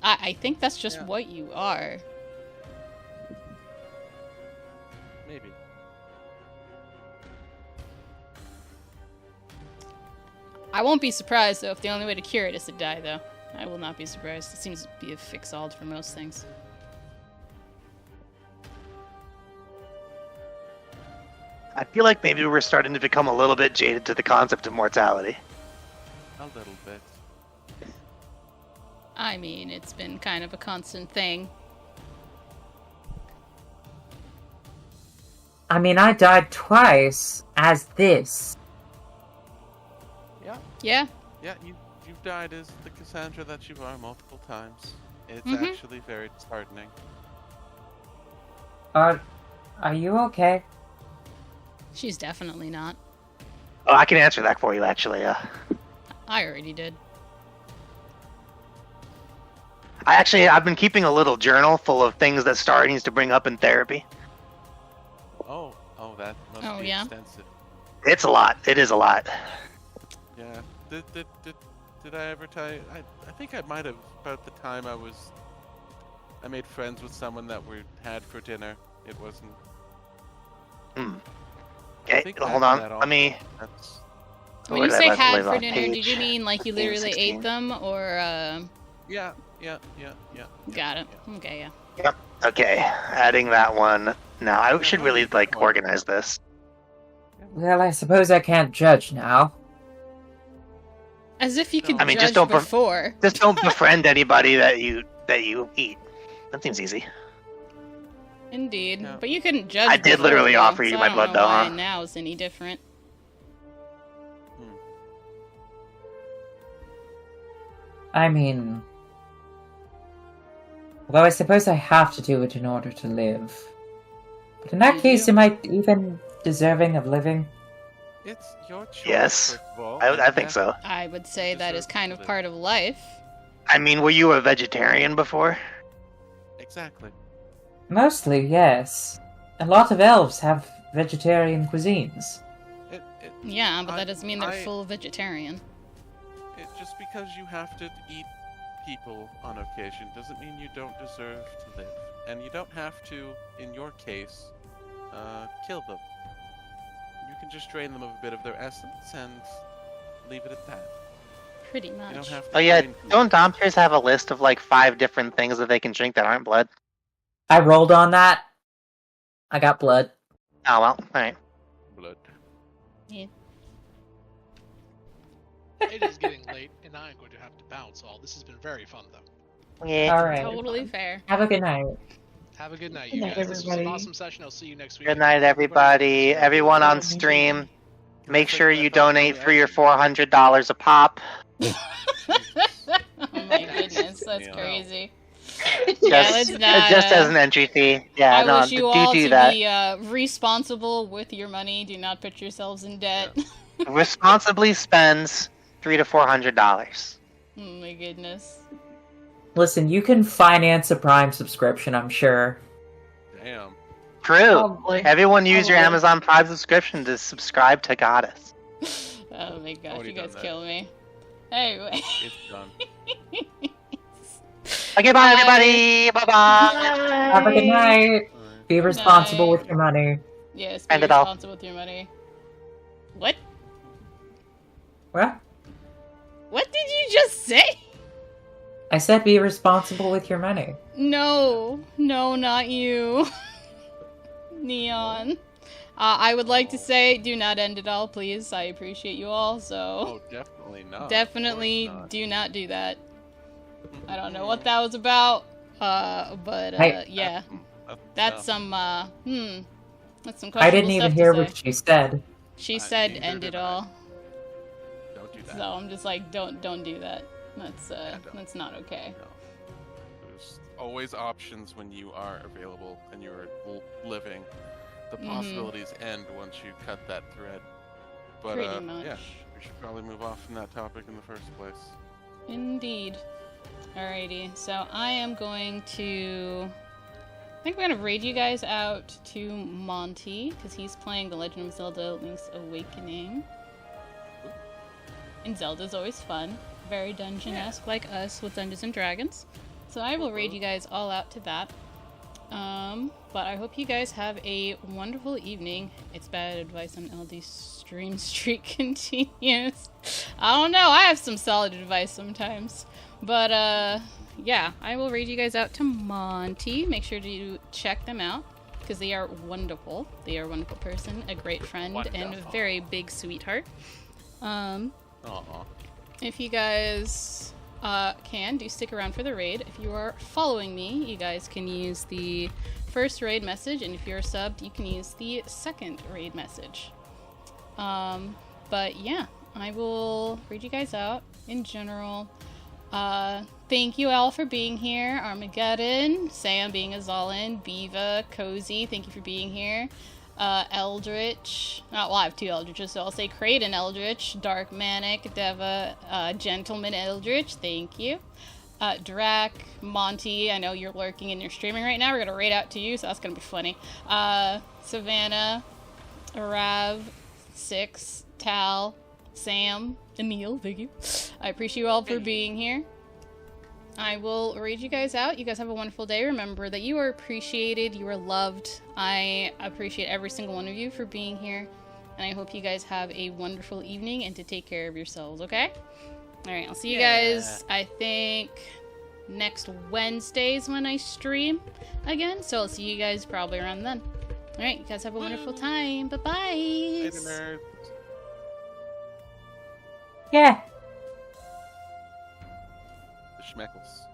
I think that's just what you are. Maybe. I won't be surprised though if the only way to cure it is to die, though. I will not be surprised. It seems to be a fix-all for most things. I feel like maybe we're starting to become a little bit jaded to the concept of mortality. A little bit. I mean, it's been kind of a constant thing. I mean, I died twice as this. Yeah. Yeah. Yeah, you've died as the Cassandra that you are multiple times. It's Mhm. actually very disheartening. Are you okay? She's definitely not. Oh, I can answer that for you, actually. I already did. I've been keeping a little journal full of things that Star needs to bring up in therapy. Oh, that must Oh, be yeah? extensive. It's a lot. It is a lot. Yeah. Did I ever tell you? I think I might have about the time I made friends with someone that we had for dinner. It wasn't. Okay, think hold after on. that Let me. That's When Where you did I say let- had leave for off? dinner, did you Page mean like you 15, literally 16. ate them, or yeah. Got it. Okay, yeah. Yep. Okay, adding that one. Now I should really like organize this. Well, I suppose I can't judge now. As if you could I mean, judge just don't before. Just don't befriend anybody that you eat. That seems easy. Indeed. Yeah. But you couldn't judge I did before, literally though, offer you so my I don't blood, know though, why huh? now is any different. I mean... Well, I suppose I have to do it in order to live. But in that You case, do? am I even deserving of living? It's your choice. Yes. first of all, I and think yeah, so. I would say that is Deserve kind to of live. part of life. I mean, were you a vegetarian before? Exactly. Mostly, yes. A lot of elves have vegetarian cuisines. Yeah, but that doesn't mean they're I- full vegetarian. Just because you have to eat people on occasion doesn't mean you don't deserve to live, and you don't have to, in your case, kill them. You can just drain them of a bit of their essence and leave it at that. Pretty You don't much. have to. Oh yeah, drain people. don't Domters have a list of like 5 different things that they can drink that aren't blood? I rolled on that. I got blood. Oh well, alright. Blood. Yeah. It is getting late, and I'm going to have to bounce. All this has been very fun, though. Yeah. Alright. Totally fair. Have a good night. Have a good night, Good you night, guys. This was an everybody. awesome session. I'll see you next week. Good night, everybody. Everyone on stream, make sure you donate for your $400 a pop. Oh my goodness, that's Yeah. crazy. Just, let's not, just as an entry fee. Yeah, I no, wish you do all do to that. be responsible with your money. Do not put yourselves in debt. Responsibly spends $300 to $400. Oh my goodness. Listen, you can finance a Prime subscription, I'm sure. Damn. True. Probably. Everyone use your Probably. Amazon Prime subscription to subscribe to Goddess. Oh my gosh, Already you guys done that. kill me. Anyway. It's done. Okay, bye everybody. Bye bye. Have a good night. Alright. Be responsible night. with your money. Yes, be End it all. responsible with your money. What? What? What did you just say? I said be responsible with your money. No, not you. Neon. I would like to say, do not end it all, please. I appreciate you all, so Oh, definitely not. definitely Of course not. do not do that. I don't know what that was about, but Hey. yeah, That's that's some that's some questionable I didn't even stuff hear to what say. she said. She said neither end did it I. all, Don't do that. so I'm just like, don't do that. That's don't. that's not okay. No. There's always options when you are available and you're living. The possibilities end once you cut that thread. But Pretty much. yeah, we should probably move off from that topic in the first place. Indeed. Alrighty, so I am going to... I think we're going to raid you guys out to Monty, because he's playing The Legend of Zelda Link's Awakening. And Zelda's always fun. Very dungeon-esque, like us with Dungeons & Dragons. So I will raid you guys all out to that. But I hope you guys have a wonderful evening. It's bad advice on LD stream streak continues. I don't know, I have some solid advice sometimes. But, yeah, I will raid you guys out to Monty. Make sure to check them out, because they are wonderful. They are a wonderful person, a great friend, and a Wonderful. very big sweetheart. Aw. If you guys do stick around for the raid. If you are following me, you guys can use the first raid message, and if you're subbed, you can use the second raid message. But yeah, I will read you guys out in general. Thank you all for being here. Armageddon, Sam being Azalin, Biva, Cozy, thank you for being here. Eldritch, well, I have two Eldritches, so I'll say Kraden Eldritch, Dark Manic, Deva, Gentleman Eldritch, thank you. Drac, Monty, I know you're lurking and you're streaming right now, we're gonna raid out to you, so that's gonna be funny. Savannah, Arav, Six, Tal, Sam, Emil, thank you. I appreciate you all for being here. I will read you guys out. You guys have a wonderful day. Remember that you are appreciated, you are loved. I appreciate every single one of you for being here. And I hope you guys have a wonderful evening and to take care of yourselves, okay? Alright, I'll see you guys, I think, next Wednesdays when I stream again. So I'll see you guys probably around then. Alright, you guys have a wonderful time. Bye-bye! Later, nerds. Yeah. The schmeckles.